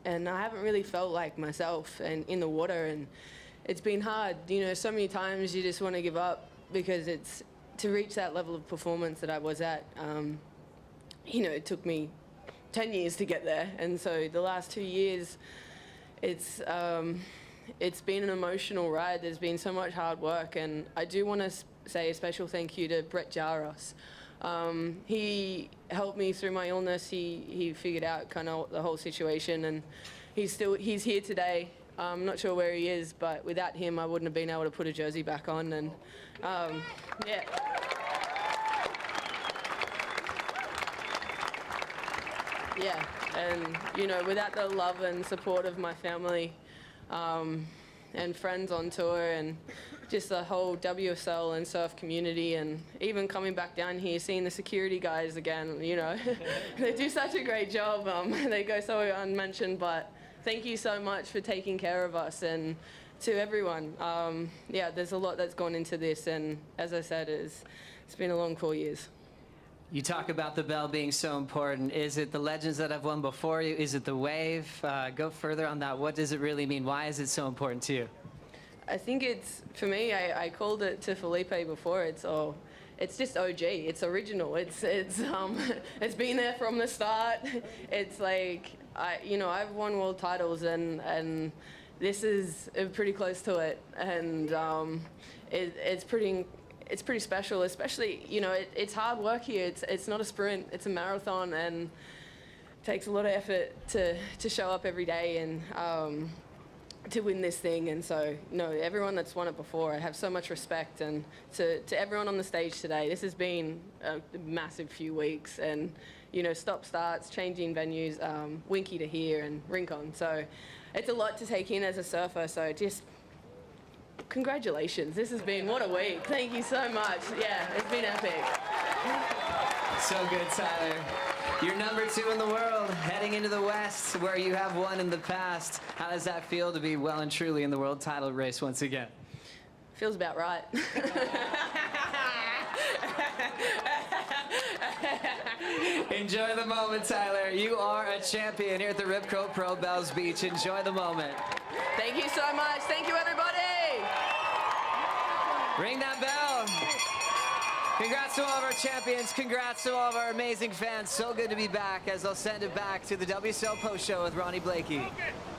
and I haven't really felt like myself and in the water, and it's been hard. You know, so many times you just want to give up, because to reach that level of performance that I was at, you know, it took me 10 years to get there, and so the last 2 years, it's been an emotional ride. There's been so much hard work, and I do want to say a special thank you to Brett Jaros. He helped me through my illness. He figured out kind of the whole situation, and he's here today. I'm not sure where he is, but without him, I wouldn't have been able to put a jersey back on. And yeah. Yeah, and you know, without the love and support of my family and friends on tour, and just the whole WSL and surf community, and even coming back down here, seeing the security guys again, you know, they do such a great job. They go so unmentioned, but thank you so much for taking care of us, and to everyone. Yeah, there's a lot that's gone into this, and as I said, it's been a long 4 years. You talk about the bell being so important. Is it the legends that have won before you? Is it the wave? Go further on that. What does it really mean? Why is it so important to you? I think it's, for me, I called it to Felipe before, it's just OG, it's original, it's been there from the start. It's like, I've won world titles, and this is pretty close to it, and it's pretty special, especially, you know, it's hard work here. It's not a sprint, it's a marathon, and it takes a lot of effort to show up every day and to win this thing. And so, everyone that's won it before, I have so much respect. And to everyone on the stage today, this has been a massive few weeks, and, stop starts, changing venues, Winky to here and Rincon. So it's a lot to take in as a surfer, so just congratulations. This has been, what a week. Thank you so much. Yeah, it's been epic. So good, Tyler. You're number 2 in the world, heading into the West, where you have won in the past. How does that feel to be well and truly in the world title race once again? Feels about right. Enjoy the moment, Tyler. You are a champion here at the Rip Curl Pro Bells Beach. Enjoy the moment. Thank you so much. Thank you, everybody. Ring that bell. Congrats to all of our champions. Congrats to all of our amazing fans. So good to be back, as I'll send it back to the WSL Post Show with Ronnie Blakey.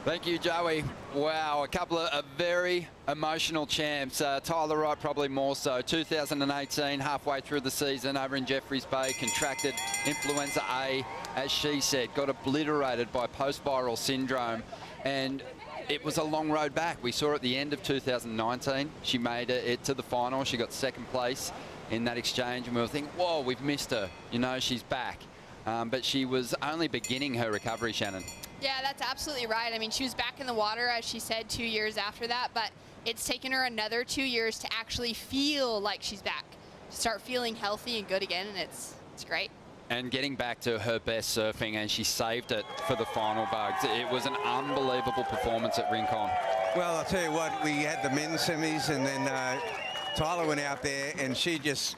Thank you, Joey. Wow, a couple of very emotional champs. Tyler Wright probably more so. 2018, halfway through the season over in Jeffreys Bay, contracted influenza A, as she said, got obliterated by post-viral syndrome. And it was a long road back. We saw at the end of 2019, she made it to the final. She got second place in that exchange, and we were thinking, whoa, we've missed her. She's back. But she was only beginning her recovery, Shannon. Yeah, that's absolutely right. I mean, she was back in the water, as she said, 2 years after that, but it's taken her another 2 years to actually feel like she's back, to start feeling healthy and good again, and it's great. And getting back to her best surfing, and she saved it for the final, Bugs. It was an unbelievable performance at Rincon. Well, I'll tell you what, we had the men's semis, and then Tyler went out there, and she just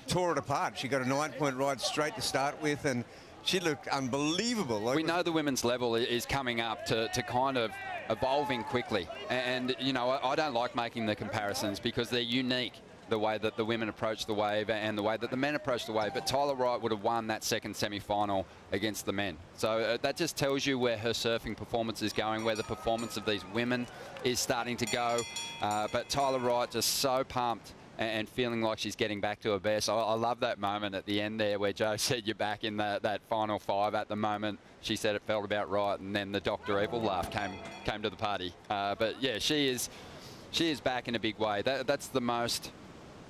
tore it apart. She got a 9-point ride straight to start with, and she looked unbelievable. We know the women's level is coming up to kind of evolving quickly. And, I don't like making the comparisons because they're unique, the way that the women approach the wave and the way that the men approach the wave. But Tyler Wright would have won that second semi-final against the men. So that just tells you where her surfing performance is going, where the performance of these women is starting to go. But Tyler Wright just so pumped and feeling like she's getting back to her best. I love that moment at the end there where Joe said you're back in that final 5 at the moment. She said it felt about right, and then the Dr. Evil laugh came to the party. But yeah, she is back in a big way. That's the most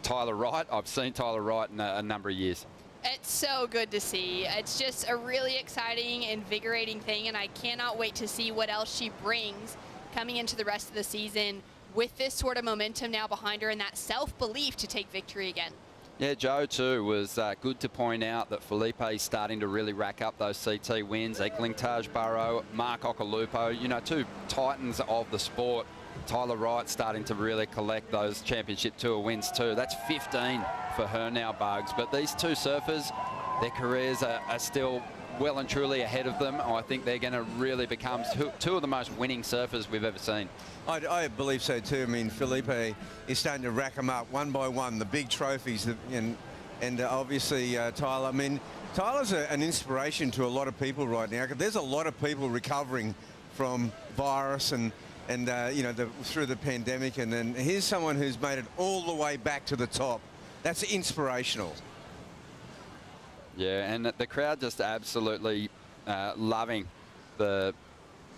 Tyler Wright I've seen Tyler Wright in a number of years. It's so good to see. It's just a really exciting, invigorating thing, and I cannot wait to see what else she brings coming into the rest of the season with this sort of momentum now behind her and that self-belief to take victory again. Yeah, Joe too was good to point out that Felipe is starting to really rack up those CT wins. Eglintage Burrow, Mark Occhilupo, 2 titans of the sport. Tyler Wright starting to really collect those championship tour wins too. That's 15 for her now, Bugs. But these 2 surfers, their careers are still well and truly ahead of them. I think they're going to really become 2 of the most winning surfers we've ever seen. I believe so too. I mean, Felipe is starting to rack them up one by one, the big trophies, and obviously Tyler. I mean, Tyler's an inspiration to a lot of people right now. There's a lot of people recovering from virus and you know, through the pandemic, and then here's someone who's made it all the way back to the top. That's inspirational. Yeah, and the crowd just absolutely loving the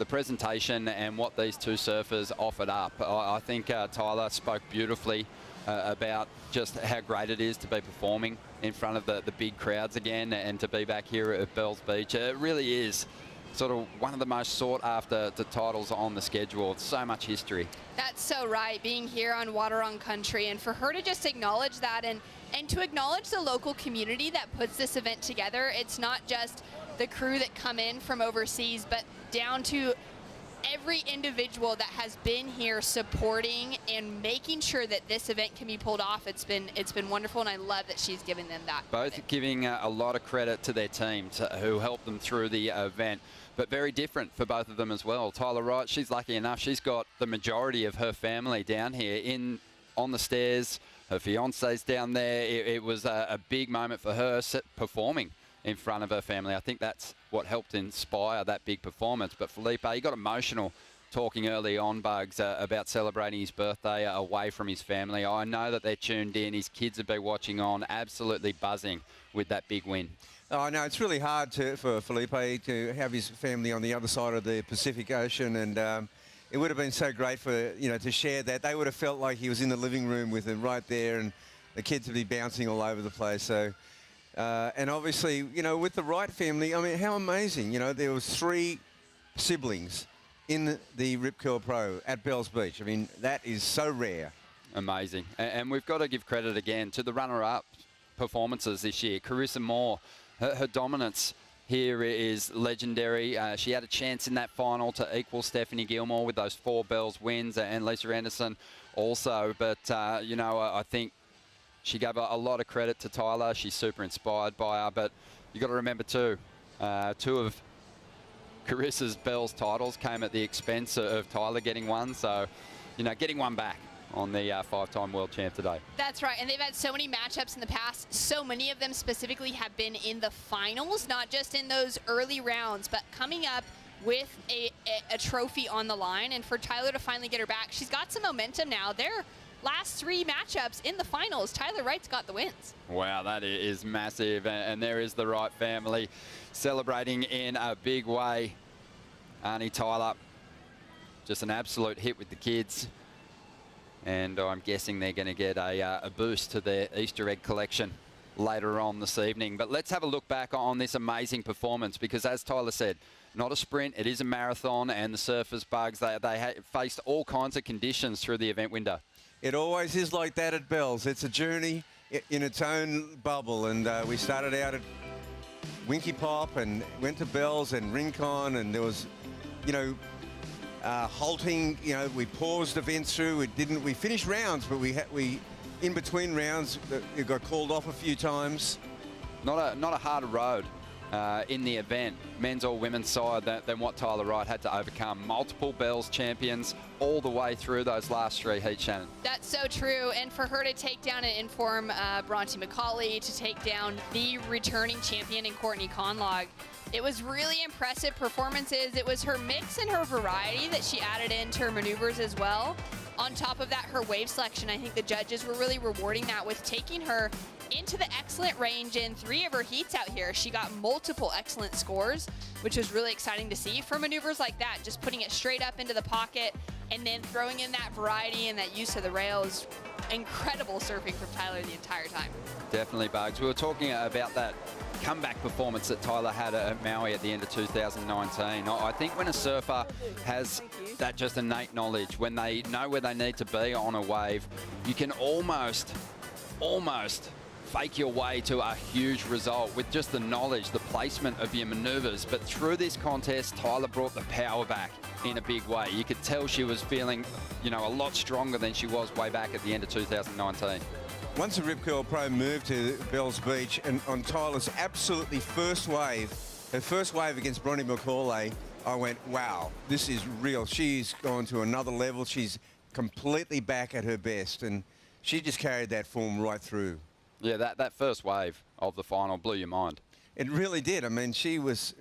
presentation and what these two surfers offered up. I think Tyler spoke beautifully about just how great it is to be performing in front of the big crowds again and to be back here at Bells Beach. It really is sort of one of the most sought after titles on the schedule. It's so much history. That's so right, being here on Waterong Country, and for her to just acknowledge that and to acknowledge the local community that puts this event together. It's not just the crew that come in from overseas, but down to every individual that has been here supporting and making sure that this event can be pulled off. It's been wonderful, and I love that she's given them that. Both giving a lot of credit to their teams who helped them through the event, but very different for both of them as well. Tyler Wright, she's lucky enough, she's got the majority of her family down here on the stairs. Her fiance's down there. It was a big moment for her performing in front of her family. I think that's what helped inspire that big performance. But Felipe, he got emotional talking early on, Bugs, about celebrating his birthday away from his family. I know that they're tuned in. His kids have been watching on, absolutely buzzing with that big win. Oh, no, it's really hard for Felipe to have his family on the other side of the Pacific Ocean, and it would have been so great for, you know, to share that. They would have felt like he was in the living room with them right there, and the kids would be bouncing all over the place. So, and obviously, you know, with the Wright family, I mean, how amazing. You know, there was 3 siblings in the Rip Curl Pro at Bells Beach. I mean, that is so rare. Amazing. And we've got to give credit again to the runner-up performances this year. Carissa Moore, her dominance here is legendary. She had a chance in that final to equal Stephanie Gilmore with those 4 Bells wins, and Lisa Anderson also. But, you know, I think she gave a lot of credit to Tyler. She's super inspired by her. But you got to remember, too, 2 of Carissa's Bells titles came at the expense of Tyler getting one. So, you know, getting one back on the 5-time world champ today. That's right, and they've had so many matchups in the past. So many of them specifically have been in the finals, not just in those early rounds, but coming up with a trophy on the line. And for Tyler to finally get her back, she's got some momentum now. Their last 3 matchups in the finals, Tyler Wright's got the wins. Wow, that is massive, and there is the Wright family celebrating in a big way. Arnie Tyler, just an absolute hit with the kids. And I'm guessing they're going to get a boost to their Easter egg collection later on this evening. But let's have a look back on this amazing performance, because as Tyler said, not a sprint, it is a marathon, and the surfers, Bugs, they faced all kinds of conditions through the event window. It always is like that at Bells. It's a journey in its own bubble, and we started out at Winky Pop and went to Bells and Rincon, and there was, you know, halting. You know, we paused events through. We finished rounds, but we in between rounds it got called off a few times. Not a harder road in the event, men's or women's side, than what Tyler Wright had to overcome. Multiple Bells champions all the way through those last 3 heats, Shannon. That's so true, and for her to take down and inform Bronte McCauley, to take down the returning champion in Courtney Conlog, it was really impressive performances. It was her mix and her variety that she added into her maneuvers as well. On top of that, her wave selection, I think the judges were really rewarding that with taking her into the excellent range in 3 of her heats out here. She got multiple excellent scores, which was really exciting to see for maneuvers like that, just putting it straight up into the pocket and then throwing in that variety and that use of the rails. Incredible surfing from Tyler the entire time. Definitely, Bugs. We were talking about that comeback performance that Tyler had at Maui at the end of 2019. I think when a surfer has that just innate knowledge, when they know where they need to be on a wave, you can almost fake your way to a huge result with just the knowledge, the placement of your maneuvers. But through this contest, Tyler brought the power back in a big way. You could tell she was feeling, you know, a lot stronger than she was way back at the end of 2019. Once the Rip Curl Pro moved to Bells Beach, and on Tyler's absolutely first wave, her first wave against Bronte McCauley, I went, wow, this is real. She's gone to another level. She's completely back at her best, and she just carried that form right through. Yeah, that first wave of the final blew your mind. It really did. I mean, she was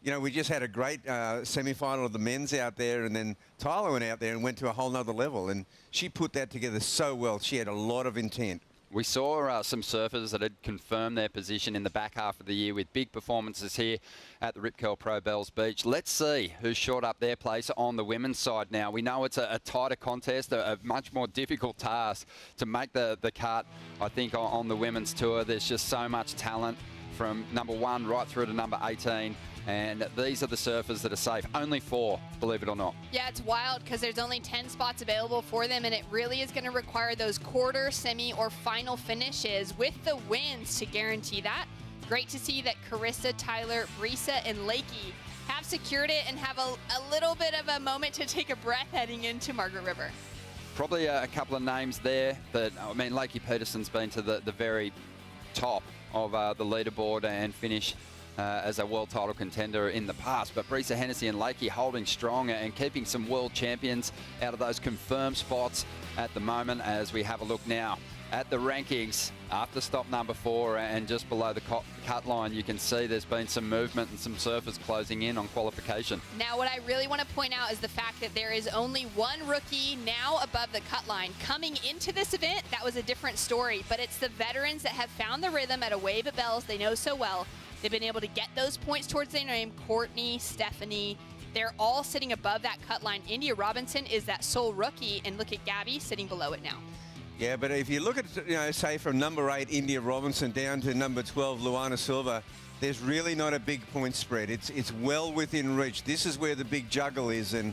you know, we just had a great semi-final of the men's out there, and then Tyler went out there and went to a whole nother level, and she put that together so well. She had a lot of intent. We saw some surfers that had confirmed their position in the back half of the year with big performances here at the Rip Curl Pro Bells Beach. Let's see who's short up their place on the women's side now. We know it's a tighter contest, a much more difficult task to make the cut, I think, on the women's tour. There's just so much talent from number 1 right through to number 18. And these are the surfers that are safe. Only 4, believe it or not. Yeah, it's wild because there's only 10 spots available for them, and it really is going to require those quarter, semi, or final finishes with the wins to guarantee that. Great to see that Carissa, Tyler, Brisa, and Lakey have secured it and have a little bit of a moment to take a breath heading into Margaret River. Probably a couple of names there, but I mean, Lakey Peterson's been to the very top of the leaderboard and finished as a world title contender in the past. But Brisa, Hennessy and Lakey holding strong and keeping some world champions out of those confirmed spots at the moment as we have a look now at the rankings after stop number 4 and just below the cut line. You can see there's been some movement and some surfers closing in on qualification. Now, what I really want to point out is the fact that there is only one rookie now above the cut line. Coming into this event, that was a different story, but it's the veterans that have found the rhythm at a wave at Bells they know so well. They've been able to get those points towards their name. Courtney, Stephanie, they're all sitting above that cut line. India Robinson is that sole rookie, and look at Gabby sitting below it now. Yeah, but if you look at, you know, say from number 8, India Robinson, down to number 12, Luana Silva, there's really not a big point spread. It's well within reach. This is where the big juggle is, and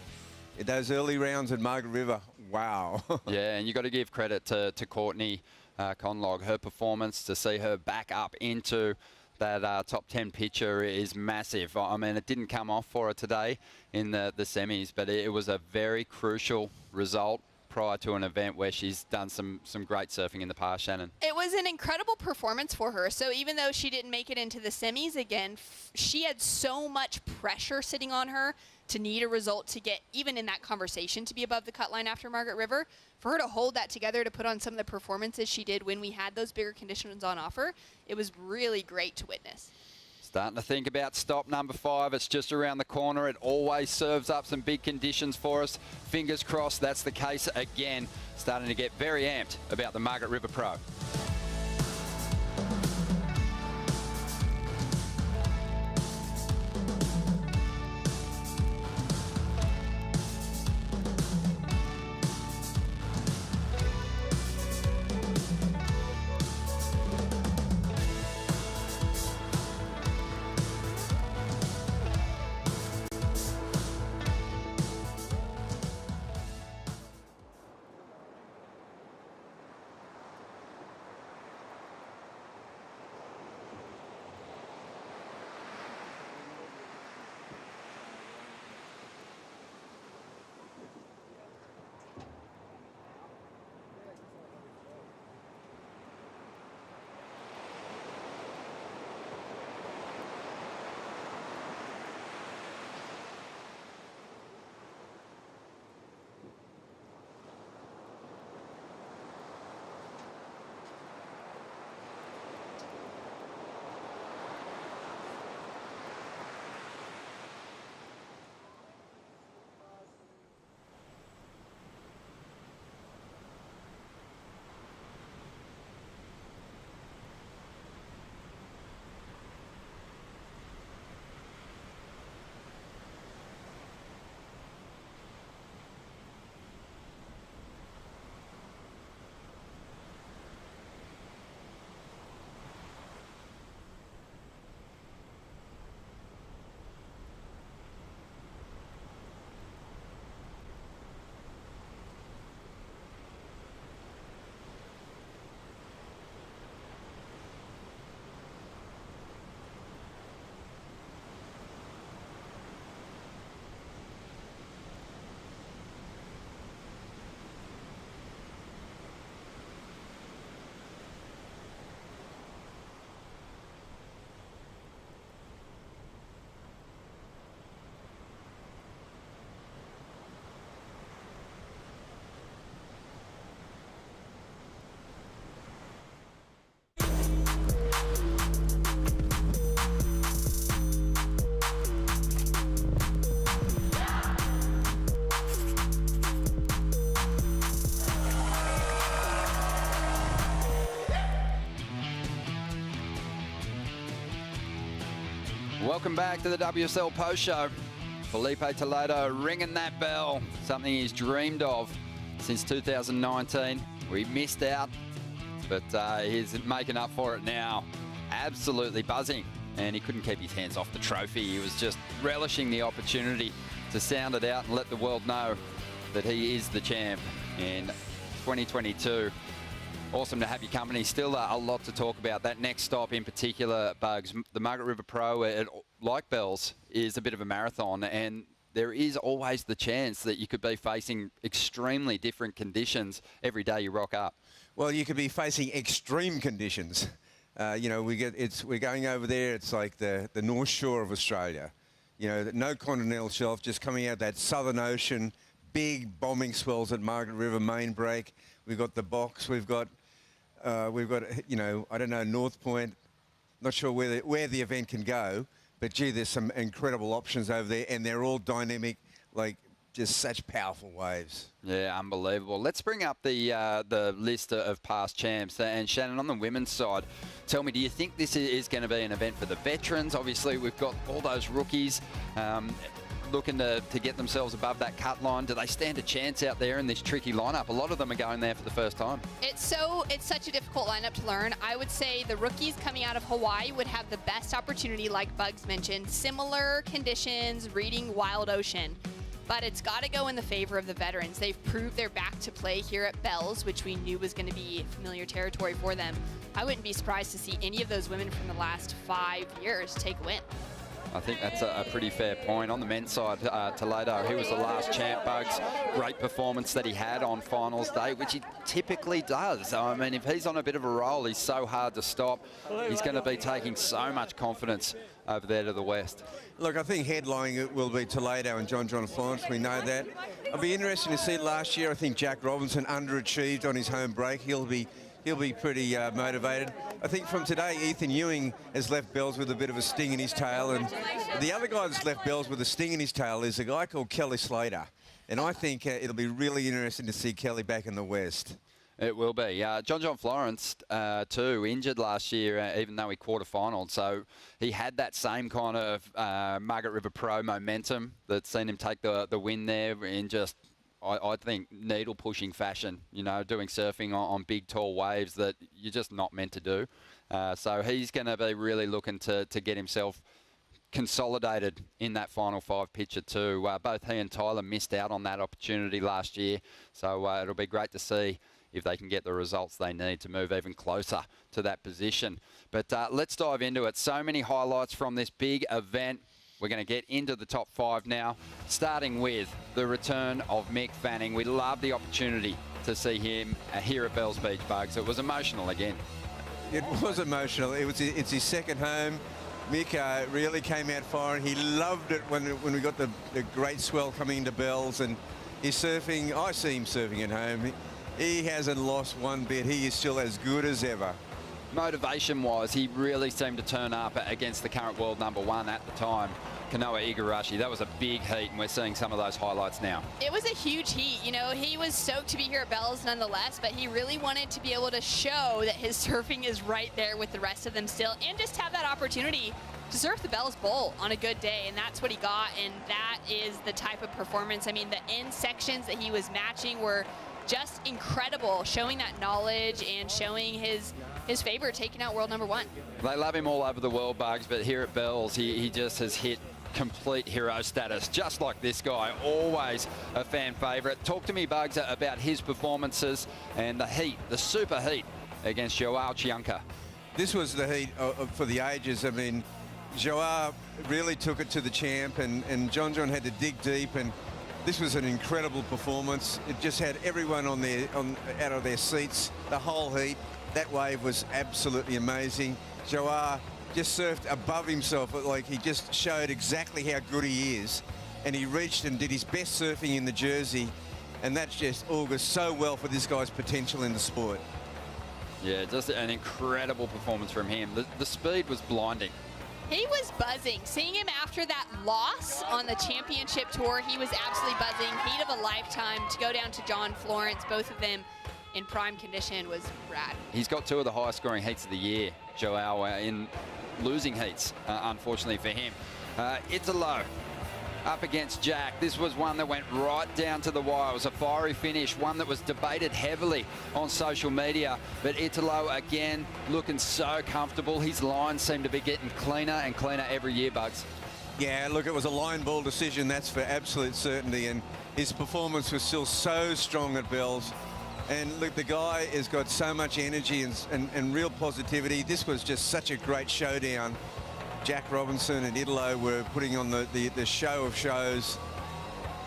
those early rounds at Margaret River, wow. Yeah, and you've got to give credit to Courtney Connollog. Her performance, to see her back up into that top 10 picture is massive. I mean, it didn't come off for her today in the semis, but it was a very crucial result prior to an event where she's done some great surfing in the past, Shannon. It was an incredible performance for her. So even though she didn't make it into the semis again, she had so much pressure sitting on her to need a result to get even in that conversation to be above the cut line after Margaret River. For her to hold that together, to put on some of the performances she did when we had those bigger conditions on offer, it was really great to witness. Starting to think about stop number 5. It's just around the corner. It always serves up some big conditions for us. Fingers crossed that's the case again. Starting to get very amped about the Margaret River Pro. Welcome back to the WSL Post Show. Philippe Toledo ringing that bell, something he's dreamed of since 2019. We missed out, but he's making up for it now. Absolutely buzzing, and he couldn't keep his hands off the trophy. He was just relishing the opportunity to sound it out and let the world know that he is the champ in 2022. Awesome to have your company. Still a lot to talk about. That next stop in particular, Bugs, the Margaret River Pro, like Bells, is a bit of a marathon, and there is always the chance that you could be facing extremely different conditions every day you rock up. Well, you could be facing extreme conditions. You know, we're going over there. It's like the North Shore of Australia. You know, no continental shelf, just coming out that Southern Ocean. Big bombing swells at Margaret River main break. We've got the box. We've got you know, I don't know, North Point. Not sure where the event can go, but gee, there's some incredible options over there, and they're all dynamic, like just such powerful waves. Yeah, unbelievable. Let's bring up the list of past champs. And Shannon, on the women's side, tell me, do you think this is going to be an event for the veterans? Obviously, we've got all those rookies looking to get themselves above that cut line. Do they stand a chance out there in this tricky lineup? A lot of them are going there for the first time. It's such a difficult lineup to learn. I would say the rookies coming out of Hawaii would have the best opportunity, like Bugs mentioned. Similar conditions, reading Wild Ocean. But it's got to go in the favor of the veterans. They've proved they're back to play here at Bells, which we knew was going to be familiar territory for them. I wouldn't be surprised to see any of those women from the last 5 years take a win. I think that's a pretty fair point. On the men's side, Toledo, he was the last champ, Bugs. Great performance that he had on finals day, which he typically does. I mean, if he's on a bit of a roll, he's so hard to stop. He's going to be taking so much confidence over there to the west. Look, I think headlining it will be Toledo and John Florence. We know that. I'll be interested to see last year. I think Jack Robinson underachieved on his home break. He'll be pretty motivated. I think from today, Ethan Ewing has left Bells with a bit of a sting in his tail, and the other guy that's left Bells with a sting in his tail is a guy called Kelly Slater. And I think it'll be really interesting to see Kelly back in the West. It will be. John Florence, too, injured last year, even though he quarter-finaled. So he had that same kind of Margaret River Pro momentum that's seen him take the win there in just, I think, needle-pushing fashion, you know, doing surfing on big, tall waves that you're just not meant to do. So he's going to be really looking to get himself consolidated in that final 5 picture too. Both he and Tyler missed out on that opportunity last year. So it'll be great to see if they can get the results they need to move even closer to that position. But let's dive into it. So many highlights from this big event. We're going to get into the top 5 now, starting with the return of Mick Fanning. We love the opportunity to see him here at Bells Beach, Bugs. It was emotional again. It was emotional. It's his second home. Mick really came out firing. He loved it when we got the great swell coming into Bells, and he's surfing. I see him surfing at home. He hasn't lost one bit. He is still as good as ever. Motivation-wise, he really seemed to turn up against the current world #1 at the time, Kanoa Igarashi. That was a big heat, and we're seeing some of those highlights now. It was a huge heat. You know, he was stoked to be here at Bells nonetheless, but he really wanted to be able to show that his surfing is right there with the rest of them still, and just have that opportunity to surf the Bells Bowl on a good day, and that's what he got, and that is the type of performance. I mean, the end sections that he was matching were just incredible, showing that knowledge and showing his favor taking out world #1. They love him all over the world, Bugs, but here at Bells, he just has hit complete hero status, just like this guy. Always a fan favourite. Talk to me, Bugs, about his performances and the heat, the super heat against Joao Chianca. This was the heat for the ages. I mean, Joao really took it to the champ, and John had to dig deep, and this was an incredible performance. It just had everyone out of their seats the whole heat. That wave was absolutely amazing. Joao just surfed above himself, like he just showed exactly how good he is, and he reached and did his best surfing in the jersey, and that just augurs so well for this guy's potential in the sport. Yeah, just an incredible performance from him. The speed was blinding. He was buzzing. Seeing him after that loss on the championship tour, he was absolutely buzzing. Heat of a lifetime to go down to John Florence, both of them in prime condition, was rad. He's got 2 of the highest scoring heats of the year, Joao, in losing heats, unfortunately for him. Italo up against Jack. This was one that went right down to the wire. It was a fiery finish, one that was debated heavily on social media. But Italo, again, looking so comfortable. His lines seem to be getting cleaner and cleaner every year, Bugs. Yeah, look, it was a line ball decision, that's for absolute certainty. And his performance was still so strong at Bells. And look, the guy has got so much energy and real positivity. This was just such a great showdown. Jack Robinson and Italo were putting on the show of shows.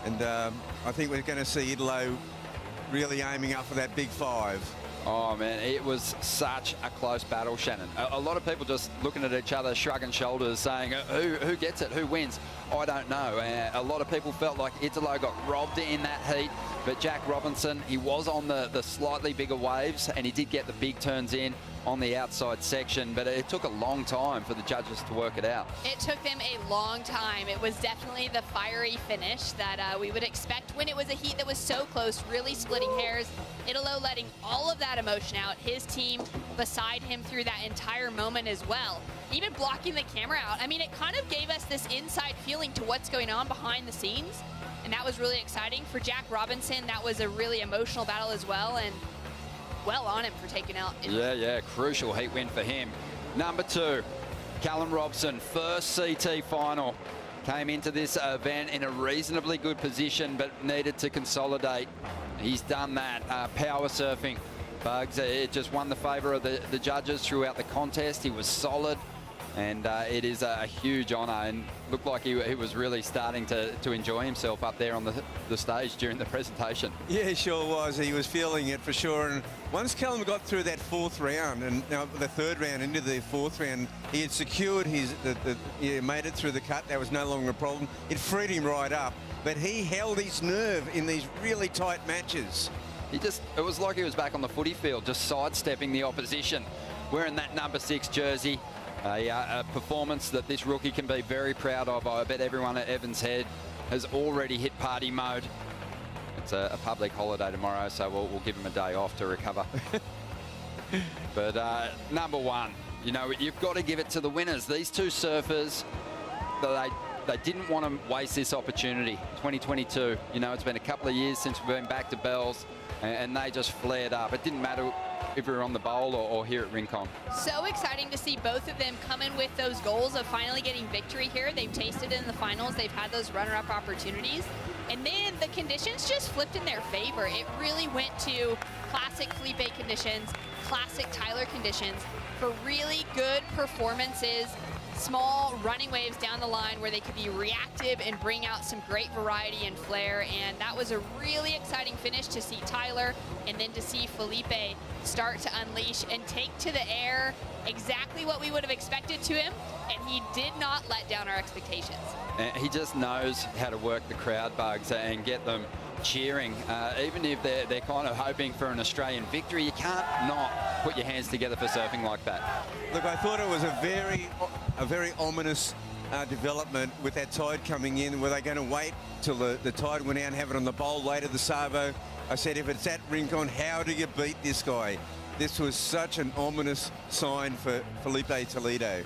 And I think we're going to see Italo really aiming up for that big 5. Oh, man, it was such a close battle, Shannon. A lot of people just looking at each other, shrugging shoulders, saying, who gets it, who wins? I don't know. A lot of people felt like Italo got robbed in that heat, but Jack Robinson, he was on the slightly bigger waves, and he did get the big turns in on the outside section, but it took a long time for the judges to work it out. It took them a long time. It was definitely the fiery finish that we would expect when it was a heat that was so close, really splitting hairs. Italo letting all of that emotion out, his team beside him through that entire moment as well. Even blocking the camera out. I mean, it kind of gave us this inside feeling to what's going on behind the scenes, and that was really exciting. For Jack Robinson, that was a really emotional battle as well, and well on him for taking out. Yeah, crucial heat win for him. Number 2, Callum Robson, first CT final. Came into this event in a reasonably good position, but needed to consolidate. He's done that. Power surfing, Bugs. It just won the favour of the judges throughout the contest. He was solid, and it is a huge honour, and looked like he was really starting to enjoy himself up there on the stage during the presentation. Yeah, he sure was. He was feeling it for sure. And once Callum got through that 4th round, and now the 3rd round into the 4th round, he had secured he made it through the cut. That was no longer a problem. It freed him right up, but he held his nerve in these really tight matches. It was like he was back on the footy field, just sidestepping the opposition, wearing that number 6 jersey. A performance that this rookie can be very proud of. I bet everyone at Evans Head has already hit party mode. It's a public holiday tomorrow, so we'll give him a day off to recover. But number 1, you know, you've got to give it to the winners. These 2 surfers, they didn't want to waste this opportunity. 2022, you know, it's been a couple of years since we've been back to Bells, and they just flared up. It didn't matter if we were on the bowl or here at Rincon. So exciting to see both of them come in with those goals of finally getting victory here. They've tasted it in the finals. They've had those runner-up opportunities. And then the conditions just flipped in their favor. It really went to classic Felipe conditions, classic Tyler conditions for really good performances. Small running waves down the line where they could be reactive and bring out some great variety and flair, and that was a really exciting finish to see Tyler and then to see Felipe start to unleash and take to the air exactly what we would have expected to him, and he did not let down our expectations. He just knows how to work the crowd, Bugs, and get them cheering. Even if they're kind of hoping for an Australian victory, you can't not put your hands together for surfing like that. Look, I thought it was a very ominous development with that tide coming in. Were they going to wait till the tide went out and have it on the bowl later, the Savo? I said, if it's at Rincon, how do you beat this guy? This was such an ominous sign for Philippe Toledo.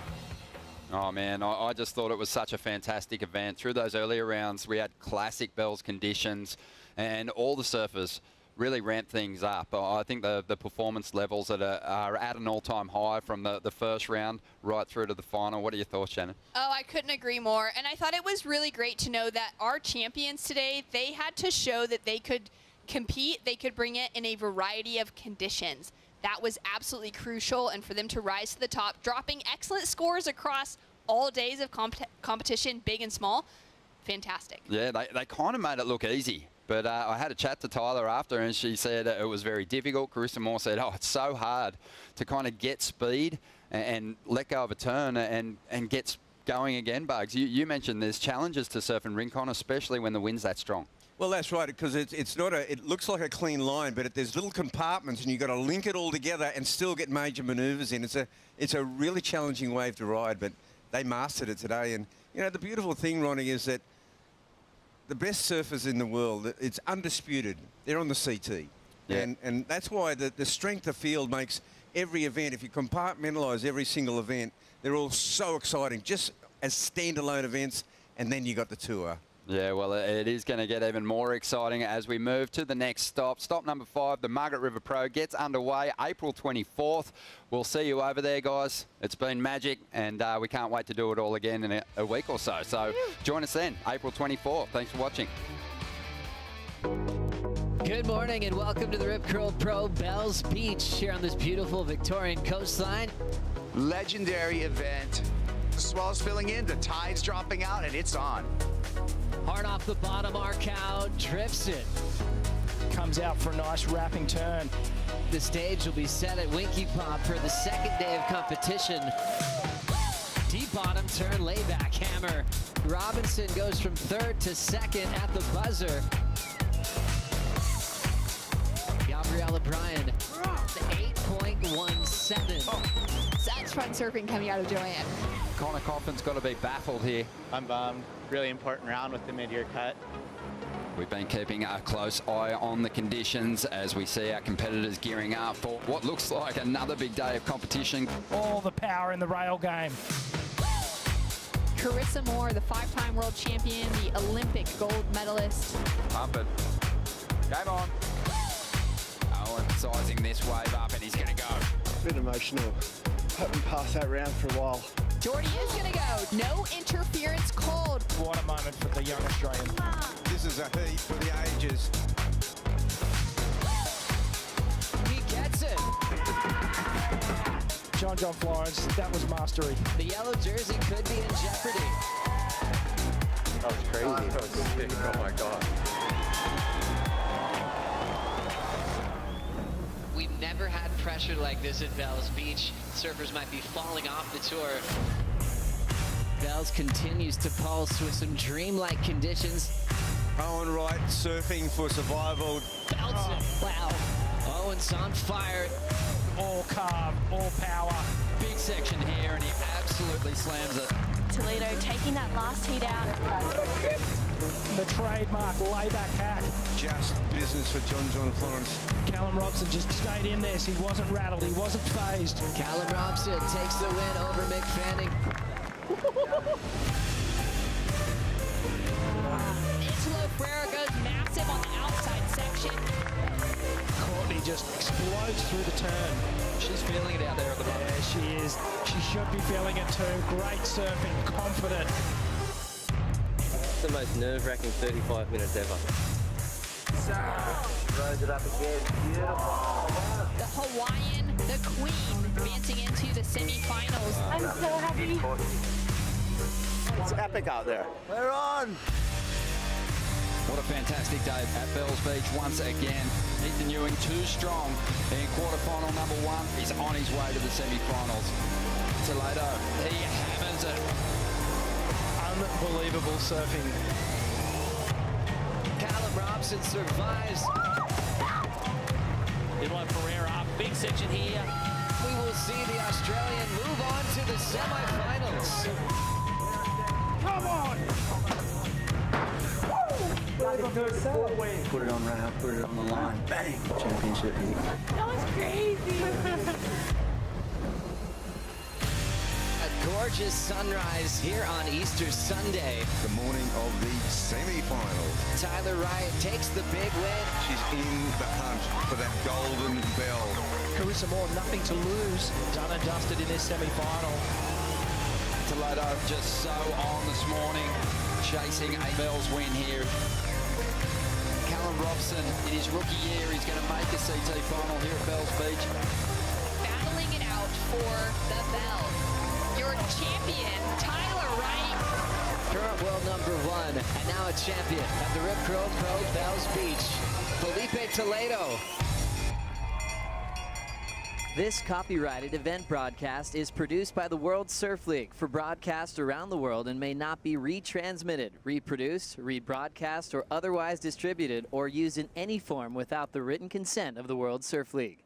Oh, man, I just thought it was such a fantastic event. Through those earlier rounds, we had classic Bells conditions, and all the surfers really ramped things up. I think the performance levels are at an all-time high from the first round right through to the final. What are your thoughts, Shannon? Oh, I couldn't agree more. And I thought it was really great to know that our champions today, they had to show that they could compete, they could bring it in a variety of conditions. That was absolutely crucial, and for them to rise to the top, dropping excellent scores across all days of competition, big and small, fantastic. Yeah, they kind of made it look easy. But I had a chat to Tyler after, and she said it was very difficult. Carissa Moore said, oh, it's so hard to kind of get speed and let go of a turn and get going again, Bugs. You mentioned there's challenges to surf in Rincon, especially when the wind's that strong. Well, that's right, because it's not it looks like a clean line, but there's little compartments, and you've got to link it all together and still get major manoeuvres in. It's a really challenging wave to ride, but they mastered it today. And, you know, the beautiful thing, Ronnie, is that the best surfers in the world, it's undisputed, they're on the CT. Yeah. And that's why the strength of field makes every event, if you compartmentalise every single event, they're all so exciting, just as standalone events, and then you got the tour. Yeah, well, it is going to get even more exciting as we move to the next stop. Stop number 5, the Margaret River Pro gets underway April 24th. We'll see you over there, guys. It's been magic, and we can't wait to do it all again in a week or so. So join us then, April 24th. Thanks for watching. Good morning and welcome to the Rip Curl Pro Bells Beach here on this beautiful Victorian coastline. Legendary event. The swell's filling in, the tide's dropping out, and it's on. Hard off the bottom, our cow drifts it. Comes out for a nice wrapping turn. The stage will be set at Winky Pop for the second day of competition. Deep bottom turn, layback hammer. Robinson goes from 3rd to 2nd at the buzzer. Gabriella Bryan, 8.17. That's front surfing coming out of Joanne. Connor Coffin's got to be baffled here. I'm bummed. Really important round with the mid-year cut. We've been keeping a close eye on the conditions as we see our competitors gearing up for what looks like another big day of competition. All the power in the rail game. Carissa Moore, the 5-time world champion, the Olympic gold medalist. Pump it. Game on. Owen sizing this wave up, and he's going to go. A bit emotional. Haven't passed that round for a while. Jordy is going to go. No interference called. What a moment for the young Australian. This is a heat for the ages. He gets it. John Florence, that was mastery. The yellow jersey could be in jeopardy. That was crazy. That was sick. Oh my God. We've never had pressure like this at Bells Beach. Surfers might be falling off the tour. Bells continues to pulse with some dreamlike conditions. Owen Wright surfing for survival. Belts it. Wow. Owen's on fire. All carve, all power. Big section here, and he absolutely slams it. Toledo taking that last heat out. The trademark layback hack. Just business for John Florence. Callum Robson just stayed in there, so he wasn't rattled, he wasn't phased. Callum Robson takes the win over Mick Fanning. Angelo Ferreira goes massive on the outside section. Courtney just explodes through the turn. She's feeling it out there at the moment. Yeah, she is. She should be feeling it too. Great surfing, confident. It's the most nerve-wracking 35 minutes ever. Rose it up again. Beautiful. The Hawaiian, the queen, advancing into the semi-finals. I'm so happy. It's epic out there. We're on. What a fantastic day at Bells Beach once again. Ethan Ewing too strong in quarterfinal number 1. He's on his way to the semi-finals. Toledo, he hammers it. Unbelievable surfing. Callum Robson survives. Edwin Ferreira, big section here. We will see the Australian move on to the semi-finals. Come on! Put it on rail, put it on the line. Bang! Championship heat. That was crazy. A gorgeous sunrise here on Easter Sunday. The morning of the semi-finals. Tyler Wright takes the big win. She's in the hunt for that golden bell. Carissa Moore, nothing to lose. Done and dusted in this semi-final. Toledo just so on this morning, chasing a Bells win here. Callum Robson, in his rookie year, he's going to make a CT final here at Bells Beach. Battling it out for the bell. Your champion, Tyler Wright. Current world number 1, and now a champion at the Rip Curl Pro Bells Beach, Philippe Toledo. This copyrighted event broadcast is produced by the World Surf League for broadcast around the world and may not be retransmitted, reproduced, rebroadcast, or otherwise distributed or used in any form without the written consent of the World Surf League.